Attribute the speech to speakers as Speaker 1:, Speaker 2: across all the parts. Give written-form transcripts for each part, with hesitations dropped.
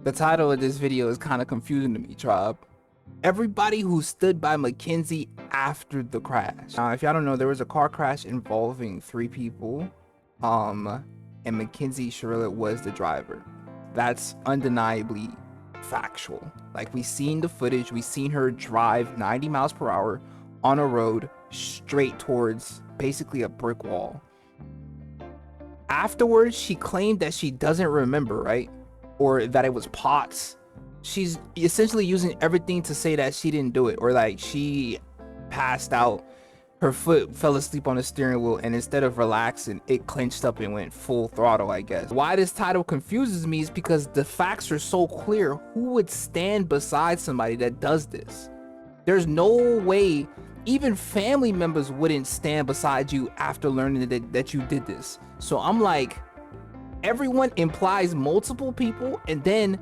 Speaker 1: The title of this video is kind of confusing to me, tribe. Everybody who stood by Mackenzie after the crash. Now, if y'all don't know, there was a car crash involving 3 people. And Mackenzie Shirilla was the driver. That's undeniably factual. Like, we seen the footage, we seen her drive 90 miles per hour on a road straight towards basically a brick wall. Afterwards, she claimed that she doesn't remember, right? Or that it was pots. She's essentially using everything to say that she didn't do it, or like she passed out, her foot fell asleep on the steering wheel, and instead of relaxing, it clenched up and went full throttle, I guess. Why this title confuses me is because the facts are so clear. Who would stand beside somebody that does this? There's no way. Even family members wouldn't stand beside you after learning that you did this. So I'm like, everyone implies multiple people, and then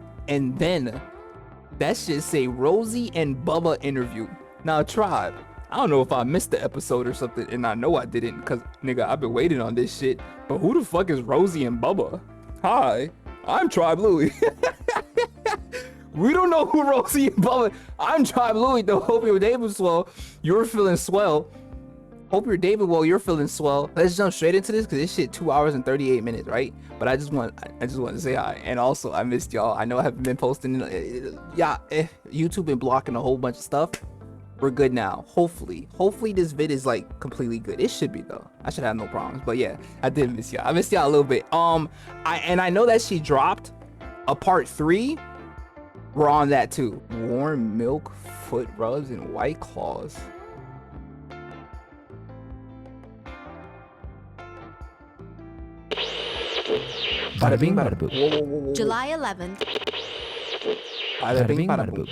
Speaker 1: that shit say Rosie and Bubba interview. Now, tribe, I don't know if I missed the episode or something, and I know I didn't, because nigga, I've been waiting on this shit. But who the fuck is Rosie and Bubba? Hi, I'm Tribe Louie. We don't know who Rosie and Bubba. I'm Tribe Louie, though. Hope your day was swell. You're feeling swell. Hope your day was well. You're feeling swell. Let's jump straight into this, because this shit 2 hours and 38 minutes, right? But I just want to say hi. And also, I missed y'all. I know I haven't been posting. YouTube been blocking a whole bunch of stuff. We're good now. Hopefully this vid is like completely good. It should be though. I should have no problems. But yeah, I did miss y'all. I missed y'all a little bit. I know that she dropped a part 3. We're on that too. Warm milk, foot rubs, and White Claws. Bada bing, bada boo.
Speaker 2: July 11th.
Speaker 1: Bada bing, bada boo.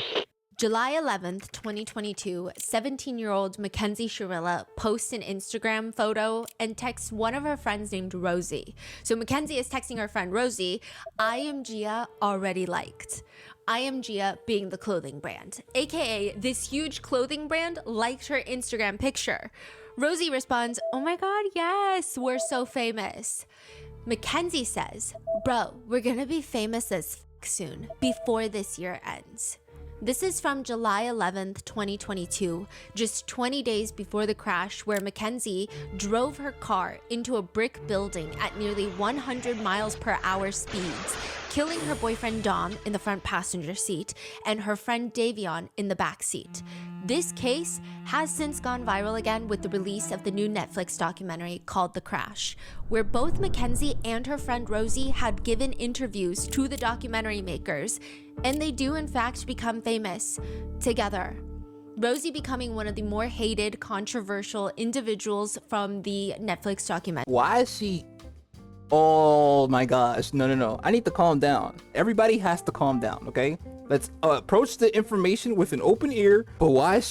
Speaker 2: July 11th, 2022, 17-year-old Mackenzie Shirilla posts an Instagram photo and texts one of her friends named Rosie. So Mackenzie is texting her friend Rosie, I am Gia already liked. I am Gia being the clothing brand, aka this huge clothing brand liked her Instagram picture. Rosie responds, oh my god, yes, we're so famous. Mackenzie says, bro, we're gonna be famous as f soon, before this year ends. This is from July 11th, 2022, just 20 days before the crash, where Mackenzie drove her car into a brick building at nearly 100 miles per hour speeds, killing her boyfriend Dom in the front passenger seat and her friend Davion in the back seat. This case has since gone viral again with the release of the new Netflix documentary called The Crash, where both Mackenzie and her friend Rosie had given interviews to the documentary makers, and they do in fact become famous together. Rosie becoming one of the more hated, controversial individuals from the Netflix documentary.
Speaker 1: Why is she... Oh my gosh, no. I need to calm down. Everybody has to calm down, okay? Let's approach the information with an open ear. But why is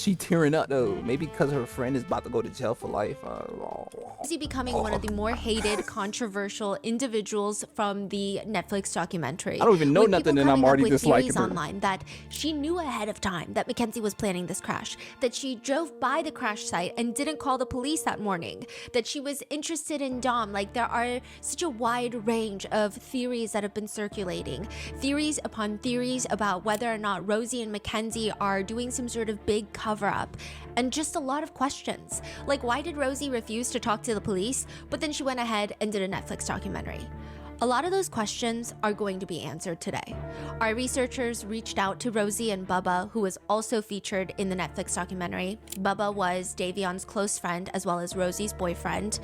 Speaker 1: she tearing up though? Maybe because her friend is about to go to jail for life.
Speaker 2: Rosie becoming one of the more hated, controversial individuals from the Netflix documentary.
Speaker 1: I don't even know nothing, and I'm already disliking her.
Speaker 2: Online that she knew ahead of time that Mackenzie was planning this crash, that she drove by the crash site and didn't call the police that morning, that she was interested in Dom. Like, there are such a wide range of theories that have been circulating, theories upon theories about whether or not Rosie and Mackenzie are doing some sort of big cover-up, and just a lot of questions. Like, why did Rosie refuse to talk to the police, but then she went ahead and did a Netflix documentary? A lot of those questions are going to be answered today. Our researchers reached out to Rosie and Bubba, who was also featured in the Netflix documentary. Bubba was Davion's close friend as well as Rosie's boyfriend,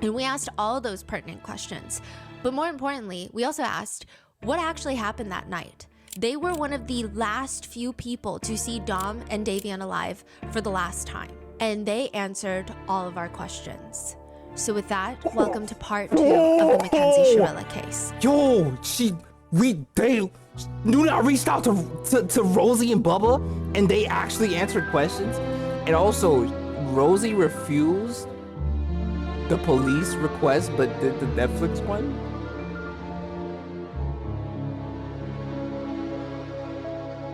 Speaker 2: and we asked all those pertinent questions. But more importantly, we also asked what actually happened that night. They were one of the last few people to see Dom and Davion alive for the last time, and they answered all of our questions. So with that, welcome to part 2 of the Mackenzie Shirilla case.
Speaker 1: Yo, noona reached out to Rosie and Bubba, and they actually answered questions. And also, Rosie refused the police request, but did the Netflix one.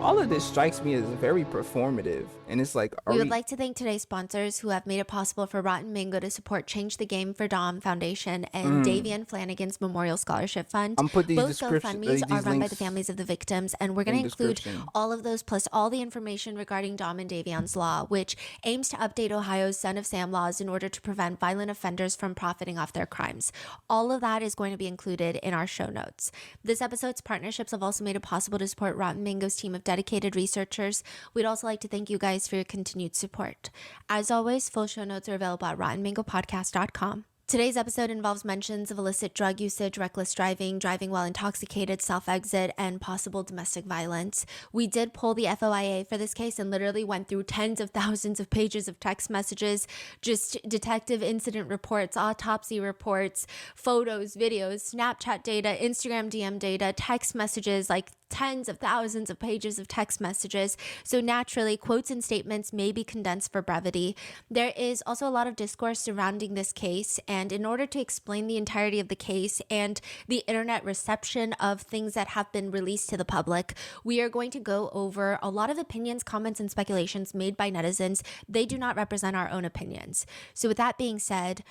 Speaker 1: All of this strikes me as very performative, and it's like, are
Speaker 2: We
Speaker 1: we?
Speaker 2: would like to thank today's sponsors who have made it possible for Rotten Mango to support Change the Game for Dom Foundation and Davian Flanagan's Memorial Scholarship Fund.
Speaker 1: I'm put these
Speaker 2: Both
Speaker 1: description,
Speaker 2: GoFundMe's are
Speaker 1: these
Speaker 2: run by
Speaker 1: links
Speaker 2: the families of the victims, and we're going
Speaker 1: in
Speaker 2: to include
Speaker 1: description.
Speaker 2: all of those plus all the information regarding Dom and Davion's law, which aims to update Ohio's Son of Sam laws in order to prevent violent offenders from profiting off their crimes. All of that is going to be included in our show notes. This episode's partnerships have also made it possible to support Rotten Mango's team of dedicated researchers. We'd also like to thank you guys for your continued support. As always, full show notes are available at rottenmangopodcast.com. Today's episode involves mentions of illicit drug usage, reckless driving, driving while intoxicated, self-exit, and possible domestic violence. We did pull the FOIA for this case and literally went through tens of thousands of pages of text messages, just detective incident reports, autopsy reports, photos, videos, Snapchat data, Instagram DM data, text messages, like tens of thousands of pages of text messages. So naturally, quotes and statements may be condensed for brevity. There is also a lot of discourse surrounding this case, and in order to explain the entirety of the case and the internet reception of things that have been released to the public, we are going to go over a lot of opinions, comments, and speculations made by netizens. They do not represent our own opinions. So with that being said,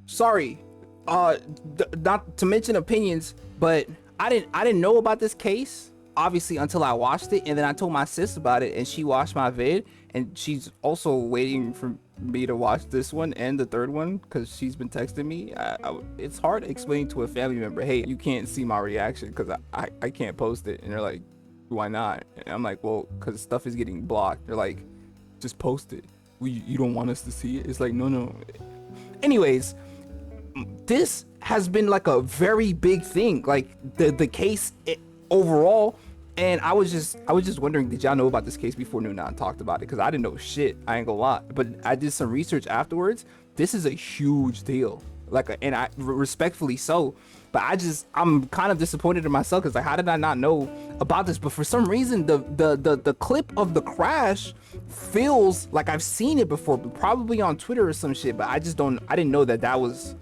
Speaker 1: Sorry, not to mention opinions, but I didn't know about this case obviously until I watched it, and then I told my sis about it, and she watched my vid, and she's also waiting for me to watch this one and the third one because she's been texting me. It's hard explaining to a family member, hey, you can't see my reaction because I can't post it, and they're like, why not? And I'm like, well, because stuff is getting blocked. They're like, just post it. You don't want us to see it? It's like, no. Anyways, this has been like a very big thing, like the case overall. And I was just wondering, did y'all know about this case before noona talked about it? Because I didn't know shit, I ain't gonna lie, but I did some research afterwards. This is a huge deal, like, and I respectfully so, but I'm kind of disappointed in myself because like, how did I not know about this? But for some reason the clip of the crash feels like I've seen it before, probably on Twitter or some shit, but I didn't know that was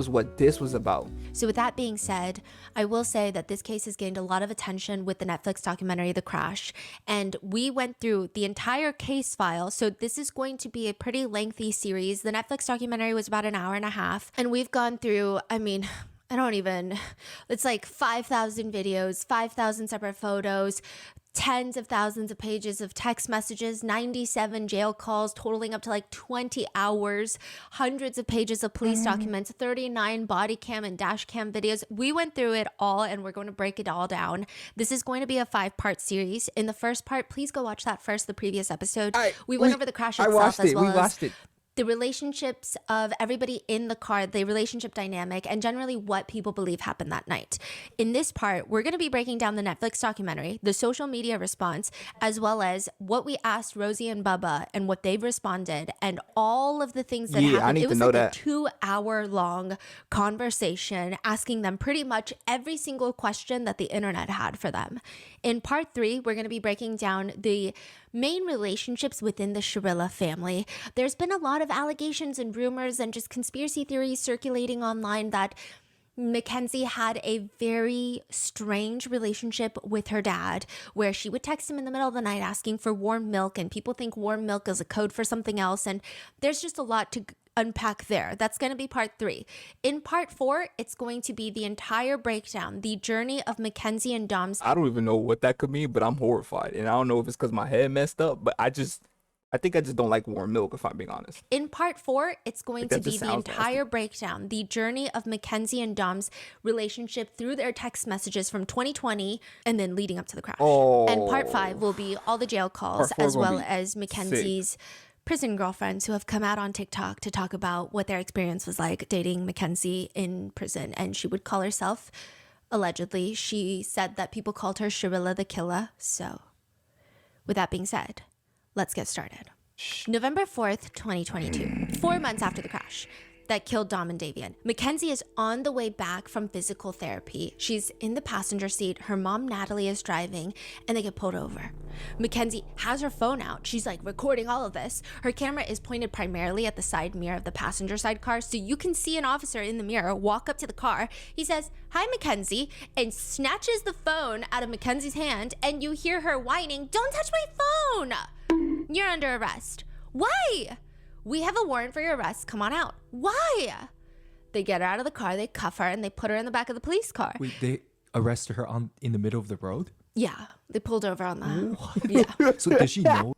Speaker 1: what this was about.
Speaker 2: So with that being said, I will say that this case has gained a lot of attention with the Netflix documentary, The Crash, and we went through the entire case file. So this is going to be a pretty lengthy series. The Netflix documentary was about an hour and a half, and we've gone through, it's like 5,000 videos, 5,000 separate photos, tens of thousands of pages of text messages, 97 jail calls totaling up to like 20 hours, hundreds of pages of police documents, 39 body cam and dash cam videos. We went through it all and we're going to break it all down. This is going to be a 5-part series. In the first part, please go watch that first, the previous episode. We went over the crash itself as well as the relationships of everybody in the car, the relationship dynamic, and generally what people believe happened that night. In this part, we're going to be breaking down the Netflix documentary, the social media response, as well as what we asked Rosie and Bubba and what they've responded, and all of the things that happened. It was like a 2-hour-long conversation asking them pretty much every single question that the internet had for them. In part 3, we're going to be breaking down the main relationships within the Shirilla family. There's been a lot of allegations and rumors and just conspiracy theories circulating online that Mackenzie had a very strange relationship with her dad, where she would text him in the middle of the night asking for warm milk, and people think warm milk is a code for something else, and there's just a lot to unpack there. That's going to be part 3. In part 4, it's going to be the entire breakdown, the journey of Mackenzie and Dom's.
Speaker 1: I don't even know what that could mean, but I'm horrified, and I don't know if it's because my head messed up, but I think I just don't like warm milk, if I'm being honest.
Speaker 2: In part 4, it's going to be the entire breakdown, the journey of Mackenzie and Dom's relationship through their text messages from 2020 and then leading up to the crash. And part 5 will be all the jail calls, as well as Mackenzie's prison girlfriends who have come out on TikTok to talk about what their experience was like dating Mackenzie in prison. And she would call herself, allegedly, she said that people called her Shirilla the Killer. So with that being said, let's get started. November 4th, 2022, 4 months after the crash. that killed Dom and Davian. Mackenzie is on the way back from physical therapy. She's in the passenger seat. Her mom, Natalie, is driving, and they get pulled over. Mackenzie has her phone out. She's like recording all of this. Her camera is pointed primarily at the side mirror of the passenger side car, so you can see an officer in the mirror walk up to the car. He says, "Hi, Mackenzie," and snatches the phone out of Mackenzie's hand, and you hear her whining, "Don't touch my phone! You're under arrest." Why? "We have a warrant for your arrest. Come on out." Why? They get her out of the car, they cuff her, and they put her in the back of the police car.
Speaker 3: Wait, they arrested her in the middle of the road?
Speaker 2: Yeah, they pulled her over on the... Yeah.
Speaker 3: So did she know?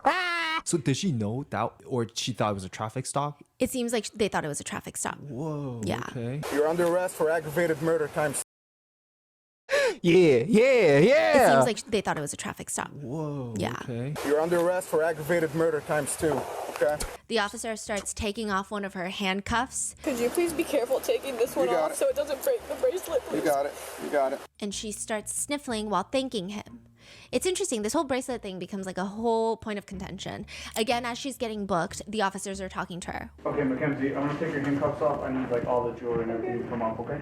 Speaker 3: So did she know that, or she thought it was a traffic stop?
Speaker 2: It seems like they thought it was a traffic stop.
Speaker 3: Whoa.
Speaker 2: Yeah.
Speaker 3: Okay.
Speaker 4: You're under arrest for aggravated murder times.
Speaker 1: Yeah.
Speaker 2: It seems like they thought it was a traffic stop.
Speaker 3: Whoa.
Speaker 2: Yeah.
Speaker 3: Okay.
Speaker 4: You're under arrest for aggravated murder times 2. Okay.
Speaker 2: The officer starts taking off one of her handcuffs,
Speaker 5: Could you please be careful taking this one
Speaker 4: got
Speaker 5: off
Speaker 4: it.
Speaker 5: so it doesn't break the bracelet, please?
Speaker 4: You got it. You got it.
Speaker 2: and she starts sniffling while thanking him. It's interesting, this whole bracelet thing becomes like a whole point of contention. Again, as she's getting booked, the officers are talking to her.
Speaker 6: Okay, Mackenzie, I'm gonna take your handcuffs off. I need like all the jewelry and everything to come off, okay?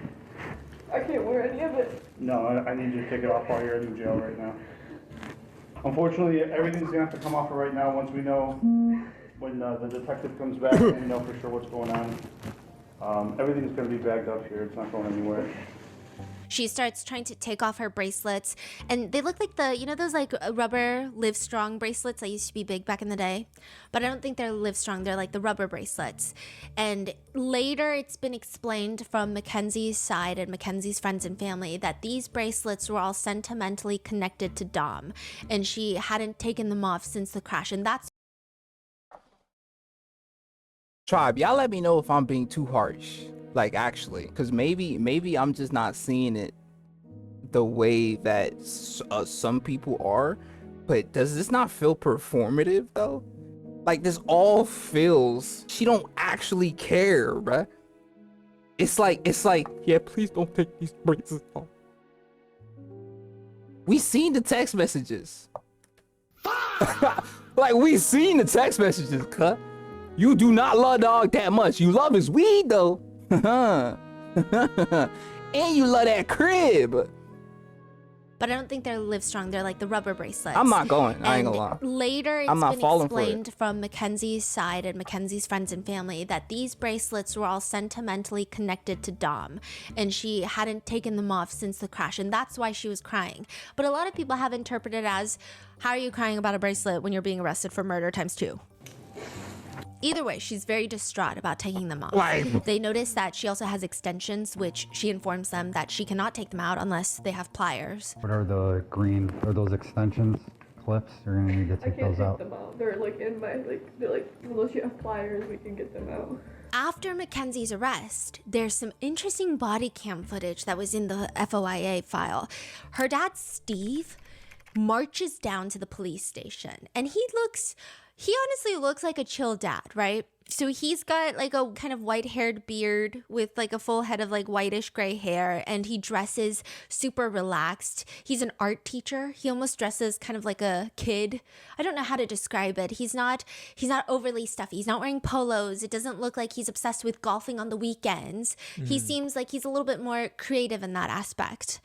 Speaker 5: I can't wear any of it.
Speaker 6: No, I need you to take it off while you're in jail right now. Unfortunately, everything's gonna have to come off right now once we know, when the detective comes back and we know for sure what's going on. Everything's gonna be bagged up here. It's not going anywhere.
Speaker 2: She starts trying to take off her bracelets, and they look like those like rubber Live Strong bracelets that used to be big back in the day, but I don't think they're Live Strong, they're like the rubber bracelets. And later it's been explained from Mackenzie's side and Mackenzie's friends and family that these bracelets were all sentimentally connected to Dom, and she hadn't taken them off since the crash, and that's...
Speaker 1: Tribe, y'all let me know if I'm being too harsh. Like, actually, because maybe I'm just not seeing it the way that some people are. But does this not feel performative though? Like, this all feels, she don't actually care, bruh. It's like, yeah, please don't take these bracelets off. We seen the text messages. Like, we seen the text messages, cut. You do not love dog that much. You love his weed though. And you love that crib.
Speaker 2: But I don't think they're Live Strong, they're like the rubber bracelets.
Speaker 1: I'm not going, I ain't gonna lie.
Speaker 2: Later it's
Speaker 1: I'm not
Speaker 2: been
Speaker 1: falling for it.
Speaker 2: explained from Mackenzie's side and Mackenzie's friends and family that these bracelets were all sentimentally connected to Dom, and she hadn't taken them off since the crash, and that's why she was crying. But a lot of people have interpreted it as, how are you crying about a bracelet when you're being arrested for murder ×2? Either way, she's very distraught about taking them off.
Speaker 1: Like,
Speaker 2: they notice that she also has extensions, which she informs them that she cannot take them out unless they have pliers.
Speaker 7: What are the green, are those extensions, clips? You're gonna need to
Speaker 5: I
Speaker 7: take
Speaker 5: can't
Speaker 7: those
Speaker 5: take
Speaker 7: out.
Speaker 5: them out. They're like in my, they're like, unless you have pliers, we can get them out.
Speaker 2: After Mackenzie's arrest, there's some interesting body cam footage that was in the FOIA file. Her dad, Steve, marches down to the police station, and he honestly looks like a chill dad, right? So he's got like a kind of white-haired beard with like a full head of like whitish gray hair, and he dresses super relaxed. He's an art teacher. He almost dresses kind of like a kid. I don't know how to describe it. He's not overly stuffy. He's not wearing polos. It doesn't look like he's obsessed with golfing on the weekends. He seems like he's a little bit more creative in that aspect.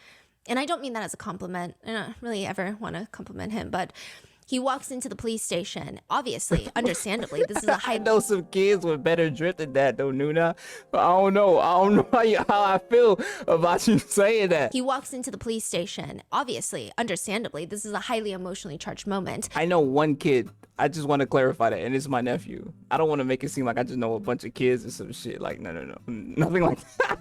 Speaker 2: And I don't mean that as a compliment. I don't really ever want to compliment him, but he walks into the police station. Obviously, understandably, this is a high...
Speaker 1: I know some kids with better drip than that though, Noona. But I don't know how I feel about you saying that.
Speaker 2: He walks into the police station. Obviously, understandably, this is a highly emotionally charged moment.
Speaker 1: I know one kid. I just want to clarify that, and it's my nephew. I don't want to make it seem like I just know a bunch of kids and some shit. Like, no. Nothing like that.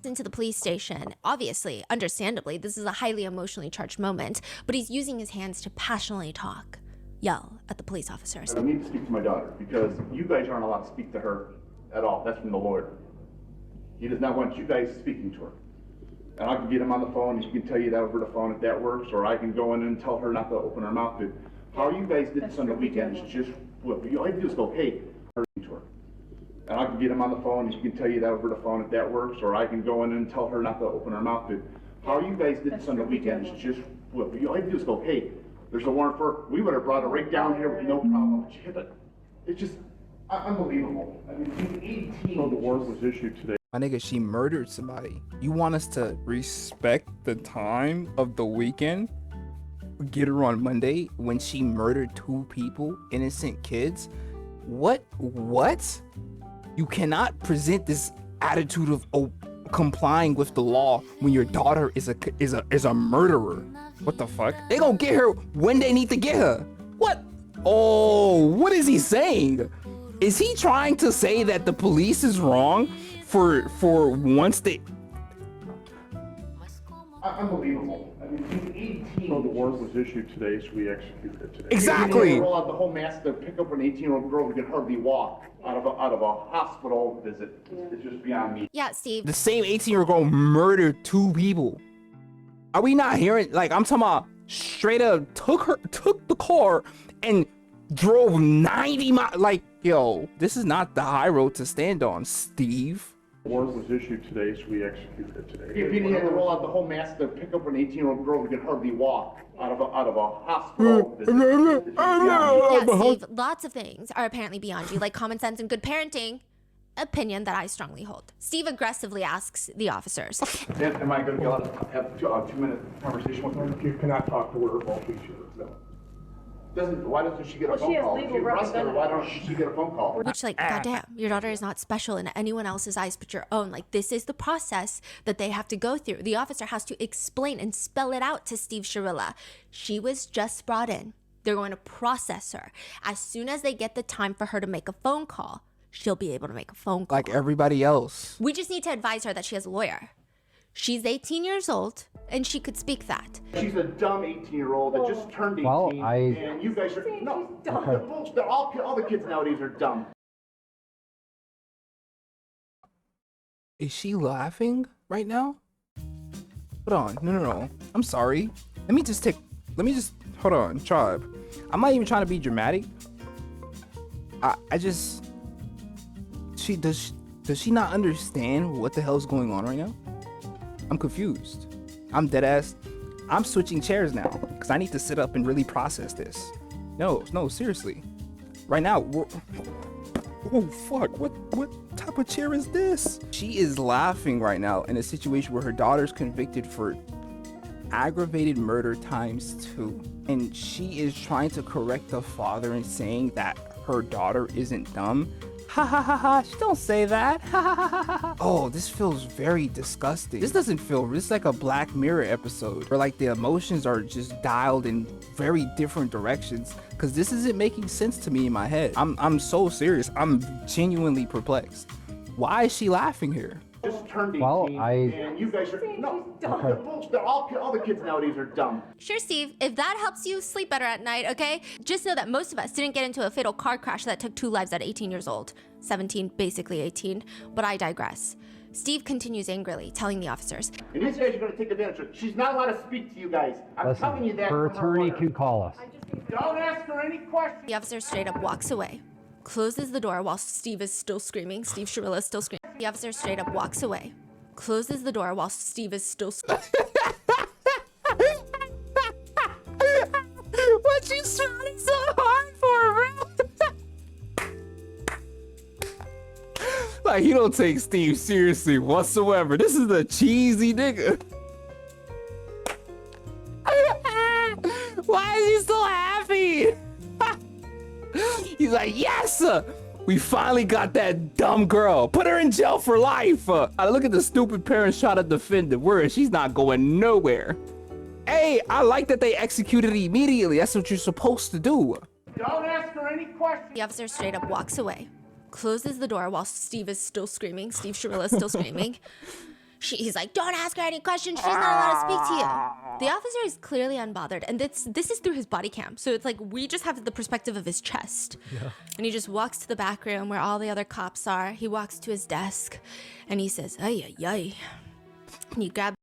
Speaker 2: Into the police station. Obviously, understandably, this is a highly emotionally charged moment, but he's using his hands to passionately yell at the police officers.
Speaker 8: I need to speak to my daughter because you guys aren't allowed to speak to her at all. That's from the Lord. He does not want you guys speaking to her. And I can get him on the phone and he can tell you that over the phone if that works, or I can go in and tell her not to open her mouth. But how you guys did this on the weekend is just, well, all you do is go, hey, to her. And I can get him on the phone and he can tell you that over the phone if that works, or I can go in and tell her not to open her mouth. But how you guys did this on the weekend is just, well, all you do is go, hey, there's a warrant for her. We would have brought her right down here with no problem. But it's just, Unbelievable. I mean, she's 18.
Speaker 6: So the warrant was issued today.
Speaker 1: My nigga, she murdered somebody. You want us to respect the time of the weekend? Get her on Monday when she murdered 2 people, innocent kids? What? You cannot present this attitude of complying with the law when your daughter is a murderer. What the fuck? They gonna get her when they need to get her. What? Oh, what is he saying? Is he trying to say that the police is wrong for once they...
Speaker 8: Unbelievable. I mean, she's 18.
Speaker 6: So the warrant was issued today, so we executed it today.
Speaker 1: Exactly.
Speaker 8: Roll out the whole mask to pick up an 18-year-old girl who can hardly walk out of a hospital visit. It's just beyond me.
Speaker 2: Yeah, Steve.
Speaker 1: The same 18-year-old girl murdered 2 people. Are we not hearing? Like, I'm talking about straight up took the car and drove 90 miles. Like, yo, this is not the high road to stand on, Steve.
Speaker 6: The warrant was issued today, so we executed it today.
Speaker 8: If he had to roll out the whole mask to pick up an 18-year-old girl who can hardly walk out of a hospital visit. It's just beyond me.
Speaker 2: Yeah, Steve, lots of things are apparently beyond you, like common sense and good parenting. Opinion that I strongly hold. Steve aggressively asks the officers.
Speaker 8: Am I going to be able to have a 2-minute conversation with her?
Speaker 6: You cannot talk to her about these years, no.
Speaker 8: Why doesn't she get a
Speaker 5: Well,
Speaker 8: phone
Speaker 5: she has
Speaker 8: call?
Speaker 5: legal
Speaker 8: If you arrest her, why don't
Speaker 5: representatives.
Speaker 8: she get a phone call?
Speaker 2: Which, like, goddamn, your daughter is not special in anyone else's eyes but your own. Like, this is the process that they have to go through. The officer has to explain and spell it out to Steve Shirilla. She was just brought in. They're going to process her. As soon as they get the time for her to make a phone call, she'll be able to make a phone call.
Speaker 1: Like everybody else.
Speaker 2: We just need to advise her that she has a lawyer. She's 18 years old, and she could speak that.
Speaker 8: She's a dumb 18-year-old that just turned 18,
Speaker 7: Well,
Speaker 8: and you guys are no. They're bullshit. All the kids nowadays are dumb.
Speaker 1: Is she laughing right now? Hold on. No. I'm sorry. Let me just hold on, Tribe. I'm not even trying to be dramatic. Does she not understand what the hell's going on right now? I'm confused. I'm dead ass. I'm switching chairs now because I need to sit up and really process this. No, seriously. Right now, oh fuck, what type of chair is this? She is laughing right now in a situation where her daughter's convicted for aggravated murder ×2. And she is trying to correct the father and saying that her daughter isn't dumb. Ha ha ha ha, she don't say that. Ha ha ha ha ha. Oh, this feels very disgusting. This is like a Black Mirror episode where like the emotions are just dialed in very different directions because this isn't making sense to me in my head. I'm so serious. I'm genuinely perplexed. Why is she laughing here?
Speaker 8: Just turned 18,
Speaker 7: Well,
Speaker 8: and you guys are no. They're bullshit. All the kids nowadays are dumb.
Speaker 2: Sure, Steve, if that helps you sleep better at night, okay? Just know that most of us didn't get into a fatal car crash that took 2 lives at 18 years old. 17, basically 18, but I digress. Steve continues angrily, telling the officers.
Speaker 8: And these guys are going to take advantage of her. She's not allowed to speak to you guys. I'm telling you
Speaker 7: Listen,
Speaker 8: that.
Speaker 7: her
Speaker 8: from
Speaker 7: attorney
Speaker 8: lawyer.
Speaker 7: can call us.
Speaker 8: Don't ask her any questions.
Speaker 2: The officer straight up walks away, closes the door while Steve is still screaming. Steve Shirilla is still screaming. The officer straight up walks away, closes the door while Steve is still screaming.
Speaker 1: What you trying so hard for, bro? Like, he don't take Steve seriously whatsoever. This is a cheesy nigga. Why is he so happy? He's like, yes, we finally got that dumb girl. Put her in jail for life. I look at the stupid parents trying to defend the word. She's not going nowhere. Hey, I like that they executed it immediately. That's what you're supposed to do.
Speaker 8: Don't ask her any questions.
Speaker 2: The officer straight up walks away, closes the door while Steve is still screaming. Steve Shirilla is still screaming. He's like, don't ask her any questions. She's not allowed to speak to you. The officer is clearly unbothered, and this is through his body cam. So it's like we just have the perspective of his chest. Yeah. And he just walks to the back room where all the other cops are. He walks to his desk, and he says, ay, ay, ay. And he grabs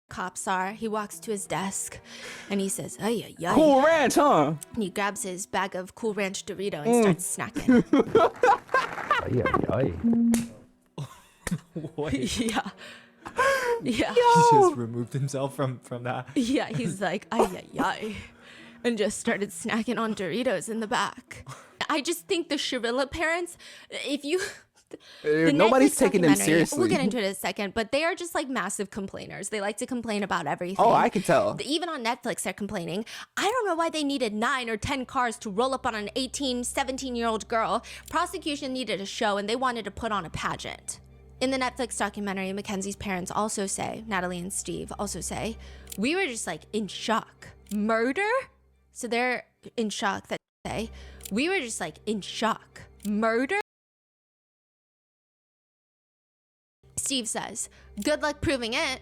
Speaker 2: cops are. He walks to his desk, and he says, ay, ay, ay.
Speaker 1: Cool Ranch, huh?
Speaker 2: And he grabs his bag of Cool Ranch Dorito and starts snacking.
Speaker 3: Wait,
Speaker 2: Yeah. Yeah.
Speaker 3: he just removed himself from that.
Speaker 2: Yeah, he's like, ay, ay, ay. and just started snacking on Doritos in the back. I just think the Shirilla parents, if you... The
Speaker 1: Nobody's
Speaker 2: Netflix
Speaker 1: taking them
Speaker 2: documentary,
Speaker 1: seriously.
Speaker 2: We'll get into it in a second, but they are just like massive complainers. They like to complain about everything.
Speaker 1: Oh, I can tell.
Speaker 2: Even on Netflix, they're complaining. I don't know why they needed 9 or 10 cars to roll up on an 18, 17-year-old girl. Prosecution needed a show, and they wanted to put on a pageant. In the Netflix documentary, Mackenzie's parents also say, Natalie and Steve also say, we were just like in shock. Murder? So they're in shock that say, we were just like in shock. Murder? Steve says, good luck proving it.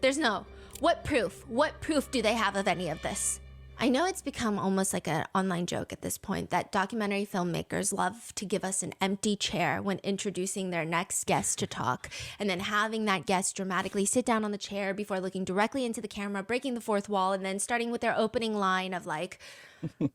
Speaker 2: There's no, what proof? What proof do they have of any of this? I know it's become almost like an online joke at this point that documentary filmmakers love to give us an empty chair when introducing their next guest to talk, and then having that guest dramatically sit down on the chair before looking directly into the camera, breaking the fourth wall, and then starting with their opening line of like,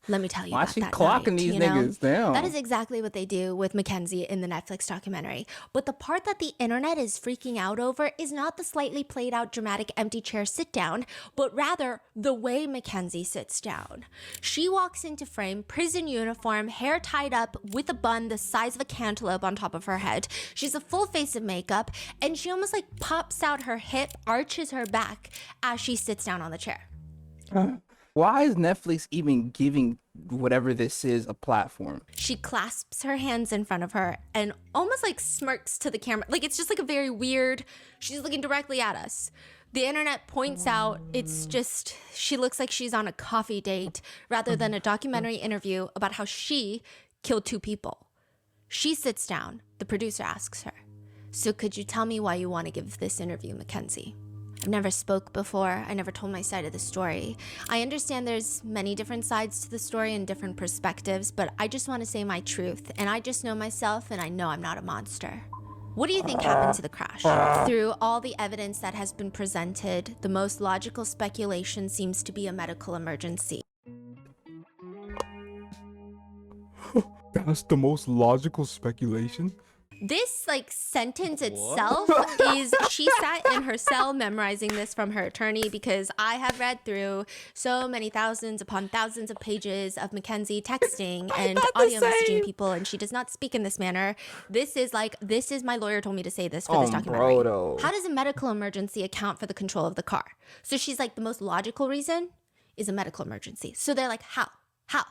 Speaker 2: let me tell you
Speaker 1: Why
Speaker 2: about
Speaker 1: she
Speaker 2: that
Speaker 1: clocking
Speaker 2: night,
Speaker 1: these
Speaker 2: you know?
Speaker 1: niggas down?
Speaker 2: That is exactly what they do with Mackenzie in the Netflix documentary. But the part that the internet is freaking out over is not the slightly played out dramatic empty chair sit down, but rather the way Mackenzie sits down. She walks into frame, prison uniform, hair tied up with a bun the size of a cantaloupe on top of her head. She's a full face of makeup, and she almost like pops out her hip, arches her back as she sits down on the chair.
Speaker 1: Why is Netflix even giving whatever this is a platform?
Speaker 2: She clasps her hands in front of her and almost like smirks to the camera. Like it's just like a very weird, she's looking directly at us. The internet points out it's just, she looks like she's on a coffee date rather than a documentary interview about how she killed 2 people. She sits down. The producer asks her, so could you tell me why you want to give this interview, Mackenzie? I've never spoke before. I never told my side of the story. I understand there's many different sides to the story and different perspectives, but I just want to say my truth, and I just know myself, and I know I'm not a monster. What do you think happened to the crash? Through all the evidence that has been presented, the most logical speculation seems to be a medical emergency.
Speaker 1: That's the most logical speculation.
Speaker 2: This like sentence itself is, she sat in her cell memorizing this from her attorney, because I have read through so many thousands upon thousands of pages of Mackenzie texting and audio messaging people, and she does not speak in this manner. This is my lawyer told me to say this for this documentary. How does a medical emergency account for the control of the car? So she's like, the most logical reason is a medical emergency. So they're like, how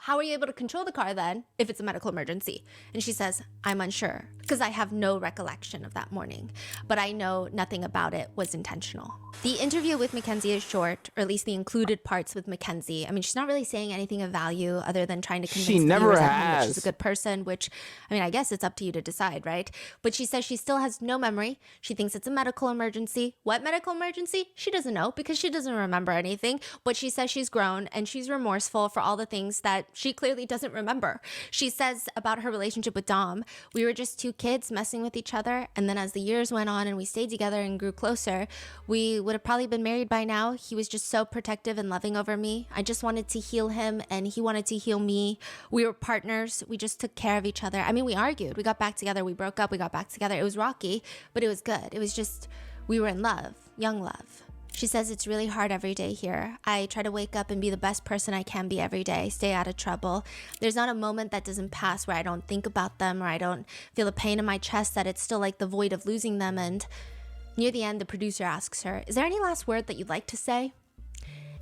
Speaker 2: are you able to control the car then if it's a medical emergency? And she says, I'm unsure because I have no recollection of that morning, but I know nothing about it was intentional. The interview with Mackenzie is short, or at least the included parts with Mackenzie. I mean, she's not really saying anything of value other than trying to convince
Speaker 1: She never
Speaker 2: viewers at home that
Speaker 1: has.
Speaker 2: she's a good person, which, I mean, I guess it's up to you to decide, right? But she says she still has no memory. She thinks it's a medical emergency. What medical emergency? She doesn't know because she doesn't remember anything, but she says she's grown and she's remorseful for all the things that she clearly doesn't remember. She says about her relationship with Dom, we were just 2 kids messing with each other, and then as the years went on and we stayed together and grew closer, we would have probably been married by now. He was just so protective and loving over me. I just wanted to heal him and he wanted to heal me. We were partners. We just took care of each other. I mean, we argued, we got back together, we broke up, we got back together. It was rocky, but it was good. It was just, we were in love, young love. She says it's really hard every day here. I try to wake up and be the best person I can be every day, stay out of trouble. There's not a moment that doesn't pass where I don't think about them or I don't feel a pain in my chest that it's still like the void of losing them. And near the end, the producer asks her, is there any last word that you'd like to say?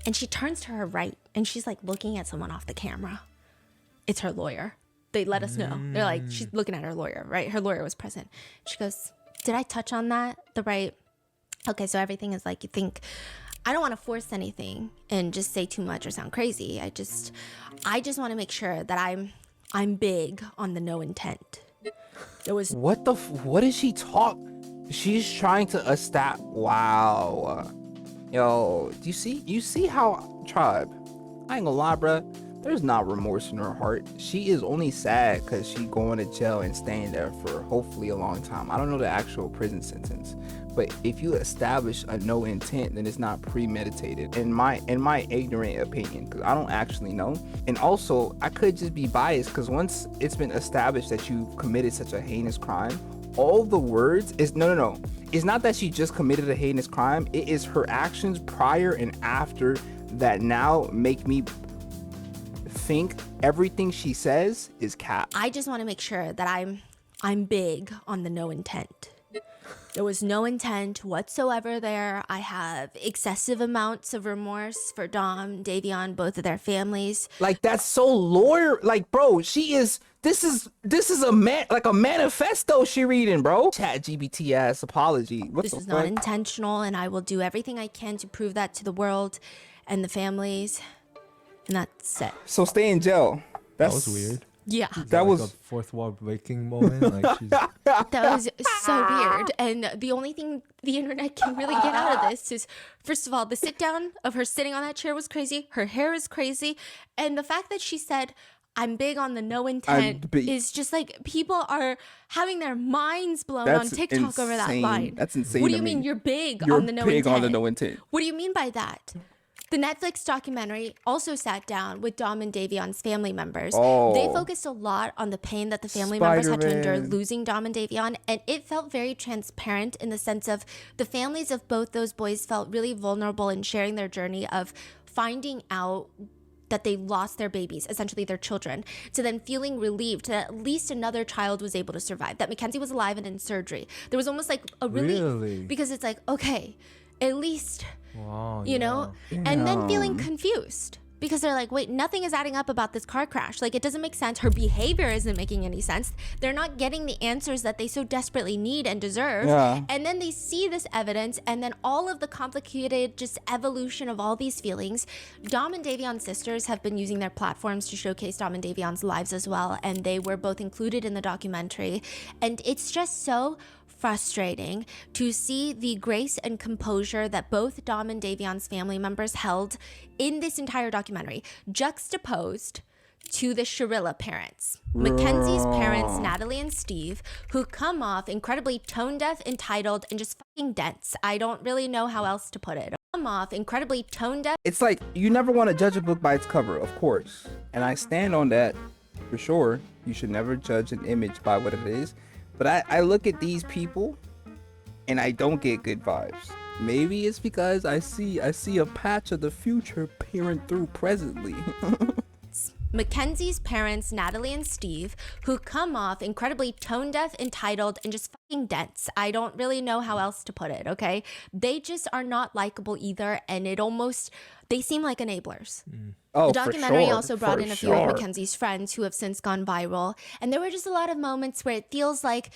Speaker 2: And she turns to her right and she's like looking at someone off the camera. It's her lawyer. They let us know. They're like, she's looking at her lawyer, right? Her lawyer was present. She goes, did I touch on that? The right... Okay, so everything is like you think. I don't want to force anything and just say too much or sound crazy. I just want to make sure that I'm big on the no intent. There was
Speaker 1: What is she talk? She's trying to establish. Wow. Yo, do you see how Tribe? I ain't gonna lie, bruh. There's not remorse in her heart. She is only sad because she going to jail and staying there for hopefully a long time. I don't know the actual prison sentence, but if you establish a no intent, then it's not premeditated. In my ignorant opinion, because I don't actually know. And also, I could just be biased because once it's been established that you've committed such a heinous crime, all the words is no. It's not that she just committed a heinous crime. It is her actions prior and after that now make me think everything she says is cap.
Speaker 2: I just want to make sure that I'm big on the no intent. There was no intent whatsoever there. I have excessive amounts of remorse for Dom, Davion, both of their families.
Speaker 1: Like, that's so lawyer. Like, bro, this is a manifesto she reading, bro. Chat GBT ass apology. What
Speaker 2: This
Speaker 1: the
Speaker 2: is
Speaker 1: fuck?
Speaker 2: not intentional, and I will do everything I can to prove that to the world and the families. And that's it.
Speaker 1: So stay in jail.
Speaker 3: That was weird.
Speaker 2: Yeah.
Speaker 1: That
Speaker 3: Like
Speaker 1: was
Speaker 3: a fourth wall breaking moment. Like she's
Speaker 2: That was so weird. And the only thing the internet can really get out of this is, first of all, the sit down of her sitting on that chair was crazy. Her hair is crazy. And the fact that she said, I'm big on the no intent is just like people are having their minds blown on TikTok over that line.
Speaker 1: That's insane.
Speaker 2: What do
Speaker 1: to
Speaker 2: you mean
Speaker 1: me.
Speaker 2: you're big
Speaker 1: You're
Speaker 2: on the no
Speaker 1: big
Speaker 2: intent?
Speaker 1: on the no intent.
Speaker 2: What do you mean by that? The Netflix documentary also sat down with Dom and Davion's family members.
Speaker 1: Oh.
Speaker 2: They focused a lot on the pain that the family members had to endure
Speaker 1: Spider-Man.
Speaker 2: losing Dom and Davion, and it felt very transparent in the sense of the families of both those boys felt really vulnerable in sharing their journey of finding out that they lost their babies, essentially their children, to then feeling relieved that at least another child was able to survive, that Mackenzie was alive and in surgery. There was almost like a relief.
Speaker 3: Really?
Speaker 2: Because it's like, okay, at least,
Speaker 3: wow.
Speaker 2: you know, and then feeling confused because they're like, wait, nothing is adding up about this car crash. Like, it doesn't make sense. Her behavior isn't making any sense. They're not getting the answers that they so desperately need and deserve.
Speaker 1: Yeah.
Speaker 2: And then they see this evidence, and then all of the complicated just evolution of all these feelings. Dom and Davion's sisters have been using their platforms to showcase Dom and Davion's lives as well, and they were both included in the documentary. And it's just so frustrating to see the grace and composure that both Dom and Davion's family members held in this entire documentary, juxtaposed to the Shirilla parents. Mackenzie's parents, Natalie and Steve, who come off incredibly tone deaf, entitled, and just fucking dense. I don't really know how else to put it. Come off incredibly tone deaf.
Speaker 1: It's like, you never want to judge a book by its cover, of course. And I stand on that for sure. You should never judge an image by what it is. But I look at these people and I don't get good vibes. Maybe it's because I see a patch of the future peering through presently.
Speaker 2: Mackenzie's parents, Natalie and Steve, who come off incredibly tone deaf, entitled, and just fucking dense. I don't really know how else to put it, okay? They just are not likable either, and they seem like enablers.
Speaker 1: Oh,
Speaker 2: The documentary
Speaker 1: for sure,
Speaker 2: also brought
Speaker 1: for
Speaker 2: in a few of
Speaker 1: sure.
Speaker 2: Mackenzie's friends who have since gone viral, and there were just a lot of moments where it feels like,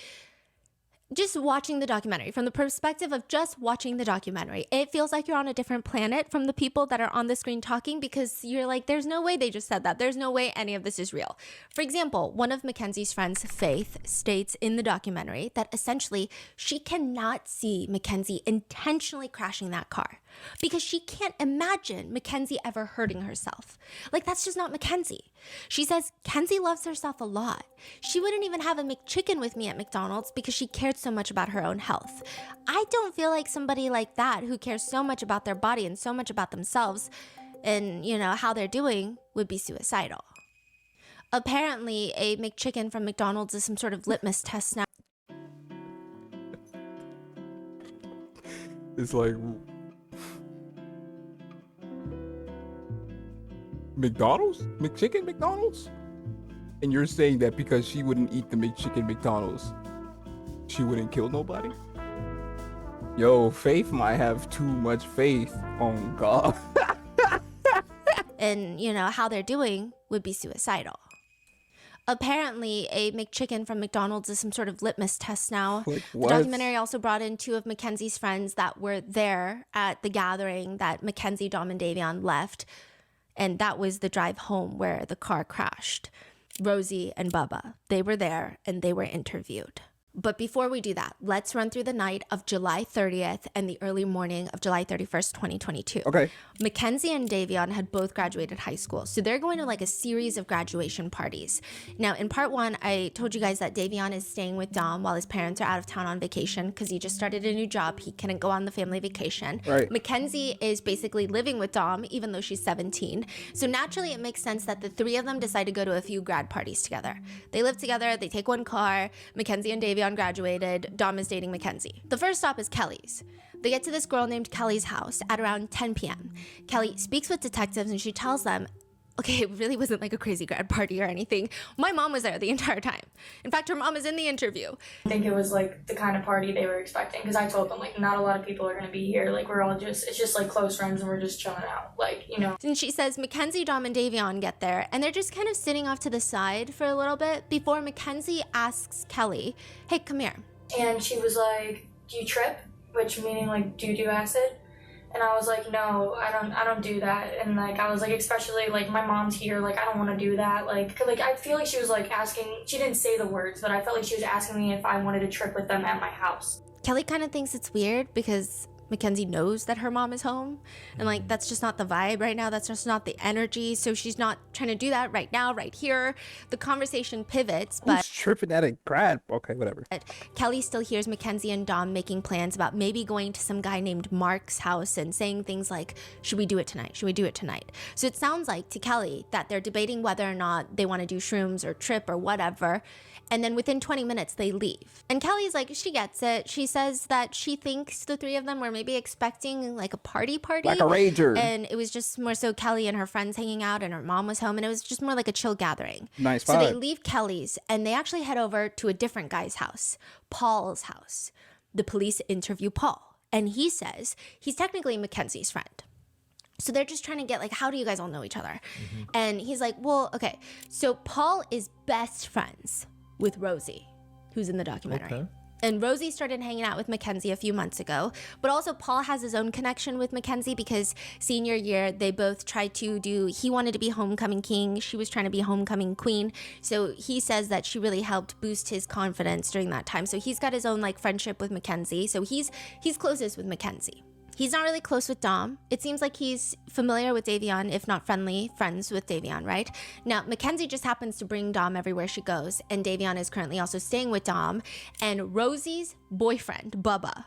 Speaker 2: just watching the documentary, from the perspective of just watching the documentary, it feels like you're on a different planet from the people that are on the screen talking, because you're like, there's no way they just said that. There's no way any of this is real. For example, one of Mackenzie's friends, Faith, states in the documentary that essentially she cannot see Mackenzie intentionally crashing that car because she can't imagine Mackenzie ever hurting herself. Like, that's just not Mackenzie. She says Kenzie loves herself a lot. She wouldn't even have a McChicken with me at McDonald's because she cared so much about her own health. I don't feel like somebody like that, who cares so much about their body and so much about themselves and, you know, how they're doing, would be suicidal. Apparently, a McChicken from McDonald's is some sort of litmus test now.
Speaker 1: It's like McDonald's? McChicken McDonald's? And you're saying that because she wouldn't eat the McChicken McDonald's, she wouldn't kill nobody? Yo, Faith might have too much faith on God.
Speaker 2: And, you know, how they're doing would be suicidal. Apparently, a McChicken from McDonald's is some sort of litmus test now.
Speaker 1: Like,
Speaker 2: The
Speaker 1: what?
Speaker 2: documentary also brought in two of Mackenzie's friends that were there at the gathering that Mackenzie, Dom, and Davion left. And that was the drive home where the car crashed. Rosie and Bubba, they were there and they were interviewed. But before we do that, let's run through the night of July 30th and the early morning of July 31st, 2022.
Speaker 1: Okay.
Speaker 2: Mackenzie and Davion had both graduated high school, so they're going to like a series of graduation parties. Now, in part one, I told you guys that Davion is staying with Dom while his parents are out of town on vacation because he just started a new job. He couldn't go on the family vacation.
Speaker 1: Right.
Speaker 2: Mackenzie is basically living with Dom, even though she's 17. So naturally, it makes sense that the three of them decide to go to a few grad parties together. They live together, they take one car. Mackenzie and Davion graduated. Dom is dating Mackenzie. The first stop is Kelly's. They get to this girl named Kelly's house at around 10 p.m. Kelly speaks with detectives and she tells them okay, it really wasn't like a crazy grad party or anything. My mom was there the entire time. In fact, her mom was in the interview.
Speaker 9: I think it was like the kind of party they were expecting, because I told them like not a lot of people are going to be here. Like we're all just, it's just like close friends and we're just chilling out. Like, you know.
Speaker 2: And she says Mackenzie, Dom, and Davion get there and they're just kind of sitting off to the side for a little bit before Mackenzie asks Kelly, hey, come here.
Speaker 9: And she was like, do you trip? Which meaning like, do you do acid? And I was like, no, I don't do that. And like, I was like, especially like my mom's here, like I don't want to do that. Like I feel like she was like asking, she didn't say the words, but I felt like she was asking me if I wanted to trip with them at my house.
Speaker 2: Kelly kind of thinks it's weird because Mackenzie knows that her mom is home, and like that's just not the vibe right now. That's just not the energy. So she's not trying to do that right now, right here. The conversation pivots, but
Speaker 1: Who's tripping at a grad? Okay, whatever.
Speaker 2: Kelly still hears Mackenzie and Dom making plans about maybe going to some guy named Mark's house and saying things like, should we do it tonight? Should we do it tonight? So it sounds like to Kelly that they're debating whether or not they want to do shrooms or trip or whatever. And then within 20 minutes, they leave. And Kelly's like, she gets it. She says that she thinks the three of them were maybe expecting like a party.
Speaker 1: Like a rager.
Speaker 2: And it was just more so Kelly and her friends hanging out and her mom was home. And it was just more like a chill gathering.
Speaker 1: Nice
Speaker 2: So they
Speaker 1: vibe.
Speaker 2: leave Kelly's and they actually head over to a different guy's house, Paul's house. The police interview Paul. And he says he's technically Mackenzie's friend. So they're just trying to get like, how do you guys all know each other? And he's like, well, okay. So Paul is best friends with Rosie, who's in the documentary.
Speaker 3: Okay.
Speaker 2: And Rosie started hanging out with Mackenzie a few months ago, but also Paul has his own connection with Mackenzie because senior year, they both tried to do, he wanted to be homecoming king, she was trying to be homecoming queen. So he says that she really helped boost his confidence during that time. So he's got his own like friendship with Mackenzie. So he's closest with Mackenzie. He's not really close with Dom. It seems like he's familiar with Davion, if not friends with Davion, right? Now, Mackenzie just happens to bring Dom everywhere she goes, and Davion is currently also staying with Dom. And Rosie's boyfriend, Bubba,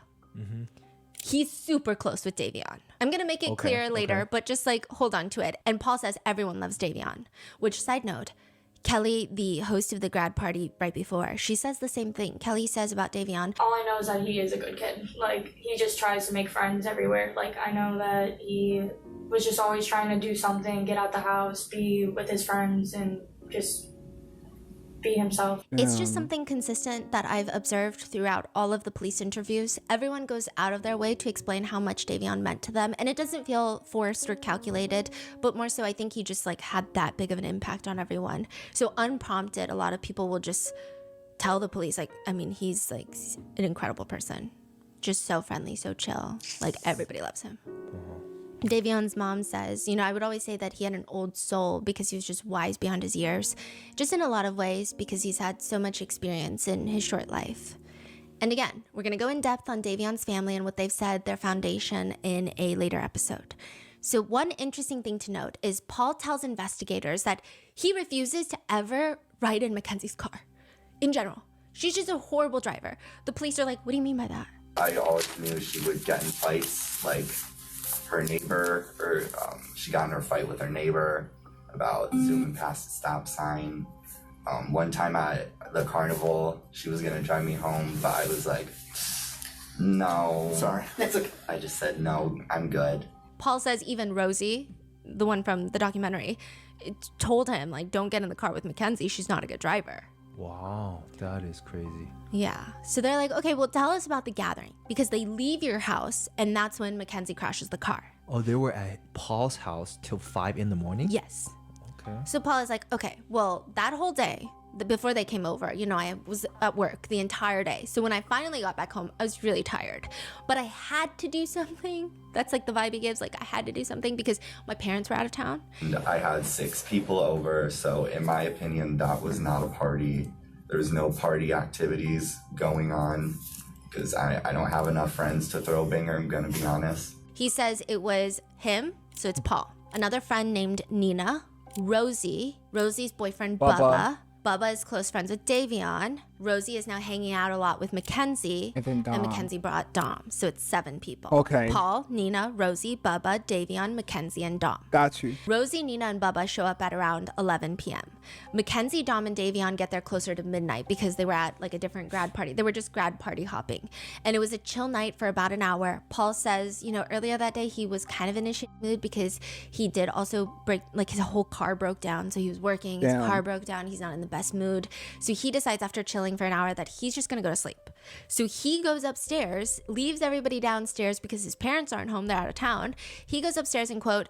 Speaker 2: he's super close with Davion. I'm gonna make it clear later, but just like hold on to it. And Paul says everyone loves Davion, which, side note, Kelly, the host of the grad party right before, she says the same thing. Kelly says about Davion,
Speaker 9: All I know is that he is a good kid. Like, he just tries to make friends everywhere. Like, I know that he was just always trying to do something, get out the house, be with his friends, and just be himself.
Speaker 2: It's just something consistent that I've observed throughout all of the police interviews. Everyone goes out of their way to explain how much Davion meant to them, and it doesn't feel forced or calculated, but more so I think he just like had that big of an impact on everyone. So unprompted, a lot of people will just tell the police, like, I mean, he's like an incredible person. Just so friendly, so chill. Like, everybody loves him. Davion's mom says, you know, I would always say that he had an old soul because he was just wise beyond his years, just in a lot of ways because he's had so much experience in his short life. And again, we're going to go in depth on Davion's family and what they've said, their foundation, in a later episode. So one interesting thing to note is Paul tells investigators that he refuses to ever ride in Mackenzie's car. In general, she's just a horrible driver. The police are like, what do you mean by that?
Speaker 10: I always knew she would get in fights, like her neighbor, or she got in her fight with her neighbor about zooming past the stop sign. One time at the carnival, she was gonna drive me home, but I was like, no.
Speaker 4: Sorry.
Speaker 10: That's okay. I just said, no, I'm good.
Speaker 2: Paul says even Rosie, the one from the documentary, told him, like, don't get in the car with Mackenzie. She's not a good driver.
Speaker 3: Wow, that is crazy.
Speaker 2: Yeah. So they're like, okay, well, tell us about the gathering. Because they leave your house, and that's when Mackenzie crashes the car.
Speaker 3: Oh, they were at Paul's house till 5 in the morning?
Speaker 2: Yes.
Speaker 3: Okay.
Speaker 2: So Paul is like, okay, well, that whole day, before they came over, you know, I was at work the entire day. So when I finally got back home, I was really tired. But I had to do something. That's like the vibe he gives. Like, I had to do something because my parents were out of town.
Speaker 10: And I had 6 people over, so in my opinion, that was not a party. There was no party activities going on because I don't have enough friends to throw a banger, I'm gonna be honest.
Speaker 2: He says it was him, so it's Paul, another friend named Nina, Rosie, Rosie's boyfriend Bubba. Bubba is close friends with Davion, Rosie is now hanging out a lot with Mackenzie,
Speaker 1: And then Dom.
Speaker 2: Mackenzie brought Dom. So it's 7 people.
Speaker 1: Okay.
Speaker 2: Paul, Nina, Rosie, Bubba, Davion, Mackenzie, and Dom.
Speaker 1: Got you.
Speaker 2: Rosie, Nina, and Bubba show up at around 11 p.m. Mackenzie, Dom, and Davion get there closer to midnight because they were at like a different grad party. They were just grad party hopping. And it was a chill night for about an hour. Paul says, you know, earlier that day he was kind of in a shit mood because he did also break, like his whole car broke down. So he was working, his car broke down, he's not in the best mood. So he decides after chilling for an hour that he's just gonna go to sleep. So he goes upstairs, leaves everybody downstairs because his parents aren't home, they're out of town. He goes upstairs and quote,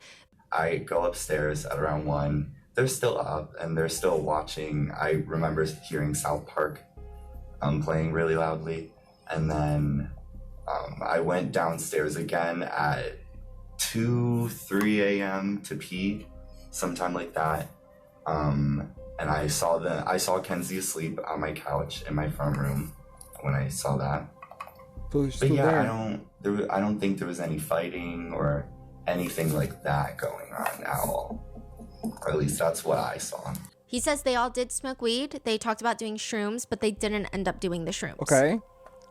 Speaker 10: I go upstairs at around 1. They're still up and they're still watching. I remember hearing South Park playing really loudly. And then I went downstairs again at 2, 3 a.m. to pee, sometime like that. And I saw Kenzie asleep on my couch in my front room when I saw that. But yeah, I don't think there was any fighting or anything like that going on at all. Or at least that's what I saw.
Speaker 2: he says they all did smoke weed. They talked about doing shrooms, but they didn't end up doing the shrooms.
Speaker 1: Okay.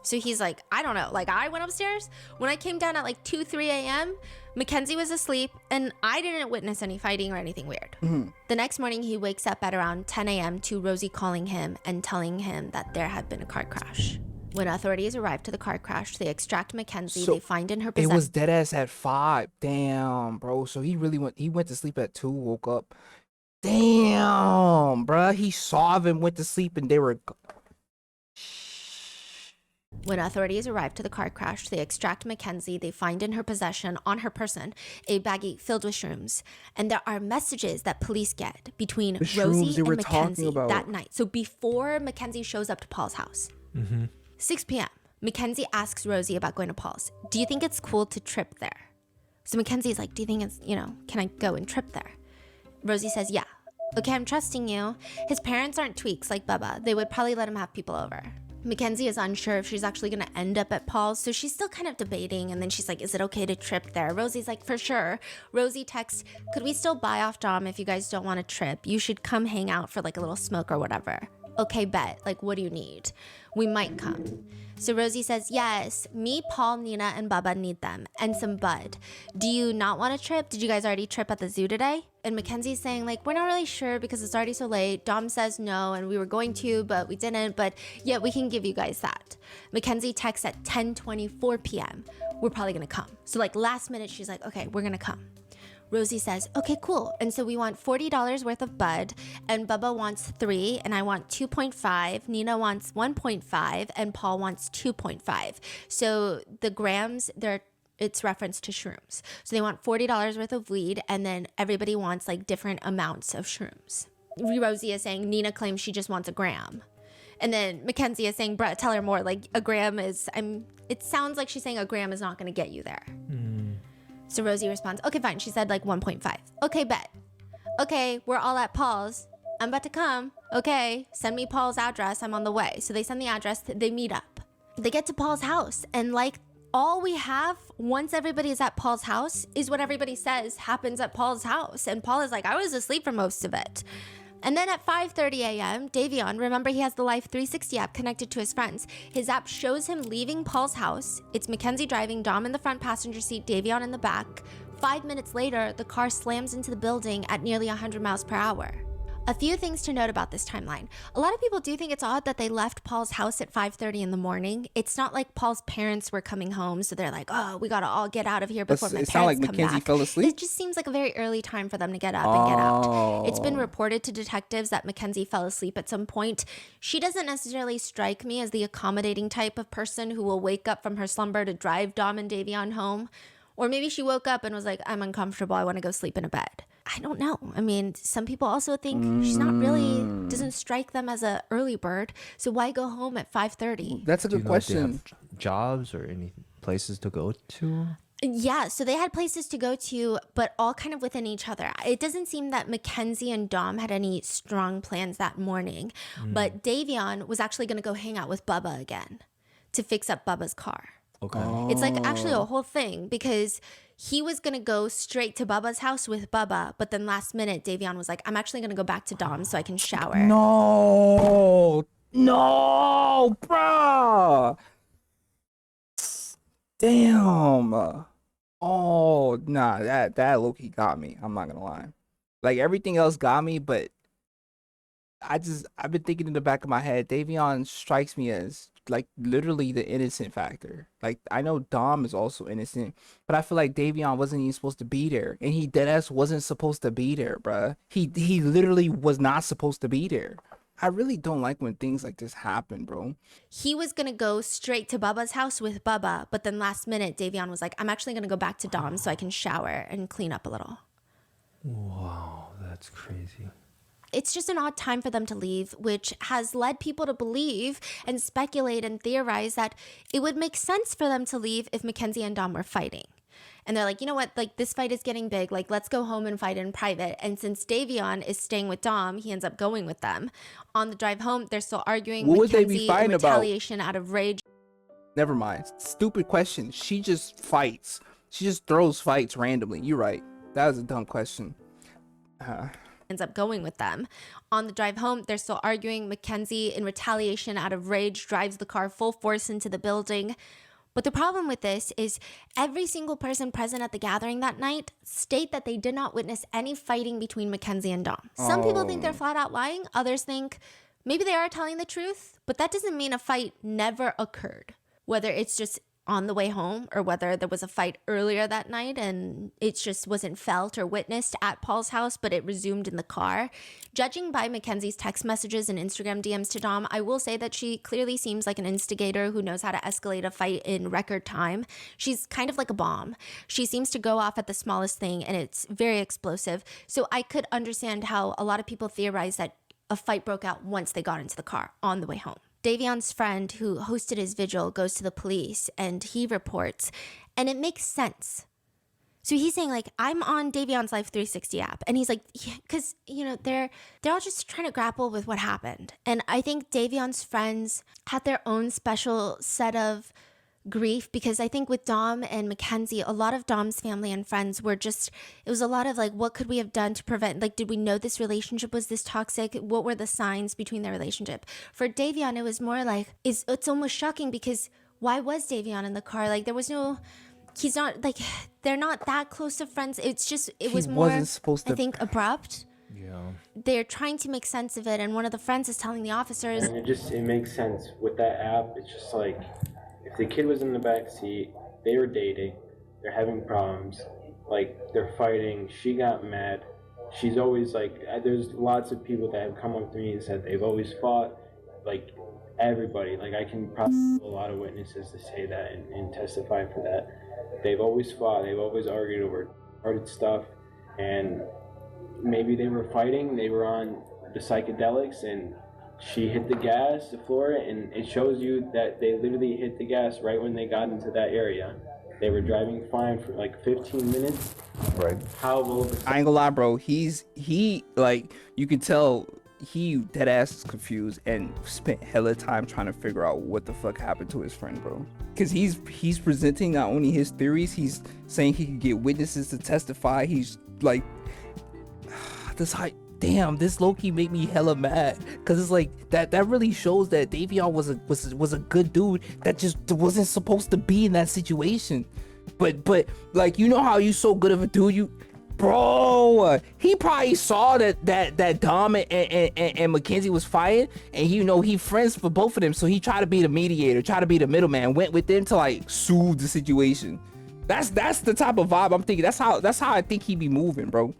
Speaker 2: So he's like, I don't know. Like, I went upstairs. When I came down at like 2, 3 a.m., Mackenzie was asleep, and I didn't witness any fighting or anything weird. The next morning, he wakes up at around 10 a.m. to Rosie calling him and telling him that there had been a car crash. When authorities arrive to the car crash, they extract Mackenzie.
Speaker 1: So
Speaker 2: they find in her
Speaker 1: It
Speaker 2: possession.
Speaker 1: was dead ass at 5. Damn, bro. So he went to sleep at 2, woke up. Damn, bruh. He saw them, went to sleep, and they were.
Speaker 2: When authorities arrive to the car crash, they extract Mackenzie. They find in her possession, on her person, a baggie filled with shrooms. And there are messages that police get between
Speaker 1: The shrooms
Speaker 2: Rosie
Speaker 1: they were
Speaker 2: and
Speaker 1: talking
Speaker 2: Mackenzie
Speaker 1: about.
Speaker 2: that night. So before Mackenzie shows up to Paul's house, 6 p.m., Mackenzie asks Rosie about going to Paul's. Do you think it's cool to trip there? So Mackenzie's like, do you think it's, can I go and trip there? Rosie says, yeah. Okay, I'm trusting you. His parents aren't tweaks like Bubba. They would probably let him have people over. Mackenzie is unsure if she's actually going to end up at Paul's, so she's still kind of debating, and then she's like, is it okay to trip there? Rosie's like, for sure. Rosie texts, could we still buy off Dom if you guys don't want to trip? You should come hang out for like a little smoke or whatever. Okay, bet. Like, what do you need? We might come. So Rosie says, yes, me, Paul, Nina, and Bubba need them, and some bud. Do you not want to trip? Did you guys already trip at the zoo today? And Mackenzie's saying, like, we're not really sure because it's already so late. Dom says no, and we were going to, but we didn't. But yeah, we can give you guys that. Mackenzie texts at 10:24 p.m. We're probably going to come. So like last minute, she's like, okay, we're going to come. Rosie says, okay, cool. And so we want $40 worth of bud, and Bubba wants 3, and I want 2.5. Nina wants 1.5, and Paul wants 2.5. So the grams, it's referenced to shrooms. So they want $40 worth of weed, and then everybody wants like different amounts of shrooms. Rosie is saying Nina claims she just wants a gram. And then Mackenzie is saying, bruh, tell her more. Like a gram is, it sounds like she's saying a gram is not going to get you there. So Rosie responds, okay, fine. She said like 1.5. Okay, bet. Okay, we're all at Paul's. I'm about to come. Okay, send me Paul's address. I'm on the way. So they send the address. They meet up. They get to Paul's house. And like all we have once everybody is at Paul's house is what everybody says happens at Paul's house. And Paul is like, I was asleep for most of it. And then at 5:30 a.m., Davion, remember he has the Life 360 app connected to his friends. His app shows him leaving Paul's house. It's Mackenzie driving, Dom in the front passenger seat, Davion in the back. 5 minutes later, the car slams into the building at nearly 100 miles per hour. A few things to note about this timeline. A lot of people do think it's odd that they left Paul's house at 5:30 in the morning. It's not like Paul's parents were coming home, so they're like, oh, we gotta all get out of here before my
Speaker 1: It sounds like
Speaker 2: parents come
Speaker 1: Mackenzie
Speaker 2: back.
Speaker 1: fell asleep.
Speaker 2: It just seems like a very early time for them to get up and get out. It's been reported to detectives that Mackenzie fell asleep at some point. She doesn't necessarily strike me as the accommodating type of person who will wake up from her slumber to drive Dom and Davion home. Or maybe she woke up and was like, I'm uncomfortable, I want to go sleep in a bed. I don't know. I mean, some people also think she's not really, doesn't strike them as a early bird. So why go home at 5:30?
Speaker 1: That's a
Speaker 3: Do
Speaker 1: good
Speaker 3: you know if they
Speaker 1: question.
Speaker 3: have jobs or any places to go to?
Speaker 2: Yeah, so they had places to go to, but all kind of within each other. It doesn't seem that Mackenzie and Dom had any strong plans that morning, but Davion was actually going to go hang out with Bubba again to fix up Bubba's car.
Speaker 3: Okay.
Speaker 2: It's like actually a whole thing because he was going to go straight to Bubba's house with Bubba, but then last minute Davion was like, I'm actually going to go back to Dom so I can shower.
Speaker 1: No. No, bruh. Damn. Oh, nah, that low-key got me. I'm not gonna lie. Like everything else got me, but I've been thinking in the back of my head, Davion strikes me as like literally the innocent factor. Like I know Dom is also innocent, but I feel like Davion wasn't even supposed to be there, and he deadass wasn't supposed to be there, bruh. He literally was not supposed to be there. I really don't like when things like this happen, bro.
Speaker 2: He was gonna go straight to Bubba's house with Bubba, but then last minute, Davion was like, I'm actually gonna go back to Dom so I can shower and clean up a little.
Speaker 3: Wow, that's crazy.
Speaker 2: It's just an odd time for them to leave, which has led people to believe and speculate and theorize that it would make sense for them to leave if Mackenzie and Dom were fighting. And they're like, you know what, like this fight is getting big, like let's go home and fight in private. And since Davion is staying with Dom, he ends up going with them. On the drive home, they're still arguing.
Speaker 1: What would they be
Speaker 2: Mackenzie,
Speaker 1: fighting
Speaker 2: in
Speaker 1: about?
Speaker 2: retaliation out of rage.
Speaker 1: Never mind. Stupid question. She just fights. She just throws fights randomly. You're right. That was a dumb question.
Speaker 2: Ends up going with them. On the drive home, they're still arguing. Mackenzie, in retaliation out of rage, drives the car full force into the building. But the problem with this is every single person present at the gathering that night state that they did not witness any fighting between Mackenzie and Dom. Some people think they're flat out lying. Others think maybe they are telling the truth, but that doesn't mean a fight never occurred. Whether it's just on the way home or whether there was a fight earlier that night and it just wasn't felt or witnessed at Paul's house, but it resumed in the car. Judging by Mackenzie's text messages and Instagram DMs to Dom, I will say that she clearly seems like an instigator who knows how to escalate a fight in record time. She's kind of like a bomb. She seems to go off at the smallest thing and it's very explosive. So I could understand how a lot of people theorize that a fight broke out once they got into the car on the way home. Davion's friend who hosted his vigil goes to the police and he reports, and it makes sense. So he's saying like, I'm on Davion's Life 360 app. And he's like, because, you know, they're all just trying to grapple with what happened. And I think Davion's friends had their own special set of grief, because I think with Dom and Mackenzie, a lot of Dom's family and friends were just, it was a lot of like, what could we have done to prevent, like, did we know this relationship was this toxic? What were the signs between their relationship? For Davion, it was more like, it's almost shocking because why was Davion in the car? Like there was no, he's not like, they're not that close to friends. It's just, it was more, I think, abrupt.
Speaker 3: Yeah.
Speaker 2: They're trying to make sense of it. And one of the friends is telling the officers.
Speaker 11: And it makes sense with that app. It's just like, if the kid was in the back seat, they were dating, they're having problems, like they're fighting, she got mad. She's always like, there's lots of people that have come up to me and said they've always fought, like everybody. Like I can probably a lot of witnesses to say that and testify for that. They've always fought, they've always argued over retarded stuff, and maybe they were fighting, they were on the psychedelics, and she hit the gas, the floor, and it shows you that they literally hit the gas right when they got into that area. They were driving fine for like 15 minutes.
Speaker 7: Right.
Speaker 11: How will
Speaker 1: I ain't gonna lie, bro. He like, you can tell he dead ass is confused and spent hella time trying to figure out what the fuck happened to his friend, bro. Cause he's presenting not only his theories, he's saying he could get witnesses to testify. He's like, this hype. Damn, this low-key made me hella mad, because it's like that really shows that Davion was a good dude that just wasn't supposed to be in that situation. But like, you know how you so good of a dude, bro, he probably saw that Dom and Mackenzie was fighting, and he friends for both of them, so he tried to be the mediator, tried to be the middleman, went with them to like soothe the situation. That's the type of vibe I'm thinking. That's how I think he be moving, bro.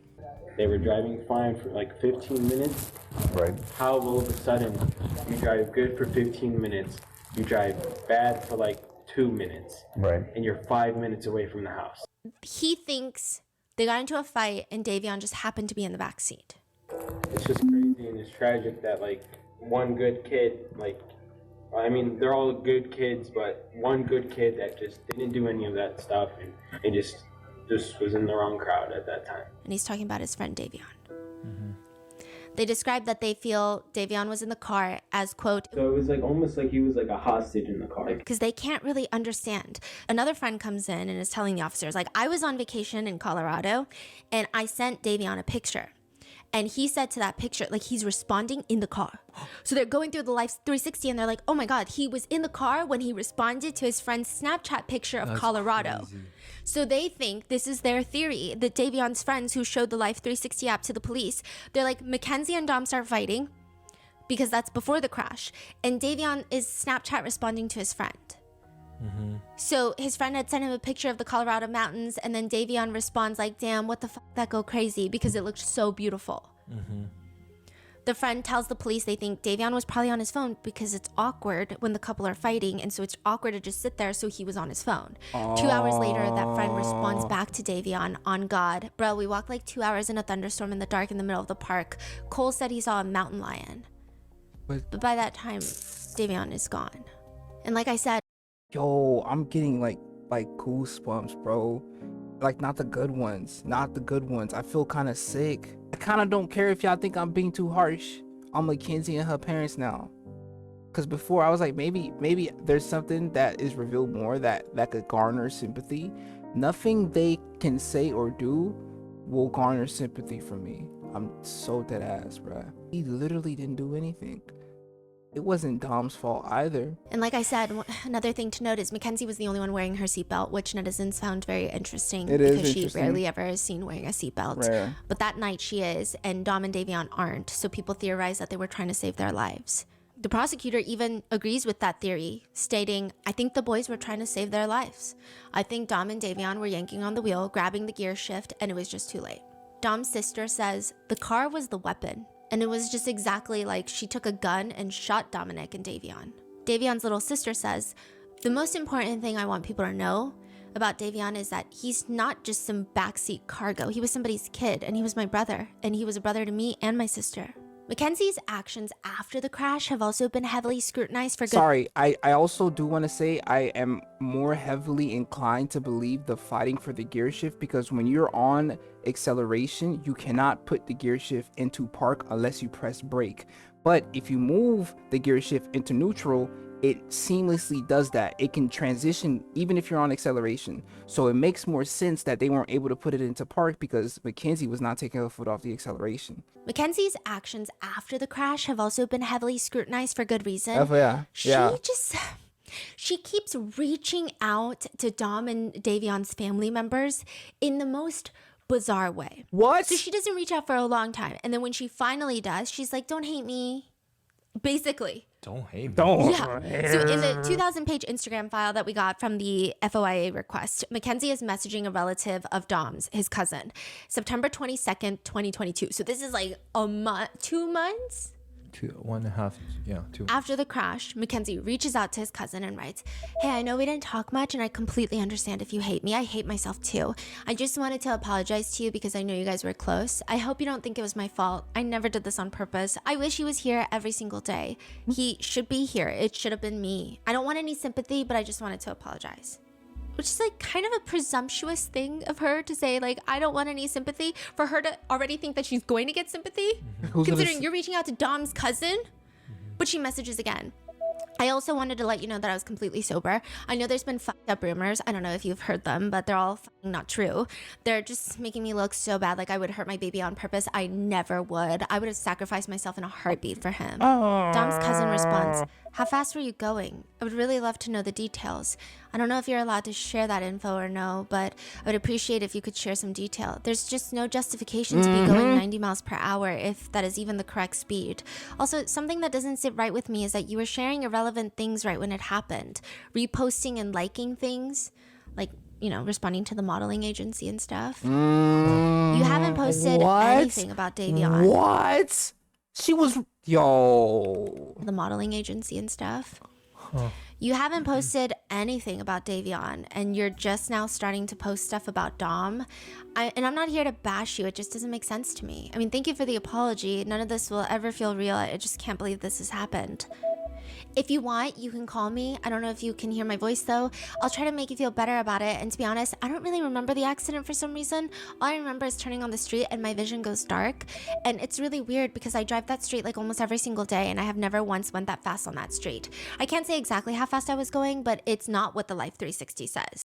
Speaker 11: They were driving fine for like 15 minutes.
Speaker 7: Right.
Speaker 11: How all of a sudden you drive good for 15 minutes, you drive bad for like 2 minutes,
Speaker 7: right,
Speaker 11: and you're 5 minutes away from the house.
Speaker 2: He thinks they got into a fight and Davion just happened to be in the back seat.
Speaker 11: It's just crazy and it's tragic that like one good kid, like, I mean, they're all good kids, but one good kid that just didn't do any of that stuff and just was in the wrong crowd at that time.
Speaker 2: And he's talking about his friend Davion. Mm-hmm. They described that they feel Davion was in the car as, quote,
Speaker 11: so it was like almost like he was like a hostage in the car.
Speaker 2: Because they can't really understand. Another friend comes in and is telling the officers, like, I was on vacation in Colorado and I sent Davion a picture. And he said to that picture, like he's responding in the car. So they're going through the Life 360 and they're like, oh my God, he was in the car when he responded to his friend's Snapchat picture of Colorado.
Speaker 3: Crazy.
Speaker 2: So they think, this is their theory, that Davion's friends who showed the Life 360 app to the police, they're like, Mackenzie and Dom start fighting because that's before the crash. And Davion is Snapchat responding to his friend. So his friend had sent him a picture of the Colorado mountains, and then Davion responds like, damn, what the fuck, that go crazy, because it looked so beautiful. The friend tells the police they think Davion was probably on his phone because it's awkward when the couple are fighting, and so it's awkward to just sit there, so he was on his phone. 2 hours later, that friend responds back to Davion, on God, bro, we walked like 2 hours in a thunderstorm in the dark in the middle of the park. Cole said he saw a mountain lion. But by that time, Davion is gone. And like I said,
Speaker 1: Yo, I'm getting like goosebumps, bro. Like not the good ones. I feel kind of sick. I kind of don't care if y'all think I'm being too harsh on Mackenzie and her parents now. Cause before I was like, maybe there's something that is revealed more that could garner sympathy. Nothing they can say or do will garner sympathy from me. I'm so dead ass, bruh. He literally didn't do anything. It wasn't Dom's fault either.
Speaker 2: and like I said, another thing to note is Mackenzie was the only one wearing her seatbelt, which netizens found very interesting
Speaker 1: It is
Speaker 2: because she
Speaker 1: interesting.
Speaker 2: rarely ever is seen wearing a seatbelt.
Speaker 1: Rare.
Speaker 2: But that night she is, and Dom and Davion aren't, so people theorize that they were trying to save their lives. The prosecutor even agrees with that theory, stating, I think the boys were trying to save their lives. I think Dom and Davion were yanking on the wheel, grabbing the gear shift, and it was just too late. Dom's sister says the car was the weapon. And it was just exactly like she took a gun and shot Dominic and Davion. Davion's little sister says, the most important thing I want people to know about Davion is that he's not just some backseat cargo. He was somebody's kid, and he was my brother, and he was a brother to me and my sister. Mackenzie's actions after the crash have also been heavily scrutinized for good.
Speaker 1: Sorry, I also do want to say I am more heavily inclined to believe the fighting for the gear shift, because when you're on acceleration, you cannot put the gear shift into park unless you press brake. But if you move the gear shift into neutral, it seamlessly does that. It can transition even if you're on acceleration. So it makes more sense that they weren't able to put it into park because Mackenzie was not taking her foot off the acceleration.
Speaker 2: Mackenzie's actions after the crash have also been heavily scrutinized for good reason.
Speaker 1: Oh, yeah.
Speaker 2: She keeps reaching out to Dom and Davion's family members in the most bizarre way.
Speaker 1: What?
Speaker 2: So she doesn't reach out for a long time. And then when she finally does, she's like, don't hate me. Basically.
Speaker 3: Don't hate me.
Speaker 2: Yeah. So in the 2,000-page Instagram file that we got from the FOIA request, Mackenzie is messaging a relative of Dom's, his cousin, September 22nd, 2022. So this is like a month, 2 months?
Speaker 3: 2.5, yeah, 2.
Speaker 2: After the crash, Mackenzie reaches out to his cousin and writes, hey, I know we didn't talk much and I completely understand if you hate me. I hate myself too. I just wanted to apologize to you because I know you guys were close. I hope you don't think it was my fault. I never did this on purpose. I wish he was here every single day. He should be here. It should have been me. I don't want any sympathy, but I just wanted to apologize. Which is like kind of a presumptuous thing of her to say, like, I don't want any sympathy, for her to already think that she's going to get sympathy, considering you're reaching out to Dom's cousin. But she messages again. I also wanted to let you know that I was completely sober. I know there's been fucked up rumors. I don't know if you've heard them, but they're all fucking not true. They're just making me look so bad, like I would hurt my baby on purpose. I never would. I would have sacrificed myself in a heartbeat for him. Dom's cousin responds, how fast were you going? I would really love to know the details. I don't know if you're allowed to share that info or no, but I would appreciate if you could share some detail. There's just no justification to be going 90 miles per hour if that is even the correct speed. Also, something that doesn't sit right with me is that you were sharing irrelevant things right when it happened. Reposting and liking things, like, you know, responding to the modeling agency and stuff. You haven't posted anything about Davion.
Speaker 1: What? She was... Yo.
Speaker 2: The modeling agency and stuff. You haven't posted anything about Davion, and you're just now starting to post stuff about Dom. And I'm not here to bash you. It just doesn't make sense to me. I mean, thank you for the apology. None of this will ever feel real. I just can't believe this has happened. If you want, you can call me. I don't know if you can hear my voice though. I'll try to make you feel better about it. And to be honest, I don't really remember the accident for some reason. All I remember is turning on the street and my vision goes dark. And it's really weird because I drive that street like almost every single day and I have never once went that fast on that street. I can't say exactly how fast I was going, but it's not what the Life 360 says.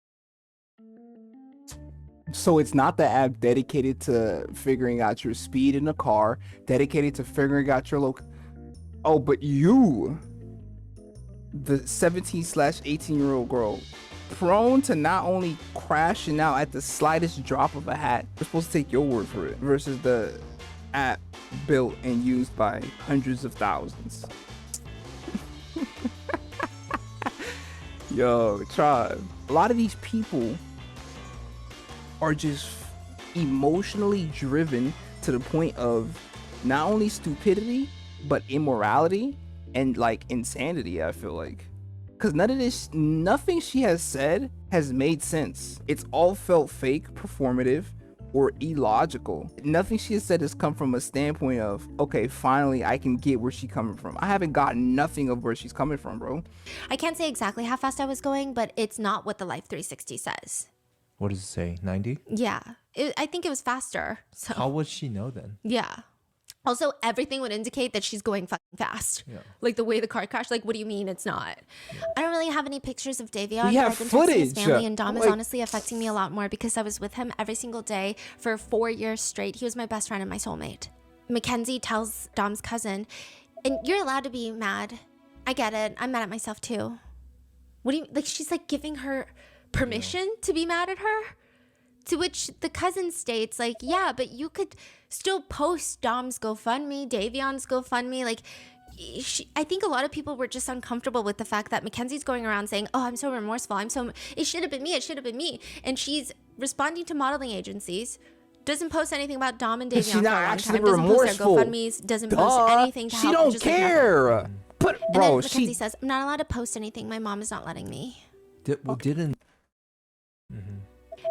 Speaker 1: So it's not the app dedicated to figuring out your speed in the car, dedicated to figuring out your Oh, but you, the 17/18-year-old girl, prone to not only crashing out at the slightest drop of a hat, we're supposed to take your word for it, versus the app built and used by hundreds of thousands. Yo, tribe. A lot of these people are just emotionally driven to the point of not only stupidity, but immorality and like insanity, I feel like. Because nothing she has said has made sense. It's all felt fake, performative, or illogical. Nothing she has said has come from a standpoint of, okay, finally I can get where she's coming from. I haven't gotten nothing of where she's coming from, bro.
Speaker 2: I can't say exactly how fast I was going, but it's not what the Life 360 says.
Speaker 3: What does it say? 90?
Speaker 2: Yeah, I think it was faster. So
Speaker 3: How would she know then?
Speaker 2: yeah. Also, everything would indicate that she's going fucking fast.
Speaker 3: Yeah.
Speaker 2: Like the way the car crashed. Like, what do you mean it's not? I don't really have any pictures of Davion.
Speaker 1: We
Speaker 2: but
Speaker 1: have
Speaker 2: I've been texting his
Speaker 1: footage.
Speaker 2: family, and Dom is
Speaker 1: Like-
Speaker 2: honestly affecting me a lot more because I was with him every single day for 4 years straight. He was my best friend and my soulmate. Mackenzie tells Dom's cousin, and you're allowed to be mad. I get it. I'm mad at myself too. What do you like? She's like giving her permission to be mad at her. To which the cousin states, like, yeah, but you could still post Dom's GoFundMe, Davion's GoFundMe. Like, I think a lot of people were just uncomfortable with the fact that Mackenzie's going around saying, oh, I'm so remorseful. It should have been me. It should have been me. And she's responding to modeling agencies. Doesn't post anything about Dom and Davion
Speaker 1: She's
Speaker 2: for a
Speaker 1: not
Speaker 2: long
Speaker 1: actually
Speaker 2: time. Doesn't post their
Speaker 1: remorseful.
Speaker 2: GoFundMes. Doesn't post anything to
Speaker 1: She
Speaker 2: help.
Speaker 1: don't
Speaker 2: just like nothing.
Speaker 1: care. But
Speaker 2: And
Speaker 1: bro,
Speaker 2: then Mackenzie
Speaker 1: she
Speaker 2: says, I'm not allowed to post anything. My mom is not letting me.
Speaker 3: Didn't.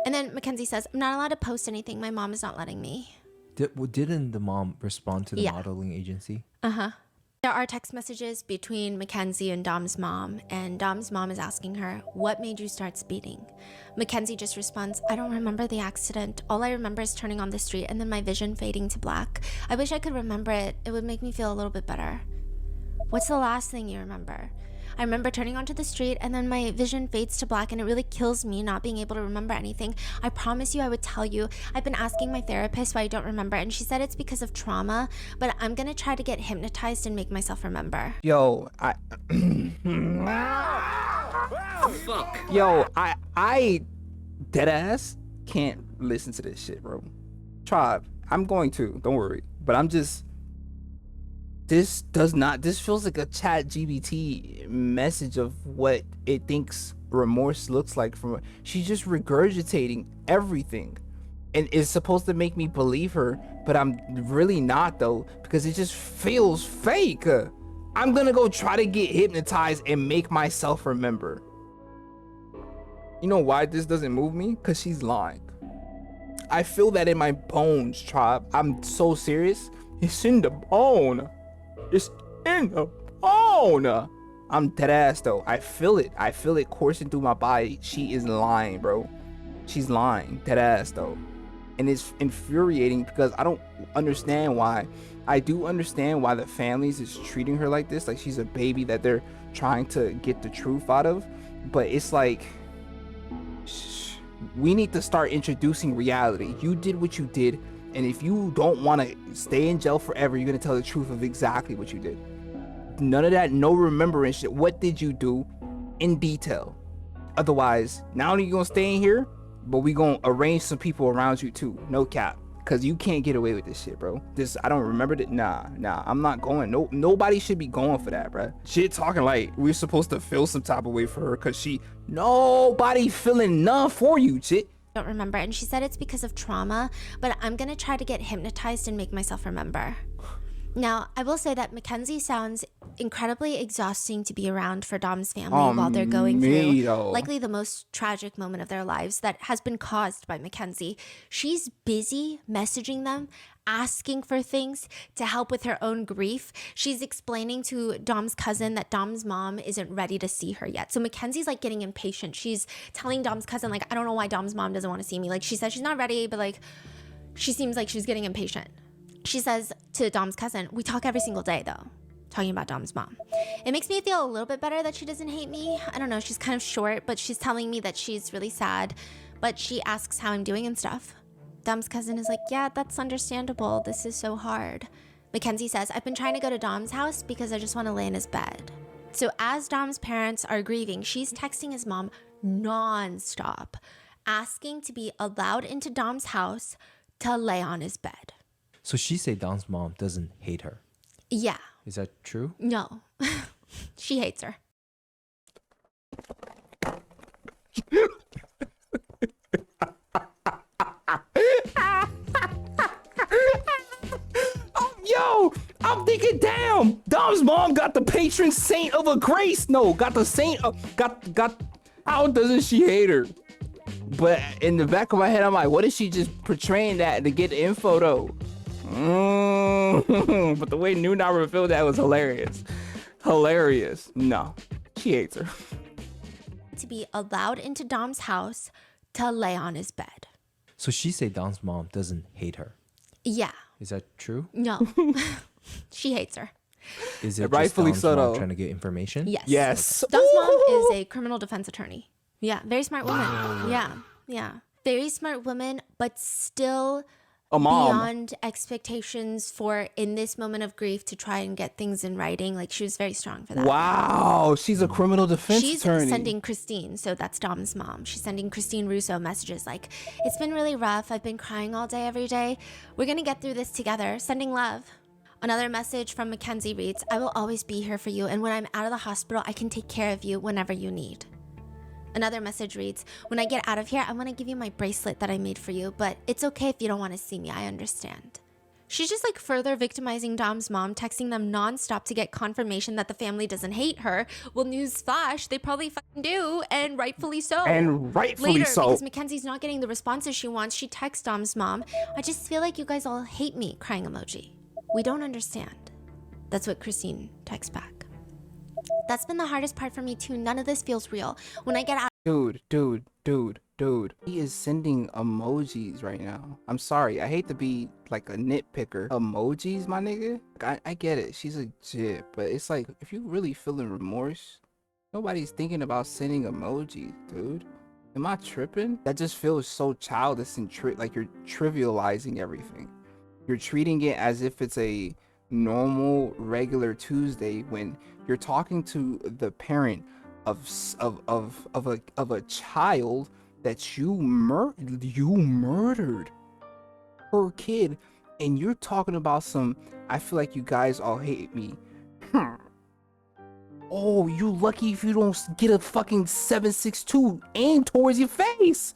Speaker 2: And then Mackenzie says, I'm not allowed to post anything. My mom is not letting me.
Speaker 3: Didn't the mom respond to the
Speaker 2: Yeah.
Speaker 3: modeling agency?
Speaker 2: Uh-huh. There are text messages between Mackenzie and Dom's mom, and Dom's mom is asking her, what made you start speeding? Mackenzie just responds, I don't remember the accident. All I remember is turning on the street and then my vision fading to black. I wish I could remember it. It would make me feel a little bit better. What's the last thing you remember? I remember turning onto the street and then my vision fades to black, and it really kills me not being able to remember anything. I promise you I would tell you. I've been asking my therapist why I don't remember, and she said it's because of trauma, but I'm gonna try to get hypnotized and make myself remember.
Speaker 1: yo, I dead ass can't listen to this shit, bro. Tribe, I'm going to, don't worry. But I'm just, this feels like a chat GBT message of what it thinks remorse looks like. She's just regurgitating everything. And it's supposed to make me believe her, but I'm really not though, because it just feels fake. I'm gonna go try to get hypnotized and make myself remember. You know why this doesn't move me? Because she's lying. I feel that in my bones, tribe. I'm so serious. It's in the bone. It's in the bone. I'm dead ass though. I feel it. I feel it coursing through my body. She is lying, bro. She's lying. Dead ass though. And it's infuriating because I don't understand why. I do understand why the families is treating her like this, like she's a baby that they're trying to get the truth out of. But it's like, we need to start introducing reality. You did what you did, and if you don't want to stay in jail forever, you're gonna tell the truth of exactly what you did. None of that no remembrance shit. What did you do in detail? Otherwise, not only you gonna stay in here, but we gonna arrange some people around you too. No cap. Cause you can't get away with this shit, bro. I don't remember that. Nah, I'm not going. Nobody should be going for that, bro. Shit talking like we're supposed to feel some type of way for her, cause nobody feeling none for you, shit.
Speaker 2: Don't remember, and she said it's because of trauma, but I'm gonna try to get hypnotized and make myself remember. Now, I will say that Mackenzie sounds incredibly exhausting to be around for Dom's family while they're going through likely the most tragic moment of their lives that has been caused by Mackenzie. She's busy messaging them, asking for things to help with her own grief. She's explaining to Dom's cousin that Dom's mom isn't ready to see her yet. So Mackenzie's like getting impatient. She's telling Dom's cousin, like, I don't know why Dom's mom doesn't want to see me. Like, she says she's not ready, but like, she seems like she's getting impatient. She says to Dom's cousin, we talk every single day though, talking about Dom's mom. It makes me feel a little bit better that she doesn't hate me. I don't know, she's kind of short, but she's telling me that she's really sad, but she asks how I'm doing and stuff. Dom's cousin is like, yeah, that's understandable. This is so hard. Mackenzie says, I've been trying to go to Dom's house because I just want to lay in his bed. So as Dom's parents are grieving, she's texting his mom non-stop, asking to be allowed into Dom's house to lay on his bed.
Speaker 3: So she say Dom's mom doesn't hate her.
Speaker 2: Yeah.
Speaker 3: Is that true?
Speaker 2: No. She hates her.
Speaker 1: Yo, I'm thinking, damn, Dom's mom got the patron saint of a grace. No, got the saint of, got, how doesn't she hate her? But in the back of my head, I'm like, what is she just portraying that to get info though? But the way Noona revealed that was hilarious. Hilarious. No, she hates her.
Speaker 2: To be allowed into Dom's house to lay on his bed.
Speaker 3: So she say Dom's mom doesn't hate her.
Speaker 2: Yeah.
Speaker 3: Is that true?
Speaker 2: No. She hates her.
Speaker 3: Is it
Speaker 1: Rightfully
Speaker 3: just
Speaker 1: so,
Speaker 3: Dom's mom
Speaker 1: though.
Speaker 3: trying to get information?
Speaker 2: Yes.
Speaker 1: Yes.
Speaker 2: Dom's mom is a criminal defense attorney. Yeah, very smart woman. Yeah. Very smart woman, but still
Speaker 1: A mom.
Speaker 2: beyond expectations for in this moment of grief to try and get things in writing. Like she was very strong for that.
Speaker 1: Wow, she's a criminal defense
Speaker 2: She's
Speaker 1: attorney.
Speaker 2: sending Christine, so that's Dom's mom. She's sending Christine Russo messages like, it's been really rough. I've been crying all day, every day. We're going to get through this together. Sending love. Another message from Mackenzie reads, I will always be here for you. And when I'm out of the hospital, I can take care of you whenever you need. Another message reads, when I get out of here, I want to give you my bracelet that I made for you, but it's okay if you don't want to see me. I understand. She's just like further victimizing Dom's mom, texting them nonstop to get confirmation that the family doesn't hate her. Well, newsflash, they probably fucking do, and rightfully so.
Speaker 1: And rightfully
Speaker 2: Later,
Speaker 1: so.
Speaker 2: because Mackenzie's not getting the responses she wants, she texts Dom's mom, I just feel like you guys all hate me, crying emoji. We don't understand. That's what Christine texts back. That's been the hardest part for me too. None of this feels real. When I get out.
Speaker 1: Dude. He is sending emojis right now. I'm sorry. I hate to be like a nitpicker. Emojis, my nigga? I get it. She's a jit. But it's like, if you really feeling remorse, nobody's thinking about sending emojis, dude. Am I tripping? That just feels so childish and like you're trivializing everything. You're treating it as if it's a normal, regular Tuesday when you're talking to the parent of a child that you murdered her kid, and you're talking about some, I feel like you guys all hate me. Oh, you lucky if you don't get a fucking 7.62 aimed towards your face.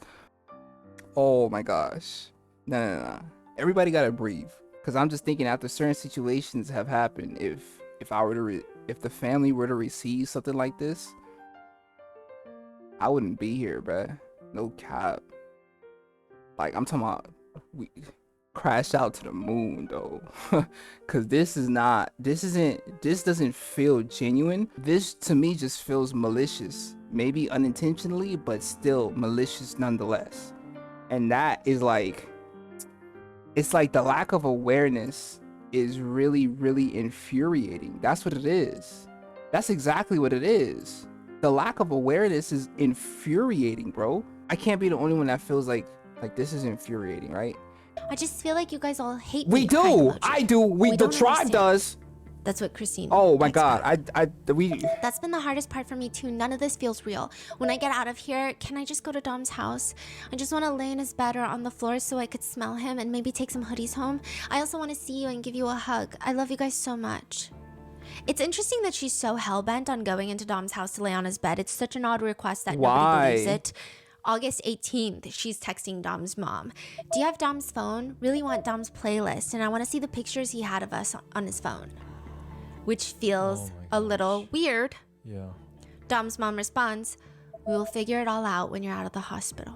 Speaker 1: Oh my gosh. No. Everybody gotta breathe, because I'm just thinking, after certain situations have happened, if I were to if the family were to receive something like this, I wouldn't be here, bruh. No cap. Like, I'm talking about, we crash out to the moon though. Cause this doesn't feel genuine. This to me just feels malicious. Maybe unintentionally, but still malicious nonetheless. And that is like, it's like the lack of awareness is really, really infuriating. That's what it is. That's exactly what it is. The lack of awareness is infuriating, bro. I can't be the only one that feels like this is infuriating, right?
Speaker 2: I just feel like you guys all hate me.
Speaker 1: We do. I do. The tribe does.
Speaker 2: That's what Christine.
Speaker 1: Oh my God.
Speaker 2: That's been the hardest part for me too. None of this feels real. When I get out of here, can I just go to Dom's house? I just want to lay in his bed or on the floor so I could smell him and maybe take some hoodies home. I also want to see you and give you a hug. I love you guys so much. It's interesting that she's so hell-bent on going into Dom's house to lay on his bed. It's such an odd request that nobody believes it. August 18th, she's texting Dom's mom. Do you have Dom's phone? Really want Dom's playlist, and I want to see the pictures he had of us on his phone. Which feels a little weird.
Speaker 3: Yeah.
Speaker 2: Dom's mom responds, we will figure it all out when you're out of the hospital.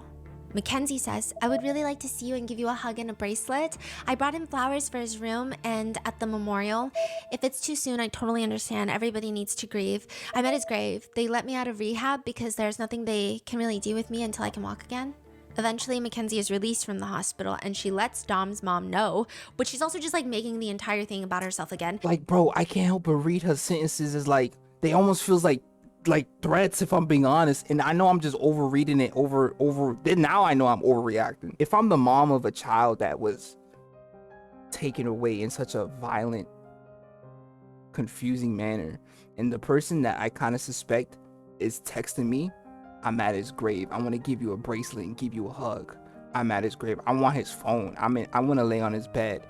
Speaker 2: Mackenzie says, I would really like to see you and give you a hug and a bracelet. I brought him flowers for his room and at the memorial. If it's too soon, I totally understand. Everybody needs to grieve. I'm at his grave. They let me out of rehab because there's nothing they can really do with me until I can walk again. Eventually, Mackenzie is released from the hospital and she lets Dom's mom know, but she's also just like making the entire thing about herself again.
Speaker 1: Like, bro, I can't help but read her sentences as like, they almost feels like like threats, if I'm being honest. And I know I'm just overreading it now I know I'm overreacting. If I'm the mom of a child that was taken away in such a violent, confusing manner, and the person that I kind of suspect is texting me, I'm at his grave. I want to give you a bracelet and give you a hug. I'm at his grave. I want his phone. I want to lay on his bed.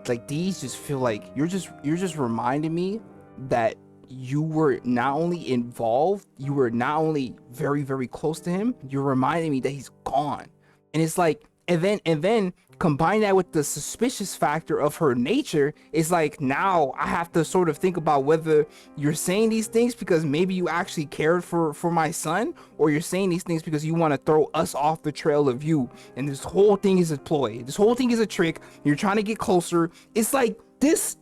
Speaker 1: Like, these just feel like you're just reminding me that you were not only involved, you were not only very, very close to him, you're reminding me that he's gone. And it's like, and then combine that with the suspicious factor of her nature. It's like, now I have to sort of think about whether you're saying these things because maybe you actually cared for my son, or you're saying these things because you want to throw us off the trail of you. And this whole thing is a ploy. This whole thing is a trick. You're trying to get closer. It's like this.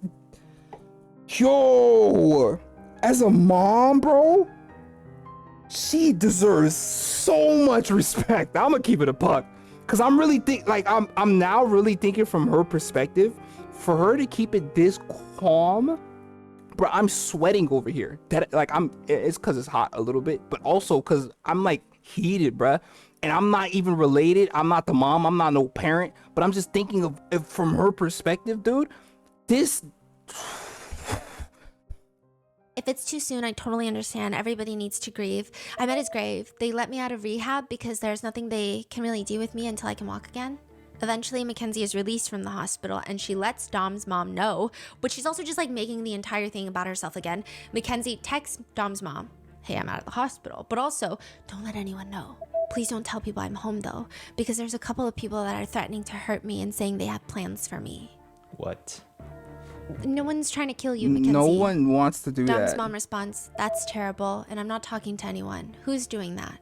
Speaker 1: Yo, as a mom, bro, she deserves so much respect. I'm gonna keep it a buck. Cause I'm really I'm now really thinking from her perspective, for her to keep it this calm, bro. I'm sweating over here. That like it's cause it's hot a little bit, but also cause I'm like heated, bro. And I'm not even related. I'm not the mom. I'm not no parent. But I'm just thinking of from her perspective, dude. This.
Speaker 2: If it's too soon, I totally understand. Everybody needs to grieve. I'm at his grave. They let me out of rehab because there's nothing they can really do with me until I can walk again. Eventually, Mackenzie is released from the hospital and she lets Dom's mom know, but she's also just like making the entire thing about herself again. Mackenzie texts Dom's mom, hey, I'm out of the hospital, but also don't let anyone know. Please don't tell people I'm home though, because there's a couple of people that are threatening to hurt me and saying they have plans for me.
Speaker 3: What?
Speaker 2: No one's trying to kill you, Mackenzie.
Speaker 1: No one wants to do that.
Speaker 2: Dom's mom responds, that's terrible, and I'm not talking to anyone. Who's doing that?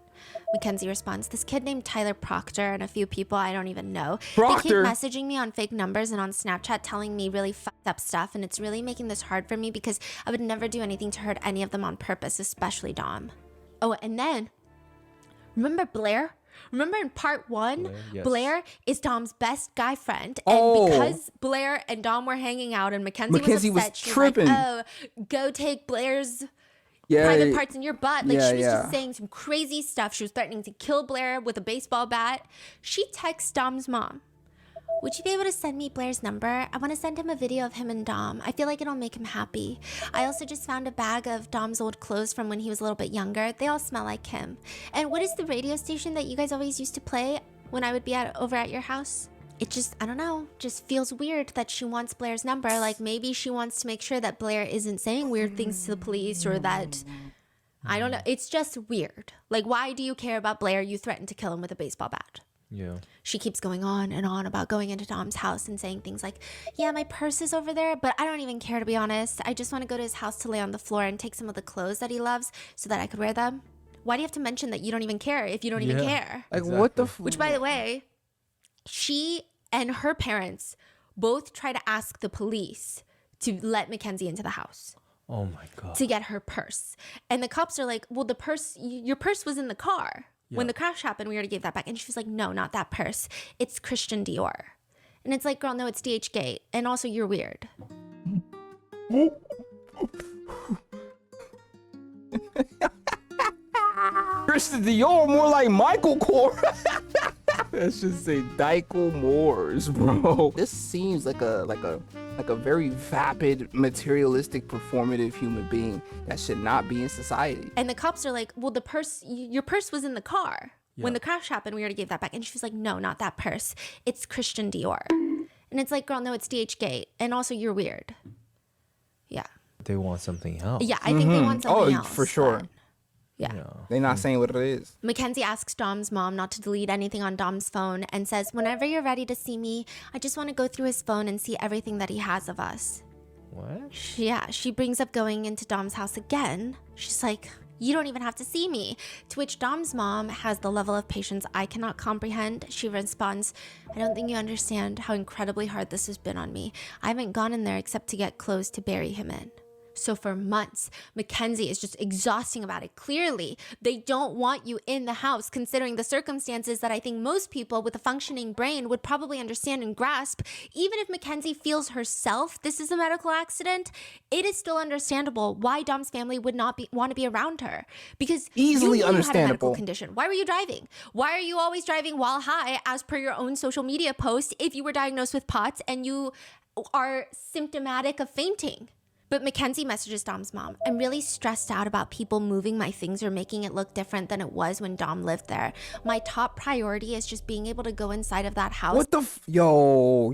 Speaker 2: Mackenzie responds, this kid named Tyler Proctor and a few people I don't even know.
Speaker 1: Proctor.
Speaker 2: They keep messaging me on fake numbers and on Snapchat telling me really fucked up stuff, and it's really making this hard for me because I would never do anything to hurt any of them on purpose, especially Dom. Oh, and then, remember Blair? Remember in part 1,
Speaker 3: Blair, yes. Blair
Speaker 2: is Dom's best guy friend.
Speaker 1: Oh.
Speaker 2: And because Blair and Dom were hanging out and Mackenzie was upset, she was
Speaker 1: tripping.
Speaker 2: like, oh, go take Blair's private parts in your butt. Like, she was just saying some crazy stuff. She was threatening to kill Blair with a baseball bat. She texts Dom's mom. Would you be able to send me Blair's number? I want to send him a video of him and Dom. I feel like it'll make him happy. I also just found a bag of Dom's old clothes from when he was a little bit younger. They all smell like him. And what is the radio station that you guys always used to play when I would be over at your house? It just, I don't know, just feels weird that she wants Blair's number. Like, maybe she wants to make sure that Blair isn't saying weird things to the police, or that, I don't know. It's just weird. Like, why do you care about Blair? You threatened to kill him with a baseball bat.
Speaker 3: Yeah.
Speaker 2: She keeps going on and on about going into Dom's house and saying things like, yeah, my purse is over there, but I don't even care, to be honest. I just want to go to his house to lay on the floor and take some of the clothes that he loves so that I could wear them. Why do you have to mention that you don't even care if you don't even care?
Speaker 1: Like, what the
Speaker 2: Which, by the way, she and her parents both try to ask the police to let Mackenzie into the house.
Speaker 3: Oh my God.
Speaker 2: To get her purse. And the cops are like, well, your purse was in the car.
Speaker 3: Yeah.
Speaker 2: When the crash happened, we already gave that back. And she was like, no, not that purse. It's Christian Dior. And it's like, girl, no, it's DH Gate. And also, you're weird.
Speaker 1: Christian Dior, more like Michael Kors. Let's just say Dykel Moores, bro. This seems like a very vapid, materialistic, performative human being that should not be in society.
Speaker 2: And the cops are like, well, your purse was in the car. Yeah. When the crash happened, we already gave that back. And she was like, no, not that purse. It's Christian Dior. And it's like, girl, no, it's DH Gate. And also, you're weird. Yeah.
Speaker 3: They want something else.
Speaker 2: Yeah, I think they want something else.
Speaker 1: Oh, for sure.
Speaker 2: Yeah.
Speaker 1: They're not saying what it is.
Speaker 2: Mackenzie asks Dom's mom not to delete anything on Dom's phone and says, whenever you're ready to see me, I just want to go through his phone and see everything that he has of us.
Speaker 3: What?
Speaker 2: Yeah, she brings up going into Dom's house again. She's like, you don't even have to see me. To which Dom's mom has the level of patience I cannot comprehend. She responds, I don't think you understand how incredibly hard this has been on me. I haven't gone in there except to get clothes to bury him in. So for months, Mackenzie is just exhausting about it. Clearly, they don't want you in the house, considering the circumstances that I think most people with a functioning brain would probably understand and grasp. Even if Mackenzie feels herself this is a medical accident, it is still understandable why Dom's family would not want to be around her. Because
Speaker 1: Easily
Speaker 2: you knew you had a medical
Speaker 1: understandable.
Speaker 2: condition. Why were you driving? Why are you always driving while high, as per your own social media post, if you were diagnosed with POTS and you are symptomatic of fainting? But Mackenzie messages Dom's mom. I'm really stressed out about people moving my things or making it look different than it was when Dom lived there. My top priority is just being able to go inside of that house.
Speaker 1: What the yo,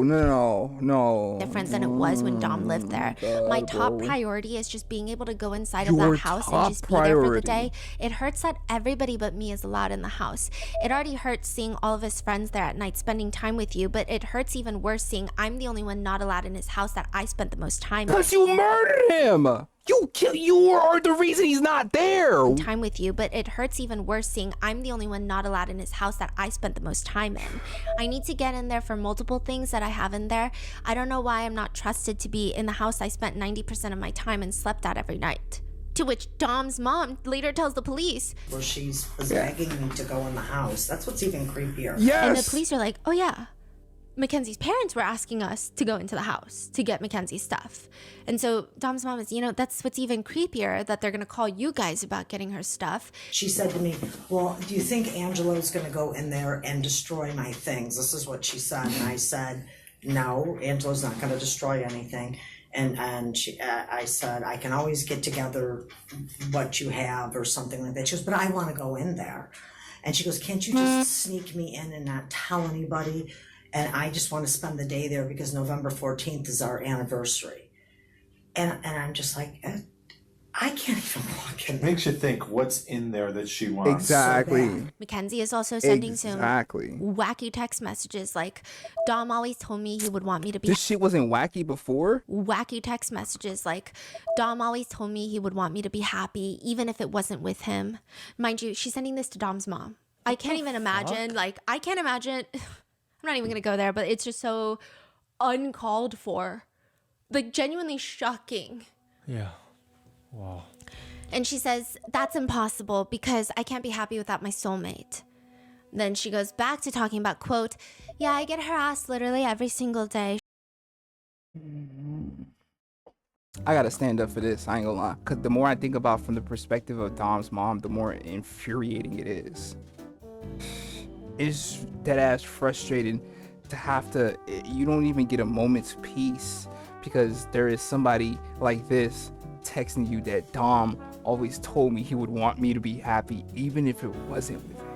Speaker 1: no.
Speaker 2: Different than it was when Dom lived there.
Speaker 1: God,
Speaker 2: My top
Speaker 1: bro.
Speaker 2: priority is just being able to go inside of
Speaker 1: Your
Speaker 2: that house and
Speaker 1: top
Speaker 2: just be there for the
Speaker 1: priority.
Speaker 2: day. It hurts that everybody but me is allowed in the house. It already hurts seeing all of his friends there at night spending time with you, but it hurts even worse seeing I'm the only one not allowed in his house that I spent the most time in.
Speaker 1: Cause you murdered him. You are the reason he's not there.
Speaker 2: Time with you, but it hurts even worse seeing I'm the only one not allowed in his house that I spent the most time in. I need to get in there for multiple things that I have in there. I don't know why I'm not trusted to be in the house I spent 90% of my time and slept at every night. To which Dom's mom later tells the police.
Speaker 12: Where she was begging me to go in the house. That's what's even creepier.
Speaker 1: Yes.
Speaker 2: And the police are like, oh yeah, Mackenzie's parents were asking us to go into the house to get Mackenzie's stuff. And so Dom's mom is, that's what's even creepier, that they're going to call you guys about getting her stuff.
Speaker 12: She said to me, well, do you think Angelo's going to go in there and destroy my things? This is what she said. And I said, no, Angelo's not going to destroy anything. And I said, I can always get together what you have or something like that. She goes, but I want to go in there. And she goes, can't you just sneak me in and not tell anybody? And I just want to spend the day there because November 14th is our anniversary. And I'm just like, I can't even walk in there.
Speaker 13: Makes you think what's in there that she wants.
Speaker 1: Exactly.
Speaker 12: So
Speaker 2: Mackenzie is also sending some
Speaker 1: Exactly.
Speaker 2: wacky text messages like, Dom always told me he would want me to be
Speaker 1: This shit wasn't wacky before.
Speaker 2: wacky text messages like, Dom always told me he would want me to be happy even if it wasn't with him. Mind you, she's sending this to Dom's mom. I can't even imagine. I can't imagine. I'm not even gonna go there, but it's just so uncalled for, genuinely shocking.
Speaker 3: Yeah. Wow.
Speaker 2: And she says, that's impossible because I can't be happy without my soulmate. Then she goes back to talking about, quote, yeah, I get harassed literally every single day.
Speaker 1: I gotta stand up for this. I ain't gonna lie. Cause the more I think about from the perspective of Dom's mom, the more infuriating it is. It's dead ass frustrating to have to. You don't even get a moment's peace because there is somebody like this texting you that Dom always told me he would want me to be happy even if it wasn't with him.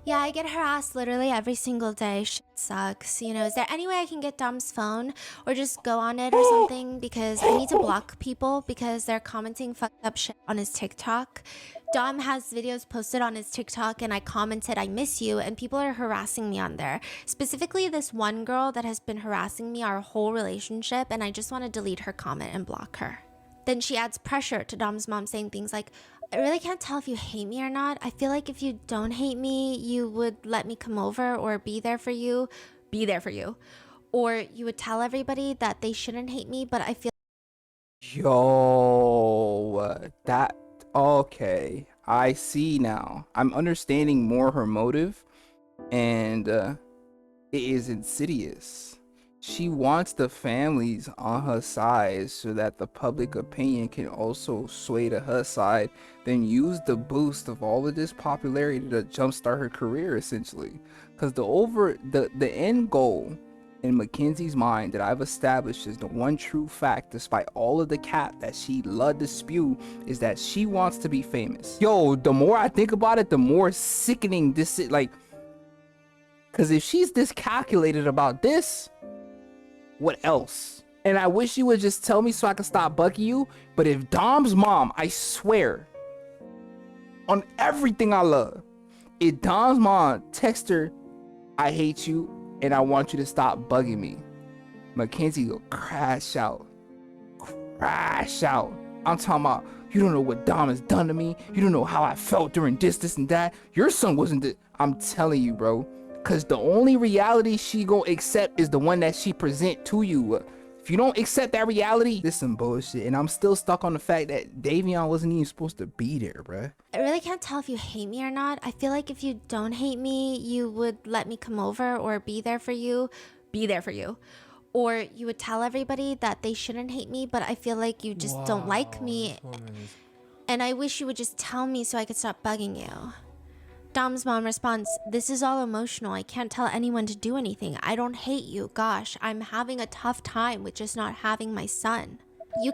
Speaker 2: Yeah, I get harassed literally every single day. Shit sucks. Is there any way I can get Dom's phone or just go on it or something? Because I need to block people because they're commenting fucked up shit on his TikTok. Dom has videos posted on his TikTok and I commented, I miss you, and people are harassing me on there. Specifically, this one girl that has been harassing me our whole relationship, and I just want to delete her comment and block her. Then she adds pressure to Dom's mom, saying things like, I really can't tell if you hate me or not. I feel like if you don't hate me, you would let me come over or be there for you. Or you would tell everybody that they shouldn't hate me, but I feel
Speaker 1: Okay, I see now. I'm understanding more her motive, and it is insidious. She wants the families on her side so that the public opinion can also sway to her side, then use the boost of all of this popularity to jumpstart her career, essentially. Because the end goal in Mackenzie's mind that I've established is the one true fact, despite all of the cap that she loved to spew, is that she wants to be famous. Yo, the more I think about it, the more sickening this is. Because if she's this calculated about this, what else? And I wish you would just tell me so I can stop bugging you. But if Dom's mom, I swear on everything I love, if Dom's mom text her, I hate you and I want you to stop bugging me, Mackenzie will crash out. I'm talking about, you don't know what Dom has done to me. You don't know how I felt during this and that. Your son wasn't I'm telling you, bro. Cause the only reality she gonna accept is the one that she present to you. If you don't accept that reality, this some bullshit. And I'm still stuck on the fact that Davion wasn't even supposed to be there, bruh.
Speaker 2: I really can't tell if you hate me or not. I feel like if you don't hate me, you would let me come over or be there for you. Or you would tell everybody that they shouldn't hate me, but I feel like you just don't like me. And I wish you would just tell me so I could stop bugging you. Dom's mom responds, this is all emotional. I can't tell anyone to do anything. I don't hate you. Gosh, I'm having a tough time with just not having my son. You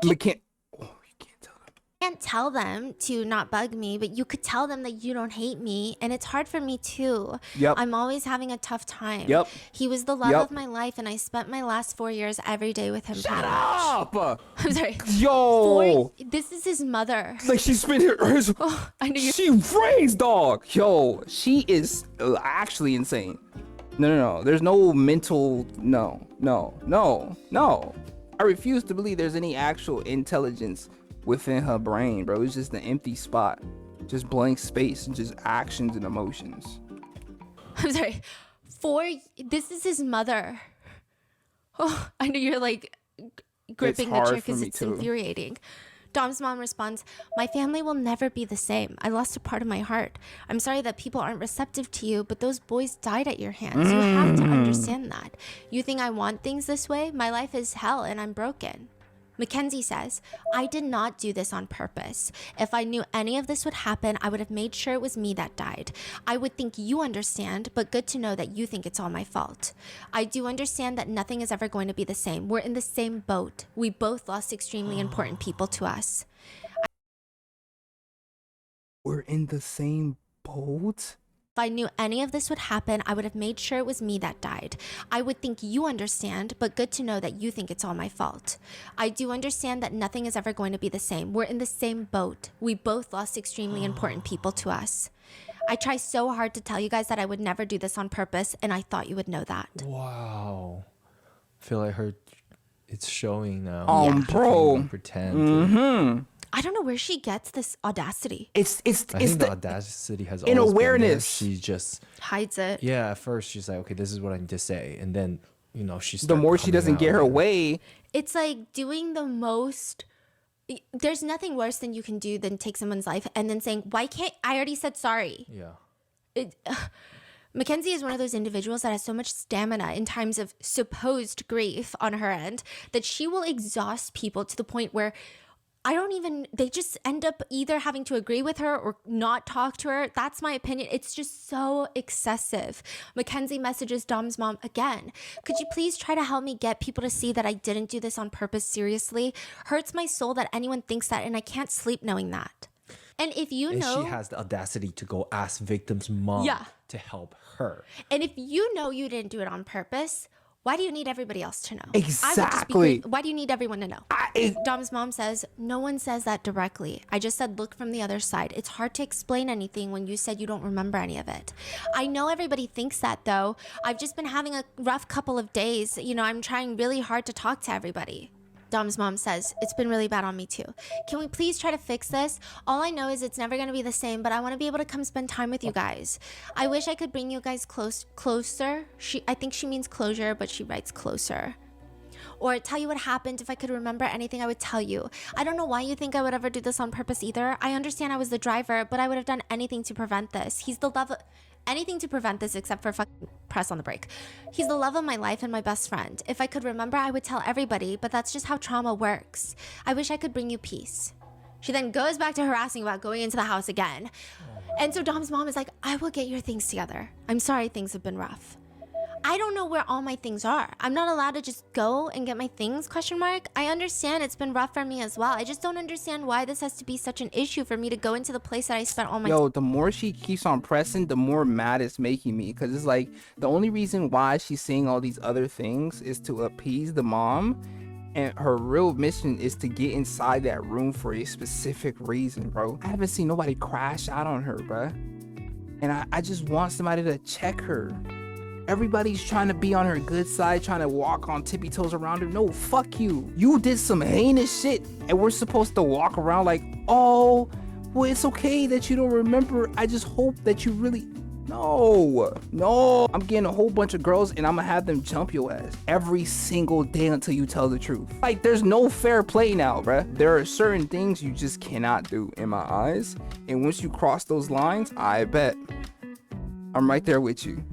Speaker 2: can't tell them to not bug me, but you could tell them that you don't hate me, and it's hard for me too.
Speaker 1: Yep.
Speaker 2: I'm always having a tough time.
Speaker 1: Yep.
Speaker 2: He was the love
Speaker 1: Yep.
Speaker 2: of my life, and I spent my last 4 years every day with him.
Speaker 1: Shut up!
Speaker 2: I'm sorry.
Speaker 1: Yo!
Speaker 2: This is his mother.
Speaker 1: Like she's been here.
Speaker 2: I knew you.
Speaker 1: She raised dog. Yo, she is actually insane. No. There's no mental. No. I refuse to believe there's any actual intelligence within her brain, bro. It's just an empty spot, just blank space, and just actions and emotions.
Speaker 2: I'm sorry. This is his mother. Oh, I know you're like gripping the
Speaker 1: hard
Speaker 2: chair
Speaker 1: for
Speaker 2: because
Speaker 1: me,
Speaker 2: it's
Speaker 1: too.
Speaker 2: infuriating. Dom's mom responds, my family will never be the same. I lost a part of my heart. I'm sorry that people aren't receptive to you, but those boys died at your hands. You have to understand that. You think I want things this way? My life is hell and I'm broken. Mackenzie says, I did not do this on purpose. If I knew any of this would happen, I would have made sure it was me that died. I would think you understand, but good to know that you think it's all my fault. I do understand that nothing is ever going to be the same. We're in the same boat. We both lost extremely important people to us.
Speaker 1: We're in the same boat?
Speaker 2: If I knew any of this would happen, I would have made sure it was me that died. I would think you understand, but good to know that you think it's all my fault. I do understand that nothing is ever going to be the same. We're in the same boat. We both lost extremely important people to us. I try so hard to tell you guys that I would never do this on purpose, and I thought you would know that.
Speaker 3: Wow. I feel like it's showing now.
Speaker 1: Bro.
Speaker 3: Pretend.
Speaker 2: I don't know where she gets this audacity.
Speaker 3: I think the audacity has
Speaker 1: in
Speaker 3: always
Speaker 1: awareness.
Speaker 3: Been there. She just
Speaker 2: hides it.
Speaker 3: Yeah, at first she's like, okay, this is what I need to say, and then she's
Speaker 1: the more she doesn't get her way.
Speaker 2: It's like doing the most. There's nothing worse than you can do than take someone's life and then saying, "Why can't I already said sorry?"
Speaker 3: Yeah.
Speaker 2: Mackenzie is one of those individuals that has so much stamina in times of supposed grief on her end that she will exhaust people to the point where they just end up either having to agree with her or not talk to her. That's my opinion. It's just so excessive. Mackenzie messages Dom's mom again. Could you please try to help me get people to see that I didn't do this on purpose seriously? Hurts my soul that anyone thinks that, and I can't sleep knowing that. And if you know...
Speaker 3: she has the audacity to go ask victim's mom to help her.
Speaker 2: And if you know you didn't do it on purpose... why do you need everybody else to know?
Speaker 1: Exactly.
Speaker 2: Why do you need everyone to know? Dom's mom says, no one says that directly. I just said, look from the other side. It's hard to explain anything when you said you don't remember any of it. I know everybody thinks that though. I've just been having a rough couple of days. I'm trying really hard to talk to everybody. Dom's mom says, it's been really bad on me too. Can we please try to fix this? All I know is it's never going to be the same, but I want to be able to come spend time with you guys. I wish I could bring you guys closer. I think she means closure, but she writes closer. Or tell you what happened. If I could remember anything, I would tell you. I don't know why you think I would ever do this on purpose either. I understand I was the driver, but I would have done anything to prevent this. He's the love of... anything to prevent this except for fucking press on the brake. He's the love of my life and my best friend. If I could remember, I would tell everybody, but that's just how trauma works. I wish I could bring you peace. She then goes back to harassing about going into the house again. And so Dom's mom is like, I will get your things together. I'm sorry things have been rough. I don't know where all my things are. I'm not allowed to just go and get my things, ? I understand it's been rough for me as well. I just don't understand why this has to be such an issue for me to go into the place that I spent all my...
Speaker 1: Yo, the more she keeps on pressing, the more mad it's making me. Because it's like, the only reason why she's saying all these other things is to appease the mom. And her real mission is to get inside that room for a specific reason, bro. I haven't seen nobody crash out on her, bro. And I just want somebody to check her. Everybody's trying to be on her good side, trying to walk on tippy toes around her. No, fuck you. You did some heinous shit, and we're supposed to walk around like, oh, well, it's okay that you don't remember. I just hope that you really... No. I'm getting a whole bunch of girls and I'm gonna have them jump your ass every single day until you tell the truth. Like, there's no fair play now, bruh. There are certain things you just cannot do in my eyes. And once you cross those lines, I bet I'm right there with you.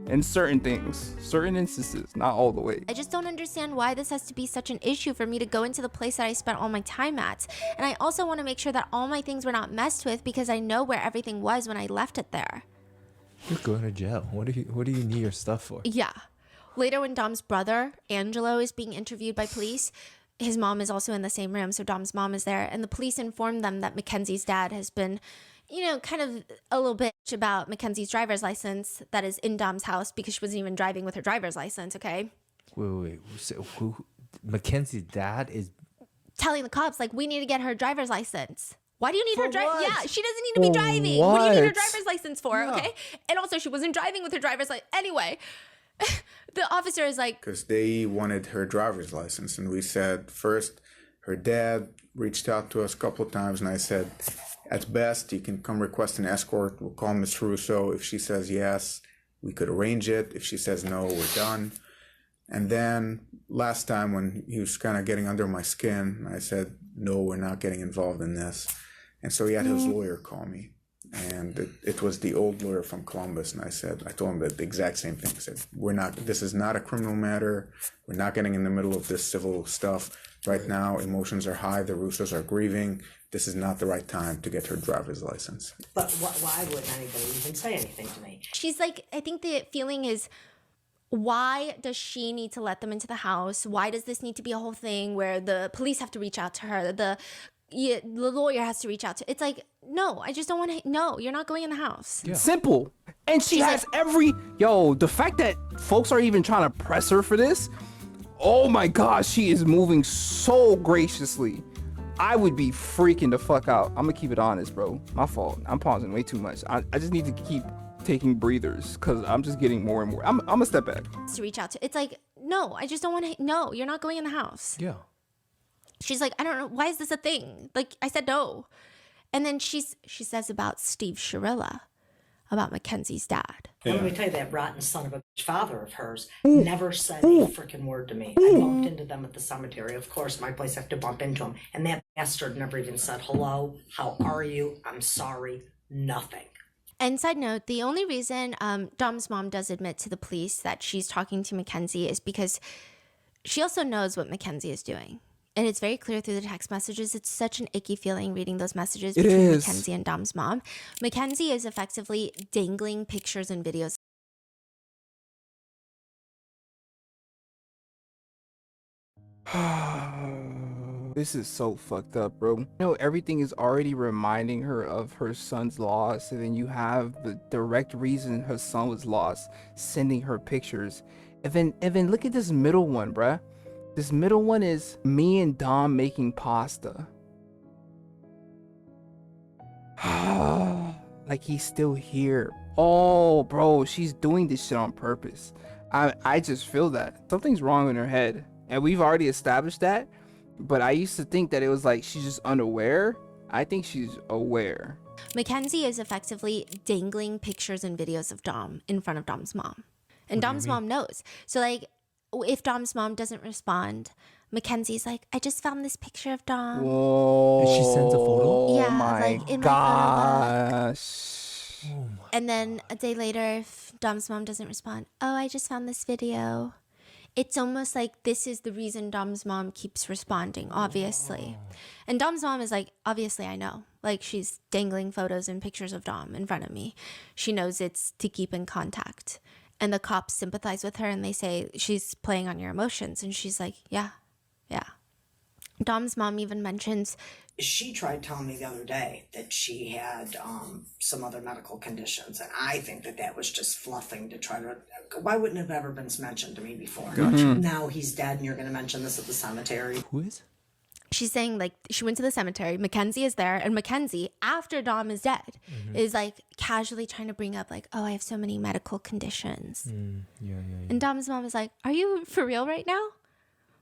Speaker 1: In certain things, certain instances, not all the way.
Speaker 2: I just don't understand why this has to be such an issue for me to go into the place that I spent all my time at. And I also want to make sure that all my things were not messed with because I know where everything was when I left it there.
Speaker 3: You're going to jail. What do you need your stuff for?
Speaker 2: Yeah. Later, when Dom's brother, Angelo, is being interviewed by police, his mom is also in the same room, so Dom's mom is there, and the police inform them that Mackenzie's dad has been, kind of a little bitch about Mackenzie's driver's license that is in Dom's house because she wasn't even driving with her driver's license, okay?
Speaker 3: Wait. So Mackenzie's dad is
Speaker 2: Telling the cops, like, we need to get her driver's license. Why do you need her
Speaker 3: what?
Speaker 2: Yeah, she doesn't need to be driving. What do you need her
Speaker 3: What?
Speaker 2: driver's license for, okay? And also, she wasn't driving with her driver's license. Anyway, the officer is like...
Speaker 14: Because they wanted her driver's license. And we said, first, her dad reached out to us a couple of times. And I said, at best, you can come request an escort. We'll call Miss Russo. If she says yes, we could arrange it. If she says no, we're done. And then last time when he was kind of getting under my skin, I said, no, we're not getting involved in this. And so he had his lawyer call me. And it was the old lawyer from Columbus. And I told him the exact same thing. I said, this is not a criminal matter. We're not getting in the middle of this civil stuff. Right now, emotions are high. The Russos are grieving. This is not the right time to get her driver's license.
Speaker 12: But why wouldn't anybody even say anything to me?
Speaker 2: She's like, I think the feeling is, why does she need to let them into the house? Why does this need to be a whole thing where the police have to reach out to her? The lawyer has to reach out to... It's like, no, I just don't want to... No, you're not going in the house.
Speaker 1: Yeah. Simple. And she has the fact that folks are even trying to press her for this, oh my gosh, she is moving so graciously. I would be freaking the fuck out. I'm gonna keep it honest, bro. My fault. I'm pausing way too much. I just need to keep taking breathers because I'm just getting more and more. I'm gonna step back.
Speaker 2: To reach out to... It's like, no, I just don't want to... No, you're not going in the house.
Speaker 3: Yeah.
Speaker 2: She's like, I don't know. Why is this a thing? Like, I said no. And then she says about Steve Shirilla, about Mackenzie's dad.
Speaker 12: Let me tell you, that rotten son of a bitch father of hers never said a freaking word to me. I bumped into them at the cemetery. Of course, my place, I have to bump into him. And that bastard never even said, hello, how are you? I'm sorry. Nothing.
Speaker 2: And side note, the only reason Dom's mom does admit to the police that she's talking to Mackenzie is because she also knows what Mackenzie is doing. And it's very clear through the text messages. It's such an icky feeling reading those messages between Mackenzie and Dom's mom. Mackenzie is effectively dangling pictures and videos.
Speaker 1: This is so fucked up, bro. You know, everything is already reminding her of her son's loss, and then you have the direct reason her son was lost, sending her pictures. And then look at this middle one, bruh. This middle one is me and Dom making pasta. Like he's still here. Oh, bro, she's doing this shit on purpose. I just feel that something's wrong in her head, and we've already established that. But I used to think that it was like she's just unaware. I think she's aware.
Speaker 2: Mackenzie is effectively dangling pictures and videos of Dom in front of Dom's mom. And Dom's mom knows. So like, if Dom's mom doesn't respond, Mackenzie's like, I just found this picture of Dom.
Speaker 1: Whoa.
Speaker 3: And she sends a photo?
Speaker 2: Yeah,
Speaker 1: my
Speaker 2: like in my
Speaker 1: gosh.
Speaker 2: photo book. And then a day later, if Dom's mom doesn't respond, oh, I just found this video. It's almost like this is the reason Dom's mom keeps responding, obviously. And Dom's mom is like, obviously I know. Like, she's dangling photos and pictures of Dom in front of me. She knows it's to keep in contact. And the cops sympathize with her and they say, she's playing on your emotions. And she's like, yeah. Dom's mom even mentions...
Speaker 12: She tried telling me the other day that she had some other medical conditions. And I think that was just fluffing to try to... Why wouldn't it have ever been mentioned to me before? Now he's dead and you're going to mention this at the cemetery.
Speaker 3: Who is?
Speaker 2: She's saying, like, she went to the cemetery, Mackenzie is there, and Mackenzie, after Dom is dead, is, like, casually trying to bring up, like, oh, I have so many medical conditions.
Speaker 3: Yeah.
Speaker 2: And Dom's mom is like, are you for real right now?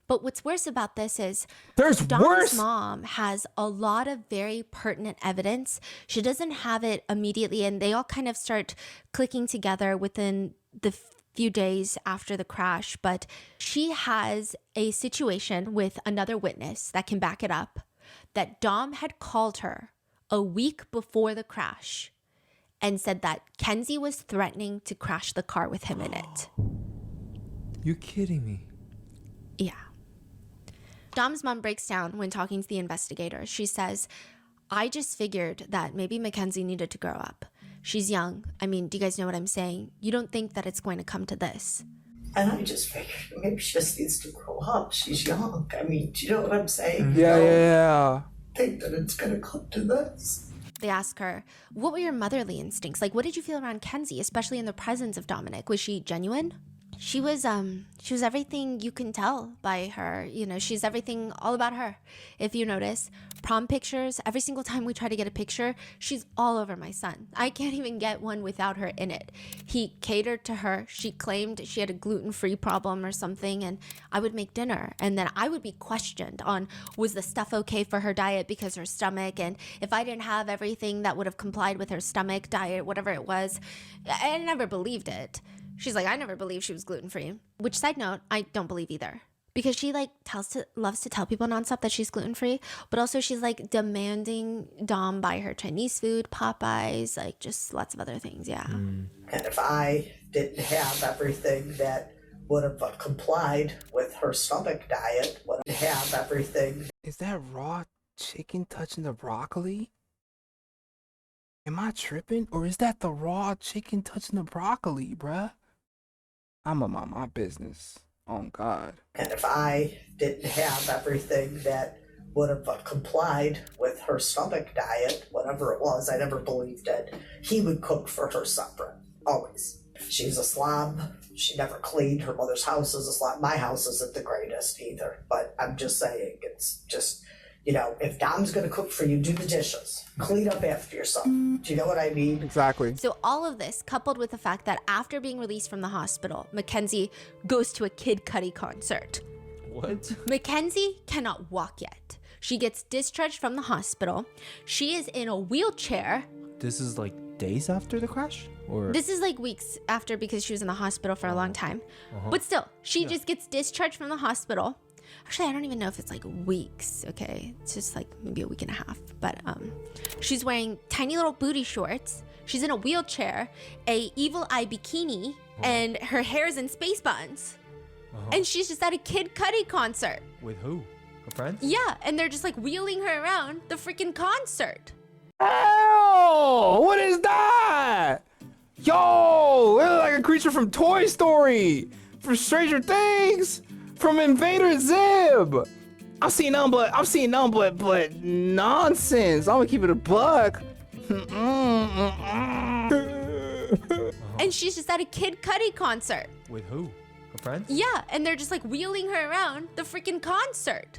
Speaker 2: But what's worse about this is
Speaker 1: There's
Speaker 2: Dom's
Speaker 1: worse.
Speaker 2: mom has a lot of very pertinent evidence. She doesn't have it immediately, and they all kind of start clicking together within the few days after the crash. But she has a situation with another witness that can back it up, that Dom had called her a week before the crash and said that Kenzie was threatening to crash the car with him in it.
Speaker 3: You're kidding me.
Speaker 2: Yeah. Dom's mom breaks down when talking to the investigators. She says, I just figured that maybe Mackenzie needed to grow up. She's young. I mean, do you guys know what I'm saying? You don't think that it's going to come to this.
Speaker 12: And I just figured maybe she just needs to grow up. She's young. I mean, do you know what I'm saying?
Speaker 1: Yeah.
Speaker 12: Think that it's gonna come to this.
Speaker 2: They ask her, what were your motherly instincts? Like, what did you feel around Kenzie, especially in the presence of Dominic? Was she genuine? She was everything you can tell by her. You know, she's everything all about her. If you notice, prom pictures, every single time we try to get a picture, she's all over my son. I can't even get one without her in it. He catered to her. She claimed she had a gluten-free problem or something, and I would make dinner. And then I would be questioned on, was the stuff okay for her diet because her stomach? And if I didn't have everything that would have complied with her stomach diet, whatever it was, I never believed it. She's like, I never believed she was gluten-free. Which, side note, I don't believe either. Because she loves to tell people nonstop that she's gluten-free, but also she's like demanding Dom buy her Chinese food, Popeyes, like just lots of other things, yeah.
Speaker 12: And if I didn't have everything that would have complied with her stomach diet, would have everything.
Speaker 1: Is that raw chicken touching the broccoli? Am I tripping? Or is that the raw chicken touching the broccoli, bruh? I'm about my business. Oh, God.
Speaker 12: And if I didn't have everything that would have complied with her stomach diet, whatever it was, I never believed it, he would cook for her separate, always. She's a slob. She never cleaned. Her mother's house is a slob. My house isn't the greatest either, but I'm just saying, it's just, you know, if Dom's gonna cook for you, do the dishes. Clean up after yourself. Do you know what I mean?
Speaker 1: Exactly.
Speaker 2: So all of this, coupled with the fact that after being released from the hospital, Mackenzie goes to a Kid Cudi concert.
Speaker 3: What?
Speaker 2: Mackenzie cannot walk yet. She gets discharged from the hospital. She is in a wheelchair.
Speaker 3: This is like days after the crash? Or
Speaker 2: This is like weeks after because she was in the hospital for a long time. But still, she just gets discharged from the hospital. Actually, I don't even know if it's like weeks, okay? It's just like maybe a week and a half. But she's wearing tiny little booty shorts. She's in a wheelchair, a evil eye bikini, and her hair's in space buns. And she's just at a Kid Cudi concert.
Speaker 3: With who? Her friends?
Speaker 2: Yeah, and they're just like wheeling her around the freaking concert.
Speaker 1: Oh, what is that? Yo, it looks like a creature from Toy Story, from Stranger Things, from Invader Zim. I've seen nothing but nonsense. I'm gonna keep it a buck.
Speaker 2: And she's just at a Kid Cudi concert.
Speaker 3: With who? Her friends?
Speaker 2: Yeah, and they're just like wheeling her around the freaking concert.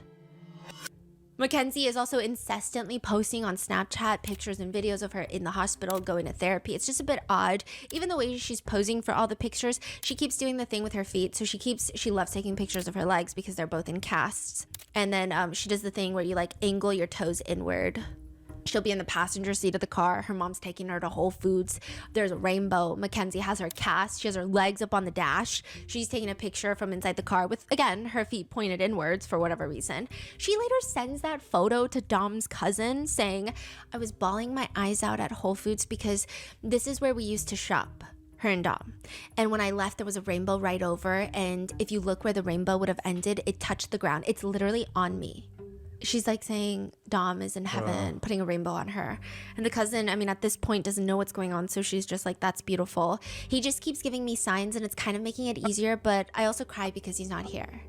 Speaker 2: Mackenzie is also incessantly posting on Snapchat pictures and videos of her in the hospital going to therapy. It's just a bit odd. Even the way she's posing for all the pictures, she keeps doing the thing with her feet. So she loves taking pictures of her legs because they're both in casts. And then she does the thing where you like angle your toes inward. She'll be in the passenger seat of the car. Her mom's taking her to Whole Foods. There's a rainbow. Mackenzie has her cast. She has her legs up on the dash. She's taking a picture from inside the car with, again, her feet pointed inwards for whatever reason. She later sends that photo to Dom's cousin saying, I was bawling my eyes out at Whole Foods because this is where we used to shop. Her and Dom. And when I left, there was a rainbow right over. And if you look where the rainbow would have ended, it touched the ground. It's literally on me. She's like saying Dom is in heaven, putting a rainbow on her. And the cousin, I mean, at this point doesn't know what's going on. So she's just like, that's beautiful. He just keeps giving me signs and it's kind of making it easier. But I also cry because he's not here.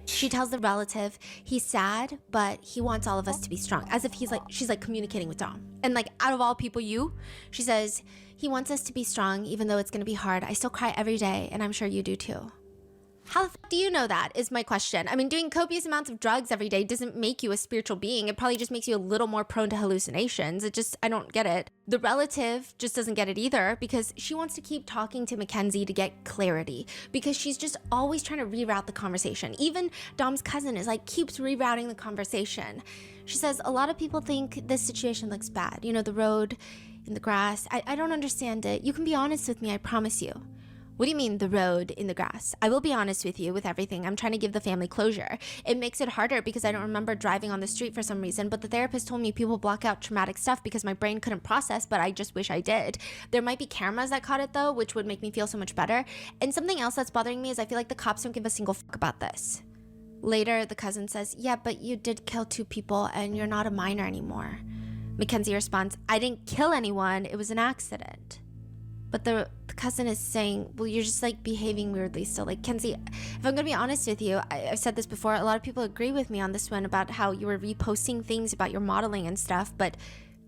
Speaker 2: She tells the relative he's sad, but he wants all of us to be strong. As if she's like communicating with Dom. And like, out of all people, she says, he wants us to be strong, even though it's going to be hard. I still cry every day. And I'm sure you do too. How the f- do you know that is my question. I mean, doing copious amounts of drugs every day doesn't make you a spiritual being. It probably just makes you a little more prone to hallucinations. I don't get it. The relative just doesn't get it either because she wants to keep talking to Mackenzie to get clarity because she's just always trying to reroute the conversation. Even Dom's cousin is like, keeps rerouting the conversation. She says, a lot of people think this situation looks bad. You know, the road in the grass. I don't understand it. You can be honest with me, I promise you. What do you mean, the road in the grass? I will be honest with you with everything. I'm trying to give the family closure. It makes it harder because I don't remember driving on the street for some reason, but the therapist told me people block out traumatic stuff because my brain couldn't process, but I just wish I did. There might be cameras that caught it though, which would make me feel so much better. And something else that's bothering me is I feel like the cops don't give a single fuck about this. Later, the cousin says, yeah, but you did kill 2 people and you're not a minor anymore. Mackenzie responds, I didn't kill anyone, it was an accident. But the cousin is saying, well, you're just like behaving weirdly still. Like, Kenzie, if I'm gonna be honest with you, I've said this before, a lot of people agree with me on this one about how you were reposting things about your modeling and stuff, but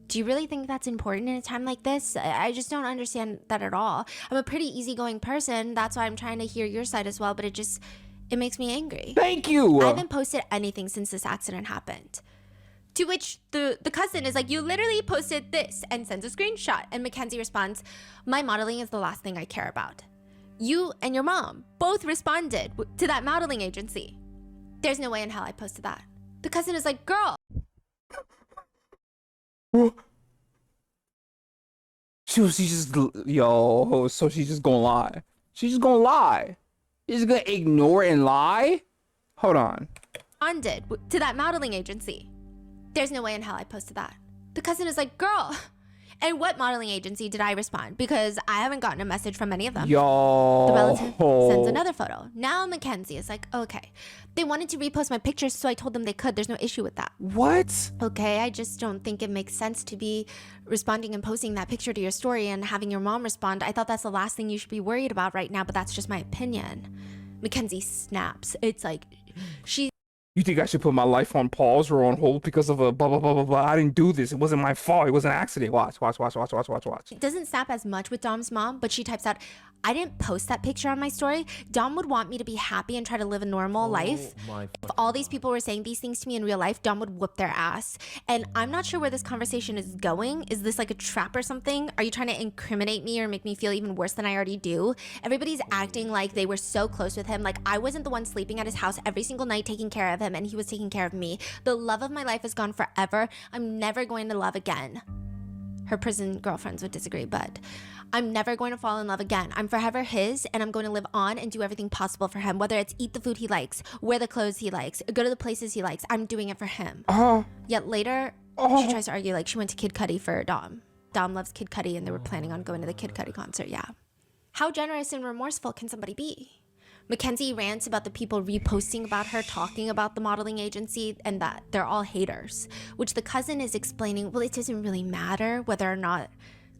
Speaker 2: do you really think that's important in a time like this? I just don't understand that at all. I'm a pretty easygoing person, that's why I'm trying to hear your side as well, but it makes me angry.
Speaker 1: Thank you.
Speaker 2: I haven't posted anything since this accident happened. To which the cousin is like, you literally posted this and sends a screenshot. And Mackenzie responds, my modeling is the last thing I care about. You and your mom both responded to that modeling agency. There's no way in hell I posted that. The cousin is like, girl.
Speaker 1: So she's just gonna lie. She's just gonna lie. She's gonna ignore and lie? Hold on.
Speaker 2: Responded to that modeling agency. There's no way in hell I posted that. The cousin is like, girl. And what modeling agency did I respond? Because I haven't gotten a message from any of them.
Speaker 1: Yo.
Speaker 2: The relative sends another photo. Now Mackenzie is like, okay. They wanted to repost my pictures, so I told them they could. There's no issue with that.
Speaker 1: What?
Speaker 2: Okay, I just don't think it makes sense to be responding and posting that picture to your story and having your mom respond. I thought that's the last thing you should be worried about right now, but that's just my opinion. Mackenzie snaps. It's like,
Speaker 1: You think I should put my life on pause or on hold because of a blah, blah, blah, blah, blah. I didn't do this. It wasn't my fault. It was an accident. Watch.
Speaker 2: It doesn't snap as much with Dom's mom, but she types out, I didn't post that picture on my story. Dom would want me to be happy and try to live a normal life. If all these people were saying these things to me in real life, Dom would whoop their ass. And I'm not sure where this conversation is going. Is this like a trap or something? Are you trying to incriminate me or make me feel even worse than I already do? Everybody's acting like they were so close with him. Like I wasn't the one sleeping at his house every single night taking care of him and he was taking care of me. The love of my life is gone forever. I'm never going to love again. Her prison girlfriends would disagree, but I'm never going to fall in love again. I'm forever his, and I'm going to live on and do everything possible for him, whether it's eat the food he likes, wear the clothes he likes, go to the places he likes. I'm doing it for him. Yet later, she tries to argue like she went to Kid Cudi for Dom. Dom loves Kid Cudi, and they were planning on going to the Kid Cudi concert, yeah. How generous and remorseful can somebody be? Mackenzie rants about the people reposting about her, talking about the modeling agency, and that they're all haters, which the cousin is explaining, well, it doesn't really matter whether or not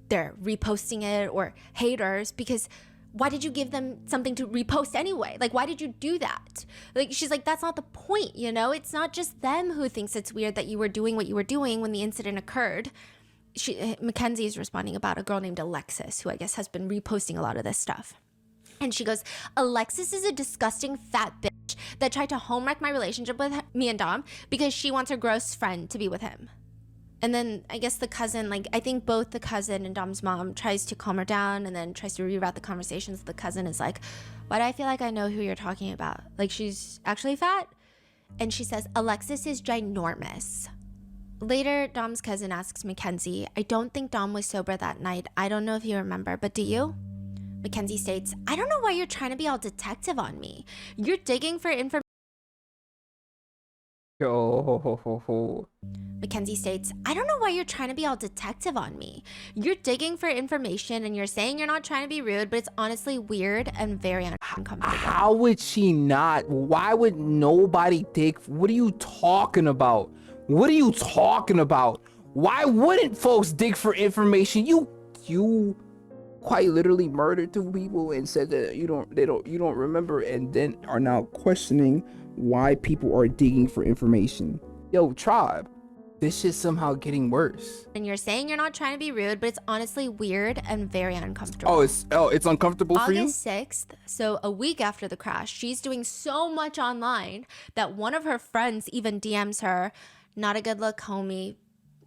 Speaker 2: they're reposting it or haters, because why did you give them something to repost anyway? Like, why did you do that? Like, she's like, that's not the point, you know? It's not just them who thinks it's weird that you were doing what you were doing when the incident occurred. Mackenzie is responding about a girl named Alexis, who I guess has been reposting a lot of this stuff. And she goes, Alexis is a disgusting fat bitch that tried to home wreck my relationship with me and Dom because she wants her gross friend to be with him. And then I guess the cousin, like, I think both the cousin and Dom's mom tries to calm her down and then tries to reroute the conversations. The cousin is like, why do I feel like I know who you're talking about? Like, she's actually fat? And she says, Alexis is ginormous. Later, Dom's cousin asks Mackenzie, I don't think Dom was sober that night. I don't know if you remember, but do you? Mackenzie states, I don't know why you're trying to be all detective on me. You're digging for information. Mackenzie states, I don't know why you're trying to be all detective on me. You're digging for information and you're saying you're not trying to be rude, but it's honestly weird and very uncomfortable.
Speaker 1: How would she not? Why would nobody dig? What are you talking about? What are you talking about? Why wouldn't folks dig for information? You quite literally murdered 2 people and said that you don't remember, and then are now questioning why people are digging for information. Yo, tribe, This shit's somehow getting worse.
Speaker 2: And you're saying you're not trying to be rude, but it's honestly weird and very uncomfortable.
Speaker 1: It's uncomfortable for you?
Speaker 2: August 6th, so a week after the crash, she's doing so much online that one of her friends even DMs her, not a good look, homie.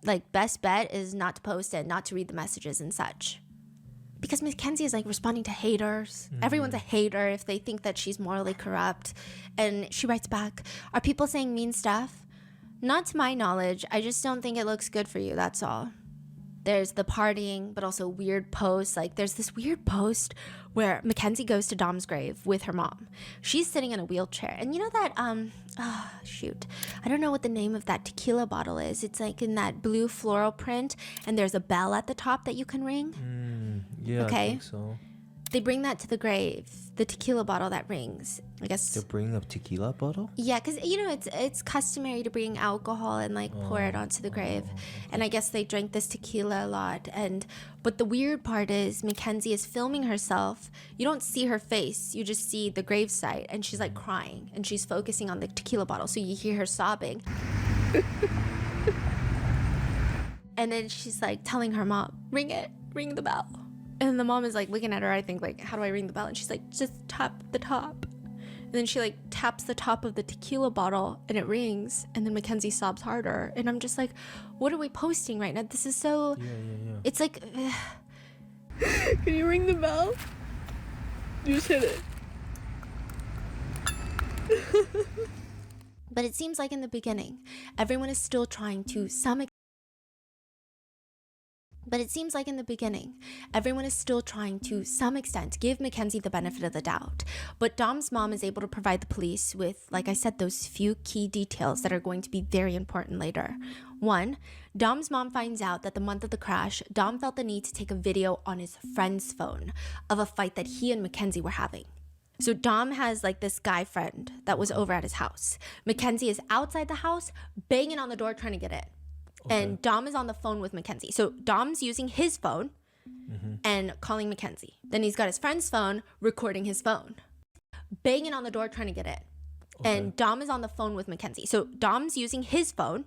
Speaker 2: Like, best bet is not to post it, not to read the messages and such. Because Mackenzie is like responding to haters. Everyone's a hater if they think that she's morally corrupt. And she writes back, are people saying mean stuff? Not to my knowledge. I just don't think it looks good for you, that's all. There's the partying, but also weird posts. Like, there's this weird post where Mackenzie goes to Dom's grave with her mom. She's sitting in a wheelchair. And you know that, I don't know what the name of that tequila bottle is. It's like in that blue floral print, and there's a bell at the top that you can ring.
Speaker 3: Yeah,
Speaker 2: Okay.
Speaker 3: I think so.
Speaker 2: They bring that to the grave, the tequila bottle that rings. I guess.
Speaker 3: They're bringing a tequila bottle?
Speaker 2: Yeah, because you know it's customary to bring alcohol and like pour it onto the grave, and I guess they drank this tequila a lot. But the weird part is Mackenzie is filming herself. You don't see her face; you just see the gravesite, and she's like crying, and she's focusing on the tequila bottle, so you hear her sobbing. And then she's like telling her mom, "Ring it, ring the bell." And the mom is like looking at her, I think, like, how do I ring the bell? And she's like, just tap the top. And then she like taps the top of the tequila bottle and it rings. And then Mackenzie sobs harder. And I'm just like, what are we posting right now? This is so...
Speaker 3: Yeah.
Speaker 2: It's like...
Speaker 5: Can you ring the bell? You just hit it.
Speaker 2: But it seems like in the beginning, everyone is still trying to some extent give Mackenzie the benefit of the doubt. But Dom's mom is able to provide the police with, like I said, those few key details that are going to be very important later. 1, Dom's mom finds out that the month of the crash, Dom felt the need to take a video on his friend's phone of a fight that he and Mackenzie were having. So Dom has like this guy friend that was over at his house. Mackenzie is outside the house, banging on the door trying to get in. And Dom is on the phone with Mackenzie. So Dom's using his phone and calling Mackenzie. Then he's got his friend's phone recording his phone. Banging on the door trying to get in. And Dom is on the phone with Mackenzie. So Dom's using his phone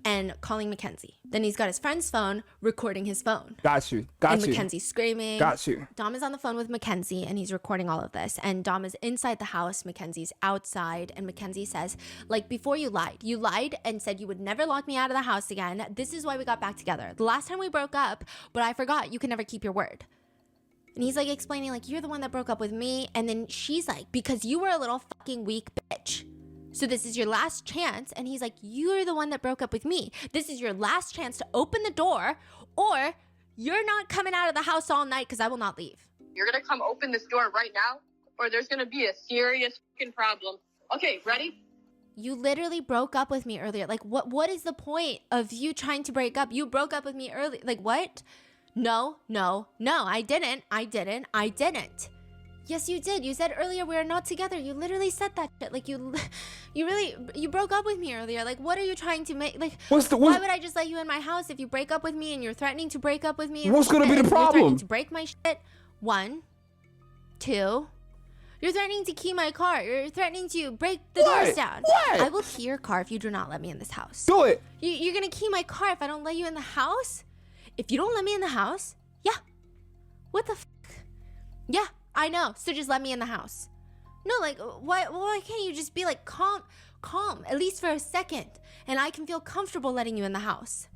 Speaker 2: and calling Mackenzie. Then he's got his friend's phone recording his phone.
Speaker 1: Got you.
Speaker 2: And Mackenzie's screaming.
Speaker 1: Got you.
Speaker 2: Dom is on the phone with Mackenzie and he's recording all of this. And Dom is inside the house. Mackenzie's outside. And Mackenzie says, like, before you lied and said you would never lock me out of the house again. This is why we got back together. The last time we broke up, but I forgot you can never keep your word. And he's like explaining, like, you're the one that broke up with me. And then she's like, because you were a little fucking weak bitch. So this is your last chance. And he's like, you're the one that broke up with me. This is your last chance to open the door, or you're not coming out of the house all night because I will not leave.
Speaker 15: You're gonna come open this door right now, or there's gonna be a serious fucking problem. Okay, ready?
Speaker 2: You literally broke up with me earlier. Like, what is the point of you trying to break up? You broke up with me early. Like, what? No, I didn't. Yes, you did. You said earlier we are not together. You literally said that shit. Like, you broke up with me earlier. Like, what are you trying to make? Like, why would I just let you in my house if you break up with me and you're threatening to break up with me?
Speaker 1: What's gonna be the problem?
Speaker 2: You're threatening to break my shit. 1, 2. You're threatening to key my car. You're threatening to break the doors down.
Speaker 1: What?
Speaker 2: I will key your car if you do not let me in this house.
Speaker 1: Do it.
Speaker 2: You're gonna key my car if I don't let you in the house? If you don't let me in the house? Yeah. What the f? Yeah. I know, so just let me in the house. No, like, why can't you just be like calm, at least for a second, and I can feel comfortable letting you in the house.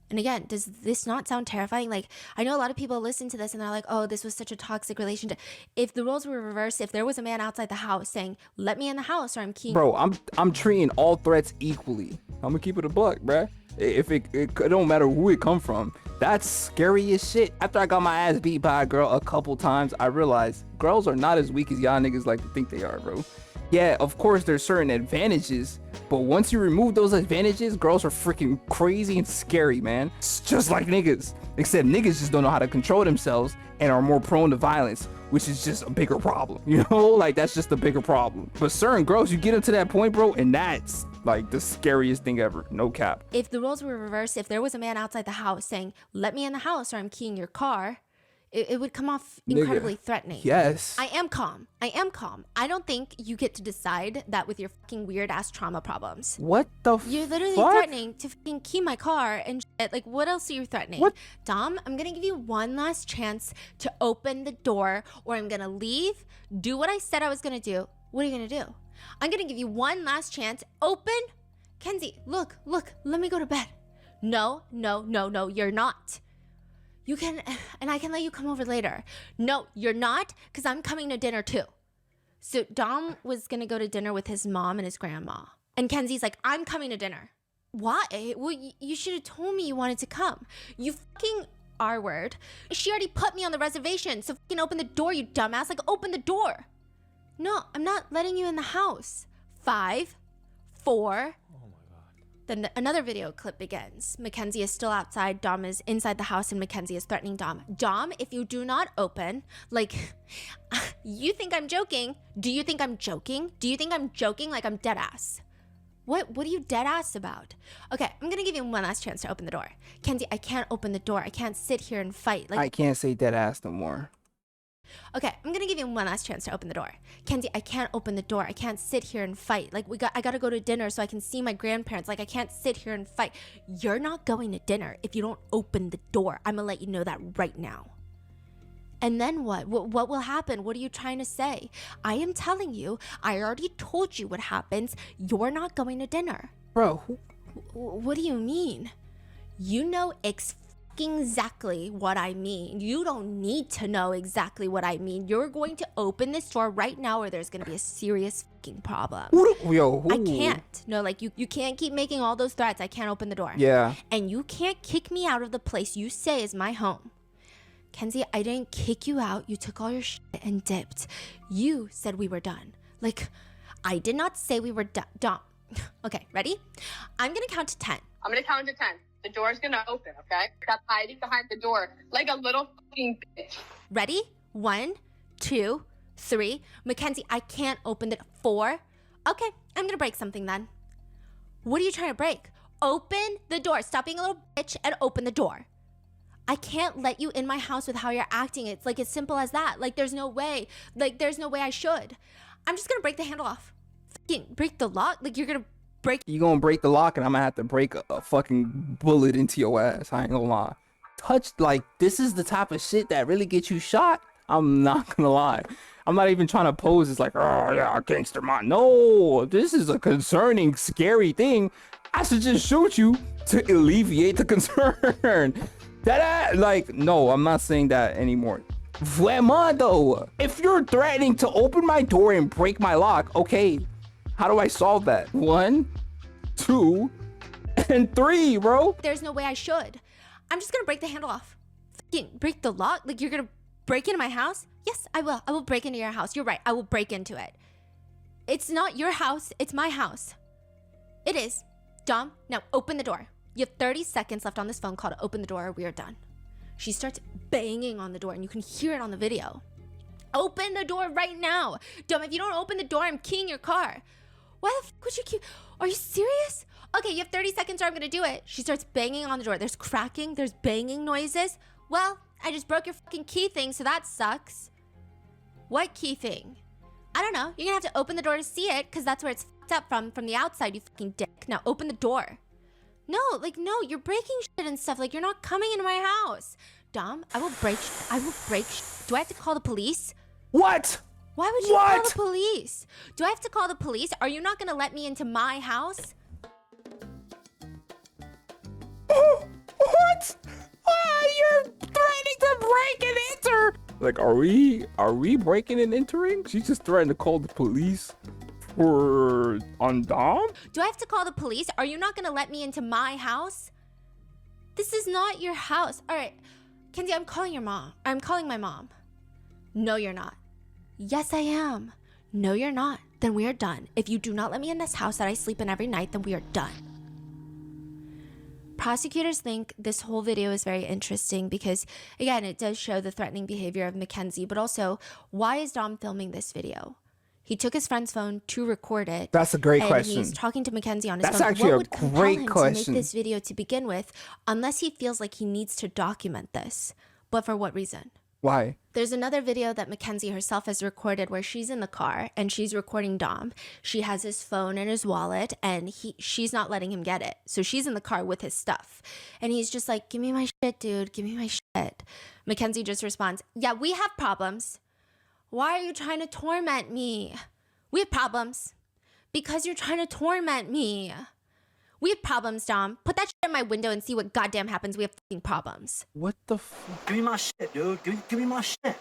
Speaker 2: And again, does this not sound terrifying? Like, I know a lot of people listen to this and they're like, oh, this was such a toxic relationship. If the roles were reversed, if there was a man outside the house saying, let me in the house or I'm keying.
Speaker 1: Bro, I'm treating all threats equally. I'm gonna keep it a buck, bruh. If it don't matter who it come from. That's scary as shit. After I got my ass beat by a girl a couple times, I realized girls are not as weak as y'all niggas like to think they are, bro. Yeah, of course there's certain advantages, but once you remove those advantages, girls are freaking crazy and scary, man. It's just like niggas, except niggas just don't know how to control themselves and are more prone to violence, which is just a bigger problem, you know? Like, that's just a bigger problem. But certain girls, you get them to that point, bro, and that's like the scariest thing ever. No cap.
Speaker 2: If the roles were reversed, if there was a man outside the house saying, let me in the house or I'm keying your car, it would come off incredibly threatening.
Speaker 1: Yes.
Speaker 2: I am calm. I don't think you get to decide that with your fucking weird ass trauma problems.
Speaker 1: What the
Speaker 2: You're literally
Speaker 1: fuck?
Speaker 2: threatening to fucking key my car and shit. Like, what else are you threatening?
Speaker 1: What?
Speaker 2: Dom, I'm gonna give you one last chance to open the door, or I'm gonna leave, do what I said I was gonna do. What are you gonna do? I'm gonna give you one last chance. Open. Kenzie, look, let me go to bed. No, you're not. You can, and I can let you come over later. No, you're not, because I'm coming to dinner too. So Dom was gonna go to dinner with his mom and his grandma. And Kenzie's like, I'm coming to dinner. Why? Well, you should have told me you wanted to come. You fucking R-word. She already put me on the reservation, so fucking open the door, you dumbass. Like, open the door. No, I'm not letting you in the house. 5, 4. Then another video clip begins. Mackenzie is still outside. Dom is inside the house and Mackenzie is threatening Dom. Dom, if you do not open, like, you think I'm joking? Do you think I'm joking? Do you think I'm joking like I'm dead ass? What are you dead ass about? Okay, I'm gonna give you one last chance to open the door. Kenzie, I can't open the door. I can't sit here and fight. Like,
Speaker 1: I can't say dead ass no more.
Speaker 2: okay, I'm gonna give you one last chance to open the door. Kenzie, I can't open the door. I can't sit here and fight. Like, I gotta go to dinner so I can see my grandparents. Like, I can't sit here and fight. You're not going to dinner if you don't open the door. I'm gonna let you know that right now. And then what? What will happen? What are you trying to say? I am telling you, I already told you what happens. You're not going to dinner.
Speaker 1: Bro.
Speaker 2: What do you mean? You know exactly what I mean. You don't need to know exactly what I mean. You're going to open this door right now or there's going to be a serious fucking problem. I can't. No, like, you can't keep making all those threats. I can't open the door.
Speaker 1: Yeah.
Speaker 2: And you can't kick me out of the place you say is my home. Kenzie, I didn't kick you out. You took all your shit and dipped. You said we were done. Like, I did not say we were done. Okay, ready? I'm gonna count to 10.
Speaker 15: I'm gonna count to 10. The door's gonna open, okay? Stop hiding behind the door like a little fucking bitch.
Speaker 2: Ready? 1, 2, 3. Mackenzie, I can't open the 4. Okay, I'm gonna break something then. What are you trying to break? Open the door. Stop being a little bitch and open the door. I can't let you in my house with how you're acting. It's like as simple as that. Like, there's no way. Like, there's no way I should. I'm just gonna break the handle off. Fucking break the lock? Like, you're gonna break.
Speaker 1: You gonna break the lock and I'm gonna have to break a fucking bullet into your ass. I ain't gonna lie. Like, this is the type of shit that really gets you shot. I'm not gonna lie. I'm not even trying to pose as like, oh yeah, gangster man. No, this is a concerning, scary thing. I should just shoot you to alleviate the concern. Like, no, I'm not saying that anymore. Vraiment though, if you're threatening to open my door and break my lock, okay, how do I solve that? 1, 2, and 3, bro.
Speaker 2: There's no way I should. I'm just gonna break the handle off. Fucking break the lock? Like, you're gonna break into my house? Yes, I will. I will break into your house. You're right. I will break into it. It's not your house. It's my house. It is. Dom, now open the door. You have 30 seconds left on this phone call to open the door or we are done. She starts banging on the door and you can hear it on the video. Open the door right now. Dom, if you don't open the door, I'm keying your car. Why the fuck would you key? Are you serious? Okay, you have 30 seconds or I'm gonna do it. She starts banging on the door. There's cracking, there's banging noises. Well, I just broke your fucking key thing, so that sucks. What key thing? I don't know. You're gonna have to open the door to see it because that's where it's fucked up from the outside, you fucking dick. Now open the door. No, like, no, you're breaking shit and stuff. Like, you're not coming into my house. Dom, I will break. Do I have to call the police?
Speaker 1: What?
Speaker 2: Why would you call the police? Do I have to call the police? Are you not gonna let me into my house?
Speaker 1: What? You're threatening to break and enter. Like, are we breaking and entering? She's just threatening to call the police. On Dom?
Speaker 2: Do I have to call the police? Are you not gonna let me into my house? This is not your house. All right, Kenzie, I'm calling your mom. I'm calling my mom. No, you're not. Yes, I am. No, you're not. Then we are done. If you do not let me in this house that I sleep in every night, then we are done. Prosecutors think this whole video is very interesting because, again, it does show the threatening behavior of Mackenzie, but also, why is Dom filming this video? He took his friend's phone to record it.
Speaker 1: That's a great
Speaker 2: and
Speaker 1: question.
Speaker 2: He's talking to Mackenzie on his phone.
Speaker 1: That's actually
Speaker 2: what would
Speaker 1: a
Speaker 2: compel
Speaker 1: great
Speaker 2: him
Speaker 1: question.
Speaker 2: to make this video to begin with, unless he feels like he needs to document this? But for what reason?
Speaker 1: Why?
Speaker 2: There's another video that Mackenzie herself has recorded where she's in the car and she's recording Dom. She has his phone and his wallet and she's not letting him get it. So she's in the car with his stuff. And he's just like, give me my shit, dude. Give me my shit. Mackenzie just responds, yeah, we have problems. Why are you trying to torment me? We have problems. Because you're trying to torment me. We have problems, Dom. Put that shit in my window and see what goddamn happens. We have fucking problems.
Speaker 1: What the fuck?
Speaker 16: Give me my shit, dude. Give me my shit.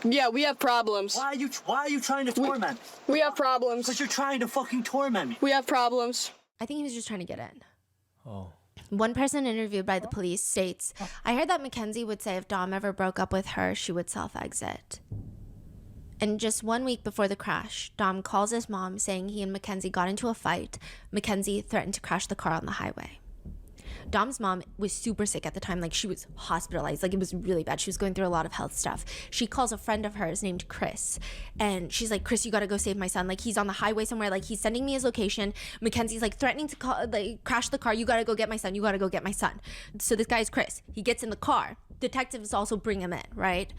Speaker 15: Yeah, we have problems.
Speaker 16: Why are you trying to torment me?
Speaker 15: We have problems.
Speaker 16: Because you're trying to fucking torment me.
Speaker 15: We have problems.
Speaker 2: I think he was just trying to get in.
Speaker 3: Oh.
Speaker 2: One person interviewed by the police states, I heard that Mackenzie would say if Dom ever broke up with her, she would self-exit. And just 1 week before the crash, Dom calls his mom saying he and Mackenzie got into a fight. Mackenzie threatened to crash the car on the highway. Dom's mom was super sick at the time. Like, she was hospitalized. Like, it was really bad. She was going through a lot of health stuff. She calls a friend of hers named Chris. And she's like, Chris, you gotta go save my son. Like, he's on the highway somewhere. Like, he's sending me his location. Mackenzie's like threatening to crash the car. You gotta go get my son. You gotta go get my son. So this guy is Chris. He gets in the car. Detectives also bring him in, right?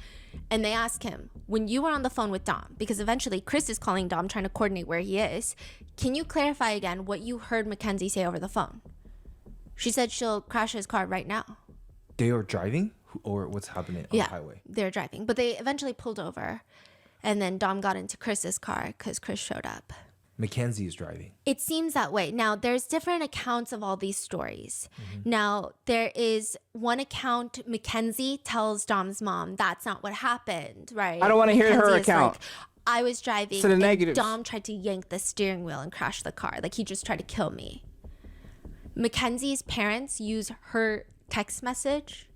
Speaker 2: And they ask him, when you were on the phone with Dom, because eventually Chris is calling Dom trying to coordinate where he is, can you clarify again what you heard Mackenzie say over the phone? She said she'll crash his car right now.
Speaker 3: They are driving? Or what's happening on the highway?
Speaker 2: They're driving. But they eventually pulled over. And then Dom got into Chris's car because Chris showed up.
Speaker 3: Mackenzie is driving.
Speaker 2: It seems that way. Now, there's different accounts of all these stories. Now, there is one account, Mackenzie tells Dom's mom, that's not what happened, right?
Speaker 1: I don't want to hear her
Speaker 2: Mackenzie is
Speaker 1: account.
Speaker 2: like, I was driving
Speaker 1: So the
Speaker 2: and
Speaker 1: negatives.
Speaker 2: Dom tried to yank the steering wheel and crash the car. Like, he just tried to kill me. Mackenzie's parents use her text message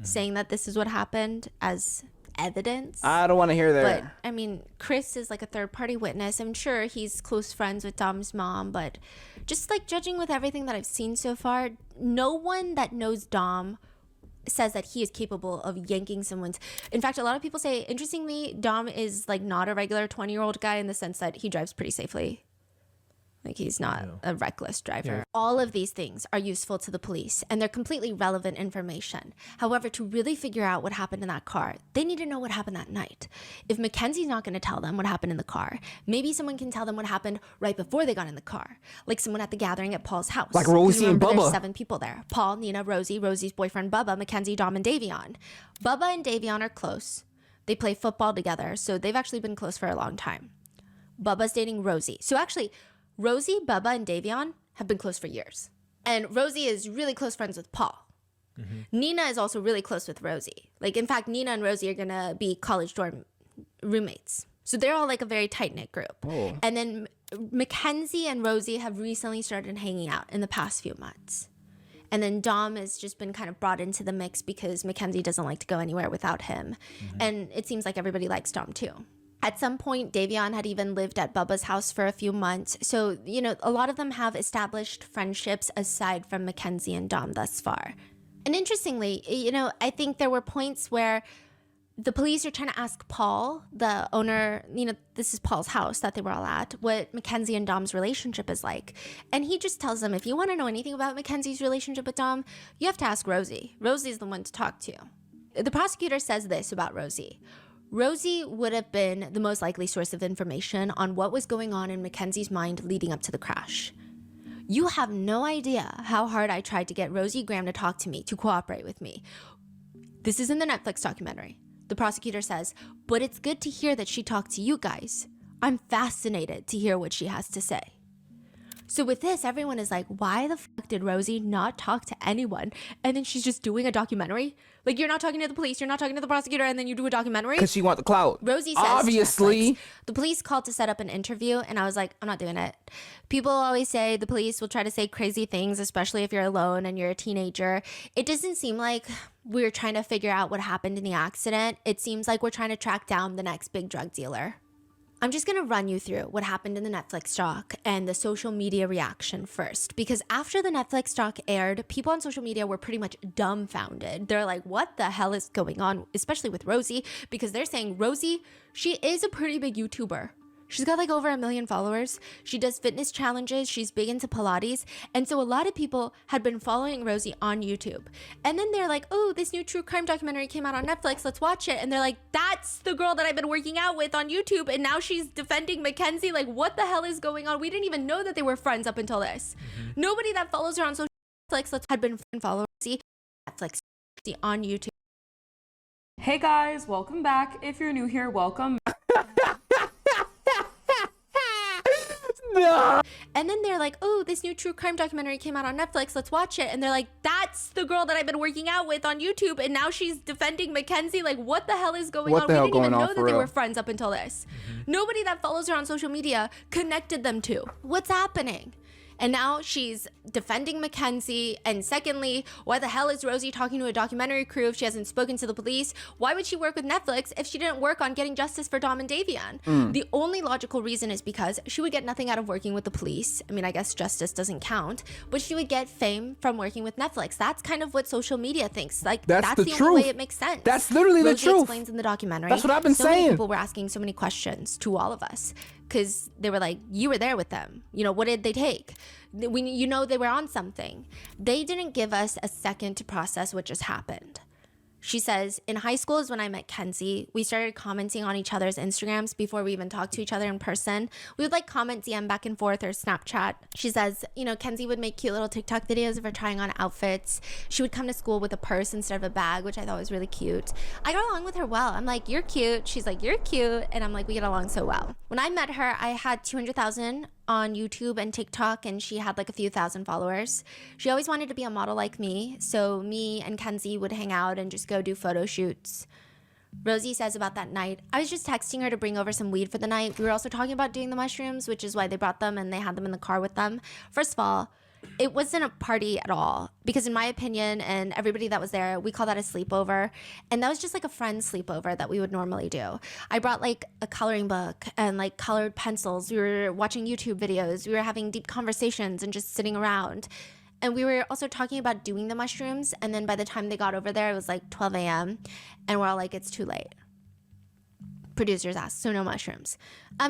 Speaker 2: saying that this is what happened as evidence.
Speaker 1: I don't want to hear that.
Speaker 2: But I mean, Chris is like a third party witness. I'm sure he's close friends with Dom's mom, but just like judging with everything that I've seen so far, no one that knows Dom says that he is capable of yanking someone's. In fact, a lot of people say, interestingly, Dom is like not a regular 20-year-old guy in the sense that he drives pretty safely. Like, he's not a reckless driver. All of these things are useful to the police and they're completely relevant information. However, to really figure out what happened in that car, they need to know what happened that night. If Mackenzie's not going to tell them what happened in the car, maybe someone can tell them what happened right before they got in the car. Like someone at the gathering at Paul's house.
Speaker 1: Like Rosie and
Speaker 2: Remember,
Speaker 1: Bubba.
Speaker 2: There's 7 people there. Paul, Nina, Rosie, Rosie's boyfriend Bubba, Mackenzie, Dom, and Davion. Bubba and Davion are close. They play football together, so they've actually been close for a long time. Bubba's dating Rosie. So actually, Rosie, Bubba, and Davion have been close for years. And Rosie is really close friends with Paul. Nina is also really close with Rosie. Like, in fact, Nina and Rosie are going to be college dorm roommates. So they're all like a very tight-knit group.
Speaker 1: Oh.
Speaker 2: And then Mackenzie and Rosie have recently started hanging out in the past few months. And then Dom has just been kind of brought into the mix because Mackenzie doesn't like to go anywhere without him. And it seems like everybody likes Dom too. At some point, Davion had even lived at Bubba's house for a few months. So, you know, a lot of them have established friendships aside from Mackenzie and Dom thus far. And interestingly, you know, I think there were points where the police are trying to ask Paul, the owner, you know, this is Paul's house that they were all at, what Mackenzie and Dom's relationship is like. And he just tells them, if you want to know anything about Mackenzie's relationship with Dom, you have to ask Rosie. Rosie's the one to talk to. The prosecutor says this about Rosie. Rosie would have been the most likely source of information on what was going on in Mackenzie's mind leading up to the crash. You have no idea how hard I tried to get Rosie Graham to talk to me, to cooperate with me. This is in the Netflix documentary. The prosecutor says, but it's good to hear that she talked to you guys. I'm fascinated to hear what she has to say. So with this, everyone is like, why the fuck did Rosie not talk to anyone? And then she's just doing a documentary? Like, you're not talking to the police, you're not talking to the prosecutor, and then you do a documentary?
Speaker 1: Because she want the clout.
Speaker 2: Rosie says,
Speaker 1: obviously.
Speaker 2: The police called to set up an interview, and I was like, I'm not doing it. People always say the police will try to say crazy things, especially if you're alone and you're a teenager. It doesn't seem like we're trying to figure out what happened in the accident. It seems like we're trying to track down the next big drug dealer. I'm just going to run you through what happened in the Netflix doc and the social media reaction first, because after the Netflix doc aired, people on social media were pretty much dumbfounded. They're like, what the hell is going on? Especially with Rosie, because they're saying Rosie, she is a pretty big YouTuber. She's got like over 1 million followers. She does fitness challenges. She's big into Pilates. And so a lot of people had been following Rosie on YouTube. And then they're like, oh, this new true crime documentary came out on Netflix. Let's watch it. And they're like, that's the girl that I've been working out with on YouTube. And now she's defending Mackenzie. Like, what the hell is going on? We didn't even know that they were friends up until this. Nobody that follows her on social Netflix had been following Netflix on YouTube.
Speaker 17: Hey guys, welcome back. If you're new here, welcome.
Speaker 2: No. And then they're like, oh, this new true crime documentary came out on Netflix. Let's watch it. And they're like, that's the girl that I've been working out with on YouTube. And now she's defending Mackenzie. Like, what the hell is going on? We didn't even know that they were friends up until this. Nobody that follows her on social media connected them to. What's happening? And now she's defending Mackenzie. And secondly, why the hell is Rosie talking to a documentary crew if she hasn't spoken to the police? Why would she work with Netflix if she didn't work on getting justice for Dom and Davion? The only logical reason is because she would get nothing out of working with the police. I mean, I guess justice doesn't count, but she would get fame from working with Netflix. That's kind of what social media thinks. Like, that's the only way it makes sense.
Speaker 1: That's literally the
Speaker 2: Rosie
Speaker 1: truth.
Speaker 2: Explains in the documentary.
Speaker 1: That's what I've been
Speaker 2: so many
Speaker 1: saying.
Speaker 2: People were asking so many questions to all of us because they were like, you were there with them. You know, what did they take? You know, they were on something. They didn't give us a second to process what just happened. She says, in high school is when I met Kenzie. We started commenting on each other's Instagrams before we even talked to each other in person. We would like comment DM back and forth or Snapchat. She says, you know, Kenzie would make cute little TikTok videos of her trying on outfits. She would come to school with a purse instead of a bag, which I thought was really cute. I got along with her well. I'm like, you're cute. She's like, you're cute. And I'm like, we get along so well. When I met her, I had 200,000 on YouTube and TikTok, and she had like a few thousand followers. She always wanted to be a model like me, so me and Kenzie would hang out and just go do photo shoots. Rosie says about that night, I was just texting her to bring over some weed for the night. We were also talking about doing the mushrooms, which is why they brought them and they had them in the car with them. First of all, it wasn't a party at all, because in my opinion and everybody that was there, we call that a sleepover. And that was just like a friend's sleepover that we would normally do. I brought like a coloring book and like colored pencils. We were watching YouTube videos. We were having deep conversations and just sitting around. And we were also talking about doing the mushrooms. And then by the time they got over there, it was like 12 a.m. And we're all like, it's too late. Producers asked, so no mushrooms.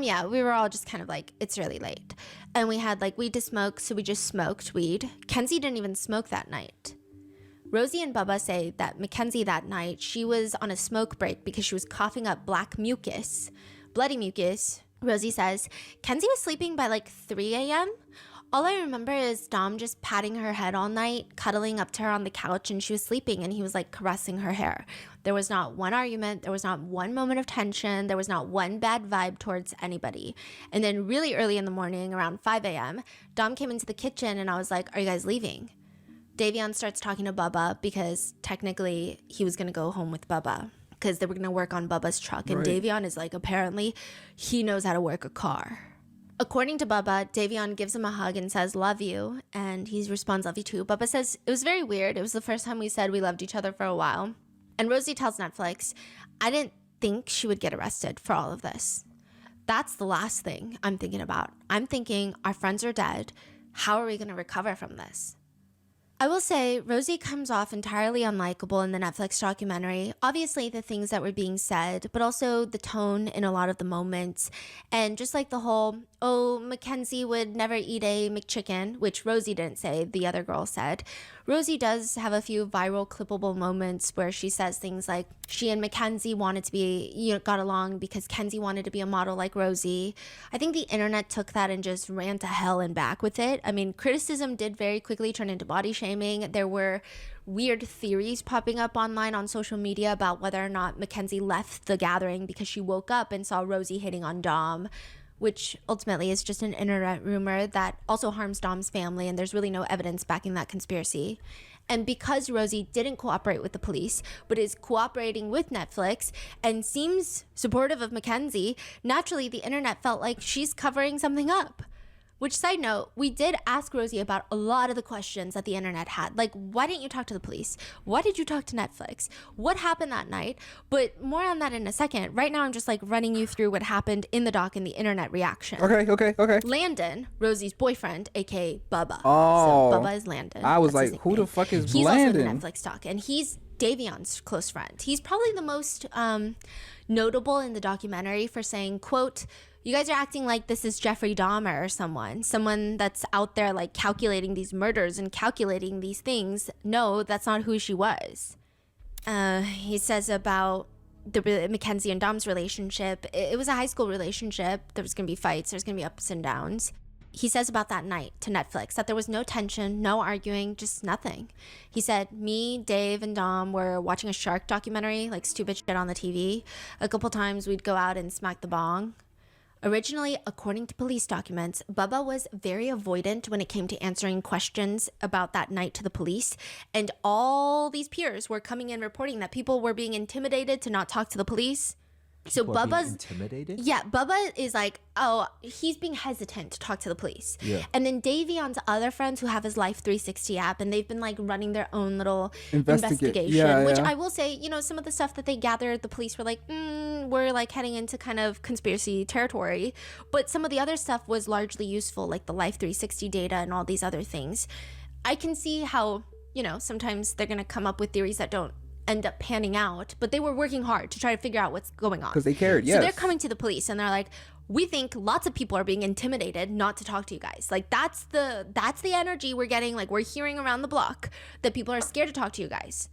Speaker 2: Yeah, we were all just kind of like, it's really late. And we had like weed to smoke, so we just smoked weed. Kenzie didn't even smoke that night. Rosie and Bubba say that Mackenzie that night, she was on a smoke break because she was coughing up black mucus, bloody mucus. Rosie says, Kenzie was sleeping by like 3 a.m. All I remember is Dom just patting her head all night, cuddling up to her on the couch, and she was sleeping, and he was like caressing her hair. There was not one argument. There was not one moment of tension. There was not one bad vibe towards anybody. And then really early in the morning, around 5 a.m., Dom came into the kitchen, and I was like, are you guys leaving? Davion starts talking to Bubba because technically he was going to go home with Bubba because they were going to work on Bubba's truck. And Davion is like, apparently he knows how to work a car. According to Bubba, Davion gives him a hug and says, love you. And he responds, love you too. Bubba says, it was very weird. It was the first time we said we loved each other for a while. And Rosie tells Netflix, I didn't think she would get arrested for all of this. That's the last thing I'm thinking about. I'm thinking our friends are dead. How are we going to recover from this? I will say, Rosie comes off entirely unlikable in the Netflix documentary. Obviously, the things that were being said, but also the tone in a lot of the moments. And just like the whole, oh, Mackenzie would never eat a McChicken, which Rosie didn't say, the other girl said. Rosie does have a few viral clippable moments where she says things like she and Mackenzie wanted to be, got along because Kenzie wanted to be a model like Rosie. I think the internet took that and just ran to hell and back with it. I mean, criticism did very quickly turn into body shaming. There were weird theories popping up online on social media about whether or not Mackenzie left the gathering because she woke up and saw Rosie hitting on Dom, which ultimately is just an internet rumor that also harms Dom's family, and there's really no evidence backing that conspiracy. And because Rosie didn't cooperate with the police, but is cooperating with Netflix and seems supportive of Mackenzie, naturally the internet felt like she's covering something up. Which, side note, we did ask Rosie about a lot of the questions that the internet had. Like, why didn't you talk to the police? Why did you talk to Netflix? What happened that night? But more on that in a second. Right now, I'm just like running you through what happened in the doc and the internet reaction.
Speaker 1: Okay.
Speaker 2: Landon, Rosie's boyfriend, aka Bubba.
Speaker 1: Oh.
Speaker 2: So Bubba is Landon.
Speaker 1: I was
Speaker 2: That's
Speaker 1: like, who the fuck is
Speaker 2: He's
Speaker 1: Landon?
Speaker 2: also in the Netflix doc, and he's Davion's close friend. He's probably the most notable in the documentary for saying, quote, You guys are acting like this is Jeffrey Dahmer or someone that's out there like calculating these murders and calculating these things. No, that's not who she was. He says about the Mackenzie and Dom's relationship. It was a high school relationship. There was going to be fights. There's going to be ups and downs. He says about that night to Netflix that there was no tension, no arguing, just nothing. He said, me, Dave, and Dom were watching a shark documentary, like stupid shit on the TV. A couple times we'd go out and smack the bong. Originally, according to police documents, Bubba was very avoidant when it came to answering questions about that night to the police. And all these peers were coming in reporting that people were being intimidated to not talk to the police. So Bubba's
Speaker 3: intimidated?
Speaker 2: Yeah, Bubba is like, oh, he's being hesitant to talk to the police.
Speaker 3: Yeah.
Speaker 2: And then Davion's other friends who have his Life 360 app, and they've been like running their own little investigation, which I will say, you know, some of the stuff that they gathered, the police were like, we're like heading into kind of conspiracy territory. But some of the other stuff was largely useful, like the Life 360 data and all these other things. I can see how, you know, sometimes they're going to come up with theories that don't end up panning out, but they were working hard to try to figure out what's going on.
Speaker 1: Because they cared, yes.
Speaker 2: So they're coming to the police and they're like, we think lots of people are being intimidated not to talk to you guys. Like that's the energy we're getting. Like we're hearing around the block that people are scared to talk to you guys.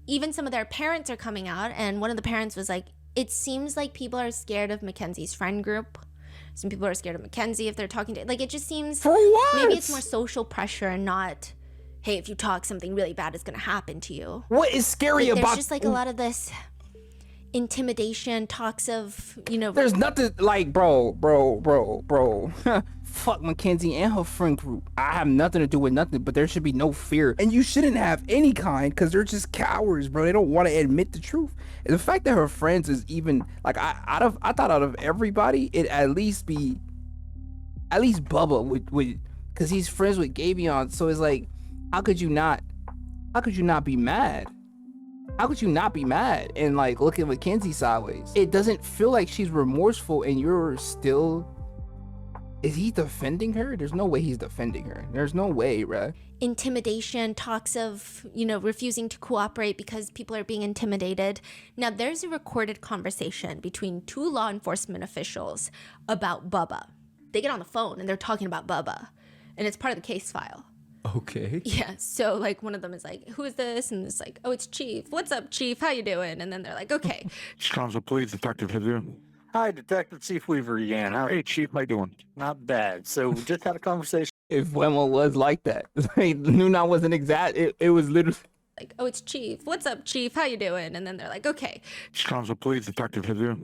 Speaker 2: Even some of their parents are coming out, and one of the parents was like, it seems like people are scared of Mackenzie's friend group. Some people are scared of Mackenzie if they're talking to, like, it just seems
Speaker 1: for what?
Speaker 2: Maybe it's more social pressure and not, hey, if you talk, something really bad is going to happen to you.
Speaker 1: What is scary about...
Speaker 2: There's just like a lot of this intimidation, talks of, you know...
Speaker 1: There's nothing like, bro. Fuck Mackenzie and her friend group. I have nothing to do with nothing, but there should be no fear. And you shouldn't have any kind, because they're just cowards, bro. They don't want to admit the truth. And the fact that her friends is even... Like, I thought out of everybody, it'd at least be... At least Bubba would... Because he's friends with Gavion, so it's like... How could you not be mad? How could you not be mad and like look at Mackenzie sideways? It doesn't feel like she's remorseful and you're still... Is he defending her? There's no way he's defending her. There's no way, bruh.
Speaker 2: Intimidation, talks of, you know, refusing to cooperate because people are being intimidated. Now, there's a recorded conversation between two law enforcement officials about Bubba. They get on the phone and they're talking about Bubba, and it's part of the case file.
Speaker 3: Okay.
Speaker 2: Yeah, so like one of them is like, who is this? And it's like, oh, it's Chief. What's up, Chief? How you doing? And then they're like, okay.
Speaker 18: Chicago Police Detective here. Hi, Detective Chief Weaver again. Hey, Chief, how you doing? Not bad. So we just had a conversation.
Speaker 1: If Wemo was like that, like Noona wasn't exact. It was literally
Speaker 2: like, oh, it's Chief. What's up, Chief? How you doing? And then they're like, okay.
Speaker 18: Chicago Police Detective here.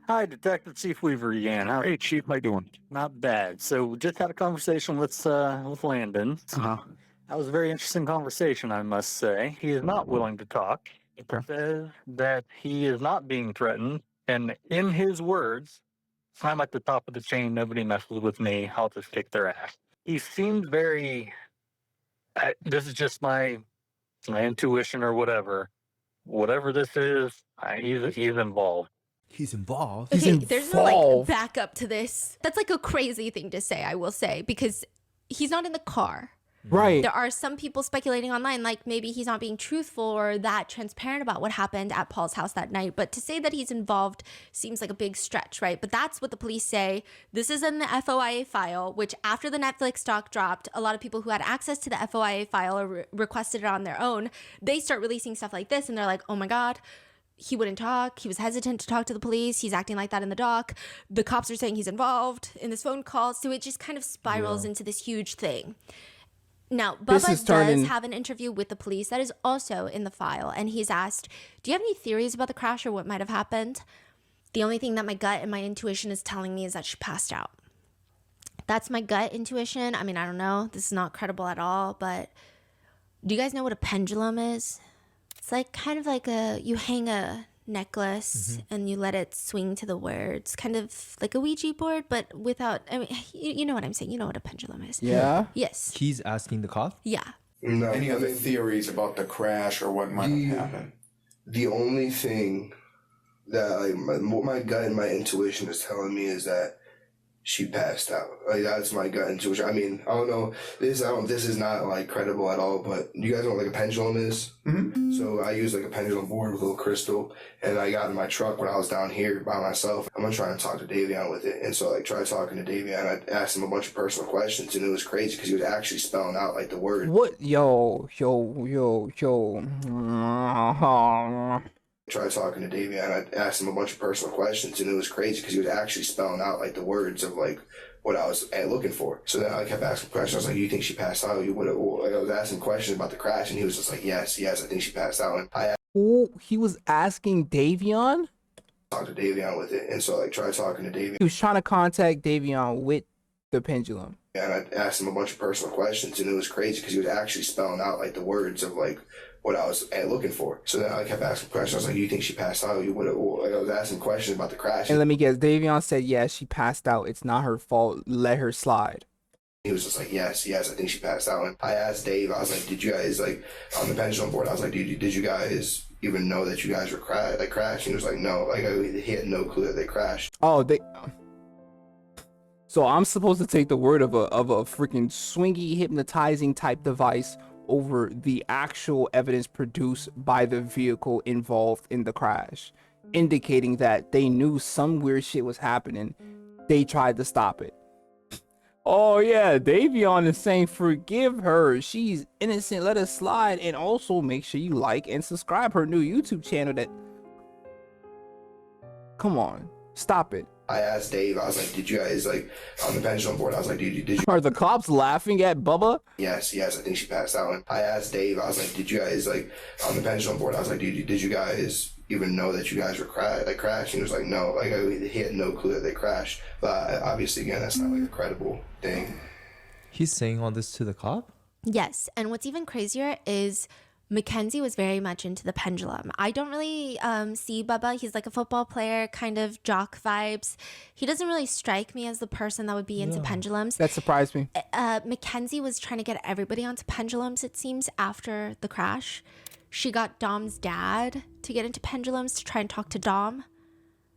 Speaker 18: Hi, Detective Chief Weaver again. Hey, Chief, how you doing? Not bad. So we just had a conversation with Landon. That was a very interesting conversation, I must say. He is not willing to talk. He says that he is not being threatened. And in his words, I'm at the top of the chain. Nobody messes with me. I'll just kick their ass. He seemed very... this is just my intuition or whatever. Whatever this is, he's involved.
Speaker 3: He's involved?
Speaker 2: Okay, there's no like backup to this. That's like a crazy thing to say, I will say, because he's not in the car.
Speaker 1: Right.
Speaker 2: There are some people speculating online, like maybe he's not being truthful or that transparent about what happened at Paul's house that night. But to say that he's involved seems like a big stretch, right? But that's what the police say. This is in the FOIA file, which after the Netflix doc dropped, a lot of people who had access to the FOIA file or requested it on their own, they start releasing stuff like this. And they're like, oh my God, he wouldn't talk. He was hesitant to talk to the police. He's acting like that in the doc. The cops are saying he's involved in this phone call. So it just kind of spirals into this huge thing. Now, Bubba does have an interview with the police that is also in the file, and he's asked, do you have any theories about the crash or what might have happened? The only thing that my gut and my intuition is telling me is that she passed out. That's my gut intuition. I mean, I don't know. This is not credible at all, but do you guys know what a pendulum is? It's like kind of like you hang a necklace and you let it swing to the words, kind of like a Ouija board, but without, I mean, you know what I'm saying. You know what a pendulum is.
Speaker 3: Yeah.
Speaker 2: Yes.
Speaker 3: He's asking the cop?
Speaker 2: Yeah.
Speaker 14: No, any other theories about the crash or what might have happened?
Speaker 19: The only thing that what my gut and my intuition is telling me is that she passed out. Like, that's my gut intuition. I mean, I don't know. This is not like credible at all. But you guys know what like a pendulum is? Mm-hmm. So I use like a pendulum board with a little crystal, and I got in my truck when I was down here by myself. I'm gonna try and talk to Davion with it, and so like tried talking to Davion. I asked him a bunch of personal questions, and it was crazy because he was actually spelling out like the word.
Speaker 1: What? Yo.
Speaker 19: Tried talking to Davey and I asked him a bunch of personal questions, and it was crazy because he was actually spelling out like the words of like what I was looking for. So then I kept asking questions. I was like, "You think she passed out?" I was asking questions about the crash, and he was just like, "Yes, I think she passed out." And I
Speaker 1: He was asking Davion?
Speaker 19: talked to Davion with it, and so like tried talking to Davion.
Speaker 1: He was trying to contact Davion with the pendulum.
Speaker 19: And I asked him a bunch of personal questions, and it was crazy because he was actually spelling out like the words of like what I was looking for. So then I kept asking questions. I was like, "You think she passed out?" I was asking questions about the crash.
Speaker 1: And let me guess, Davion said, yeah, she passed out. It's not her fault. Let her slide.
Speaker 19: He was just like, yes, I think she passed out. And I asked Dave, I was like, did you guys, like, on the pendulum board, I was like, did you guys even know that you guys were crashed? And he was like, no, like, he had no clue that they crashed.
Speaker 1: Oh, so I'm supposed to take the word of a freaking swingy, hypnotizing type device over the actual evidence produced by the vehicle involved in the crash, indicating that they knew some weird shit was happening. They tried to stop it. Oh yeah, Davion is saying forgive her. She's innocent. Let her slide. And also make sure you like and subscribe her new YouTube channel. That. Come on, stop it.
Speaker 19: I asked Dave, I was like, did you guys, like, on the pendulum board, I was like, did you...
Speaker 1: Are the cops laughing at Bubba?
Speaker 19: Yes, I think she passed out. And I asked Dave, I was like, did you guys, like, on the pendulum board, I was like, did you guys even know that you guys were crashed? And he was like, no, like, he had no clue that they crashed. But obviously, again, that's not, like, a credible thing.
Speaker 3: He's saying all this to the cop?
Speaker 2: Yes, and what's even crazier is Mackenzie was very much into the pendulum. I don't really see Bubba. He's like a football player, kind of jock vibes. He doesn't really strike me as the person that would be into pendulums.
Speaker 1: That surprised me.
Speaker 2: Mackenzie was trying to get everybody onto pendulums, it seems, after the crash. She got Dom's dad to get into pendulums to try and talk to Dom.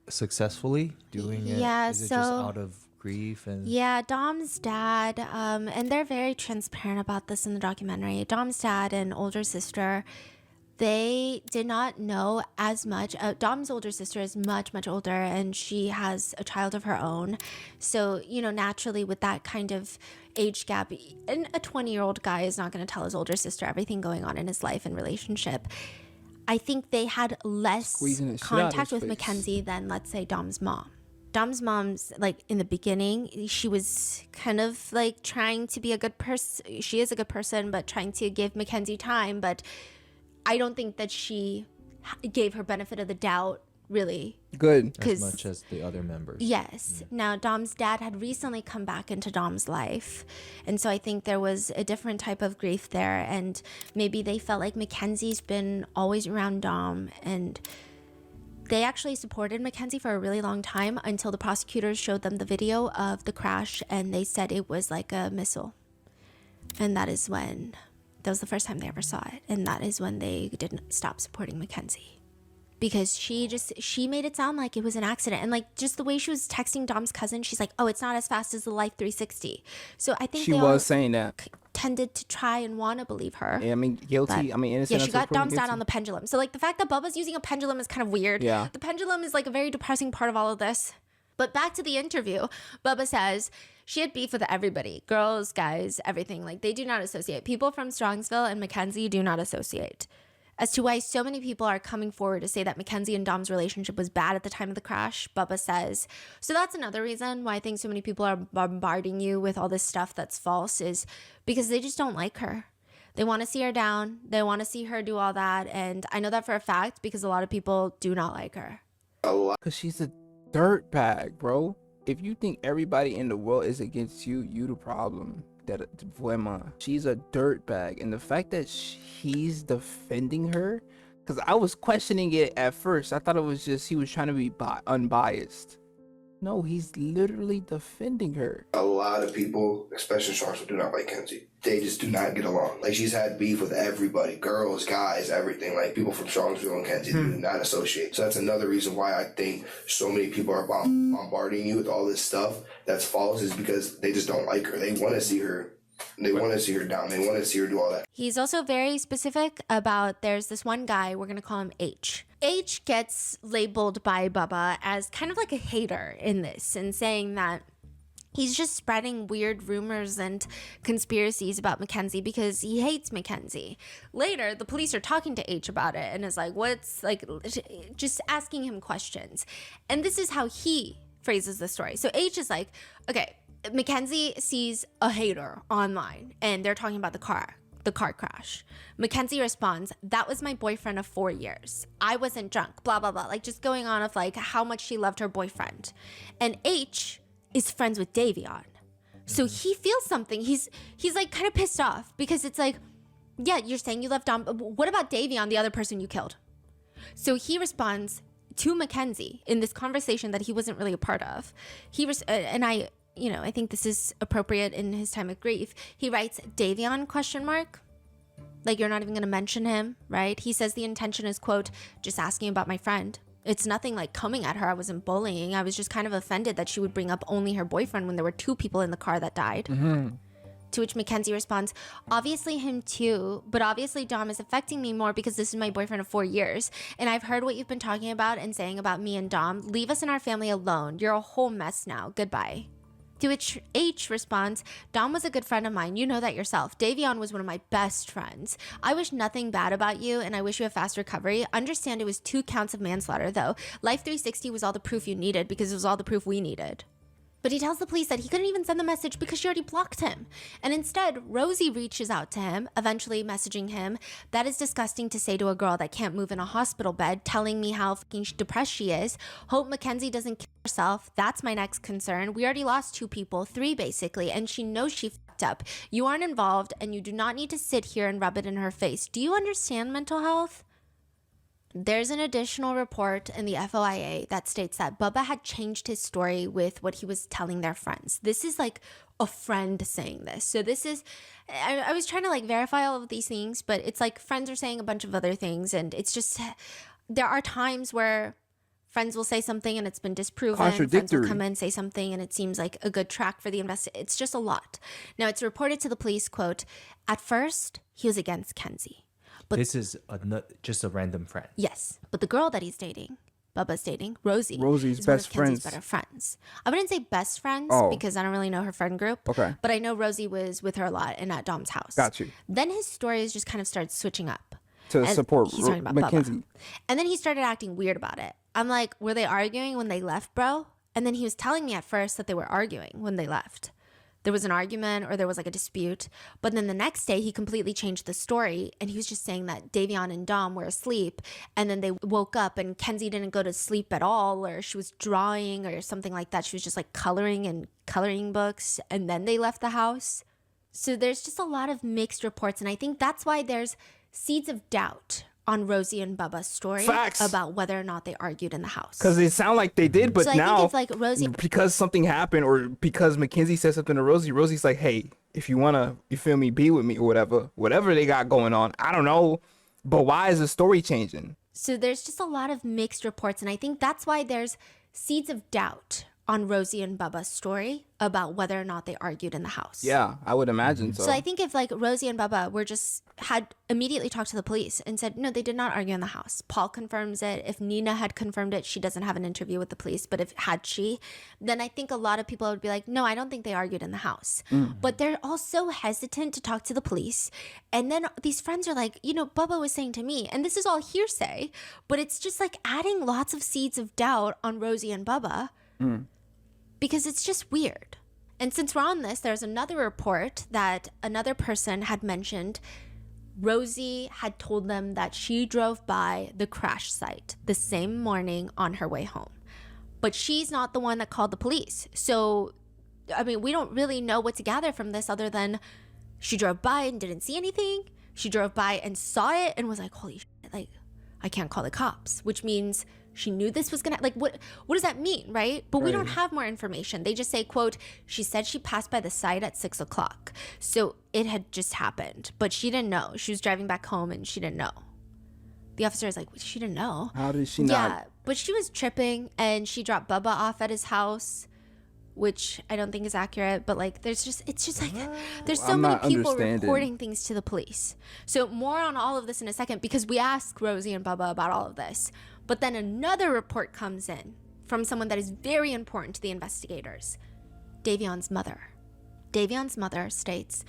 Speaker 3: Successfully doing it?
Speaker 2: Yeah,
Speaker 3: Is it
Speaker 2: so...
Speaker 3: just out of grief and...
Speaker 2: Yeah, Dom's dad, and they're very transparent about this in the documentary. Dom's dad and older sister, they did not know as much. Dom's older sister is much, much older, and she has a child of her own. So, you know, naturally with that kind of age gap, and a 20-year-old guy is not going to tell his older sister everything going on in his life and relationship. I think they had less contact with Mackenzie than, let's say, Dom's mom. Dom's mom's, like, in the beginning, she was kind of, like, trying to be a good person. She is a good person, but trying to give Mackenzie time. But I don't think that she gave her benefit of the doubt, really.
Speaker 1: Good.
Speaker 3: As much as the other members.
Speaker 2: Yes. Now, Dom's dad had recently come back into Dom's life. And so I think there was a different type of grief there. And maybe they felt like Mackenzie's been always around Dom, and they actually supported Mackenzie for a really long time until the prosecutors showed them the video of the crash, and they said it was like a missile. And that was the first time they ever saw it. And that is when they didn't stop supporting Mackenzie. Because she made it sound like it was an accident. And like just the way she was texting Dom's cousin, she's like, oh, it's not as fast as the Life 360. So I think
Speaker 1: she was saying that.
Speaker 2: Tended to try and want to believe her.
Speaker 1: Yeah, I mean, guilty. I mean, innocent.
Speaker 2: Yeah, she got Dom's dad on the pendulum. So like the fact that Bubba's using a pendulum is kind of weird.
Speaker 1: Yeah.
Speaker 2: The pendulum is like a very depressing part of all of this. But back to the interview, Bubba says she had beef with everybody. Girls, guys, everything. Like they do not associate. People from Strongsville and Mackenzie do not associate. As to why so many people are coming forward to say that Mackenzie and Dom's relationship was bad at the time of the crash, Bubba says. So that's another reason why I think so many people are bombarding you with all this stuff that's false, is because they just don't like her. They want to see her down. They want to see her do all that. And I know that for a fact because a lot of people do not like her.
Speaker 1: Because she's a dirtbag, bro. If you think everybody in the world is against you, you the problem. She's a dirtbag, and the fact that he's defending her, because I was questioning it at first. I thought it was just he was trying to be unbiased, No, he's literally defending her.
Speaker 19: A lot of people, especially Charlotte, do not like Kenzie. They just do not get along. Like, she's had beef with everybody, girls, guys, everything. Like, people from Charlottesville and Kenzie do not associate. So that's another reason why I think so many people are bombarding you with all this stuff that's false, is because they just don't like her. They want to see her. They want to see her down. They want to see her do all that.
Speaker 2: He's also very specific about, there's this one guy, we're going to call him H. H gets labeled by Bubba as kind of like a hater in this, and saying that he's just spreading weird rumors and conspiracies about Mackenzie because he hates Mackenzie. Later, the police are talking to H about it and is like, what's like, just asking him questions. And this is how he phrases the story. So H is like, okay, Mackenzie sees a hater online and they're talking about the car crash. Mackenzie responds, that was my boyfriend of 4 years. I wasn't drunk, blah, blah, blah. Like, just going on of like how much she loved her boyfriend. And H is friends with Davion. So he feels something. He's like kind of pissed off because it's like, yeah, you're saying you left Dom. What about Davion, the other person you killed? So he responds to Mackenzie in this conversation that he wasn't really a part of. I think this is appropriate in his time of grief. He writes, Davion, ? Like, you're not even going to mention him, right? He says the intention is, quote, just asking about my friend. It's nothing like coming at her. I wasn't bullying. I was just kind of offended that she would bring up only her boyfriend when there were 2 people in the car that died.
Speaker 1: Mm-hmm.
Speaker 2: To which Mackenzie responds, obviously him too, but obviously Dom is affecting me more because this is my boyfriend of 4 years. And I've heard what you've been talking about and saying about me and Dom. Leave us and our family alone. You're a whole mess now. Goodbye. To which H responds, Dom was a good friend of mine. You know that yourself. Davion was one of my best friends. I wish nothing bad about you, and I wish you a fast recovery. Understand it was 2 counts of manslaughter, though. Life 360 was all the proof you needed because it was all the proof we needed. But he tells the police that he couldn't even send the message because she already blocked him. And instead, Rosie reaches out to him, eventually messaging him, that is disgusting to say to a girl that can't move in a hospital bed, telling me how fucking depressed she is. Hope Mackenzie doesn't kill herself. That's my next concern. We already lost 2 people, 3 basically, and she knows she fucked up. You aren't involved, and you do not need to sit here and rub it in her face. Do you understand mental health? There's an additional report in the FOIA that states that Bubba had changed his story with what he was telling their friends. This is like a friend saying this. So this is, I was trying to like verify all of these things, but it's like friends are saying a bunch of other things. And it's just, there are times where friends will say something and it's been disproven. Friends will come in and say something and it seems like a good track for the investigation. It's just a lot. Now it's reported to the police, quote, at first he was against Kenzie. But
Speaker 3: this is just a random friend.
Speaker 2: Yes, but the girl that he's dating, Bubba's dating, Rosie's
Speaker 1: best
Speaker 2: one of Kenzie's
Speaker 1: friends.
Speaker 2: better friends. I wouldn't say best friends because I don't really know her friend group.
Speaker 1: Okay.
Speaker 2: But I know Rosie was with her a lot and at Dom's house.
Speaker 1: Got you.
Speaker 2: Then his stories just kind of started switching up.
Speaker 1: To
Speaker 2: And
Speaker 1: support
Speaker 2: he's talking about
Speaker 1: Mackenzie.
Speaker 2: Bubba. And then he started acting weird about it. I'm like, were they arguing when they left, bro? And then he was telling me at first that they were arguing when they left. There was an argument or there was like a dispute. But then the next day he completely changed the story and he was just saying that Davion and Dom were asleep and then they woke up and Kenzie didn't go to sleep at all, or she was drawing or something like that. She was just like coloring in coloring books and then they left the house. So there's just a lot of mixed reports, and I think that's why there's seeds of doubt on Rosie and Bubba's story.
Speaker 1: Facts.
Speaker 2: About whether or not they argued in the house.
Speaker 1: Because it sounded like they did, but
Speaker 2: So I
Speaker 1: now
Speaker 2: think it's like Rosie,
Speaker 1: because something happened or because Mackenzie said something to Rosie, Rosie's like, hey, if you wanna, you feel me, be with me or whatever they got going on. I don't know, but why is the story changing?
Speaker 2: so there's just a lot of mixed reports, and I think that's why there's seeds of doubt on Rosie and Bubba's story about whether or not they argued in the house.
Speaker 1: Yeah, I would imagine so.
Speaker 2: So I think if like Rosie and Bubba had immediately talked to the police and said, no, they did not argue in the house. Paul confirms it. If Nina had confirmed it, she doesn't have an interview with the police, but if had she, then I think a lot of people would be like, no, I don't think they argued in the house. But they're all so hesitant to talk to the police. And then these friends are like, Bubba was saying to me, and this is all hearsay, but it's just like adding lots of seeds of doubt on Rosie and Bubba. Because it's just weird. And since we're on this, there's another report that another person had mentioned Rosie had told them that she drove by the crash site the same morning on her way home. But she's not the one that called the police. So, I mean, we don't really know what to gather from this other than she drove by and didn't see anything. She drove by and saw it and was like, holy shit, like, I can't call the cops, which means She knew this was gonna, like, what does that mean, right? But we don't
Speaker 1: Right.
Speaker 2: have more information. They just say, quote, she said she passed by the site at 6 o'clock. So it had just happened, but she didn't know. She was driving back home and she didn't know. The officer is like, she didn't know.
Speaker 1: How did she not?
Speaker 2: Yeah, but she was tripping and she dropped Bubba off at his house, which I don't think is accurate, but like it's just like there's so
Speaker 1: I'm
Speaker 2: many
Speaker 1: not
Speaker 2: people
Speaker 1: understanding.
Speaker 2: reporting things to the police. So more on all of this in a second, because we asked Rosie and Bubba about all of this. But then another report comes in from someone that is very important to the investigators, Davion's mother. Davion's mother states,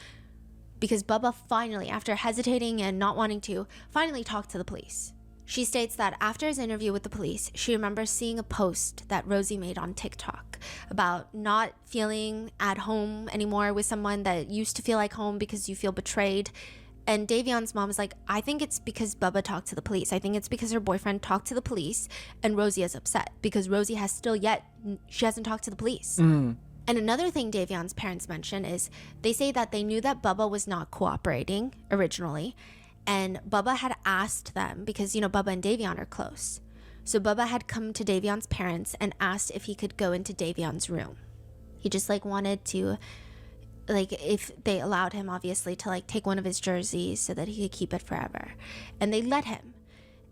Speaker 2: because Bubba finally, after hesitating and not wanting to, finally talked to the police. She states that after his interview with the police, she remembers seeing a post that Rosie made on TikTok about not feeling at home anymore with someone that used to feel like home because you feel betrayed. And Davion's mom is like, I think it's because Bubba talked to the police. I think it's because her boyfriend talked to the police and Rosie is upset because Rosie she hasn't talked to the police. And another thing Davion's parents mention is they say that they knew that Bubba was not cooperating originally. And Bubba had asked them, because, Bubba and Davion are close. So Bubba had come to Davion's parents and asked if he could go into Davion's room. He just wanted to, if they allowed him, obviously, to take one of his jerseys so that he could keep it forever. And they let him.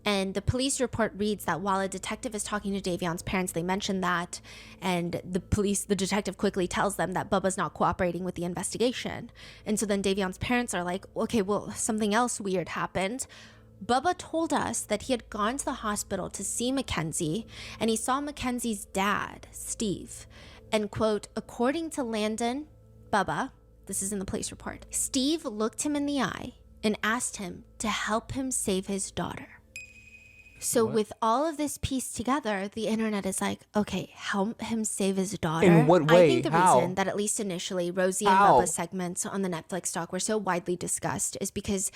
Speaker 2: And the police report reads that while a detective is talking to Davion's parents, they mention that, and the detective quickly tells them that Bubba's not cooperating with the investigation. And so then Davion's parents are like, okay, well, something else weird happened. Bubba told us that he had gone to the hospital to see Mackenzie, and he saw Mackenzie's dad, Steve. And quote, according to Landon, Bubba, this is in the police report, Steve looked him in the eye and asked him to help him save his daughter. So with all of this pieced together, the internet is like, okay, help him save his daughter.
Speaker 1: In what way?
Speaker 2: I think the
Speaker 1: How?
Speaker 2: reason that at least initially Rosie
Speaker 1: How?
Speaker 2: and Bubba's segments on the Netflix doc were so widely discussed is because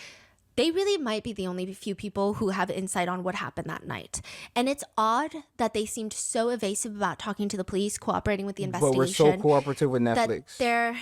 Speaker 2: they really might be the only few people who have insight on what happened that night. And it's odd that they seemed so evasive about talking to the police, cooperating with the
Speaker 1: But
Speaker 2: investigation.
Speaker 1: we're so cooperative with
Speaker 2: that
Speaker 1: Netflix.
Speaker 2: they're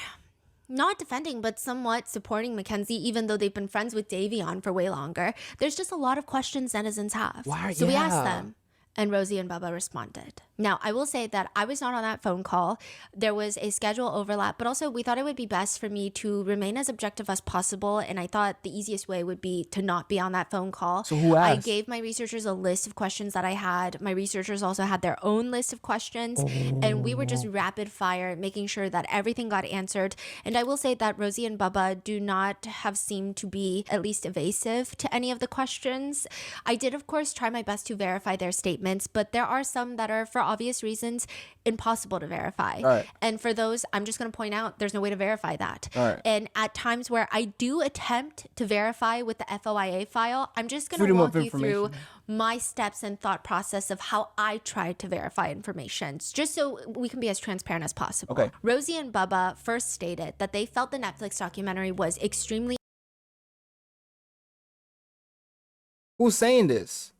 Speaker 2: not defending, but somewhat supporting Mackenzie, even though they've been friends with Davion for way longer. There's just a lot of questions netizens have.
Speaker 1: Why?
Speaker 2: So we asked
Speaker 1: Yeah.
Speaker 2: them, and Rosie and Bubba responded. Now, I will say that I was not on that phone call. There was a schedule overlap, but also we thought it would be best for me to remain as objective as possible, and I thought the easiest way would be to not be on that phone call.
Speaker 1: So who
Speaker 2: I
Speaker 1: asked?
Speaker 2: gave my researchers a list of questions that I had. My researchers also had their own list of questions, and we were just rapid fire, making sure that everything got answered. And I will say that Rosie and Bubba do not have seemed to be at least evasive to any of the questions. I did, of course, try my best to verify their statements, but there are some that are, for obvious reasons, impossible to verify.
Speaker 1: All right.
Speaker 2: And for those, I'm just going to point out there's no way to verify that.
Speaker 1: All right.
Speaker 2: And at times where I do attempt to verify with the FOIA file, I'm just going to
Speaker 1: Freedom of
Speaker 2: walk you through
Speaker 1: information.
Speaker 2: my steps and thought process of how I tried to verify information, just so we can be as transparent as possible.
Speaker 1: Okay.
Speaker 2: Rosie and Bubba first stated that they felt the Netflix documentary was extremely
Speaker 1: Who's saying this?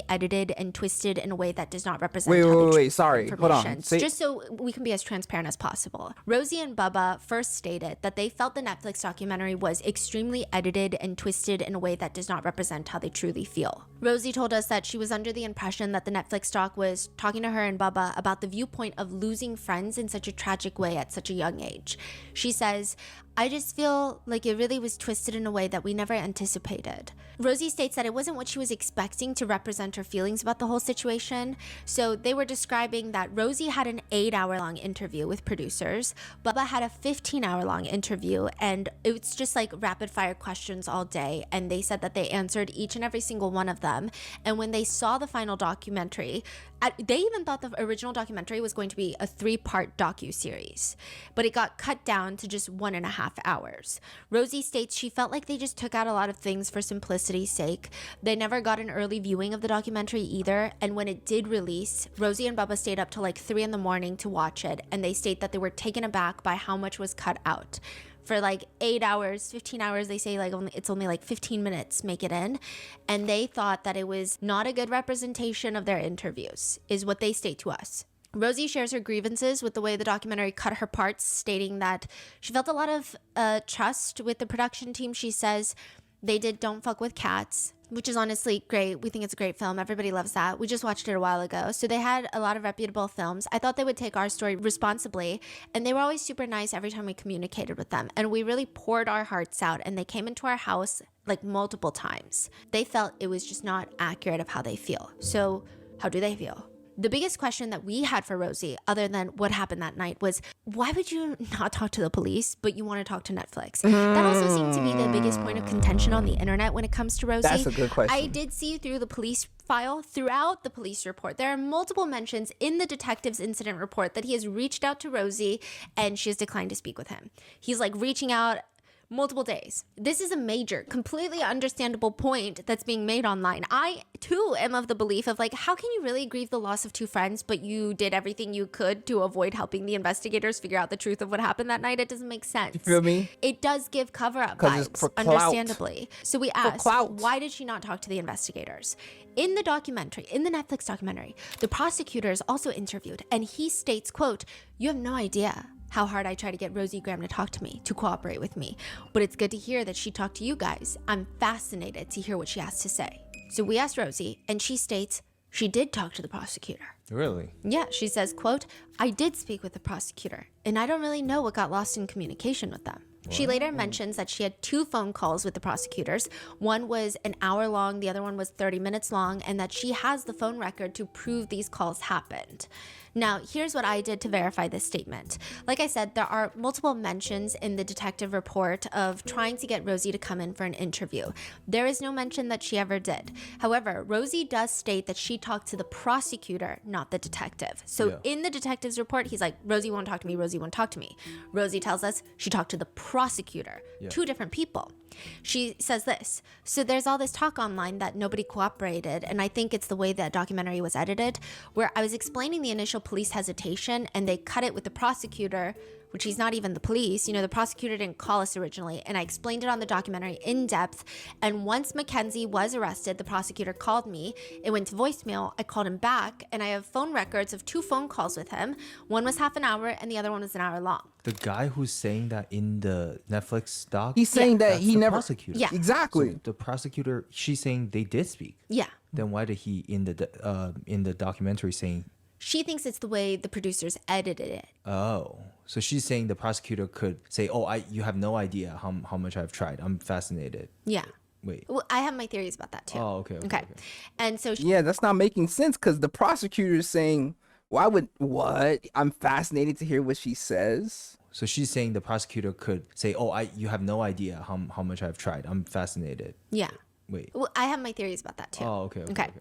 Speaker 2: edited and twisted in a way that does not represent
Speaker 1: Wait,
Speaker 2: how they
Speaker 1: wait, wait,
Speaker 2: treat
Speaker 1: sorry. Hold on.
Speaker 2: information.
Speaker 1: Say-
Speaker 2: Just so we can be as transparent as possible. Rosie and Bubba first stated that they felt the Netflix documentary was extremely edited and twisted in a way that does not represent how they truly feel. Rosie told us that she was under the impression that the Netflix doc was talking to her and Bubba about the viewpoint of losing friends in such a tragic way at such a young age. She says, I just feel like it really was twisted in a way that we never anticipated. Rosie states that it wasn't what she was expecting to represent her feelings about the whole situation. So they were describing that Rosie had an 8-hour-long interview with producers. Bubba had a 15-hour-long interview, and it was just like rapid fire questions all day. And they said that they answered each and every single one of them. And when they saw the final documentary, they even thought the original documentary was going to be a 3-part docuseries, but it got cut down to just 1.5 hours. Rosie states she felt like they just took out a lot of things for simplicity's sake. They never got an early viewing of the documentary either, and when it did release, Rosie and Bubba stayed up till like 3 a.m. to watch it, and they state that they were taken aback by how much was cut out. For like 8 hours, 15 hours, they say it's only like 15 minutes make it in. And they thought that it was not a good representation of their interviews, is what they state to us. Rosie shares her grievances with the way the documentary cut her parts, stating that she felt a lot of trust with the production team. She says They did Don't Fuck with Cats, which is honestly great. We think it's a great film. Everybody loves that. We just watched it a while ago. So they had a lot of reputable films. I thought they would take our story responsibly, and they were always super nice every time we communicated with them. And we really poured our hearts out, and they came into our house like multiple times. They felt it was just not accurate of how they feel. So how do they feel? The biggest question that we had for Rosie, other than what happened that night, was why would you not talk to the police, but you want to talk to Netflix? That also seemed to be the biggest point of contention on the internet when it comes to Rosie.
Speaker 1: That's a good question.
Speaker 2: I did see through the police file, throughout the police report, there are multiple mentions in the detective's incident report that he has reached out to Rosie and she has declined to speak with him. He's like reaching out multiple days. This is a major, completely understandable point that's being made online. I too am of the belief of like, how can you really grieve the loss of two friends, but you did everything you could to avoid helping the investigators figure out the truth of what happened that night? It doesn't make sense.
Speaker 1: You feel me?
Speaker 2: It does give cover-up
Speaker 1: 'Cause it's
Speaker 2: vibes,
Speaker 1: for clout.
Speaker 2: understandably. So we asked,
Speaker 1: clout.
Speaker 2: why did she not talk to the investigators? In the documentary, in the Netflix documentary, the prosecutor is also interviewed, and he states, quote, "You have no idea how hard I try to get Rosie Graham to talk to me, to cooperate with me. But it's good to hear that she talked to you guys. I'm fascinated to hear what she has to say." So we asked Rosie, and she states she did talk to the prosecutor.
Speaker 3: Really?
Speaker 2: Yeah, she says, quote, "I did speak with the prosecutor, and I don't really know what got lost in communication with them." She later mentions that she had 2 phone calls with the prosecutors. One was an hour long, the other one was 30 minutes long, and that she has the phone record to prove these calls happened. Now, here's what I did to verify this statement. Like I said, there are multiple mentions in the detective report of trying to get Rosie to come in for an interview. There is no mention that she ever did. However, Rosie does state that she talked to the prosecutor, not the detective. So in the detective's report, he's like, "Rosie won't talk to me, Rosie won't talk to me." Rosie tells us she talked to the prosecutor, 2 different people. She says this, so there's all this talk online that nobody cooperated, and I think it's the way that documentary was edited, where I was explaining the initial police hesitation and they cut it with the prosecutor, which he's not even the police. You know, the prosecutor didn't call us originally, and I explained it on the documentary in depth. And once Mackenzie was arrested, the prosecutor called me. It went to voicemail. I called him back, and I have phone records of 2 phone calls with him. One was half an hour, and the other one was an hour long.
Speaker 3: The guy who's saying that in the Netflix doc,
Speaker 1: He's saying that
Speaker 3: that's
Speaker 1: he
Speaker 3: the
Speaker 1: never.
Speaker 3: prosecutor.
Speaker 2: Yeah.
Speaker 1: Exactly.
Speaker 3: So the prosecutor, she's saying they did speak.
Speaker 2: Yeah.
Speaker 3: Then why did he in the documentary saying?
Speaker 2: She thinks it's the way the producers edited it.
Speaker 3: Oh, so she's saying the prosecutor could say, "Oh, you have no idea how much I've tried. I'm fascinated."
Speaker 2: Yeah.
Speaker 3: Wait.
Speaker 2: Well, I have my theories about that too.
Speaker 3: Oh, okay.
Speaker 2: And so
Speaker 1: Yeah, that's not making sense because the prosecutor is saying, "Why would what? I'm fascinated to hear what she says."
Speaker 3: So she's saying the prosecutor could say, "Oh, you have no idea how much I've tried. I'm fascinated."
Speaker 2: Yeah.
Speaker 3: Wait.
Speaker 2: Well, I have my theories about that too.
Speaker 3: Oh, okay.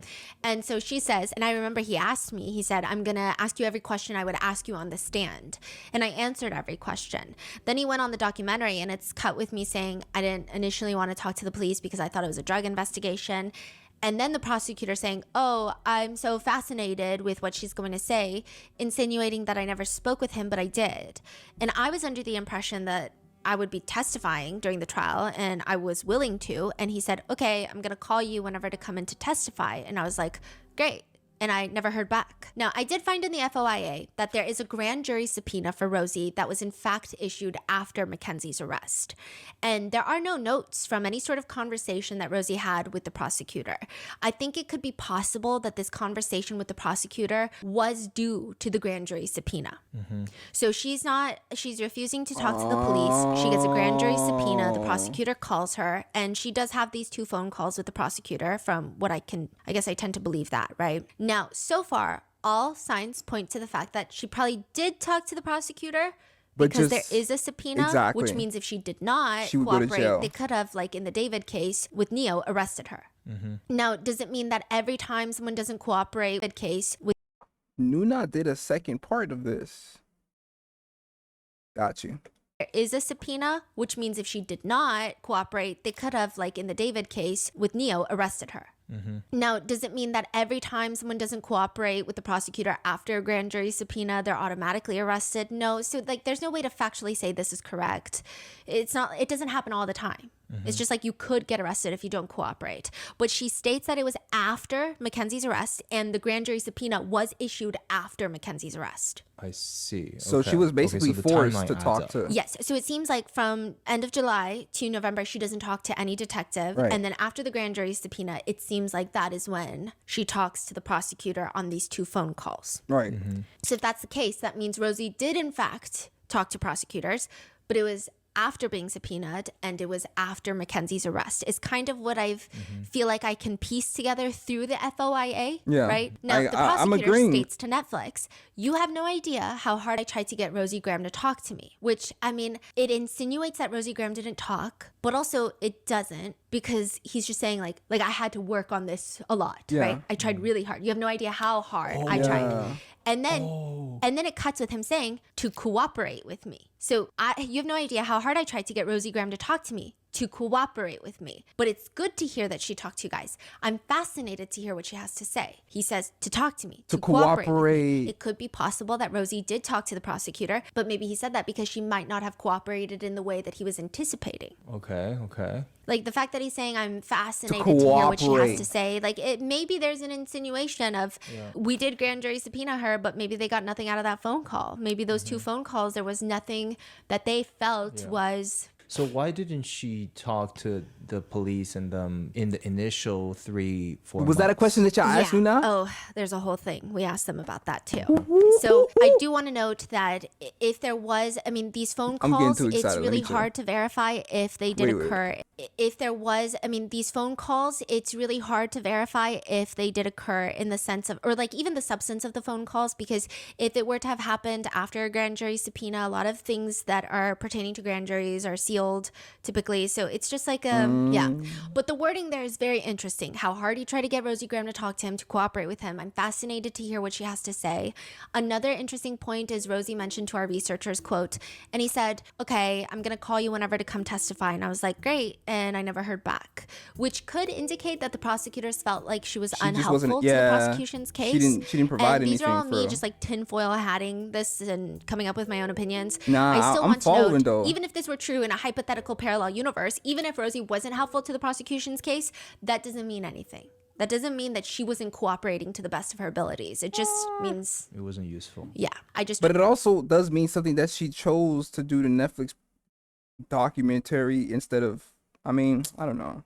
Speaker 2: And so she says, and I remember he asked me, he said, "I'm going to ask you every question I would ask you on the stand." And I answered every question. Then he went on the documentary, and it's cut with me saying, "I didn't initially want to talk to the police because I thought it was a drug investigation." And then the prosecutor saying, "Oh, I'm so fascinated with what she's going to say," insinuating that I never spoke with him, but I did. And I was under the impression that I would be testifying during the trial, and I was willing to. And he said, "Okay, I'm going to call you whenever to come in to testify." And I was like, "Great." And I never heard back. Now, I did find in the FOIA that there is a grand jury subpoena for Rosie that was in fact issued after Mackenzie's arrest. And there are no notes from any sort of conversation that Rosie had with the prosecutor. I think it could be possible that this conversation with the prosecutor was due to the grand jury subpoena. So she's refusing to talk to the police. She gets a grand jury subpoena. The prosecutor calls her, and she does have these 2 phone calls with the prosecutor from what I guess I tend to believe that, right? Now, so far, all signs point to the fact that she probably did talk to the prosecutor because there is a subpoena, which means if she did not cooperate, they could have, like in the David case with Neo, arrested her. Now, does it mean that every time someone doesn't cooperate with case with
Speaker 1: Noona did a second part of this. Got you.
Speaker 2: there is a subpoena, which means if she did not cooperate, they could have, like in the David case with Neo, arrested her. Now, does it mean that every time someone doesn't cooperate with the prosecutor after a grand jury subpoena, they're automatically arrested? No. So like, there's no way to factually say this is correct. It doesn't happen all the time. It's just like you could get arrested if you don't cooperate. But she states that it was after Mackenzie's arrest, and the grand jury subpoena was issued after Mackenzie's arrest.
Speaker 3: I see.
Speaker 1: So
Speaker 3: Okay.
Speaker 1: she was basically
Speaker 3: so the
Speaker 1: forced
Speaker 3: timeline
Speaker 1: to
Speaker 3: adds
Speaker 1: talk
Speaker 3: up.
Speaker 1: to.
Speaker 2: Yes. So it seems like from end of July to November, she doesn't talk to any detective.
Speaker 1: Right.
Speaker 2: And then after the grand jury subpoena, it seems like that is when she talks to the prosecutor on these 2 phone calls.
Speaker 1: Right.
Speaker 2: So if that's the case, that means Rosie did in fact talk to prosecutors, but it was after being subpoenaed and it was after Mackenzie's arrest is kind of what I feel like I can piece together through the FOIA,
Speaker 1: Yeah.
Speaker 2: right? Now, the
Speaker 1: I'm
Speaker 2: prosecutor
Speaker 1: agreeing.
Speaker 2: states to Netflix, you have no idea how hard I tried to get Rosie Graham to talk to me, which, I mean, it insinuates that Rosie Graham didn't talk, but also it doesn't, because he's just saying like I had to work on this a lot,
Speaker 1: Yeah.
Speaker 2: right? I tried really hard. You have no idea how hard I tried. And then it cuts with him saying to cooperate with me. So you have no idea how hard I tried to get Rosie Graham to talk to me, to cooperate with me. But it's good to hear that she talked to you guys. I'm fascinated to hear what she has to say. He says to talk to me,
Speaker 1: To
Speaker 2: cooperate with me.
Speaker 1: cooperate.
Speaker 2: It could be possible that Rosie did talk to the prosecutor, but maybe he said that because she might not have cooperated in the way that he was anticipating.
Speaker 3: Okay.
Speaker 2: Like the fact that he's saying I'm fascinated to hear what she has
Speaker 1: cooperate.
Speaker 2: to say. Like maybe there's an insinuation of we did grand jury subpoena her, but maybe they got nothing out of that phone call. Maybe those 2 phone calls, there was nothing that they felt was.
Speaker 3: So why didn't she talk to the police and them in the initial 3-4
Speaker 1: Was that a
Speaker 3: months?
Speaker 1: question that y'all asked me now?
Speaker 2: Oh, there's a whole thing. We asked them about that too. So I do want to note that if there was, I mean, these phone
Speaker 1: I'm getting
Speaker 2: calls,
Speaker 1: too
Speaker 2: it's
Speaker 1: excited. Let
Speaker 2: really
Speaker 1: me chill.
Speaker 2: hard to verify if they did
Speaker 1: Wait.
Speaker 2: occur. If there was, I mean, these phone calls, it's really hard to verify if they did occur in the sense of, or like even the substance of the phone calls, because if it were to have happened after a grand jury subpoena, a lot of things that are pertaining to grand juries are sealed typically. So it's just like yeah. But the wording there is very interesting. How hard he tried to get Rosie Graham to talk to him, to cooperate with him. I'm fascinated to hear what she has to say. Another interesting point is Rosie mentioned to our researchers, quote, and he said, okay, I'm going to call you whenever to come testify. And I was like, great. And I never heard back, which could indicate that the prosecutors felt like she was
Speaker 1: She just
Speaker 2: unhelpful
Speaker 1: wasn't-
Speaker 2: to the
Speaker 1: yeah.
Speaker 2: prosecution's case.
Speaker 1: She didn't provide
Speaker 2: and these are all
Speaker 1: anything for
Speaker 2: me
Speaker 1: real.
Speaker 2: just like tinfoil hatting this and coming up with my own opinions.
Speaker 1: Nah,
Speaker 2: I still
Speaker 1: I'm
Speaker 2: want to
Speaker 1: following,
Speaker 2: note,
Speaker 1: though.
Speaker 2: even if this were true in a hypothetical parallel universe, even if Rosie wasn't helpful to the prosecution's case, that doesn't mean anything. That doesn't mean that she wasn't cooperating to the best of her abilities. It just means,
Speaker 3: It wasn't useful.
Speaker 2: yeah, I just.
Speaker 1: But it also does mean something that she chose to do the Netflix documentary instead of. I mean, I don't know.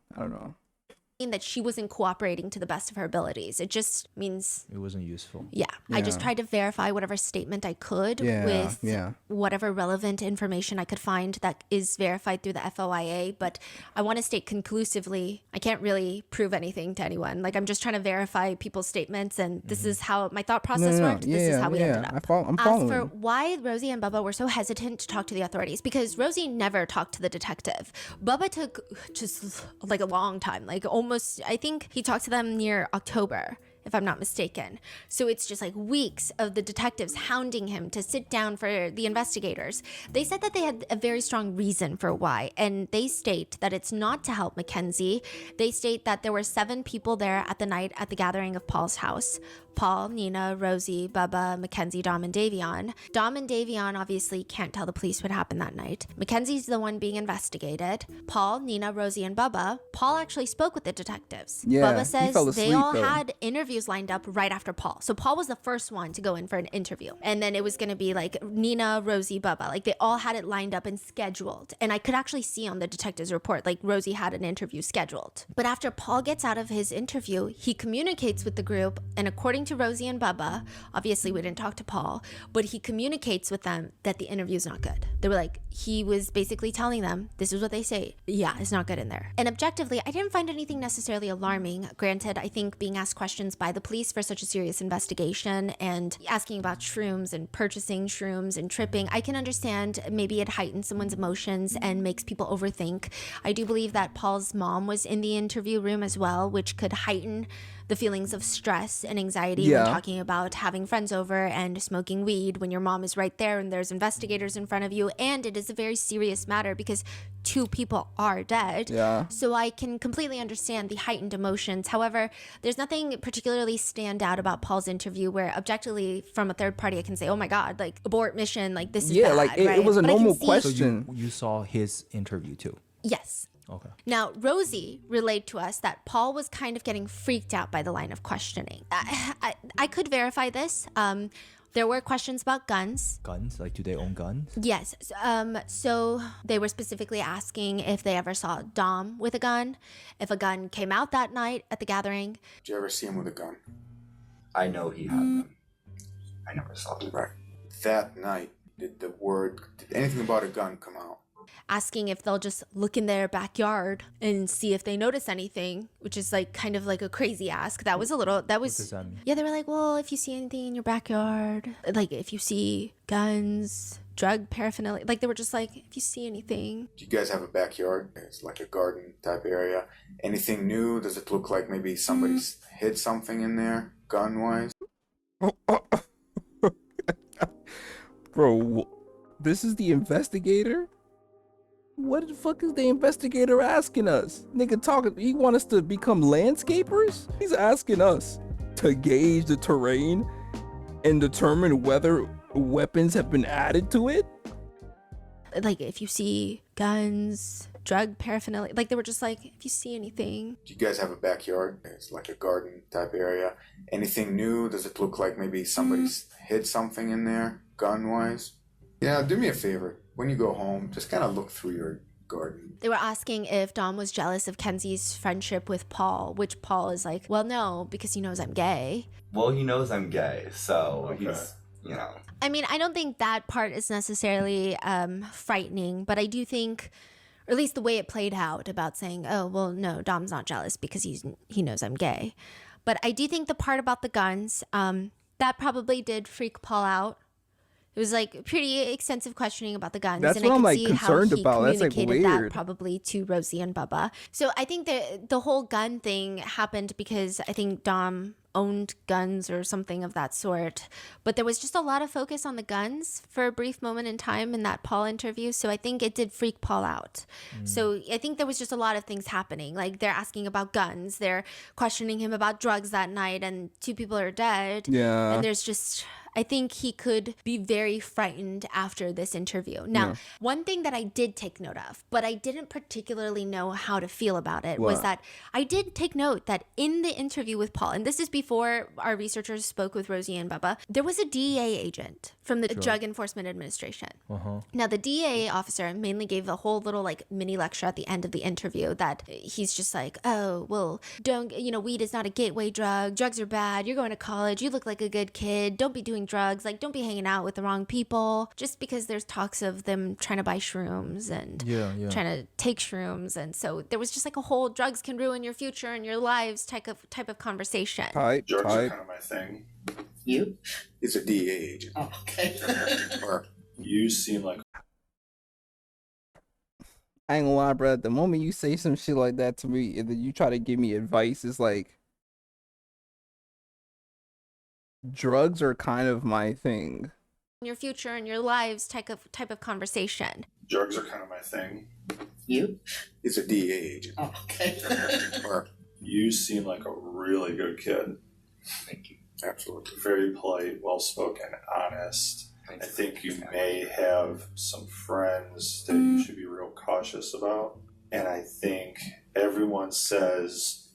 Speaker 2: mean that she wasn't cooperating to the best of her abilities. It just means,
Speaker 3: It wasn't useful.
Speaker 2: yeah. I just
Speaker 1: Yeah.
Speaker 2: tried to verify whatever statement I could
Speaker 1: Yeah,
Speaker 2: with
Speaker 1: yeah.
Speaker 2: whatever relevant information I could find that is verified through the FOIA. But I want to state conclusively, I can't really prove anything to anyone. Like, I'm just trying to verify people's statements, and this is how my thought process worked. This is how we ended up.
Speaker 1: I'm
Speaker 2: As
Speaker 1: following.
Speaker 2: for why Rosie and Bubba were so hesitant to talk to the authorities, because Rosie never talked to the detective. Bubba took just like a long time, like almost, I think he talked to them near October, if I'm not mistaken. So it's just like weeks of the detectives hounding him to sit down for the investigators. They said that they had a very strong reason for why, and they state that it's not to help Mackenzie. They state that there were 7 people there at the night at the gathering of Paul's house. Paul, Nina, Rosie, Bubba, Mackenzie, Dom, and Davion. Dom and Davion obviously can't tell the police what happened that night. Mackenzie's the one being investigated. Paul, Nina, Rosie, and Bubba. Paul actually spoke with the detectives.
Speaker 1: Yeah,
Speaker 2: Bubba
Speaker 1: he
Speaker 2: says
Speaker 1: fell
Speaker 2: they
Speaker 1: asleep,
Speaker 2: all
Speaker 1: though.
Speaker 2: had interviews lined up right after Paul. So Paul was the first one to go in for an interview. And then it was going to be like Nina, Rosie, Bubba. Like they all had it lined up and scheduled. And I could actually see on the detective's report, like Rosie had an interview scheduled. But after Paul gets out of his interview, he communicates with the group. And according to Rosie and Bubba, obviously we didn't talk to Paul, but he communicates with them that the interview's not good. They were like, he was basically telling them, this is what they say. Yeah, it's not good in there. And objectively, I didn't find anything necessarily alarming. Granted, I think being asked questions by the police for such a serious investigation and asking about shrooms and purchasing shrooms and tripping, I can understand maybe it heightens someone's emotions and makes people overthink. I do believe that Paul's mom was in the interview room as well, which could heighten the feelings of stress and anxiety when talking about having friends over and smoking weed when your mom is right there and there's investigators in front of you, and it is a very serious matter because 2 people are dead. So I can completely understand the heightened emotions. However, there's nothing particularly stand out about Paul's interview where objectively from a third party I can say, oh my God, like abort mission, like this is bad,
Speaker 1: like it,
Speaker 2: right?
Speaker 1: it was a
Speaker 2: But I can
Speaker 1: normal
Speaker 2: see-
Speaker 1: question.
Speaker 3: You saw his interview too.
Speaker 2: Yes.
Speaker 3: Okay.
Speaker 2: Now, Rosie relayed to us that Paul was kind of getting freaked out by the line of questioning. I could verify this. There were questions about guns.
Speaker 3: Guns? Like, do they own guns?
Speaker 2: Yes. So they were specifically asking if they ever saw Dom with a gun, if a gun came out that night at the gathering.
Speaker 14: Did you ever see him with a gun?
Speaker 10: I know he had them. I never saw them.
Speaker 14: Right. That night, did anything about a gun come out?
Speaker 2: Asking if they'll just look in their backyard and see if they notice anything, which is like kind of like a crazy ask. That was a little, that was,
Speaker 3: What does that mean?
Speaker 2: yeah, they were like, well, if you see anything in your backyard, like if you see guns, drug paraphernalia, like they were just like, if you see anything.
Speaker 14: Do you guys have a backyard? It's like a garden type area. Anything new? Does it look like maybe somebody's hid something in there, gun-wise?
Speaker 1: Bro, this is the investigator? What the fuck is the investigator asking us? Nigga talking, he want us to become landscapers? He's asking us to gauge the terrain and determine whether weapons have been added to it?
Speaker 2: Like if you see guns, drug paraphernalia, like they were just like, if you see anything.
Speaker 14: Do you guys have a backyard? It's like a garden type area. Anything new? Does it look like maybe somebody's hid something in there, gun-wise? Yeah, do me a favor. When you go home, just kind of look through your garden.
Speaker 2: They were asking if Dom was jealous of Kenzie's friendship with Paul, which Paul is like, well, no, because he knows I'm gay.
Speaker 10: Well, he knows I'm gay, so he's, you know.
Speaker 2: I mean, I don't think that part is necessarily frightening, but I do think, or at least the way it played out about saying, oh, well, no, Dom's not jealous because he knows I'm gay. But I do think the part about the guns, that probably did freak Paul out. It was like pretty extensive questioning about the guns.
Speaker 1: That's
Speaker 2: and
Speaker 1: what
Speaker 2: I
Speaker 1: I'm
Speaker 2: can
Speaker 1: like
Speaker 2: see
Speaker 1: concerned
Speaker 2: how he
Speaker 1: about. That's like
Speaker 2: communicated that
Speaker 1: weird.
Speaker 2: probably to Rosie and Bubba. So I think that the whole gun thing happened because I think Dom owned guns or something of that sort. But there was just a lot of focus on the guns for a brief moment in time in that Paul interview. So I think it did freak Paul out. So I think there was just a lot of things happening. Like they're asking about guns. They're questioning him about drugs that night and 2 people are dead.
Speaker 1: Yeah.
Speaker 2: And there's just... I think he could be very frightened after this interview. Now, one thing that I did take note of, but I didn't particularly know how to feel about it, was that I did take note that in the interview with Paul, and this is before our researchers spoke with Rosie and Bubba, there was a DEA agent from the Drug Enforcement Administration. Now, the DEA officer mainly gave a whole little like mini lecture at the end of the interview that he's just like, oh, well, weed is not a gateway drug. Drugs are bad. You're going to college. You look like a good kid. Don't be doing drugs, like don't be hanging out with the wrong people just because there's talks of them trying to buy shrooms and trying to take shrooms, and so there was just like a whole drugs can ruin your future and your lives type of conversation.
Speaker 14: Drugs are kind of my thing.
Speaker 12: You?
Speaker 14: It's a DEA agent.
Speaker 12: Oh, okay.
Speaker 14: Or
Speaker 13: You seem like
Speaker 1: I ain't gonna lie, bro. The moment you say some shit like that to me and then you try to give me advice, it's like drugs are kind of my thing.
Speaker 2: Your future and your lives type of conversation.
Speaker 13: drugs are kind of my thing.
Speaker 12: You?
Speaker 14: It's a DEA agent.
Speaker 12: Oh, okay.
Speaker 14: Or
Speaker 13: You seem like a really good kid.
Speaker 10: Thank you.
Speaker 14: absolutely.
Speaker 13: Very polite, well-spoken, honest. I think you may have some friends that you should be real cautious about. And I think everyone says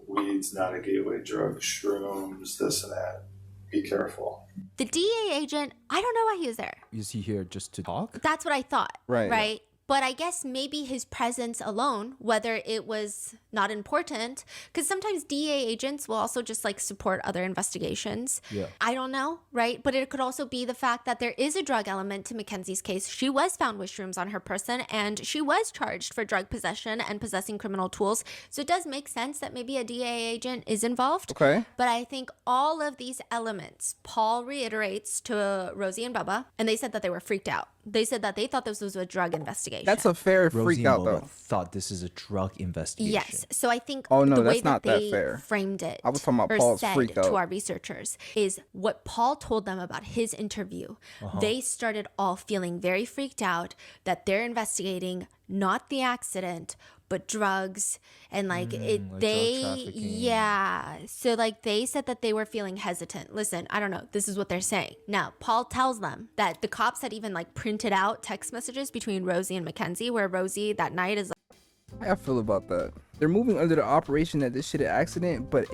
Speaker 13: weed's not a gateway drug, shrooms, this and that. Be careful.
Speaker 2: The DEA agent, I don't know why he was there.
Speaker 3: Is he here just to talk?
Speaker 2: That's what I thought.
Speaker 1: Right.
Speaker 2: Right. But I guess maybe his presence alone, whether it was not important, because sometimes DEA agents will also just like support other investigations.
Speaker 3: Yeah.
Speaker 2: I don't know, right? But it could also be the fact that there is a drug element to Mackenzie's case. She was found with shrooms on her person and she was charged for drug possession and possessing criminal tools. So it does make sense that maybe a DEA agent is involved.
Speaker 1: Okay.
Speaker 2: But I think all of these elements, Paul reiterates to Rosie and Bubba, and they said that they were freaked out. They said that they thought this was a drug investigation.
Speaker 1: That's a fair
Speaker 3: Rosie
Speaker 1: freak
Speaker 3: and
Speaker 1: out,
Speaker 3: Boba
Speaker 1: though.
Speaker 3: thought this is a drug investigation.
Speaker 2: Yes. So I think
Speaker 1: Oh, no,
Speaker 2: the way
Speaker 1: that's not that
Speaker 2: they
Speaker 1: fair.
Speaker 2: framed it
Speaker 1: I was talking about
Speaker 2: or
Speaker 1: Paul's
Speaker 2: said
Speaker 1: freaked
Speaker 2: to
Speaker 1: out.
Speaker 2: our researchers is what Paul told them about his interview. They started all feeling very freaked out that they're investigating not the accident, but drugs and like
Speaker 3: like drug trafficking.
Speaker 2: So like they said that they were feeling hesitant. Listen, I don't know, this is what they're saying. Now Paul tells them that the cops had even like printed out text messages between Rosie and Mackenzie, where Rosie that night is like,
Speaker 1: How I feel about that? They're moving under the operation that this shit an accident, but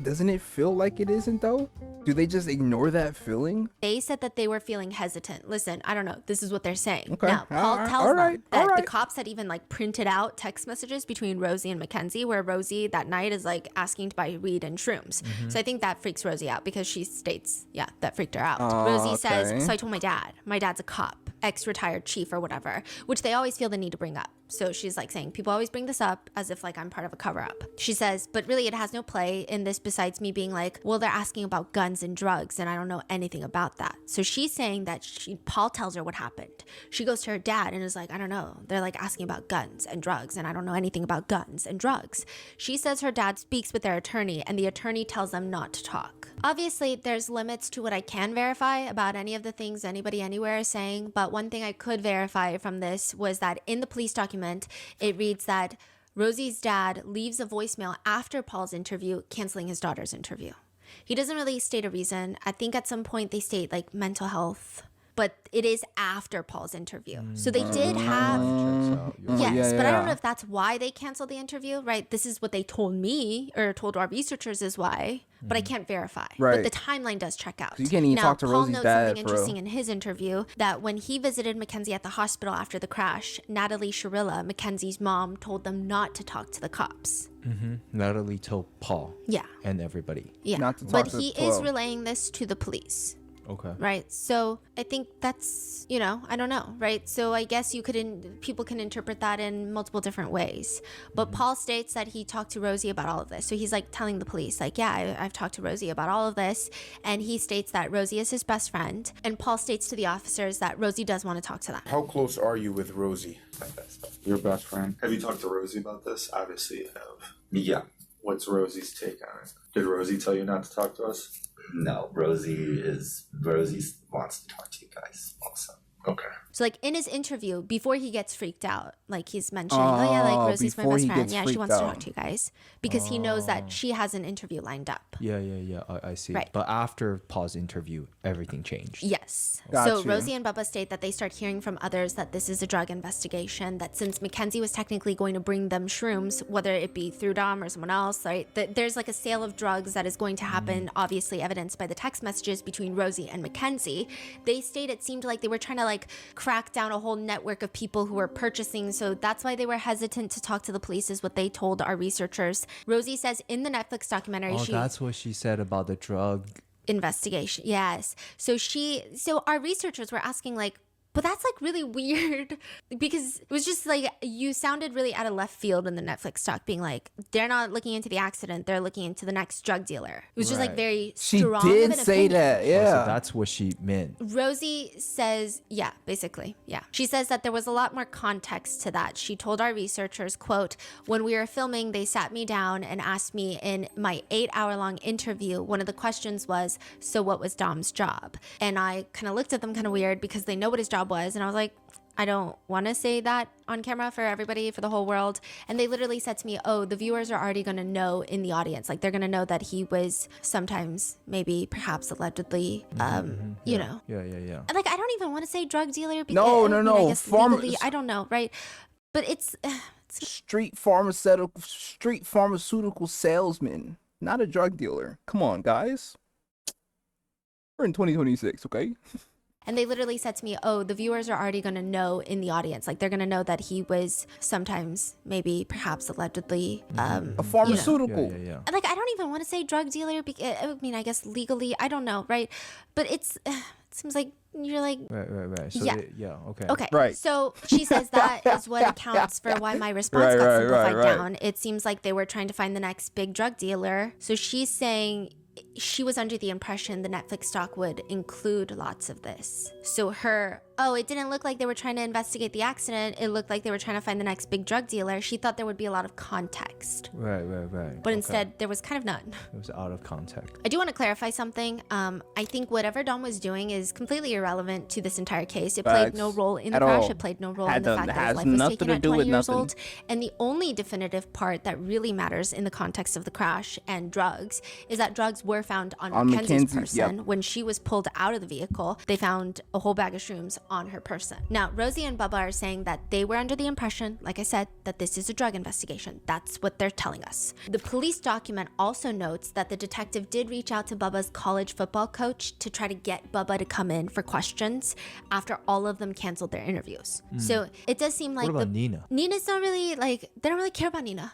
Speaker 1: doesn't it feel like it isn't though? Do they just ignore that feeling?
Speaker 2: they said that they were feeling hesitant. Listen, I don't know, this is what they're saying.
Speaker 1: Okay.
Speaker 2: Now Paul
Speaker 1: All right.
Speaker 2: tells
Speaker 1: All right.
Speaker 2: them that
Speaker 1: All
Speaker 2: the
Speaker 1: right.
Speaker 2: cops had even like printed out text messages between Rosie and Mackenzie, where Rosie that night is like asking to buy weed and shrooms. So I think that freaks Rosie out because she states, that freaked her out. Rosie
Speaker 1: okay.
Speaker 2: says, so I told my dad's a cop, ex-retired chief or whatever, which they always feel the need to bring up. So she's like saying, people always bring this up as if like I'm part of a cover up. She says, but really it has no play in this besides me being like, well, they're asking about guns and drugs and I don't know anything about that. So she's saying that Paul tells her what happened. She goes to her dad and is like, I don't know. They're like asking about guns and drugs and I don't know anything about guns and drugs. She says her dad speaks with their attorney and the attorney tells them not to talk. Obviously, there's limits to what I can verify about any of the things anybody anywhere is saying, but one thing I could verify from this was that in the police document, it reads that Rosie's dad leaves a voicemail after Paul's interview, canceling his daughter's interview. He doesn't really state a reason. I think at some point they state like mental health, but it is after Paul's interview. So they did have, yes, but I don't know if that's why they canceled the interview, right? This is what they told me or told our researchers is why, but I can't verify.
Speaker 1: Right.
Speaker 2: But the timeline does check out.
Speaker 1: So you can't even
Speaker 2: now,
Speaker 1: talk to
Speaker 2: Paul
Speaker 1: Rosie's
Speaker 2: notes
Speaker 1: dad,
Speaker 2: something
Speaker 1: bro.
Speaker 2: interesting in his interview that when he visited Mackenzie at the hospital after the crash, Natalie Shirilla, Mackenzie's mom, told them not to talk to the cops.
Speaker 3: Natalie told Paul.
Speaker 2: Yeah.
Speaker 3: And everybody.
Speaker 2: Yeah.
Speaker 1: Not to talk
Speaker 2: But
Speaker 1: to
Speaker 2: he
Speaker 1: 12.
Speaker 2: is relaying this to the police.
Speaker 3: Okay.
Speaker 2: Right. So I think that's, I don't know. Right. So I guess people can interpret that in multiple different ways. But Paul states that he talked to Rosie about all of this. So he's like telling the police, like, yeah, I've talked to Rosie about all of this. And he states that Rosie is his best friend. And Paul states to the officers that Rosie does want to talk to them.
Speaker 14: How close are you with Rosie?
Speaker 13: Your best friend. Have you talked to Rosie about this? Obviously you have.
Speaker 10: Yeah.
Speaker 13: What's Rosie's take on it? Did Rosie tell you not to talk to us?
Speaker 10: No, Rosie wants to talk to you guys also.
Speaker 13: Okay.
Speaker 2: So like in his interview, before he gets freaked out, like he's mentioning, like Rosie's my
Speaker 1: before
Speaker 2: best
Speaker 1: he
Speaker 2: friend.
Speaker 1: gets
Speaker 2: Yeah, she
Speaker 1: freaked
Speaker 2: wants to
Speaker 1: out.
Speaker 2: talk to you guys because he knows that she has an interview lined up.
Speaker 3: Yeah. I see.
Speaker 2: Right.
Speaker 3: But after Paul's interview, everything changed.
Speaker 2: Yes.
Speaker 1: Got
Speaker 2: So
Speaker 1: you.
Speaker 2: Rosie and Bubba state that they start hearing from others that this is a drug investigation, that since Mackenzie was technically going to bring them shrooms, whether it be through Dom or someone else, right, that there's like a sale of drugs that is going to happen, obviously evidenced by the text messages between Rosie and Mackenzie. They state it seemed like they were trying to like crack down a whole network of people who were purchasing, so that's why they were hesitant to talk to the police, is what they told our researchers. Rosie says in the Netflix documentary,
Speaker 3: That's what she said about the drug.
Speaker 2: investigation. Yes. So our researchers were asking like, but that's like really weird because it was just like you sounded really out of left field in the Netflix talk, being like, they're not looking into the accident, they're looking into the next drug dealer. It was just like
Speaker 3: Right.
Speaker 2: very
Speaker 1: She
Speaker 2: strong.
Speaker 1: did
Speaker 2: of an
Speaker 1: say
Speaker 2: opinion.
Speaker 1: that, yeah.
Speaker 3: So that's what she meant.
Speaker 2: Rosie says, yeah, basically, yeah. She says that there was a lot more context to that. She told our researchers, quote, when we were filming, they sat me down and asked me in my 8-hour-long interview, one of the questions was, so what was Dom's job? And I kind of looked at them kind of weird because they know what his job was. And I was like, I don't want to say that on camera for everybody, for the whole world. And they literally said to me, oh, the viewers are already going to know in the audience. Like they're going to know that he was sometimes, maybe, perhaps, allegedly, you know.
Speaker 3: Yeah.
Speaker 2: Like, I don't even want to say drug dealer. Because,
Speaker 1: No.
Speaker 2: I guess legally, I don't know, right? But it's
Speaker 1: Street pharmaceutical salesman, not a drug dealer. Come on, guys. We're in 2026, okay?
Speaker 2: And they literally said to me, oh, the viewers are already going to know in the audience. Like, they're going to know that he was sometimes, maybe, perhaps, allegedly,
Speaker 1: a pharmaceutical.
Speaker 3: Yeah.
Speaker 2: Like, I don't even want to say drug dealer. I mean, I guess legally, I don't know, right? But it seems like you're like...
Speaker 3: Right. So
Speaker 2: Yeah.
Speaker 3: Okay.
Speaker 2: Okay.
Speaker 1: Right.
Speaker 2: So she says that is what accounts for why my response got simplified
Speaker 1: right.
Speaker 2: down. It seems like they were trying to find the next big drug dealer. So she's saying she was under the impression the Netflix doc would include lots of this. So her oh, it didn't look like they were trying to investigate the accident. It looked like they were trying to find the next big drug dealer. She thought there would be a lot of context.
Speaker 3: Right.
Speaker 2: But instead, there was kind of none.
Speaker 3: It was out of context.
Speaker 2: I do want to clarify something. I think whatever Dom was doing is completely irrelevant to this entire case. It played no role in the crash. It played no role in the fact that his life was taken at 20 years old. And the only definitive part that really matters in the context of the crash and drugs is that drugs were found on Mackenzie's person. When she was pulled out of the vehicle, they found a whole bag of shrooms on her person. Now, Rosie and Bubba are saying that they were under the impression, like I said, that this is a drug investigation. That's what they're telling us. The police document also notes that the detective did reach out to Bubba's college football coach to try to get Bubba to come in for questions after all of them canceled their interviews. So it does seem like
Speaker 3: what about Nina?
Speaker 2: Nina's not really like, they don't really care about Nina.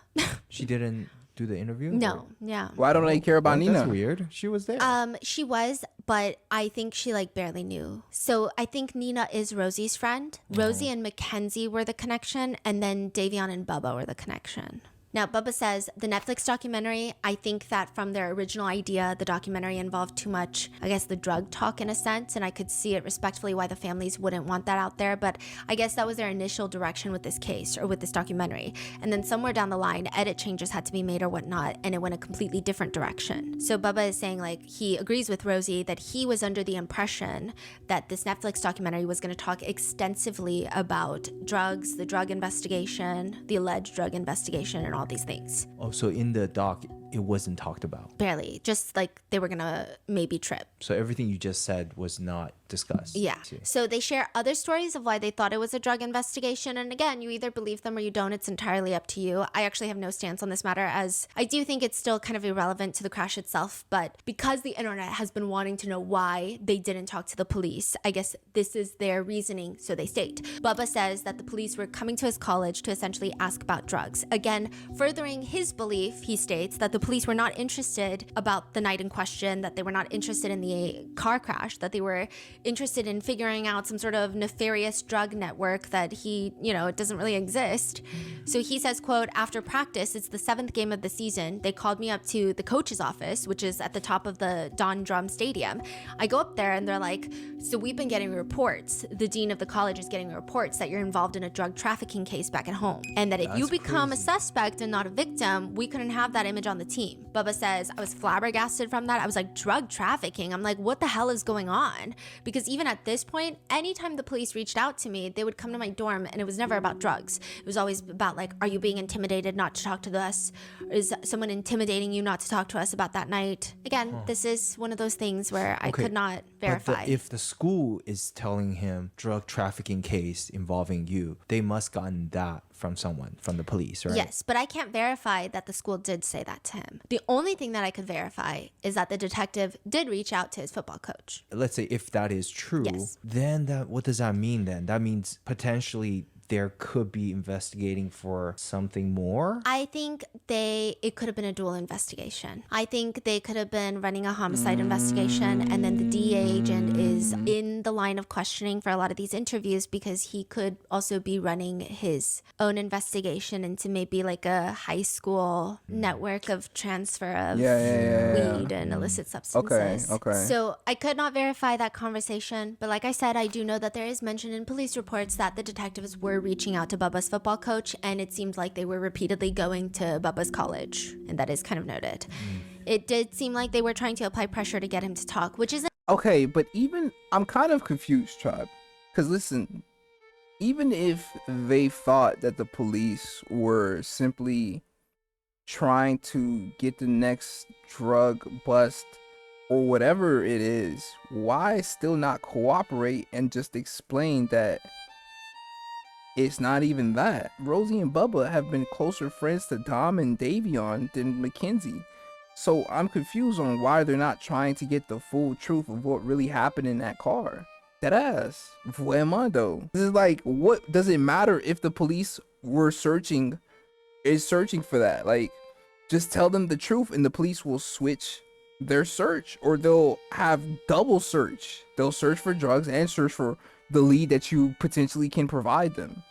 Speaker 3: She didn't do the interview?
Speaker 2: No, yeah.
Speaker 1: Why don't they care about Nina?
Speaker 3: That's weird. She was there.
Speaker 2: She was, but I think she like barely knew. So I think Nina is Rosie's friend. Rosie and Mackenzie were the connection, and then Davion and Bubba were the connection. Now, Bubba says the Netflix documentary, I think that from their original idea, the documentary involved too much, I guess, the drug talk in a sense, and I could see it respectfully why the families wouldn't want that out there, but I guess that was their initial direction with this case or with this documentary. And then somewhere down the line, edit changes had to be made or whatnot, and it went a completely different direction. So Bubba is saying, like, he agrees with Rosie that he was under the impression that this Netflix documentary was going to talk extensively about drugs, the drug investigation, the alleged drug investigation, and all these things.
Speaker 3: Oh, so in the doc, it wasn't talked about?
Speaker 2: Barely. Just like they were gonna maybe trip.
Speaker 3: So everything you just said was not discussed?
Speaker 2: Yeah. So they share other stories of why they thought it was a drug investigation. And again, you either believe them or you don't. It's entirely up to you. I actually have no stance on this matter, as I do think it's still kind of irrelevant to the crash itself. But because the internet has been wanting to know why they didn't talk to the police, I guess this is their reasoning, so they state. Bubba says that the police were coming to his college to essentially ask about drugs. Again, furthering his belief, he states that the police were not interested about the night in question, that they were not interested in the car crash, that they were interested in figuring out some sort of nefarious drug network that it doesn't really exist. So he says, quote, after practice, it's the 7th game of the season. They called me up to the coach's office, which is at the top of the Don Drum Stadium. I go up there and they're like, so we've been getting reports. The dean of the college is getting reports that you're involved in a drug trafficking case back at home. And that if you become a suspect and not a victim, we couldn't have that image on the team. Bubba says, I was flabbergasted from that. I was like, drug trafficking? I'm like, what the hell is going on? Because even at this point, anytime the police reached out to me, they would come to my dorm and it was never about drugs. It was always about like, are you being intimidated not to talk to us? Is someone intimidating you not to talk to us about that night? Again, this is one of those things where I could not verify.
Speaker 3: But if the school is telling him drug trafficking case involving you, they must gotten that from someone, from the police, right?
Speaker 2: Yes, but I can't verify that the school did say that to him. The only thing that I could verify is that the detective did reach out to his football coach.
Speaker 3: Let's say if that is true, then what does that mean then? That means potentially there could be investigating for something more?
Speaker 2: I think it could have been a dual investigation. I think they could have been running a homicide investigation, and then the DEA agent is in the line of questioning for a lot of these interviews because he could also be running his own investigation into maybe like a high school network of transfer of weed and illicit substances.
Speaker 1: Okay.
Speaker 2: So I could not verify that conversation, but like I said, I do know that there is mention in police reports that the detectives were reaching out to Bubba's football coach, and it seemed like they were repeatedly going to Bubba's college, and that is kind of noted. It did seem like they were trying to apply pressure to get him to talk, which isn't
Speaker 1: okay. But even I'm kind of confused, Tribe, because listen, even if they thought that the police were simply trying to get the next drug bust or whatever it is, why still not cooperate and just explain that it's not even that? Rosie and Bubba have been closer friends to Dom and Davion than Mackenzie. So I'm confused on why they're not trying to get the full truth of what really happened in that car. Deadass. Vuemando. This is like, what does it matter if the police were searching for that? Like, just tell them the truth and the police will switch their search, or they'll have double search. They'll search for drugs and search for the lead that you potentially can provide them.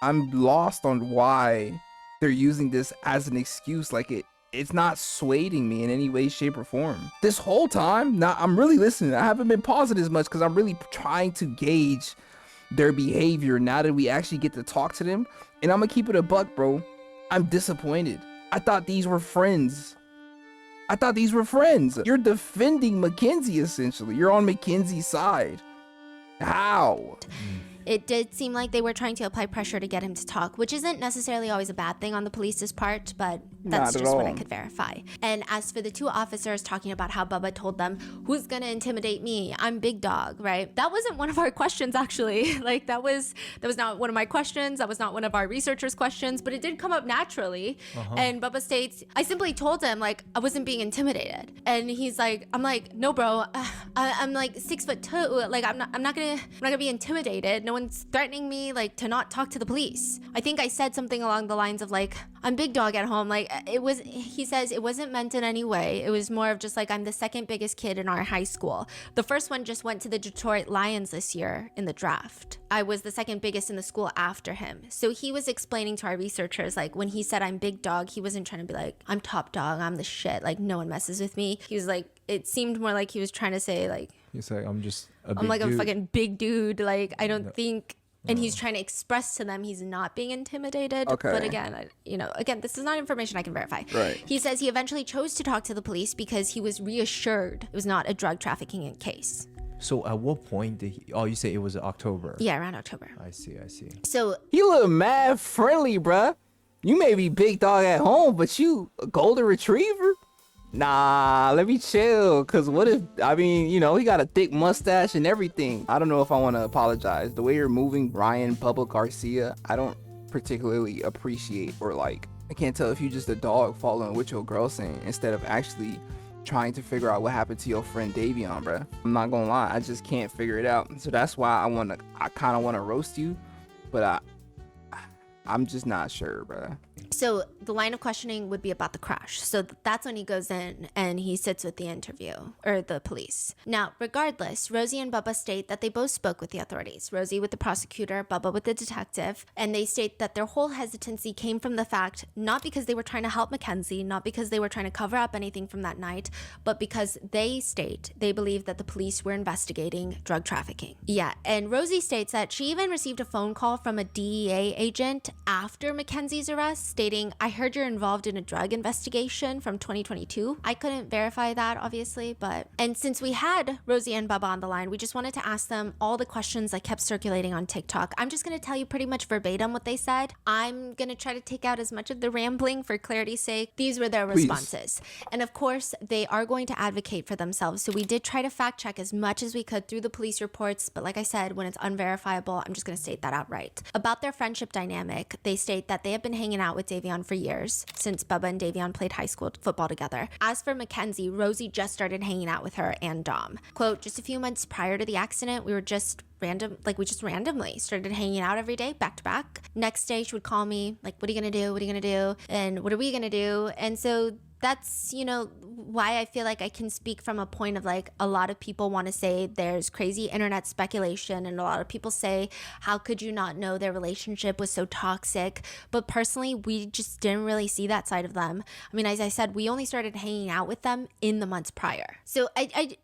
Speaker 1: I'm lost on why they're using this as an excuse. Like, it's not swaying me in any way, shape, or form. This whole time, now I'm really listening. I haven't been pausing as much because I'm really trying to gauge their behavior now that we actually get to talk to them. And I'm gonna keep it a buck, bro. I'm disappointed. I thought these were friends. You're defending Mackenzie, essentially. You're on Mackenzie's side. How?
Speaker 2: It did seem like they were trying to apply pressure to get him to talk, which isn't necessarily always a bad thing on the police's part, but that's just what I could verify. And as for the two officers talking about how Bubba told them, who's gonna intimidate me? I'm big dog, right? That wasn't one of our questions, actually. Like, that was not one of my questions. That was not one of our researchers' questions, but it did come up naturally. And Bubba states, I simply told him, like, I wasn't being intimidated. And he's like, I'm like, no, bro, I'm like 6'2". Like, I'm not gonna be intimidated. No one's threatening me, like, to not talk to the police. I think I said something along the lines of, like, I'm big dog at home. Like, he says it wasn't meant in any way. It was more of just like, I'm the second biggest kid in our high school. The first one just went to the Detroit Lions this year in the draft. I was the second biggest in the school after him. So he was explaining to our researchers, like, when he said I'm big dog, he wasn't trying to be like, I'm top dog, I'm the shit, like, no one messes with me. He was like, it seemed more like he was trying to say, like,
Speaker 3: he's like, I'm just a
Speaker 2: I'm like
Speaker 3: dude.
Speaker 2: a fucking big dude. Like, I don't think, and he's trying to express to them he's not being intimidated.
Speaker 1: Okay.
Speaker 2: But again, this is not information I can verify.
Speaker 1: Right.
Speaker 2: He says he eventually chose to talk to the police because he was reassured it was not a drug trafficking case.
Speaker 3: So at what point did he, you say it was October?
Speaker 2: Yeah, around October.
Speaker 3: I see.
Speaker 2: So
Speaker 1: he look mad friendly, bruh. You may be big dog at home, but you a golden retriever? Nah, let me chill. Cause what if, I mean, you know, he got a thick mustache and everything. I don't know if I want to apologize. The way you're moving Ryan Bubba Garcia, I don't particularly appreciate or like. I can't tell if you just a dog following what your girl saying instead of actually trying to figure out what happened to your friend Davion, bruh. I'm not gonna lie, I just can't figure it out. So that's why I kind of want to roast you, but I'm just not sure, bruh.
Speaker 2: So the line of questioning would be about the crash. So that's when he goes in and he sits with the interview or the police. Now, regardless, Rosie and Bubba state that they both spoke with the authorities. Rosie with the prosecutor, Bubba with the detective. And they state that their whole hesitancy came from the fact, not because they were trying to help Mackenzie, not because they were trying to cover up anything from that night, but because they state they believe that the police were investigating drug trafficking. Yeah, and Rosie states that she even received a phone call from a DEA agent after Mackenzie's arrest stating, I heard you're involved in a drug investigation from 2022. I couldn't verify that, obviously, but... And since we had Rosie and Bubba on the line, we just wanted to ask them all the questions that kept circulating on TikTok. I'm just going to tell you pretty much verbatim what they said. I'm going to try to take out as much of the rambling for clarity's sake. These were their responses. And of course, they are going to advocate for themselves. So we did try to fact check as much as we could through the police reports. But like I said, when it's unverifiable, I'm just going to state that outright. About their friendship dynamic, they state that they have been hanging out with Davion for years, since Bubba and Davion played high school football together. As for Mackenzie, Rosie just started hanging out with her and Dom. Quote, just a few months prior to the accident, we just randomly started hanging out every day, back to back. Next day, she would call me, like, what are you gonna do? What are you gonna do? And what are we gonna do? And so that's, you know, why I feel like I can speak from a point of like, a lot of people want to say there's crazy internet speculation, and a lot of people say, how could you not know their relationship was so toxic? But personally, we just didn't really see that side of them. I mean, as I said, we only started hanging out with them in the months prior. So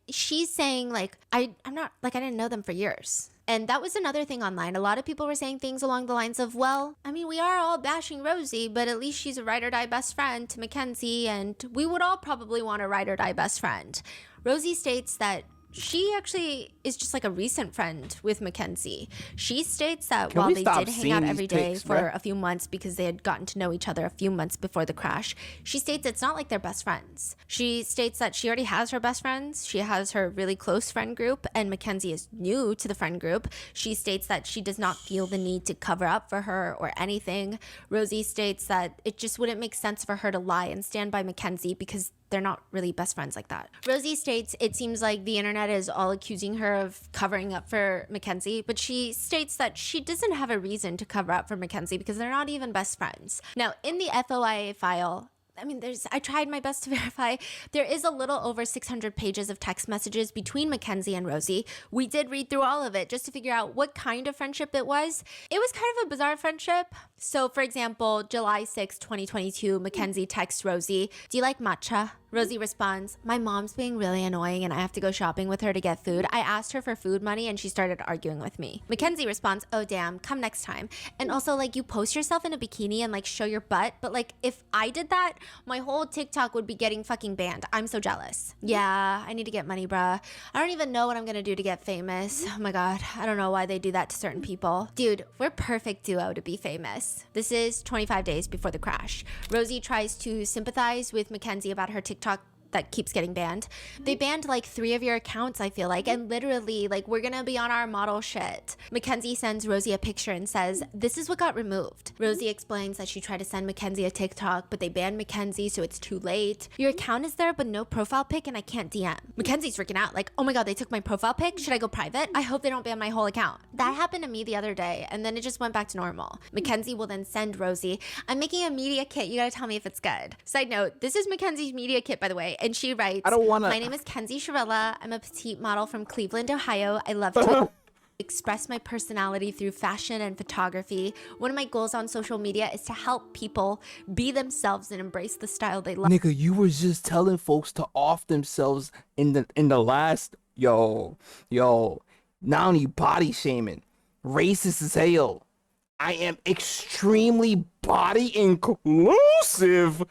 Speaker 2: she's saying like, I'm not, like, I didn't know them for years. And that was another thing online. A lot of people were saying things along the lines of, well, I mean, we are all bashing Rosie, but at least she's a ride or die best friend to Mackenzie, and we would all probably want a ride or die best friend. Rosie states that she actually is just like a recent friend with Mackenzie. She states that while they did hang out every day for a few months because they had gotten to know each other a few months before the crash, she states it's not like they're best friends. She states that she already has her best friends. She has her really close friend group, and Mackenzie is new to the friend group. She states that she does not feel the need to cover up for her or anything. Rosie states that it just wouldn't make sense for her to lie and stand by Mackenzie because they're not really best friends like that. Rosie states it seems like the internet is all accusing her of covering up for Mackenzie, but she states that she doesn't have a reason to cover up for Mackenzie because they're not even best friends. Now, in the FOIA file, I mean, I tried my best to verify. There is a little over 600 pages of text messages between Mackenzie and Rosie. We did read through all of it just to figure out what kind of friendship it was. It was kind of a bizarre friendship. So, for example, July 6, 2022, Mackenzie texts Rosie, "Do you like matcha?" Rosie responds, "My mom's being really annoying and I have to go shopping with her to get food. I asked her for food money and she started arguing with me." Mackenzie responds, "Oh damn, come next time." And also, like, you post yourself in a bikini and like show your butt, but like if I did that, my whole TikTok would be getting fucking banned. I'm so jealous. Yeah, I need to get money, bruh. I don't even know what I'm gonna do to get famous. Oh my god, I don't know why they do that to certain people. Dude, we're perfect duo to be famous. This is 25 days before the crash. Rosie tries to sympathize with Mackenzie about her TikTok that keeps getting banned. They banned like 3 of your accounts, I feel like, and literally like we're gonna be on our model shit. Mackenzie sends Rosie a picture and says, "This is what got removed." Rosie explains that she tried to send Mackenzie a TikTok, but they banned Mackenzie, so it's too late. "Your account is there, but no profile pic and I can't DM." Mackenzie's freaking out like, "Oh my god, they took my profile pic? Should I go private? I hope they don't ban my whole account." That happened to me the other day, and then it just went back to normal. Mackenzie will then send Rosie, "I'm making a media kit, you gotta tell me if it's good." Side note, this is Mackenzie's media kit, by the way, and she writes,
Speaker 1: I don't wanna-
Speaker 2: "My name is Kenzie Shirilla. I'm a petite model from Cleveland, Ohio. I love to express my personality through fashion and photography. One of my goals on social media is to help people be themselves and embrace the style they love."
Speaker 1: Nigga, you were just telling folks to off themselves in the last yo. Not only body shaming, racist as hell. I am extremely body inclusive.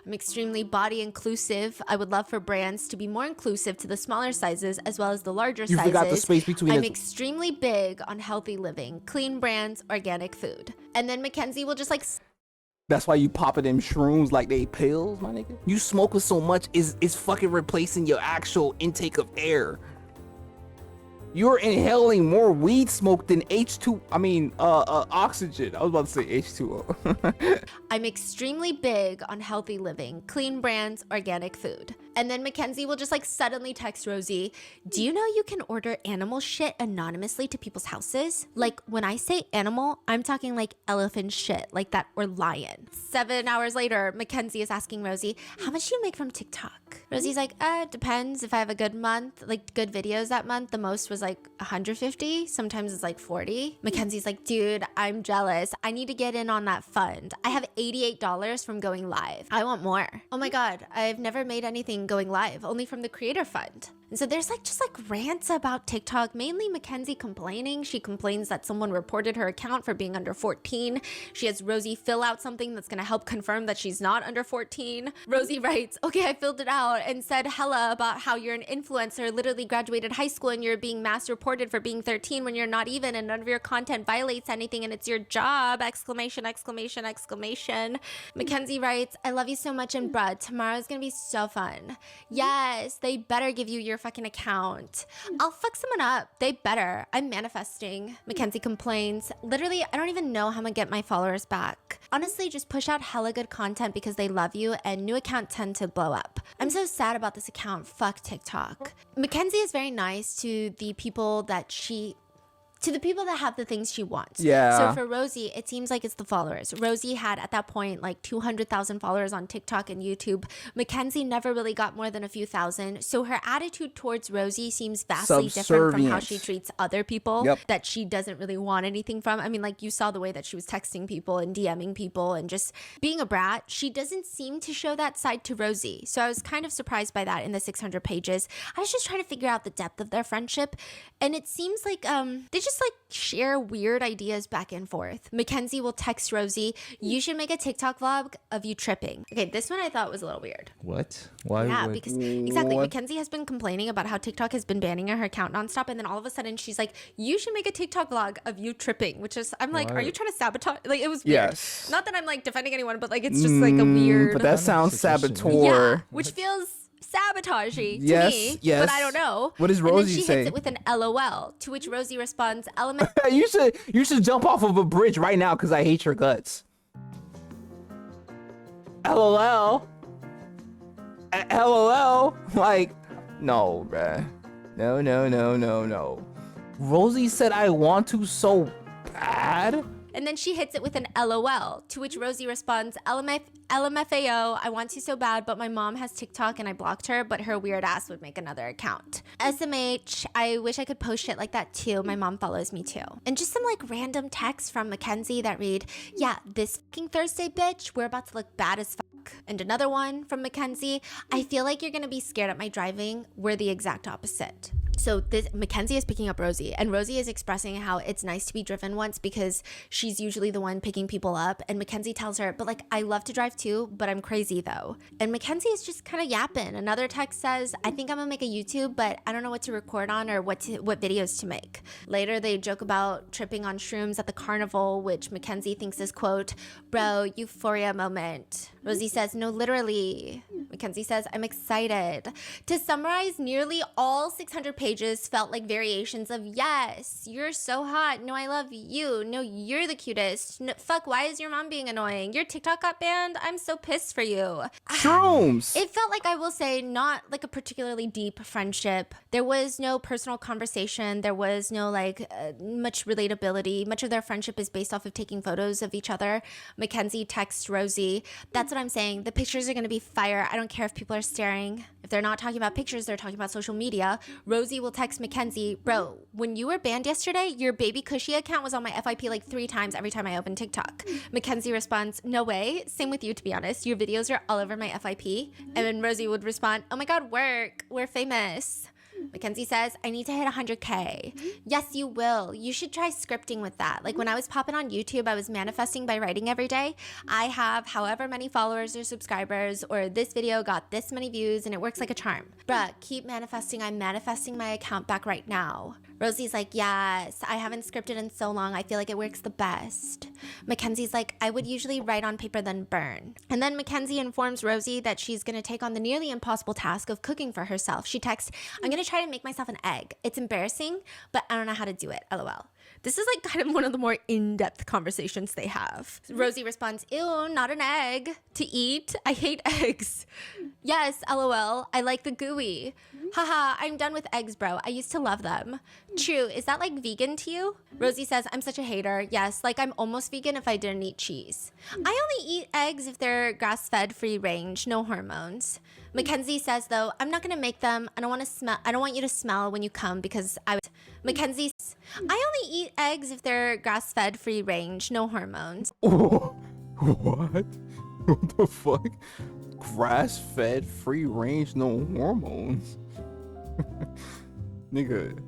Speaker 2: "I'm extremely body inclusive. I would love for brands to be more inclusive to the smaller sizes as well as the larger sizes.
Speaker 1: You forgot the space between
Speaker 2: I'm
Speaker 1: the-
Speaker 2: extremely big on healthy living, clean brands, organic food." And then Mackenzie will just like
Speaker 1: That's why you popping them shrooms like they pills, my nigga. You smoking so much is fucking replacing your actual intake of air. You're inhaling more weed smoke than oxygen. I was about to say H2O.
Speaker 2: "I'm extremely big on healthy living, clean brands, organic food." And then Mackenzie will just like suddenly text Rosie, "Do you know you can order animal shit anonymously to people's houses?" Like when I say animal, I'm talking like elephant shit, like that, or lion. 7 hours later, Mackenzie is asking Rosie, "How much do you make from TikTok?" Rosie's like, "It depends. If I have a good month, like good videos that month, the most was like 150. Sometimes it's like 40. Mackenzie's like, "Dude, I'm jealous. I need to get in on that fund. I have $88 from going live. I want more." Oh my god, I've never made anything going live, only from the creator fund. And so there's like just like rants about TikTok, mainly Mackenzie complaining. She complains that someone reported her account for being under 14. She has Rosie fill out something that's gonna help confirm that she's not under 14. Rosie writes, "Okay, I filled it out and said hella about how you're an influencer, literally graduated high school and you're being mass reported for being 13 when you're not even, and none of your content violates anything and it's your job, exclamation, exclamation, exclamation." Mackenzie writes, "I love you so much, and bruh, tomorrow's gonna be so fun." Yes, they better give you your fucking account. I'll fuck someone up. They better. I'm manifesting. Mackenzie complains, "Literally, I don't even know how I'm gonna get my followers back. Honestly, just push out hella good content because they love you, and new accounts tend to blow up. I'm so sad about this account. Fuck TikTok." Mackenzie is very nice to the people that have the things she wants.
Speaker 1: Yeah.
Speaker 2: So for Rosie, it seems like it's the followers. Rosie had at that point like 200,000 followers on TikTok and YouTube. Mackenzie never really got more than a few thousand. So her attitude towards Rosie seems vastly different from how she treats other people that she doesn't really want anything from. I mean, like you saw the way that she was texting people and DMing people and just being a brat. She doesn't seem to show that side to Rosie. So I was kind of surprised by that in the 600 pages. I was just trying to figure out the depth of their friendship. And it seems like they just like share weird ideas back and forth. Mackenzie will text Rosie, "You should make a TikTok vlog of you tripping." Okay, this one I thought was a little weird.
Speaker 3: What? Why?
Speaker 2: Yeah,
Speaker 3: would...
Speaker 2: because exactly, Mackenzie has been complaining about how TikTok has been banning her account nonstop, and then all of a sudden she's like, "You should make a TikTok vlog of you tripping," which is, I'm like,
Speaker 3: Why?
Speaker 2: Are you trying to sabotage? Like, it was weird.
Speaker 1: Yes.
Speaker 2: Not that I'm like defending anyone, but like it's just like a weird.
Speaker 1: But that sounds saboteur.
Speaker 2: Yeah, which feels sabotagey to me,
Speaker 1: yes.
Speaker 2: but I don't know.
Speaker 1: What does
Speaker 2: And then
Speaker 1: Rosie
Speaker 2: she
Speaker 1: say?
Speaker 2: hits it with an LOL, to which Rosie responds, "Element."
Speaker 1: You should jump off of a bridge right now because I hate your guts. LOL. LOL. Like, no, bruh. No. Rosie said I want to so bad.
Speaker 2: And then she hits it with an LOL, to which Rosie responds, LMFAO, I want to so bad, but my mom has TikTok and I blocked her, but her weird ass would make another account. SMH, I wish I could post shit like that too. My mom follows me too. And just some like random texts from Mackenzie that read, yeah, this fucking Thursday, bitch, we're about to look bad as fuck. And another one from Mackenzie, I feel like you're gonna be scared at my driving. We're the exact opposite. So Mackenzie is picking up Rosie, and Rosie is expressing how it's nice to be driven once because she's usually the one picking people up. And Mackenzie tells her, but like, I love to drive too, but I'm crazy though. And Mackenzie is just kind of yapping. Another text says, I think I'm gonna make a YouTube, but I don't know what to record on or what videos to make. Later, they joke about tripping on shrooms at the carnival, which Mackenzie thinks is, quote, bro, euphoria moment. Rosie says, no, literally. Mackenzie says, I'm excited. To summarize, nearly all 600 pages felt like variations of, yes, you're so hot. No, I love you. No, you're the cutest. No, fuck, why is your mom being annoying? Your TikTok got banned? I'm so pissed for you.
Speaker 1: Shrooms.
Speaker 2: It felt like, I will say, not like a particularly deep friendship. There was no personal conversation. There was no much relatability. Much of their friendship is based off of taking photos of each other. Mackenzie texts Rosie. That's what I'm saying. The pictures are going to be fire. I don't care if people are staring. If they're not talking about pictures, they're talking about social media. Rosie will text Mackenzie, bro, when you were banned yesterday, your baby cushy account was on my FYP like 3 times every time I open TikTok. Mackenzie responds, no way. Same with you, to be honest. Your videos are all over my FYP. And then Rosie would respond, oh my God, work. We're famous. Mackenzie says, I need to hit 100K. Yes, you will. You should try scripting with that. Like when I was popping on YouTube, I was manifesting by writing every day. I have however many followers or subscribers, or this video got this many views, and it works like a charm. Bruh, keep manifesting. I'm manifesting my account back right now. Rosie's like, yes, I haven't scripted in so long. I feel like it works the best. Mackenzie's like, I would usually write on paper then burn. And then Mackenzie informs Rosie that she's going to take on the nearly impossible task of cooking for herself. She texts, I'm going to try to make myself an egg. It's embarrassing, but I don't know how to do it. LOL. This is like kind of one of the more in-depth conversations they have. Rosie responds, ew, not an egg. To eat? I hate eggs. Yes, LOL. I like the gooey. Haha, I'm done with eggs, bro. I used to love them. True, is that like vegan to you? Rosie says, I'm such a hater. Yes, like I'm almost vegan if I didn't eat cheese. I only eat eggs if they're grass-fed, free range, no hormones. Mackenzie says though, I'm not gonna make them. I don't want you to smell when you come because Mackenzie says, I only eat eggs if they're grass-fed, free range, no hormones.
Speaker 1: Oh, what? What the fuck? Grass-fed, free range, no hormones. Nigga,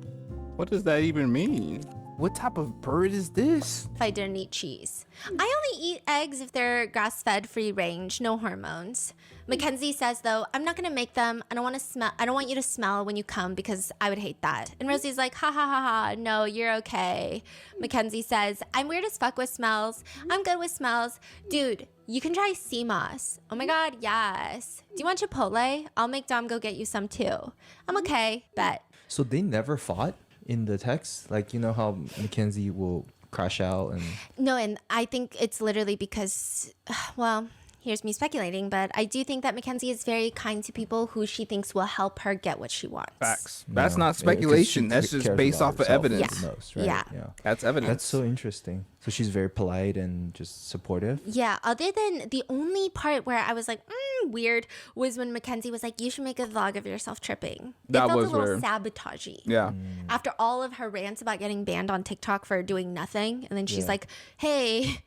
Speaker 1: what does that even mean? What type of bird is this?
Speaker 2: If I didn't eat cheese. I only eat eggs if they're grass-fed, free range, no hormones. Mackenzie says though, I'm not gonna make them. I don't want you to smell when you come because I would hate that. And Rosie's like, ha ha ha ha, no, you're okay. Mackenzie says, I'm weird as fuck with smells. I'm good with smells. Dude, you can try sea moss. Oh my God, yes. Do you want Chipotle? I'll make Dom go get you some too. I'm okay, bet.
Speaker 3: So they never fought in the text? Like, you know how Mackenzie will crash out and...
Speaker 2: No, and I think it's literally because, well, here's me speculating, but I do think that Mackenzie is very kind to people who she thinks will help her get what she wants.
Speaker 1: Facts. That's not speculation. That's just based off of evidence.
Speaker 2: Yeah.
Speaker 3: Most, right?
Speaker 2: Yeah.
Speaker 1: That's evidence.
Speaker 3: That's so interesting. So she's very polite and just supportive?
Speaker 2: Yeah, other than the only part where I was like, weird, was when Mackenzie was like, you should make a vlog of yourself tripping.
Speaker 1: That
Speaker 2: it felt
Speaker 1: was
Speaker 2: a little
Speaker 1: weird.
Speaker 2: sabotagey.
Speaker 1: Yeah.
Speaker 2: After all of her rants about getting banned on TikTok for doing nothing, and then she's
Speaker 3: Yeah.
Speaker 2: like, hey,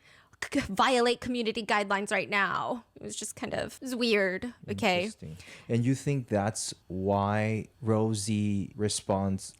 Speaker 2: violate community guidelines right now. It was just kind of, it was weird. Okay.
Speaker 3: Interesting. And you think that's why Rosie responds,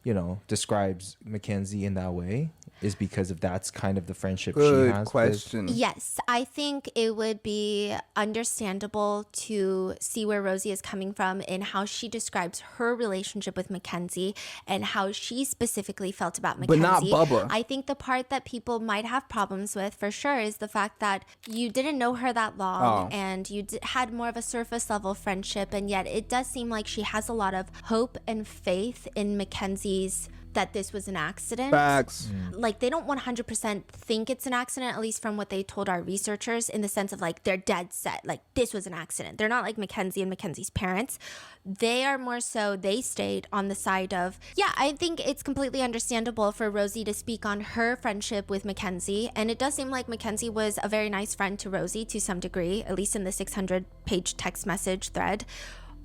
Speaker 3: describes Mackenzie in that way? Is because of that's kind of the friendship she has?
Speaker 1: Question.
Speaker 2: Yes, I think it would be understandable to see where Rosie is coming from in how she describes her relationship with Mackenzie and how she specifically felt about
Speaker 1: But
Speaker 2: Mackenzie.
Speaker 1: not Bubba.
Speaker 2: I think the part that people might have problems with for sure is the fact that you didn't know her that long and you had more of a surface level friendship, and yet it does seem like she has a lot of hope and faith in Mackenzie's that this was an accident.
Speaker 1: Facts.
Speaker 2: Like they don't 100% think it's an accident, at least from what they told our researchers, in the sense of like they're dead set, like this was an accident. They're not like Mackenzie and Mackenzie's parents. They are more so, they stayed on the side of, yeah, I think it's completely understandable for Rosie to speak on her friendship with Mackenzie. And it does seem like Mackenzie was a very nice friend to Rosie to some degree, at least in the 600-page text message thread.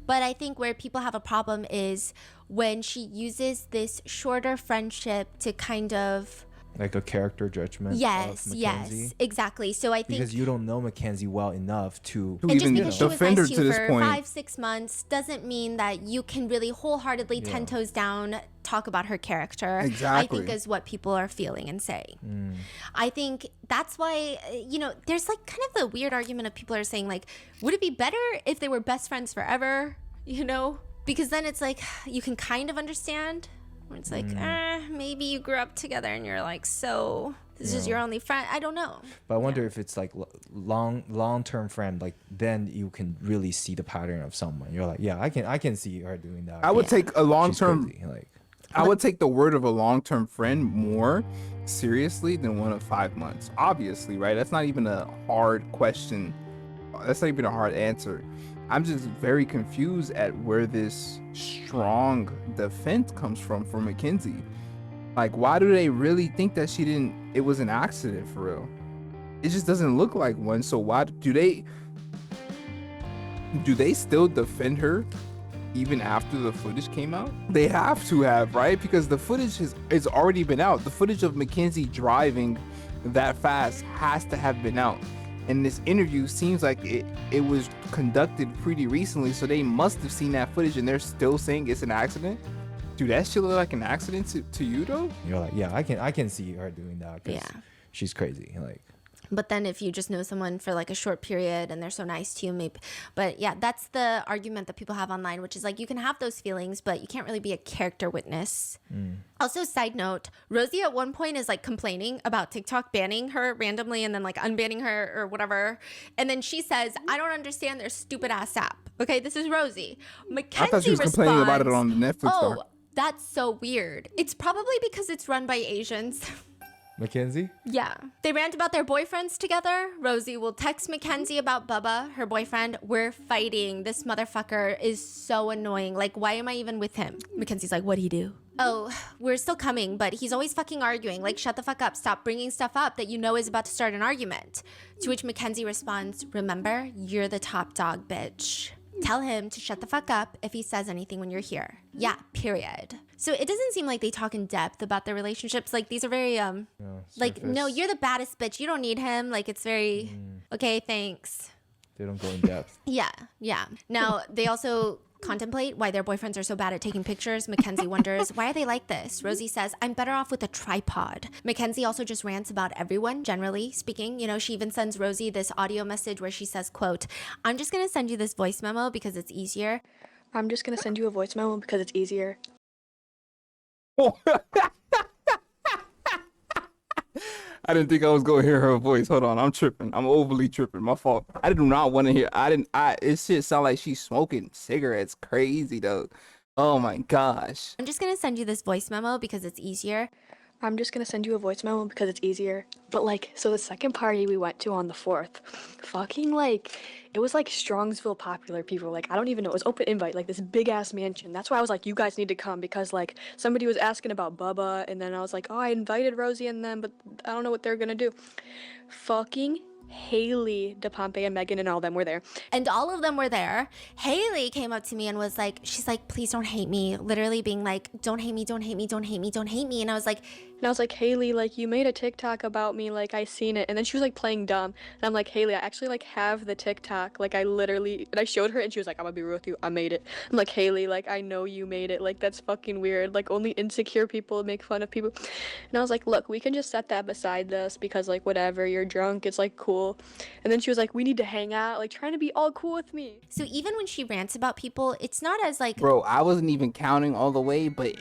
Speaker 2: But I think where people have a problem is when she uses this shorter friendship to kind of...
Speaker 3: Like a character judgment of Mackenzie.
Speaker 2: Exactly. So I think...
Speaker 3: Because you don't know Mackenzie well enough to
Speaker 2: and just because she was
Speaker 1: defend her
Speaker 2: nice
Speaker 1: to
Speaker 2: you
Speaker 1: this
Speaker 2: for
Speaker 1: point.
Speaker 2: 5-6 months doesn't mean that you can really wholeheartedly 10 toes down talk about her character.
Speaker 1: Exactly.
Speaker 2: I think is what people are feeling and saying. I think that's why, you know, there's like kind of the weird argument of people are saying like, would it be better if they were best friends forever? You know, because then it's like you can kind of understand where it's like, maybe you grew up together and you're like, so this is your only friend. I don't know.
Speaker 3: But I wonder if it's like long-term friend, like then you can really see the pattern of someone. You're like, yeah, I can see her doing that.
Speaker 1: I would take a long-term,
Speaker 3: She's crazy, like,
Speaker 1: I would take the word of a long-term friend more seriously than one of 5 months. Obviously, right? That's not even a hard question. That's not even a hard answer. I'm just very confused at where this strong defense comes from for Mackenzie. Like, why do they really think that it was an accident for real? It just doesn't look like one. So why do they still defend her even after the footage came out? They have to have, right? Because the footage has already been out. The footage of Mackenzie driving that fast has to have been out. And this interview seems like it was conducted pretty recently, so they must have seen that footage and they're still saying it's an accident. Dude, that shit look like an accident to you though?
Speaker 3: You're like, yeah, I can see her doing that because she's crazy. Like,
Speaker 2: but then if you just know someone for like a short period and they're so nice to you, maybe. But yeah, that's the argument that people have online, which is like you can have those feelings, but you can't really be a character witness. Also, side note, Rosie at one point is like complaining about TikTok banning her randomly and then like unbanning her or whatever. And then she says, I don't understand their stupid ass app. Okay, this is Rosie. Mackenzie
Speaker 1: I thought she was complaining about it on the Netflix doc.
Speaker 2: That's so weird. It's probably because it's run by Asians.
Speaker 3: Mackenzie?
Speaker 2: Yeah. They rant about their boyfriends together. Rosie will text Mackenzie about Bubba, her boyfriend. We're fighting. This motherfucker is so annoying. Like, why am I even with him? Mackenzie's like, what'd he do? Oh, we're still coming, but he's always fucking arguing. Like, shut the fuck up. Stop bringing stuff up that you know is about to start an argument. To which Mackenzie responds, remember, you're the top dog, bitch. Tell him to shut the fuck up if he says anything when you're here. Yeah, period. So it doesn't seem like they talk in depth about their relationships. Like these are very like, no, you're the baddest bitch. You don't need him. Like it's very okay, thanks.
Speaker 3: They don't go in depth.
Speaker 2: Yeah. Now they also contemplate why their boyfriends are so bad at taking pictures. Mackenzie wonders, why are they like this? Rosie says, I'm better off with a tripod. Mackenzie also just rants about everyone, generally speaking. You know, she even sends Rosie this audio message where she says, quote, I'm just going to send you this voice memo because it's easier.
Speaker 5: I'm just going to send you a voice memo because it's easier.
Speaker 1: I didn't think I was gonna hear her voice. Hold on, I'm tripping. I'm overly tripping. My fault. I do not want to hear. It shit sound like she's smoking cigarettes. Crazy though. Oh my gosh.
Speaker 2: I'm just gonna send you this voice memo because it's easier.
Speaker 5: I'm just gonna send you a voice memo because it's easier. But like, so the second party we went to on the 4th, fucking like, it was like Strongsville popular people. Like, I don't even know. It was open invite, like this big ass mansion. That's why I was like, you guys need to come because like somebody was asking about Bubba, and then I was like, oh, I invited Rosie and them, but I don't know what they're gonna do. Fucking Haley, DePompe, and Megan and all them were there.
Speaker 2: And all of them were there. Haley came up to me and was like, she's like, please don't hate me. Literally being like, don't hate me, don't hate me, don't hate me, don't hate me. And I was like,
Speaker 5: Haley, like, you made a TikTok about me, like, I seen it. And then she was like playing dumb. And I'm like, Haley, I actually like have the TikTok. Like, I literally, and I showed her and she was like, I'm gonna be real with you, I made it. I'm like, Haley, like, I know you made it. Like, that's fucking weird. Like, only insecure people make fun of people. And I was like, look, we can just set that beside this because, like, whatever, you're drunk, it's like cool. And then she was like, we need to hang out, like, trying to be all cool with me.
Speaker 2: So even when she rants about people, it's not as like,
Speaker 1: bro, I wasn't even counting all the way, but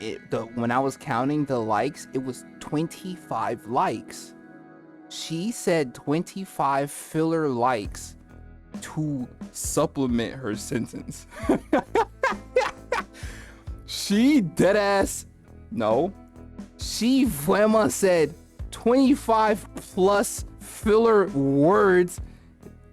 Speaker 1: when I was counting the likes, it was 25 likes. She said 25 filler likes to supplement her sentence. She deadass. No, She Fuema said 25 plus filler words.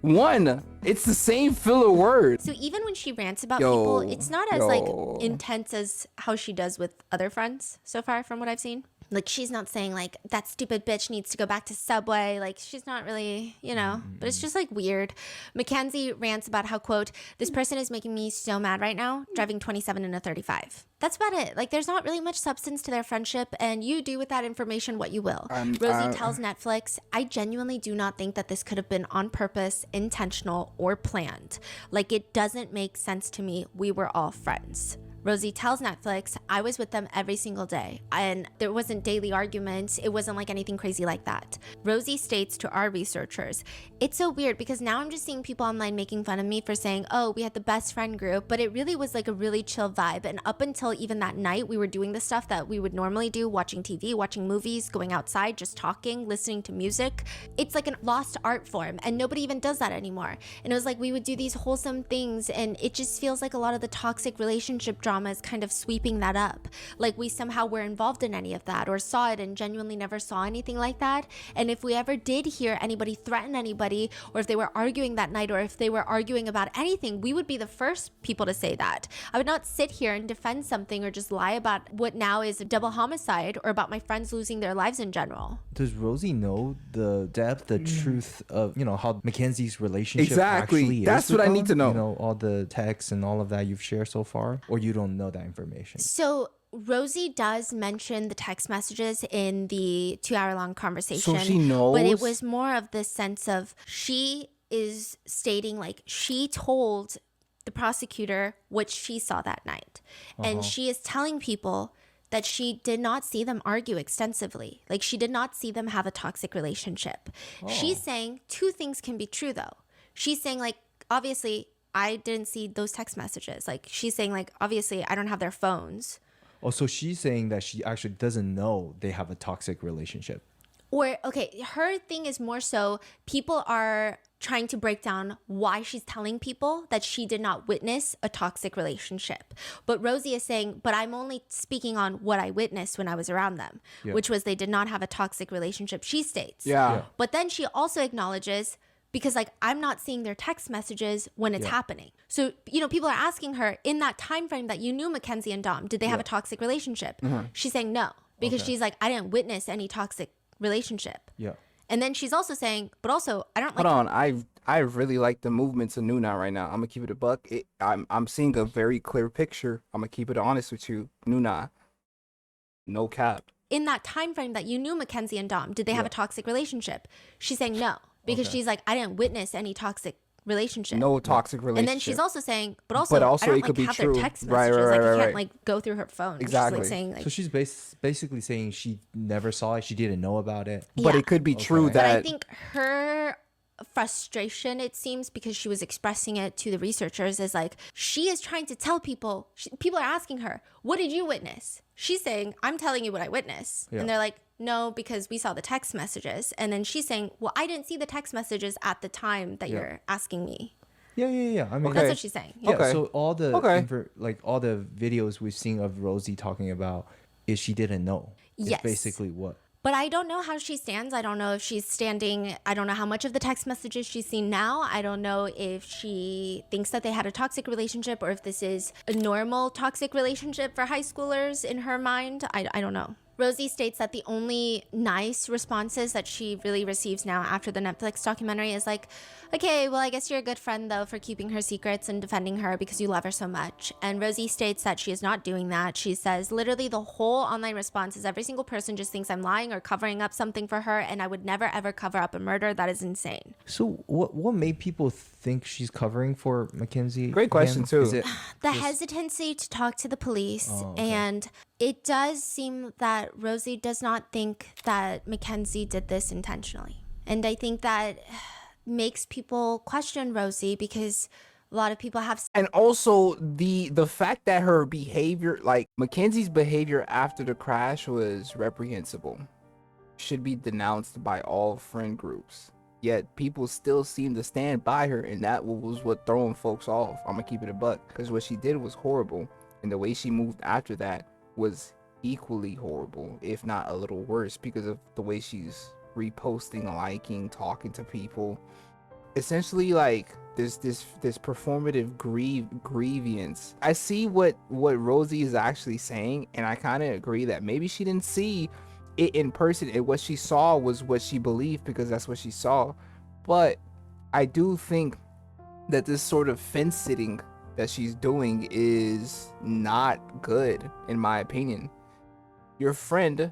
Speaker 1: One, it's the same filler word.
Speaker 2: So even when she rants about people, it's not as like
Speaker 1: yo.
Speaker 2: intense as how she does with other friends so far from what I've seen. Like she's not saying like that stupid bitch needs to go back to Subway. Like she's not really, you know, but it's just like weird. Mackenzie rants about how, quote, this person is making me so mad right now, driving 27 in a 35. That's about it. Like there's not really much substance to their friendship, and you do with that information what you will. Rosie tells Netflix, I genuinely do not think that this could have been on purpose, intentional, or planned. Like it doesn't make sense to me. We were all friends. Rosie tells Netflix, I was with them every single day, and there wasn't daily arguments. It wasn't like anything crazy like that. Rosie states to our researchers, it's so weird because now I'm just seeing people online making fun of me for saying, oh, we had the best friend group, but it really was like a really chill vibe. And up until even that night, we were doing the stuff that we would normally do, watching TV, watching movies, going outside, just talking, listening to music. It's like a lost art form, and nobody even does that anymore. And it was like we would do these wholesome things, and it just feels like a lot of the toxic relationship drama is kind of sweeping that up. Like we somehow were involved in any of that or saw it and genuinely never saw anything like that. And if we ever did hear anybody threaten anybody, or if they were arguing that night, or if they were arguing about anything, we would be the first people to say that. I would not sit here and defend something or just lie about what now is a double homicide or about my friends losing their lives in general.
Speaker 3: Does Rosie know the depth, the truth of, you know, how Mackenzie's relationship
Speaker 1: Exactly.
Speaker 3: actually is?
Speaker 1: That's what I need to know.
Speaker 3: You know, all the texts and all of that you've shared so far, or you don't know that information?
Speaker 2: So Rosie does mention the text messages in the 2-hour-long conversation.
Speaker 1: So she knows?
Speaker 2: But it was more of the sense of she is stating like she told the prosecutor what she saw that night. And she is telling people that she did not see them argue extensively. Like she did not see them have a toxic relationship. She's saying two things can be true though. She's saying like, obviously, I didn't see those text messages. Like she's saying like, obviously I don't have their phones.
Speaker 3: Oh, so she's saying that she actually doesn't know they have a toxic relationship.
Speaker 2: Or, okay, her thing is more so people are trying to break down why she's telling people that she did not witness a toxic relationship. But Rosie is saying, but I'm only speaking on what I witnessed when I was around them, which was they did not have a toxic relationship, she states.
Speaker 1: Yeah.
Speaker 2: But then she also acknowledges, because like I'm not seeing their text messages when it's happening. So, you know, people are asking her in that time frame that you knew Mackenzie and Dom, did they have a toxic relationship? She's saying no, because she's like, I didn't witness any toxic relationship.
Speaker 3: Yeah.
Speaker 2: And then she's also saying, but also I don't like.
Speaker 1: Hold on, I really like the movements of Noona right now. I'm gonna keep it a buck. I'm seeing a very clear picture. I'm gonna keep it honest with you, Noona. No cap.
Speaker 2: In that time frame that you knew Mackenzie and Dom, did they have a toxic relationship? She's saying no, because she's like, I didn't witness any toxic relationship.
Speaker 1: No toxic relationship.
Speaker 2: And then she's also saying, but also I don't
Speaker 1: it
Speaker 2: like
Speaker 1: could be
Speaker 2: have
Speaker 1: true.
Speaker 2: their text
Speaker 1: Right,
Speaker 2: messages.
Speaker 1: right,
Speaker 2: Like you
Speaker 1: right,
Speaker 2: can't like go through her phone.
Speaker 1: Exactly.
Speaker 2: She's like saying like,
Speaker 3: So she's basically saying she never saw it, she didn't know about it.
Speaker 1: But
Speaker 2: Yeah.
Speaker 1: it could be true
Speaker 2: But
Speaker 1: that
Speaker 2: I think her frustration, it seems, because she was expressing it to the researchers, is like she is trying to tell people. People are asking her, "What did you witness?" She's saying, "I'm telling you what I witnessed," and they're like, "No, because we saw the text messages." And then she's saying, "Well, I didn't see the text messages at the time that you're asking me."
Speaker 3: Yeah. I mean,
Speaker 2: That's what she's saying.
Speaker 3: Yeah.
Speaker 1: Okay.
Speaker 3: So all the
Speaker 1: Okay.
Speaker 3: like all the videos we've seen of Rosie talking about is she didn't know. It's
Speaker 2: Yes.
Speaker 3: basically what.
Speaker 2: But I don't know how she stands. I don't know if she's standing. I don't know how much of the text messages she's seen now. I don't know if she thinks that they had a toxic relationship or if this is a normal toxic relationship for high schoolers in her mind. I don't know. Rosie states that the only nice responses that she really receives now after the Netflix documentary is like, okay, well, I guess you're a good friend, though, for keeping her secrets and defending her because you love her so much. And Rosie states that she is not doing that. She says, literally, the whole online response is every single person just thinks I'm lying or covering up something for her, and I would never, ever cover up a murder. That is insane.
Speaker 3: So what made people think she's covering for Mackenzie?
Speaker 1: Great question, too.
Speaker 3: Is it
Speaker 2: The hesitancy to talk to the police, and it does seem that Rosie does not think that Mackenzie did this intentionally. And I think that makes people question Rosie because a lot of people have.
Speaker 1: And also the fact that her behavior, like Mackenzie's behavior after the crash, was reprehensible, should be denounced by all friend groups. Yet people still seem to stand by her, and that was what throwing folks off. I'm gonna keep it a buck, because what she did was horrible, and the way she moved after that was equally horrible, if not a little worse, because of the way she's reposting, liking, talking to people. Essentially, like, this performative grievance. I see what Rosie is actually saying, and I kind of agree that maybe she didn't see it in person, and what she saw was what she believed because that's what she saw. But I do think that this sort of fence sitting that she's doing is not good, in my opinion. Your friend,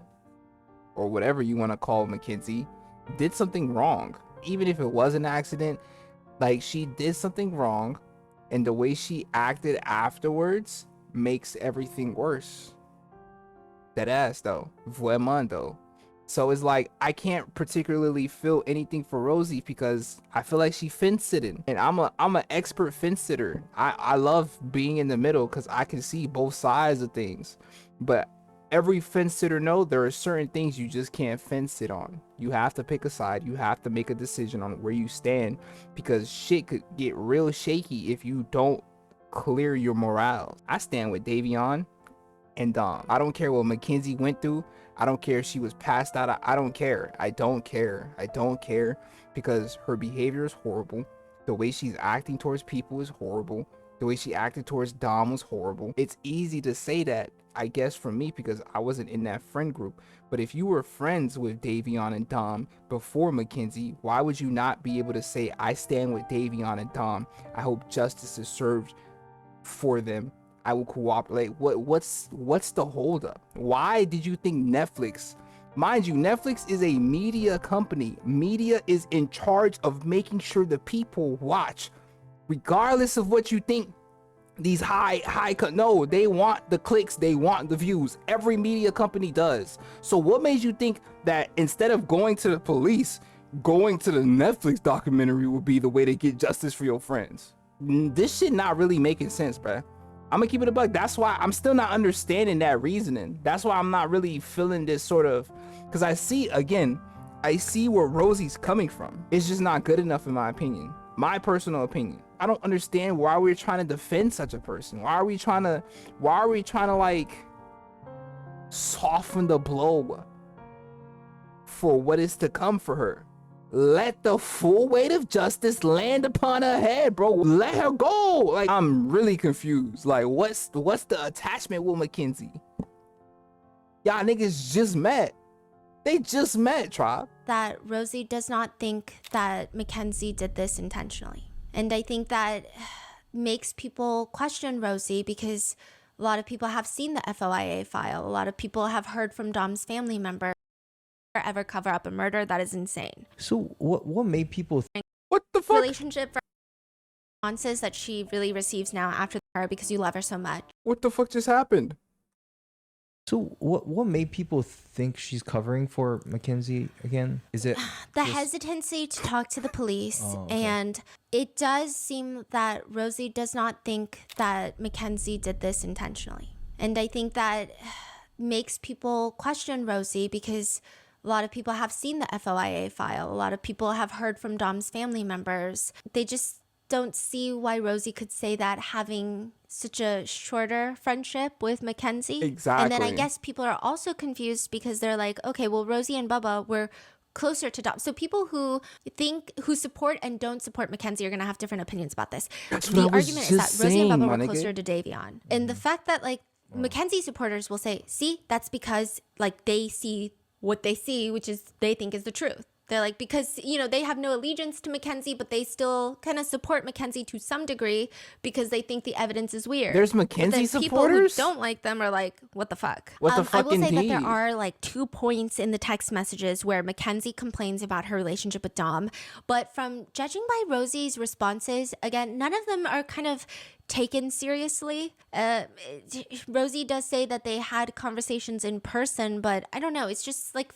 Speaker 1: or whatever you want to call Mackenzie, did something wrong. Even if it was an accident, like, she did something wrong, and the way she acted afterwards makes everything worse. That ass though, vraiment though. So it's like, I can't particularly feel anything for Rosie because I feel like she fence sitting, and I'm an expert fence sitter. I love being in the middle because I can see both sides of things. But every fence sitter know there are certain things you just can't fence sit on. You have to pick a side. You have to make a decision on where you stand, because shit could get real shaky if you don't clear your morale. I stand with Davion and Dom. I don't care what Mackenzie went through. I don't care if she was passed out. I don't care. I don't care. I don't care, because her behavior is horrible. The way she's acting towards people is horrible. The way she acted towards Dom was horrible. It's easy to say that, I guess, for me, because I wasn't in that friend group. But if you were friends with Davion and Dom before Mackenzie, why would you not be able to say, I stand with Davion and Dom. I hope justice is served for them. I will cooperate. What's the holdup? Why did you think Netflix? Mind you, Netflix is a media company. Media is in charge of making sure the people watch, regardless of what you think. These no, they want the clicks, they want the views. Every media company does. So what made you think that instead of going to the police, going to the Netflix documentary would be the way to get justice for your friends? This shit not really making sense, bruh. I'm gonna keep it a buck. That's why I'm still not understanding that reasoning. That's why I'm not really feeling this sort of, because I see where Rosie's coming from. It's just not good enough, in my opinion. My personal opinion. I don't understand why we're trying to defend such a person. Why are we trying to like soften the blow for what is to come for her? Let the full weight of justice land upon her head, bro. Let her go. Like, I'm really confused. Like, what's the attachment with Mackenzie? Y'all niggas just met. They just met, tribe.
Speaker 2: That Rosie does not think that Mackenzie did this intentionally. And I think that makes people question Rosie, because a lot of people have seen the FOIA file. A lot of people have heard from Dom's family member ever cover up a murder. That is insane.
Speaker 3: So what made people
Speaker 1: what the fuck
Speaker 2: relationship responses that she really receives now after her because you love her so much?
Speaker 1: What the fuck just happened?
Speaker 3: So what made people think she's covering for Mackenzie again? Is it
Speaker 2: the hesitancy to talk to the police?
Speaker 3: Oh, okay.
Speaker 2: And it does seem that Rosie does not think that Mackenzie did this intentionally. And I think that makes people question Rosie, because a lot of people have seen the FOIA file. A lot of people have heard from Dom's family members. They just don't see why Rosie could say that having such a shorter friendship with Mackenzie.
Speaker 1: Exactly.
Speaker 2: And then I guess people are also confused because they're like, okay, well, Rosie and Bubba were closer to Dom. So people who support and don't support Mackenzie are going to have different opinions about this.
Speaker 1: That's
Speaker 2: the
Speaker 1: what I was
Speaker 2: argument
Speaker 1: just
Speaker 2: is that Rosie and
Speaker 1: saying,
Speaker 2: Bubba
Speaker 1: my
Speaker 2: were
Speaker 1: nigga.
Speaker 2: closer to Davion. And the fact that, like, Mackenzie supporters will say, see, that's because, like, they see what they see, which is they think is the truth. They're like, because, you know, they have no allegiance to Mackenzie, but they still kind of support Mackenzie to some degree because they think the evidence is weird.
Speaker 1: There's Mackenzie
Speaker 2: but then
Speaker 1: supporters?
Speaker 2: People who don't like them are like, what the fuck?
Speaker 1: What the
Speaker 2: I
Speaker 1: fuck
Speaker 2: will say that
Speaker 1: indeed?
Speaker 2: there are like 2 points in the text messages where Mackenzie complains about her relationship with Dom. But from judging by Rosie's responses, again, none of them are kind of taken seriously. Rosie does say that they had conversations in person, but I don't know. It's just like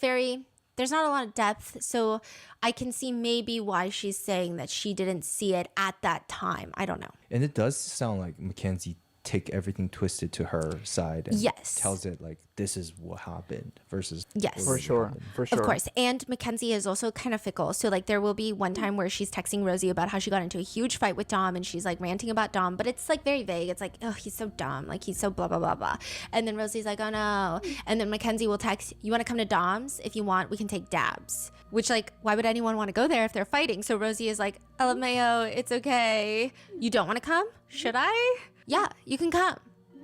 Speaker 2: there's not a lot of depth, so I can see maybe why she's saying that she didn't see it at that time. I don't know.
Speaker 3: And it does sound like Mackenzie take everything twisted to her side and
Speaker 2: Yes.
Speaker 3: tells it like this is what happened versus
Speaker 2: Yes.
Speaker 3: what
Speaker 1: For
Speaker 3: really
Speaker 1: sure.
Speaker 3: happened.
Speaker 1: For sure.
Speaker 2: Of course. And Mackenzie is also kind of fickle. So like there will be one time where she's texting Rosie about how she got into a huge fight with Dom and she's like ranting about Dom, but it's like very vague. It's like, oh, he's so dumb. Like he's so blah, blah, blah, blah. And then Rosie's like, oh no. And then Mackenzie will text, you want to come to Dom's? If you want, we can take dabs. Which like, why would anyone want to go there if they're fighting? So Rosie is like, LMAO, it's okay. You don't want to come? Should I? Yeah, you can come.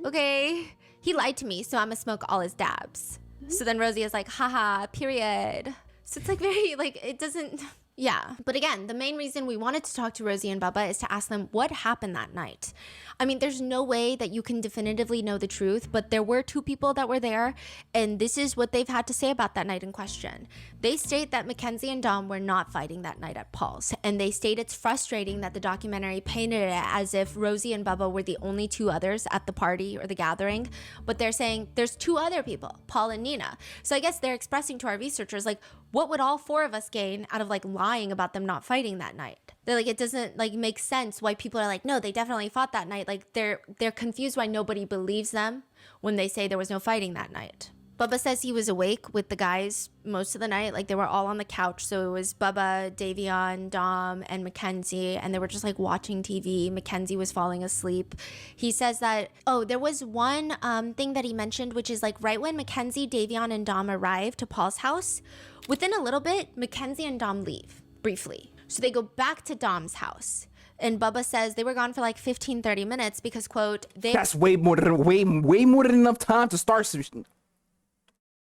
Speaker 2: Okay. He lied to me, so I'm gonna smoke all his dabs. So then Rosie is like, haha, period. So it's like very, like, it doesn't, yeah. But again, the main reason we wanted to talk to Rosie and Bubba is to ask them what happened that night. I mean, there's no way that you can definitively know the truth, but there were two people that were there, and this is what they've had to say about that night in question. They state that Mackenzie and Dom were not fighting that night at Paul's, and they state it's frustrating that the documentary painted it as if Rosie and Bubba were the only two others at the party or the gathering, but they're saying there's two other people, Paul and Nina. So I guess they're expressing to our researchers, like, what would all four of us gain out of like lying about them not fighting that night? They're like, it doesn't like make sense why people are like, no, they definitely fought that night. Like they're confused why nobody believes them when they say there was no fighting that night. Bubba says he was awake with the guys most of the night. Like they were all on the couch. So it was Bubba, Davion, Dom, and Mackenzie. And they were just like watching TV. Mackenzie was falling asleep. He says that, oh, there was one thing that he mentioned, which is like right when Mackenzie, Davion, and Dom arrived to Paul's house, within a little bit, Mackenzie and Dom leave briefly. So they go back to Dom's house. And Bubba says they were gone for like 15, 30 minutes because, quote,
Speaker 1: That's way more than enough time to start some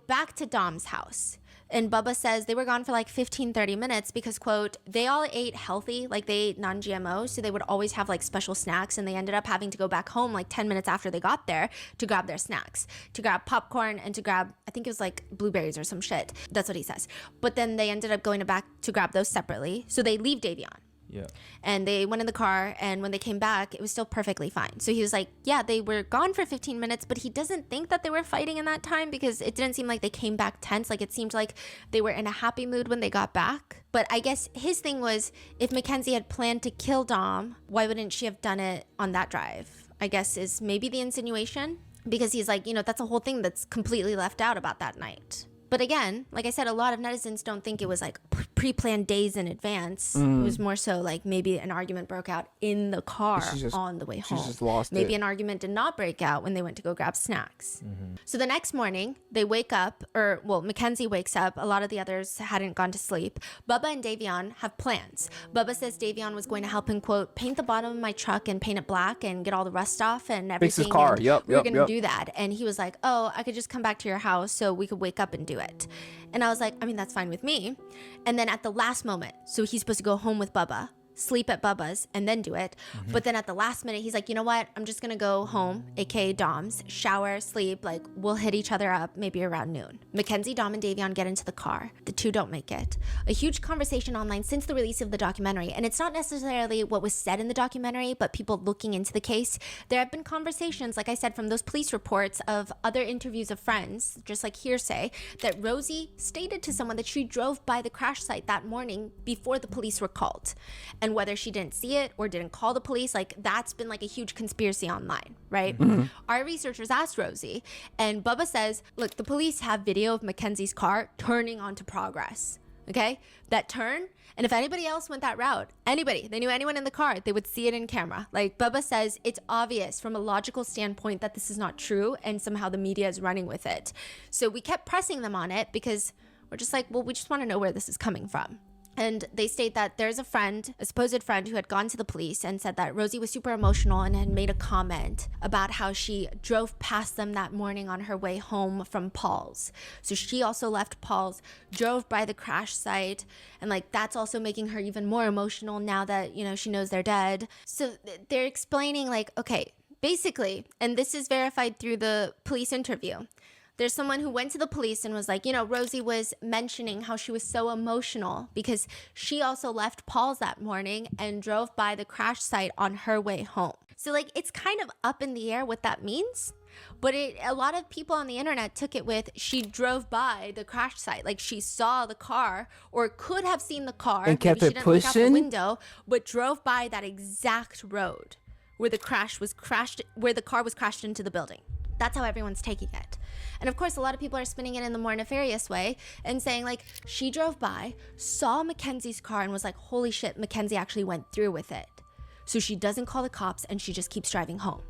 Speaker 2: back to Dom's house. And Bubba says they were gone for like 15, 30 minutes because, quote, they all ate healthy, like they ate non-GMO, so they would always have like special snacks, and they ended up having to go back home like 10 minutes after they got there to grab their snacks, to grab popcorn and to grab, I think it was like blueberries or some shit. That's what he says. But then they ended up going back to grab those separately. So they leave Davion.
Speaker 3: Yeah.
Speaker 2: And they went in the car, and when they came back, it was still perfectly fine. So he was like, yeah, they were gone for 15 minutes, but he doesn't think that they were fighting in that time because it didn't seem like they came back tense. Like it seemed like they were in a happy mood when they got back. But I guess his thing was, if Mackenzie had planned to kill Dom, why wouldn't she have done it on that drive? I guess is maybe the insinuation, because he's like, you know, that's a whole thing that's completely left out about that night. But again, like I said, a lot of netizens don't think it was like pre-planned days in advance. It was more so like maybe an argument broke out in the car on the way home.
Speaker 1: She just lost
Speaker 2: maybe
Speaker 1: it.
Speaker 2: an argument did not break out when they went to go grab snacks. So the next morning, they wake up, or well, Mackenzie wakes up. A lot of the others hadn't gone to sleep. Bubba and Davion have plans. Bubba says Davion was going to help him, quote, paint the bottom of my truck and paint it black and get all the rust off and everything.
Speaker 1: Fix his car.
Speaker 2: And
Speaker 1: Yep,
Speaker 2: we were
Speaker 1: yep,
Speaker 2: going to
Speaker 1: yep.
Speaker 2: do that. And he was like, oh, I could just come back to your house so we could wake up and do it. And I was like, I mean, that's fine with me. And then at the last moment, so he's supposed to go home with Bubba, sleep at Bubba's, and then do it. But then at the last minute, he's like, you know what? I'm just gonna go home, aka Dom's, shower, sleep, like we'll hit each other up maybe around noon. Mackenzie, Dom, and Davion get into the car. The two don't make it. A huge conversation online since the release of the documentary, and it's not necessarily what was said in the documentary, but people looking into the case. There have been conversations, like I said, from those police reports of other interviews of friends, just like hearsay, that Rosie stated to someone that she drove by the crash site that morning before the police were called. And whether she didn't see it or didn't call the police, like that's been like a huge conspiracy online, right? Our researchers asked Rosie, and Bubba says, look, the police have video of Mackenzie's car turning onto Progress, okay? That turn, and if anybody else went that route, anybody, they knew anyone in the car, they would see it in camera. Like Bubba says, it's obvious from a logical standpoint that this is not true, and somehow the media is running with it. So we kept pressing them on it because we're just like, well, we just want to know where this is coming from. And they state that there's a friend, a supposed friend, who had gone to the police and said that Rosie was super emotional and had made a comment about how she drove past them that morning on her way home from Paul's. So she also left Paul's, drove by the crash site, and like that's also making her even more emotional now that, you know, she knows they're dead. So they're explaining like, okay, basically, and this is verified through the police interview, there's someone who went to the police and was like, you know, Rosie was mentioning how she was so emotional because she also left Paul's that morning and drove by the crash site on her way home. So like, it's kind of up in the air what that means. But a lot of people on the internet took it with she drove by the crash site, like she saw the car or could have seen the car
Speaker 1: and kept
Speaker 2: maybe
Speaker 1: it
Speaker 2: she didn't look out the
Speaker 1: pushing,
Speaker 2: window, but drove by that exact road where the car was crashed into the building. That's how everyone's taking it. And of course, a lot of people are spinning it in the more nefarious way and saying like, she drove by, saw Mackenzie's car and was like, holy shit, Mackenzie actually went through with it. So she doesn't call the cops and she just keeps driving home.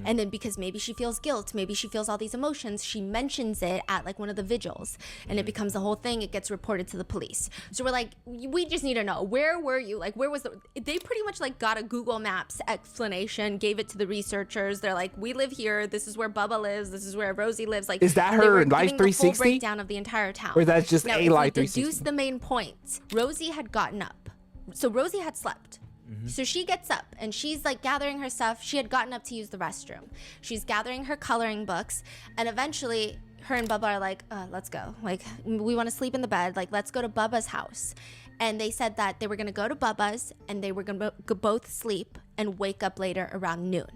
Speaker 2: And then because maybe she feels guilt, maybe she feels all these emotions, she mentions it at like one of the vigils and it becomes the whole thing. It gets reported to the police. So we're like, we just need to know, where were you? Like, where was they pretty much like got a Google Maps explanation, gave it to the researchers. They're like, we live here. This is where Bubba lives. This is where Rosie lives. Like,
Speaker 1: is that
Speaker 2: they
Speaker 1: her
Speaker 2: were
Speaker 1: Life
Speaker 2: giving the full
Speaker 1: 360
Speaker 2: breakdown of the entire town?
Speaker 1: or that's just
Speaker 2: now,
Speaker 1: a
Speaker 2: if
Speaker 1: Life
Speaker 2: we
Speaker 1: 360?
Speaker 2: deduce the main points, Rosie had gotten up. So Rosie had slept. So she gets up and she's like gathering her stuff. She had gotten up to use the restroom. She's gathering her coloring books, and eventually her and Bubba are like, let's go. Like, we want to sleep in the bed. Like, let's go to Bubba's house. And they said that they were going to go to Bubba's and they were going to both sleep and wake up later around noon.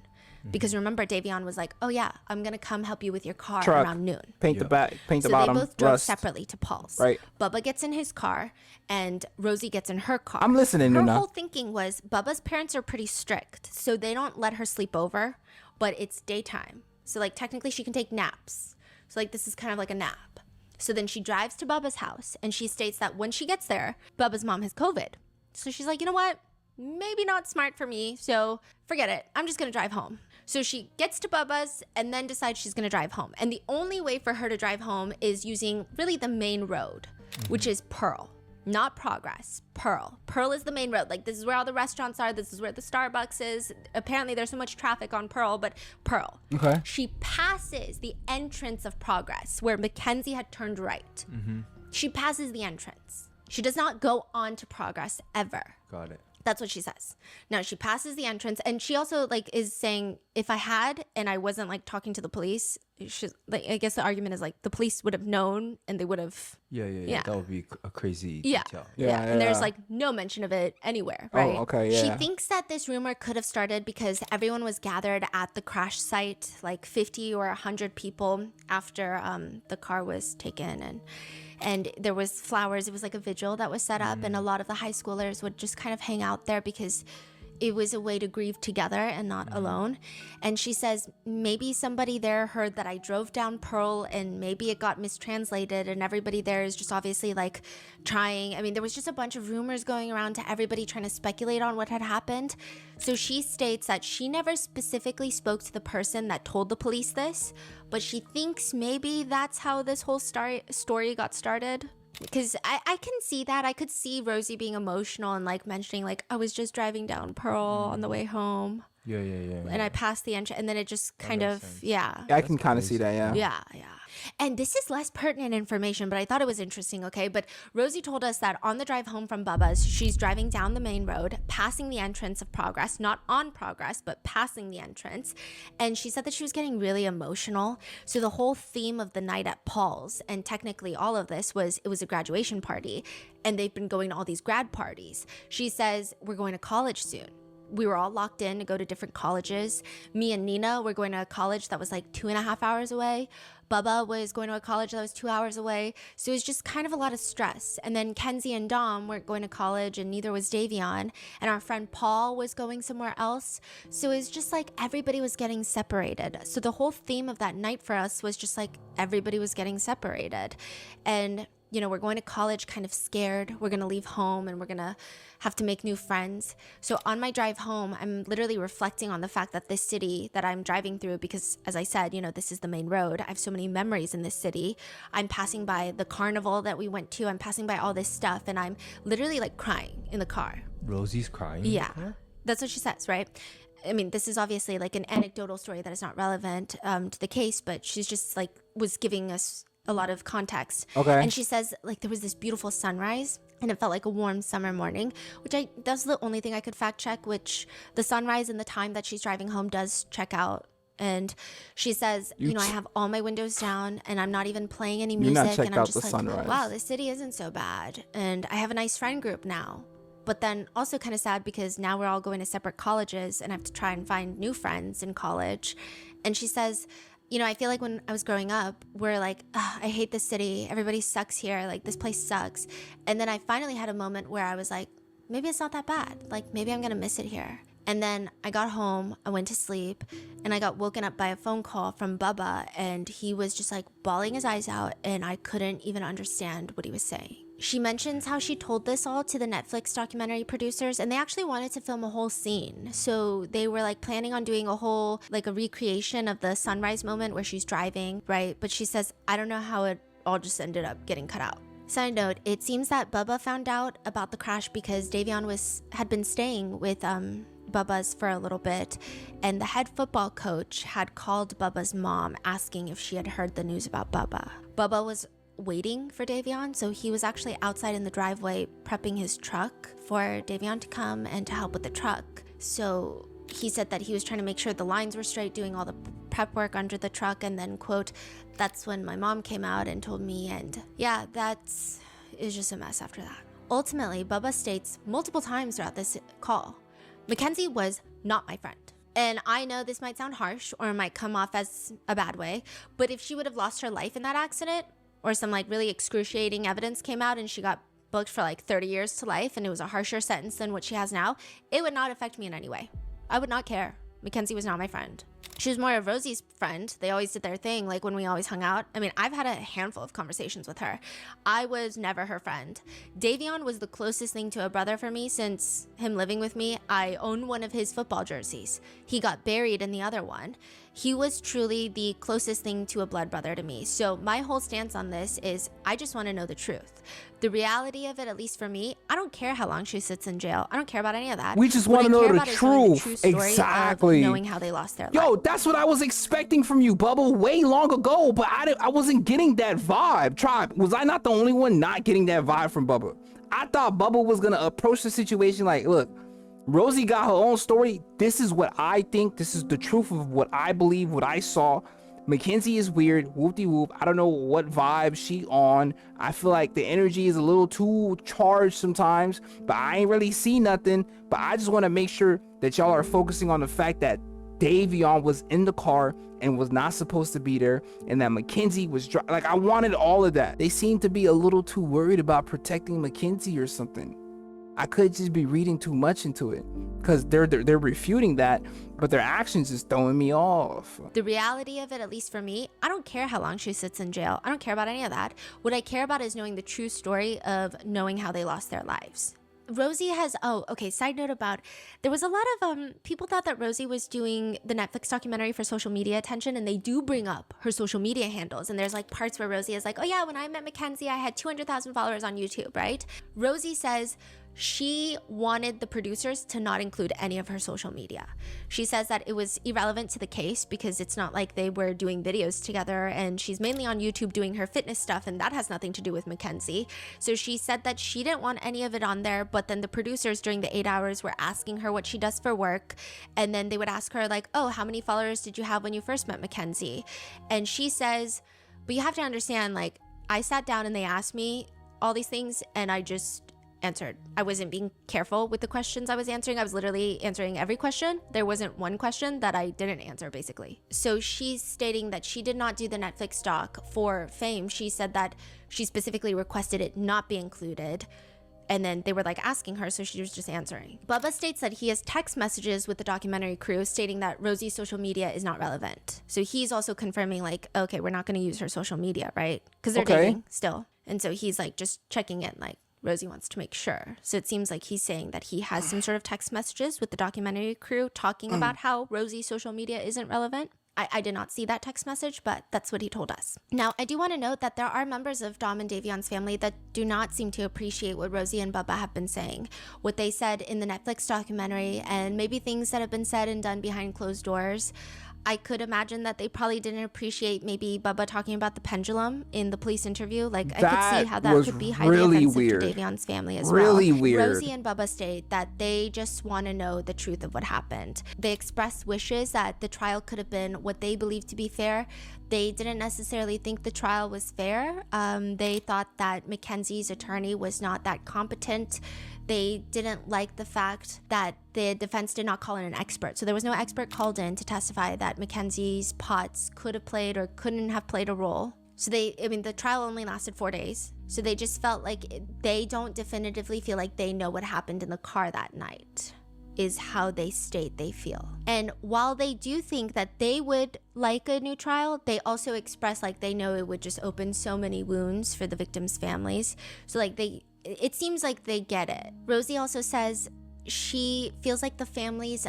Speaker 2: Because remember, Davion was like, oh yeah, I'm going to come help you with your car
Speaker 1: Truck.
Speaker 2: around noon.
Speaker 1: Paint the back, paint the
Speaker 2: So
Speaker 1: bottom.
Speaker 2: they both drove
Speaker 1: rust.
Speaker 2: separately to Paul's.
Speaker 1: Right.
Speaker 2: Bubba gets in his car and Rosie gets in her car.
Speaker 1: I'm listening,
Speaker 2: Her
Speaker 1: Noona.
Speaker 2: whole thinking was Bubba's parents are pretty strict, so they don't let her sleep over, but it's daytime. So like technically she can take naps. So like this is kind of like a nap. So then she drives to Bubba's house and she states that when she gets there, Bubba's mom has COVID. So she's like, you know what? Maybe not smart for me, so forget it. I'm just gonna drive home. So she gets to Bubba's and then decides she's gonna drive home. And the only way for her to drive home is using really the main road, which is Pearl, not Progress, Pearl. Pearl is the main road. Like, this is where all the restaurants are. This is where the Starbucks is. Apparently there's so much traffic on Pearl, but Pearl.
Speaker 1: Okay.
Speaker 2: She passes the entrance of Progress where Mackenzie had turned right. She passes the entrance. She does not go on to Progress ever.
Speaker 3: Got it.
Speaker 2: That's what she says. Now she passes the entrance, and she also like is saying, if I had and I wasn't like talking to the police, she's like, I guess the argument is like the police would have known and they would have.
Speaker 3: Yeah. That would be a crazy
Speaker 2: Yeah.
Speaker 3: detail.
Speaker 2: Yeah. And there's like no mention of it anywhere, right?
Speaker 1: Oh, okay, yeah.
Speaker 2: She thinks that this rumor could have started because everyone was gathered at the crash site, like 50 or 100 people after the car was taken, and there was flowers. It was like a vigil that was set up, and a lot of the high schoolers would just kind of hang out there because it was a way to grieve together and not alone. And she says maybe somebody there heard that I drove down Pearl and maybe it got mistranslated, and everybody there is just obviously like trying. I mean, there was just a bunch of rumors going around to everybody trying to speculate on what had happened. So she states that she never specifically spoke to the person that told the police this, but she thinks maybe that's how this whole story got started. Because I can see that. I could see Rosie being emotional and like mentioning like, I was just driving down Pearl on the way home.
Speaker 3: Yeah.
Speaker 2: And I passed the entrance, and then it just kind of, yeah.
Speaker 1: I can kind of see that, yeah.
Speaker 2: Yeah. And this is less pertinent information, but I thought it was interesting, okay? But Rosie told us that on the drive home from Bubba's, she's driving down the main road, passing the entrance of Progress, not on Progress, but passing the entrance. And she said that she was getting really emotional. So the whole theme of the night at Paul's, and technically all of this it was a graduation party, and they've been going to all these grad parties. She says, we're going to college soon. We were all locked in to go to different colleges. Me and Nina were going to a college that was like 2.5 hours away. Bubba was going to a college that was 2 hours away. So it was just kind of a lot of stress. And then Kenzie and Dom weren't going to college, and neither was Davion. And our friend Paul was going somewhere else. So it was just like everybody was getting separated. So the whole theme of that night for us was just like everybody was getting separated. And you know, we're going to college kind of scared. We're going to leave home and we're going to have to make new friends. So on my drive home, I'm literally reflecting on the fact that this city that I'm driving through, because as I said, you know, this is the main road. I have so many memories in this city. I'm passing by the carnival that we went to. I'm passing by all this stuff, and I'm literally like crying in the car.
Speaker 3: Rosie's crying?
Speaker 2: Yeah. That's what she says, right? I mean, this is obviously like an anecdotal story that is not relevant to the case, but she's just like was giving us a lot of context.
Speaker 1: Okay.
Speaker 2: And she says like there was this beautiful sunrise and it felt like a warm summer morning, that's the only thing I could fact check, which the sunrise and the time that she's driving home does check out. And she says, you know, I have all my windows down and I'm not even playing any music, and I'm just like,
Speaker 1: sunrise.
Speaker 2: wow, this city isn't so bad. And I have a nice friend group now. But then also kind of sad because now we're all going to separate colleges and I have to try and find new friends in college. And she says, you know, I feel like when I was growing up, we're like, I hate this city. Everybody sucks here. Like, this place sucks. And then I finally had a moment where I was like, maybe it's not that bad. Like, maybe I'm going to miss it here. And then I got home, I went to sleep, and I got woken up by a phone call from Bubba, and he was just like bawling his eyes out, and I couldn't even understand what he was saying. She mentions how she told this all to the Netflix documentary producers, and they actually wanted to film a whole scene. So they were like planning on doing a whole, like a recreation of the sunrise moment where she's driving, right? But she says, I don't know how it all just ended up getting cut out. Side note, it seems that Bubba found out about the crash because Davion had been staying with Bubba's for a little bit, and the head football coach had called Bubba's mom asking if she had heard the news about Bubba. Bubba was waiting for Davion, so he was actually outside in the driveway prepping his truck for Davion to come and to help with the truck. So he said that he was trying to make sure the lines were straight, doing all the prep work under the truck, and then, quote, that's when my mom came out and told me, and yeah, it was just a mess after that. Ultimately, Bubba states multiple times throughout this call, Mackenzie was not my friend. And I know this might sound harsh or might come off as a bad way, but if she would have lost her life in that accident, or some like really excruciating evidence came out and she got booked for like 30 years to life and it was a harsher sentence than what she has now, it would not affect me in any way. I would not care. Mackenzie was not my friend. She was more of Rosie's friend. They always did their thing, like when we always hung out. I mean, I've had a handful of conversations with her. I was never her friend. Davion was the closest thing to a brother for me since him living with me. I own one of his football jerseys. He got buried in the other one. He was truly the closest thing to a blood brother to me. So my whole stance on this is I just want to know the truth. The reality of it, at least for me, I don't care how long she sits in jail. I don't care about any of that.
Speaker 1: We just
Speaker 2: What
Speaker 1: want to
Speaker 2: I care
Speaker 1: know the
Speaker 2: about is knowing the true
Speaker 1: truth.
Speaker 2: story
Speaker 1: Exactly.
Speaker 2: of knowing how they lost their life.
Speaker 1: Yo, that's what I was expecting from you, Bubba, way long ago, but I wasn't getting that vibe. Tribe, was I not the only one not getting that vibe from Bubba? I thought Bubba was gonna approach the situation like, look, Rosie got her own story. This is what I think. This is the truth of what I believe, what I saw. Mackenzie is weird, whoop-de-whoop. I don't know what vibe she on. I feel like the energy is a little too charged sometimes, but I ain't really see nothing. But I just want to make sure that y'all are focusing on the fact that Davion was in the car and was not supposed to be there, and that Mackenzie was like, I wanted all of that. They seem to be a little too worried about protecting Mackenzie or something. I could just be reading too much into it because they're refuting that, but their actions is throwing me off.
Speaker 2: The reality of it, at least for me, I don't care how long she sits in jail. I don't care about any of that. What I care about is knowing the true story of knowing how they lost their lives. Rosie has, side note about, there was a lot of, people thought that Rosie was doing the Netflix documentary for social media attention, and they do bring up her social media handles. And there's like parts where Rosie is like, oh yeah, when I met Mackenzie, I had 200,000 followers on YouTube, right? Rosie says she wanted the producers to not include any of her social media. She says that it was irrelevant to the case because it's not like they were doing videos together, and she's mainly on YouTube doing her fitness stuff, and that has nothing to do with Mackenzie. So she said that she didn't want any of it on there, but then the producers during the 8 hours were asking her what she does for work, and then they would ask her like, oh, how many followers did you have when you first met Mackenzie? And she says, but you have to understand, like, I sat down and they asked me all these things, and I just answered. I wasn't being careful with the questions I was answering. I was literally answering every question. There wasn't one question that I didn't answer, basically. So she's stating that she did not do the Netflix doc for fame. She said that she specifically requested it not be included, and then they were like asking her, so she was just answering. Bubba states that he has text messages with the documentary crew stating that Rosie's social media is not relevant. So he's also confirming like, okay, we're not going to use her social media, right? Because they're dating still. And so he's like just checking in, like, Rosie wants to make sure. So it seems like he's saying that he has some sort of text messages with the documentary crew talking about how Rosie's social media isn't relevant. I did not see that text message, but that's what he told us. Now, I do want to note that there are members of Dom and Davion's family that do not seem to appreciate what Rosie and Bubba have been saying, what they said in the Netflix documentary, and maybe things that have been said and done behind closed doors. I could imagine that they probably didn't appreciate maybe Bubba talking about the pendulum in the police interview. Like, I could see how that could be highly offensive to Davion's family as well.
Speaker 1: Really weird.
Speaker 2: Rosie and Bubba state that they just want to know the truth of what happened. They expressed wishes that the trial could have been what they believed to be fair. They didn't necessarily think the trial was fair. They thought that Mackenzie's attorney was not that competent. They didn't like the fact that the defense did not call in an expert. So there was no expert called in to testify that Mackenzie's pots could have played or couldn't have played a role. So the trial only lasted 4 days. So they just felt like they don't definitively feel like they know what happened in the car that night. is how they state they feel. And while they do think that they would like a new trial, they also express like they know it would just open so many wounds for the victims' families. So like it seems like they get it. Rosie also says she feels like the families,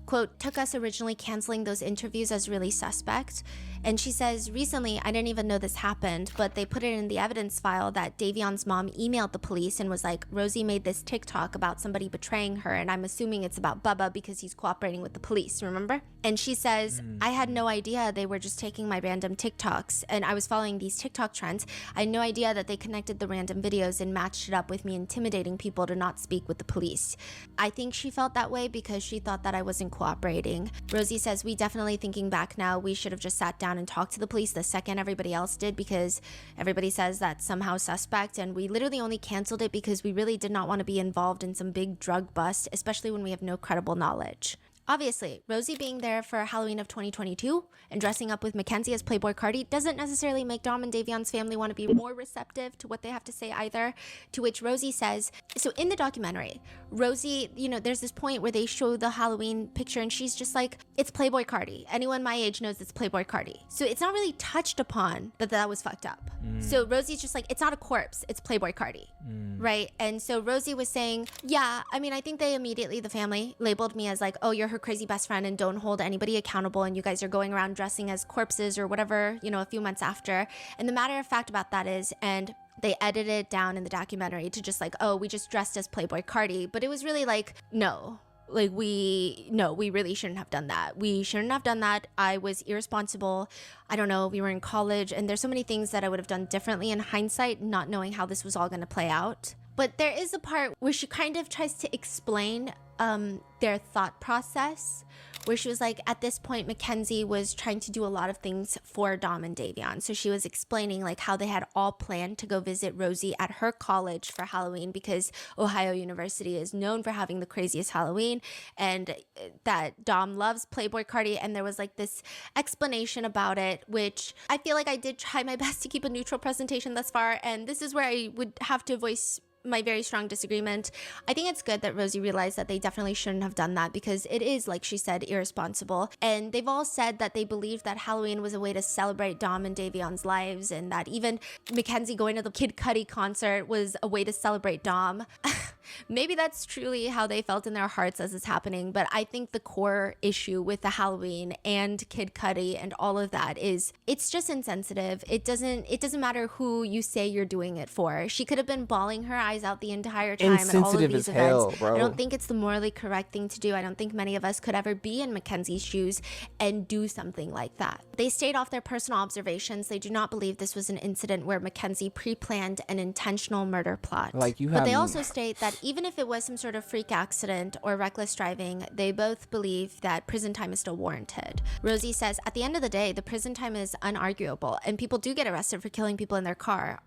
Speaker 2: quote, took us originally canceling those interviews as really suspect. And she says, recently, I didn't even know this happened, but they put it in the evidence file that Davion's mom emailed the police and was like, Rosie made this TikTok about somebody betraying her, and I'm assuming it's about Bubba because he's cooperating with the police, remember? And she says, I had no idea they were just taking my random TikToks, and I was following these TikTok trends. I had no idea that they connected the random videos and matched it up with me intimidating people to not speak with the police. I think she felt that way because she thought that I wasn't cooperating. Rosie says, we definitely, thinking back now, we should have just sat down and talked to the police the second everybody else did, because everybody says that's somehow suspect, and we literally only canceled it because we really did not want to be involved in some big drug bust, especially when we have no credible knowledge. Obviously, Rosie being there for Halloween of 2022 and dressing up with Mackenzie as Playboy Cardi doesn't necessarily make Dom and Davion's family want to be more receptive to what they have to say either, to which Rosie says, so in the documentary, Rosie, there's this point where they show the Halloween picture and she's just like, it's Playboy Cardi. Anyone my age knows it's Playboy Cardi. So it's not really touched upon that was fucked up. So Rosie's just like, it's not a corpse, it's Playboy Cardi, right? And so Rosie was saying, yeah, I mean, I think they immediately, the family, labeled me as like, oh, you're her crazy best friend and don't hold anybody accountable, and you guys are going around dressing as corpses or whatever, a few months after. And the matter of fact about that is, and they edited it down in the documentary to just like, oh, we just dressed as Playboy Cardi, but it was really like, no. Like we really shouldn't have done that. We shouldn't have done that. I was irresponsible. I don't know. We were in college and there's so many things that I would have done differently in hindsight, not knowing how this was all going to play out. But there is a part where she kind of tries to explain their thought process, where she was like, at this point, Mackenzie was trying to do a lot of things for Dom and Davion. So she was explaining like how they had all planned to go visit Rosie at her college for Halloween because Ohio University is known for having the craziest Halloween, and that Dom loves Playboy Cardi. And there was like this explanation about it, which I feel like I did try my best to keep a neutral presentation thus far. And this is where I would have to voice my very strong disagreement. I think it's good that Rosie realized that they definitely shouldn't have done that because it is, like she said, irresponsible. And they've all said that they believed that Halloween was a way to celebrate Dom and Davion's lives, and that even Mackenzie going to the Kid Cudi concert was a way to celebrate Dom. Maybe that's truly how they felt in their hearts as it's happening, but I think the core issue with the Halloween and Kid Cudi and all of that is it's just insensitive. It doesn't matter who you say you're doing it for. She could have been bawling her eyes out the entire time at all of these events.
Speaker 1: Hell, bro.
Speaker 2: I don't think it's the morally correct thing to do. I don't think many of us could ever be in Mackenzie's shoes and do something like that. They stayed off their personal observations. They do not believe this was an incident where Mackenzie pre-planned an intentional murder plot. But they also state that even if it was some sort of freak accident or reckless driving, they both believe that prison time is still warranted. Rosie says, at the end of the day, the prison time is unarguable, and people do get arrested for killing people in car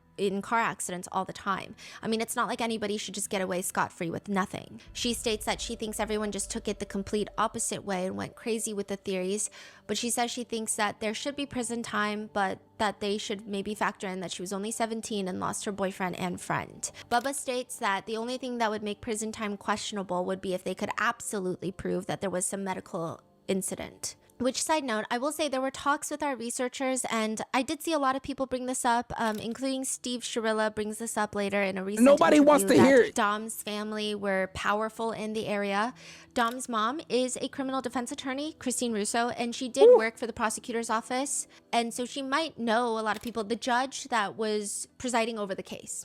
Speaker 2: accidents all the time. I mean, it's not like anybody should just get away scot-free with nothing. She states that she thinks everyone just took it the complete opposite way and went crazy with the theories, but she says she thinks that there should be prison time, but that they should maybe factor in that she was only 17 and lost her boyfriend and friend. Bubba states that the only thing that would make prison time questionable would be if they could absolutely prove that there was some medical incident. Which, side note, I will say there were talks with our researchers, and I did see a lot of people bring this up, including Steve Shirilla brings this up later in a recent
Speaker 1: Nobody wants to hear it.
Speaker 2: Dom's family were powerful in the area. Dom's mom is a criminal defense attorney, Christine Russo, and she did work for the prosecutor's office, and so she might know a lot of people. The judge that was presiding over the case,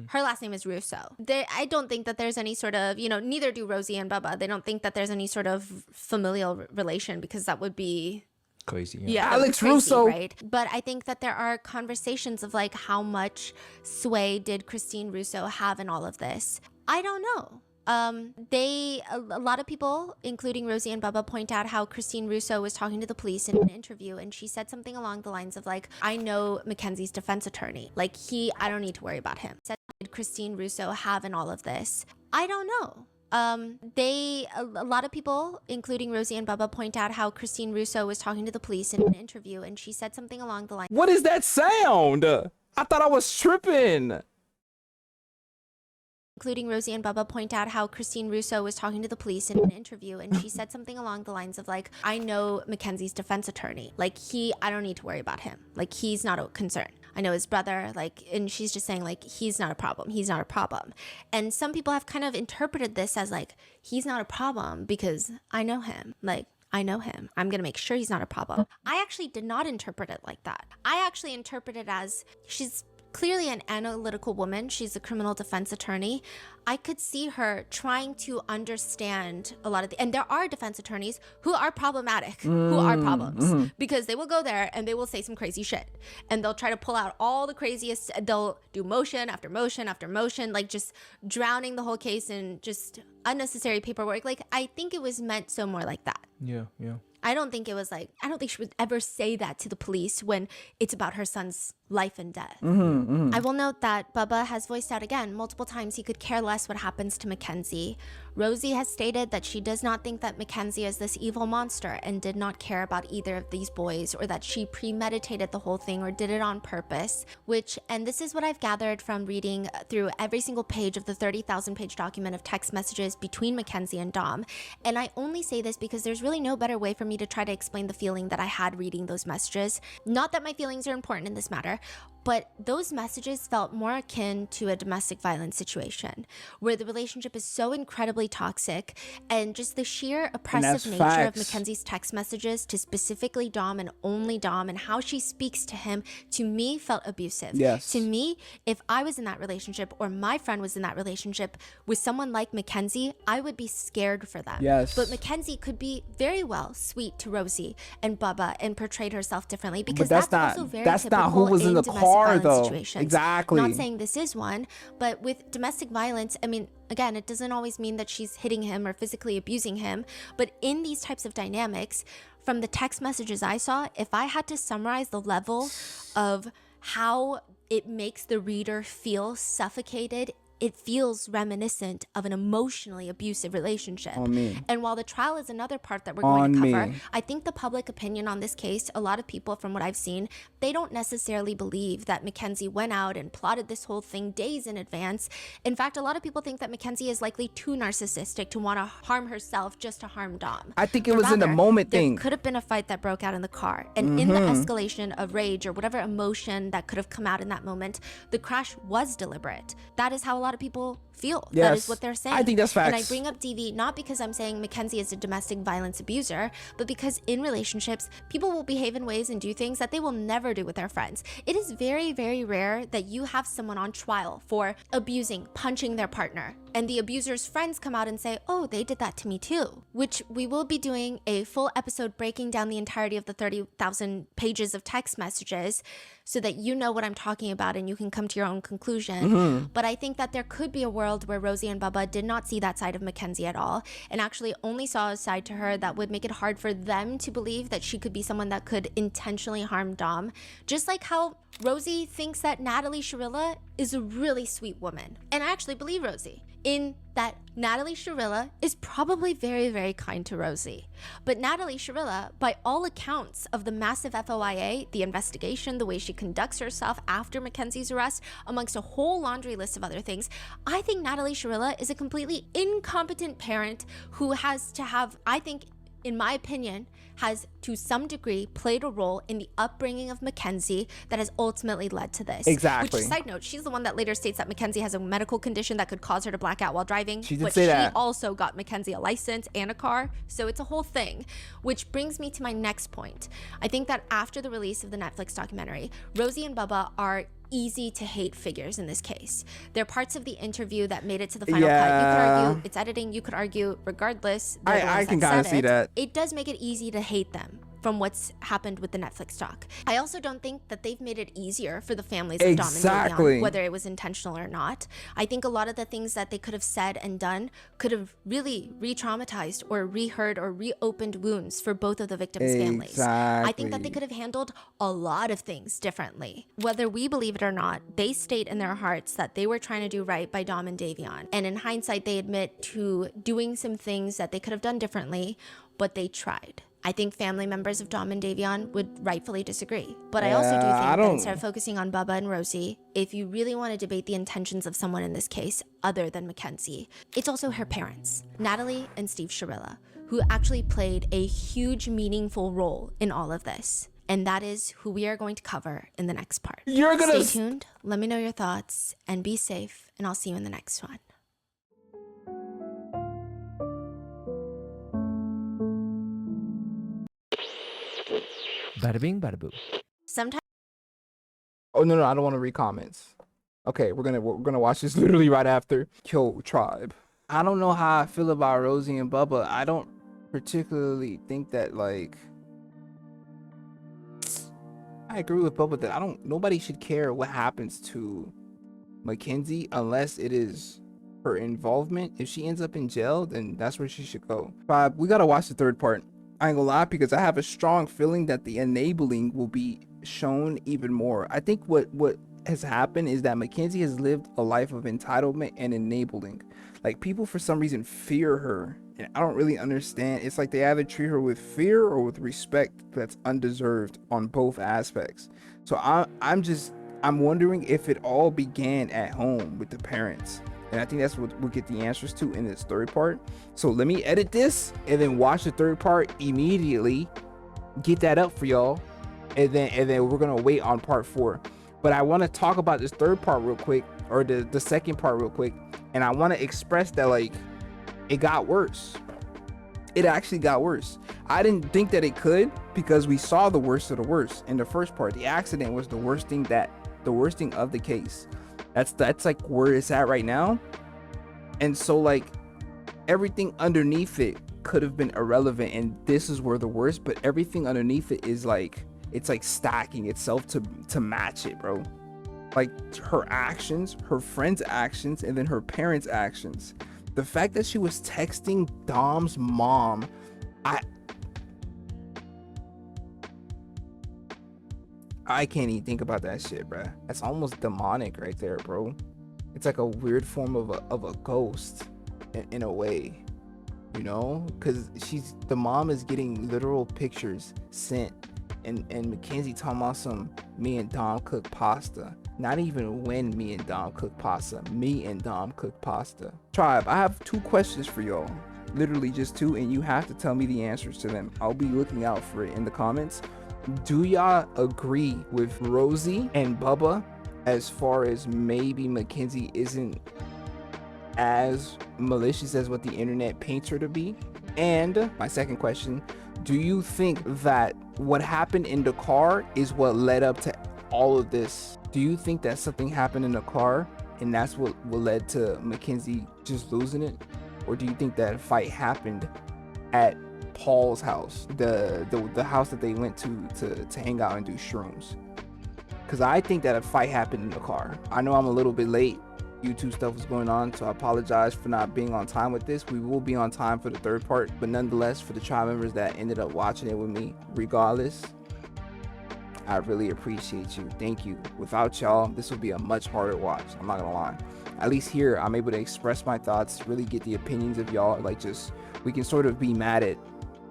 Speaker 2: her last name is Russo. I don't think that there's any sort of, neither do Rosie and Bubba. They don't think that there's any sort of familial relation because that would be
Speaker 3: crazy.
Speaker 2: Yeah,
Speaker 1: Alex
Speaker 2: crazy,
Speaker 1: Russo.
Speaker 2: Right? But I think that there are conversations of like how much sway did Christine Russo have in all of this? I don't know. A lot of people, including Rosie and Bubba, point out how Christine Russo was talking to the police in an interview, and she said something along the lines of like, I know Mackenzie's defense attorney. Like I don't need to worry about him. Said Christine Russo have in all of this? I don't know. A lot of people, including Rosie and Bubba, point out how Christine Russo was talking to the police in an interview, and she said something along the line.
Speaker 1: What is that sound? I thought I was tripping.
Speaker 2: including Rosie and Bubba, point out how Christine Russo was talking to the police in an interview, and she said something along the lines of like, I know Mackenzie's defense attorney. Like, I don't need to worry about him. Like, he's not a concern. I know his brother, like, and she's just saying, like, he's not a problem. He's not a problem. And some people have kind of interpreted this as, like, he's not a problem because I know him. Like, I know him. I'm going to make sure he's not a problem. I actually did not interpret it like that. I actually interpret it as she's clearly an analytical woman. She's a criminal defense attorney. I could see her trying to understand a lot of and there are defense attorneys who are problematic, who are problems, because they will go there and they will say some crazy shit, and they'll try to pull out all the craziest, they'll do motion after motion after motion, like just drowning the whole case in just unnecessary paperwork. Like, I think it was meant so more like that.
Speaker 3: Yeah.
Speaker 2: I don't think she would ever say that to the police when it's about her son's life and death. I will note that Bubba has voiced out again multiple times he could care less what happens to Mackenzie. Rosie has stated that she does not think that Mackenzie is this evil monster and did not care about either of these boys, or that she premeditated the whole thing or did it on purpose, and this is what I've gathered from reading through every single page of the 30,000 page document of text messages between Mackenzie and Dom. And I only say this because there's really no better way for me to try to explain the feeling that I had reading those messages. Not that my feelings are important in this matter, but those messages felt more akin to a domestic violence situation where the relationship is so incredibly toxic, and just the sheer oppressive nature of Mackenzie's text messages to specifically Dom and only Dom, and how she speaks to him, to me felt abusive.
Speaker 1: Yes.
Speaker 2: To me, if I was in that relationship or my friend was in that relationship with someone like Mackenzie, I would be scared for them.
Speaker 1: Yes.
Speaker 2: But Mackenzie could be very well sweet to Rosie and Bubba and portrayed herself differently, because
Speaker 1: But that's not who was in the car though.
Speaker 2: Situations.
Speaker 1: Exactly.
Speaker 2: Not saying this is one, but with domestic violence, I mean, again, it doesn't always mean that she's hitting him or physically abusing him, but in these types of dynamics, from the text messages I saw, if I had to summarize the level of how it makes the reader feel suffocated, it feels reminiscent of an emotionally abusive relationship.
Speaker 1: On me.
Speaker 2: And while the trial is another part that we're going to cover,
Speaker 1: me.
Speaker 2: I think the public opinion on this case, a lot of people from what I've seen, they don't necessarily believe that Mackenzie went out and plotted this whole thing days in advance. In fact, a lot of people think that Mackenzie is likely too narcissistic to want to harm herself just to harm Dom.
Speaker 1: I think it was in the moment thing.
Speaker 2: There could have been a fight that broke out in the car. And in the escalation of rage or whatever emotion that could have come out in that moment, the crash was deliberate. That is how a lot of people feel.
Speaker 1: Yes.
Speaker 2: That is what they're saying.
Speaker 1: I think that's facts.
Speaker 2: And I bring up DV not because I'm saying Mackenzie is a domestic violence abuser, but because in relationships, people will behave in ways and do things that they will never do with their friends. It is very, very rare that you have someone on trial for abusing, punching their partner, and the abuser's friends come out and say, oh, they did that to me too, which we will be doing a full episode breaking down the entirety of the 30,000 pages of text messages so that you know what I'm talking about and you can come to your own conclusion. But I think that there could be a world where Rosie and Bubba did not see that side of Mackenzie at all and actually only saw a side to her that would make it hard for them to believe that she could be someone that could intentionally harm Dom. Just like how Rosie thinks that Natalie Shirilla is a really sweet woman. And I actually believe Rosie in that Natalie Shirilla is probably very, very kind to Rosie. But Natalie Shirilla, by all accounts of the massive FOIA, the investigation, the way she conducts herself after Mackenzie's arrest, amongst a whole laundry list of other things, I think Natalie Shirilla is a completely incompetent parent who has to have, I think, in my opinion, has to some degree played a role in the upbringing of Mackenzie that has ultimately led to this.
Speaker 1: Exactly.
Speaker 2: Which, side note, she's the one that later states that Mackenzie has a medical condition that could cause her to black out while driving.
Speaker 1: She did say that.
Speaker 2: She also got Mackenzie a license and a car, so it's a whole thing. Which brings me to my next point. I think that after the release of the Netflix documentary, Rosie and Bubba are easy to hate figures in this case. They're parts of the interview that made it to the final cut. You could argue it's editing, you could argue regardless.
Speaker 1: I can kind of see that.
Speaker 2: It does make it easy to hate them from what's happened with the Netflix doc. I also don't think that they've made it easier for the families of Dom and Davion, whether it was intentional or not. I think a lot of the things that they could have said and done could have really re-traumatized or reheard or reopened wounds for both of the victims' families. I think that they could have handled a lot of things differently. Whether we believe it or not, they state in their hearts that they were trying to do right by Dom and Davion. And in hindsight, they admit to doing some things that they could have done differently, but they tried. I think family members of Dom and Davion would rightfully disagree. But I also do think that instead of focusing on Bubba and Rosie, if you really want to debate the intentions of someone in this case other than Mackenzie, it's also her parents, Natalie and Steve Shirilla, who actually played a huge meaningful role in all of this. And that is who we are going to cover in the next part. Stay tuned, let me know your thoughts, and be safe, and I'll see you in the next one.
Speaker 3: Bada bing, bada boo.
Speaker 2: Sometimes.
Speaker 1: Oh no, I don't want to read comments. Okay, we're gonna watch this literally right after. Yo, Tribe. I don't know how I feel about Rosie and Bubba. I don't particularly think that, like, I agree with Bubba that nobody should care what happens to Mackenzie unless it is her involvement. If she ends up in jail, then that's where she should go. Tribe, we gotta watch the third part. I ain't gonna lie, because I have a strong feeling that the enabling will be shown even more. I think what has happened is that Mackenzie has lived a life of entitlement and enabling. Like, people for some reason fear her, and I don't really understand. It's like they either treat her with fear or with respect that's undeserved on both aspects. So I'm wondering if it all began at home with the parents. And I think that's what we'll get the answers to in this third part. So let me edit this and then watch the third part immediately. Get that up for y'all. And then we're gonna wait on part 4. But I want to talk about this third part real quick, or the second part real quick. And I want to express that, like, it got worse. It actually got worse. I didn't think that it could, because we saw the worst of the worst in the first part. The accident was the worst thing of the case. That's like where it's at right now. And so, like, everything underneath it could have been irrelevant, and this is where the worst, but everything underneath it is like, it's like stacking itself to match it, bro. Like, her actions, her friends' actions, and then her parents' actions. The fact that she was texting Dom's mom, I can't even think about that shit, bro. That's almost demonic right there, bro. It's like a weird form of a ghost in a way, you know, because the mom is getting literal pictures sent, and Mackenzie talking about some me and Dom cook pasta. Not even when me and Dom cook pasta. Me and Dom cook pasta. Tribe, I have 2 questions for y'all. Literally just 2, and you have to tell me the answers to them. I'll be looking out for it in the comments. Do y'all agree with Rosie and Bubba as far as maybe Mackenzie isn't as malicious as what the internet paints her to be? And my second question, do you think that what happened in the car is what led up to all of this? Do you think that something happened in the car and that's what led to Mackenzie just losing it? Or do you think that fight happened at Paul's house, the house that they went to hang out and do shrooms? Because I think that a fight happened in the car. I know I'm a little bit late. YouTube stuff was going on, so I apologize for not being on time with this. We will be on time for the third part, but nonetheless, for the tribe members that ended up watching it with me, regardless, I really appreciate you. Thank you. Without y'all, this would be a much harder watch. I'm not gonna lie. At least here, I'm able to express my thoughts, really get the opinions of y'all. Like, just, we can sort of be mad at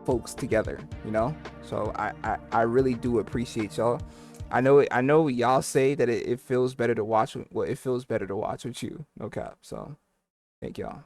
Speaker 1: folks together, you know? So I really do appreciate y'all. I know y'all say that it feels better to watch. Well, it feels better to watch with you. No cap. So thank y'all.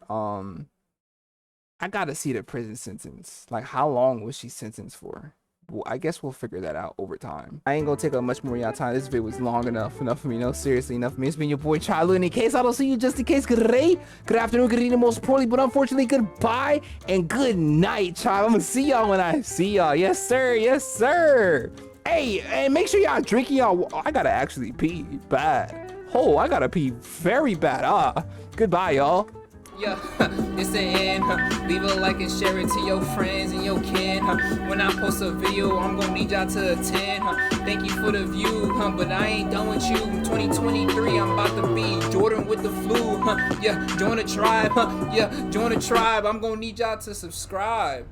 Speaker 1: I gotta see the prison sentence. Like, how long was she sentenced for? Well, I guess we'll figure that out over time. I ain't gonna take up much more of y'all time. This video was long enough for me. No, seriously, enough for me. It's been your boy Charlie. In case I don't see you, just in case, good day, good afternoon, good evening, most importantly, but unfortunately, goodbye and good night, child. I'm gonna see y'all when I see y'all. Yes, sir. Yes, sir. Hey, and make sure y'all drinking y'all. I gotta actually pee bad. Oh, I gotta pee very bad. Goodbye, y'all. Yeah, it's the end. Leave a like and share it to your friends and your kin. When I post a video, I'm gonna need y'all to attend. Thank you for the view, but I ain't done with you. 2023, I'm about to be Jordan with the flu. Yeah, join the tribe. Yeah, join the tribe. I'm gonna need y'all to subscribe.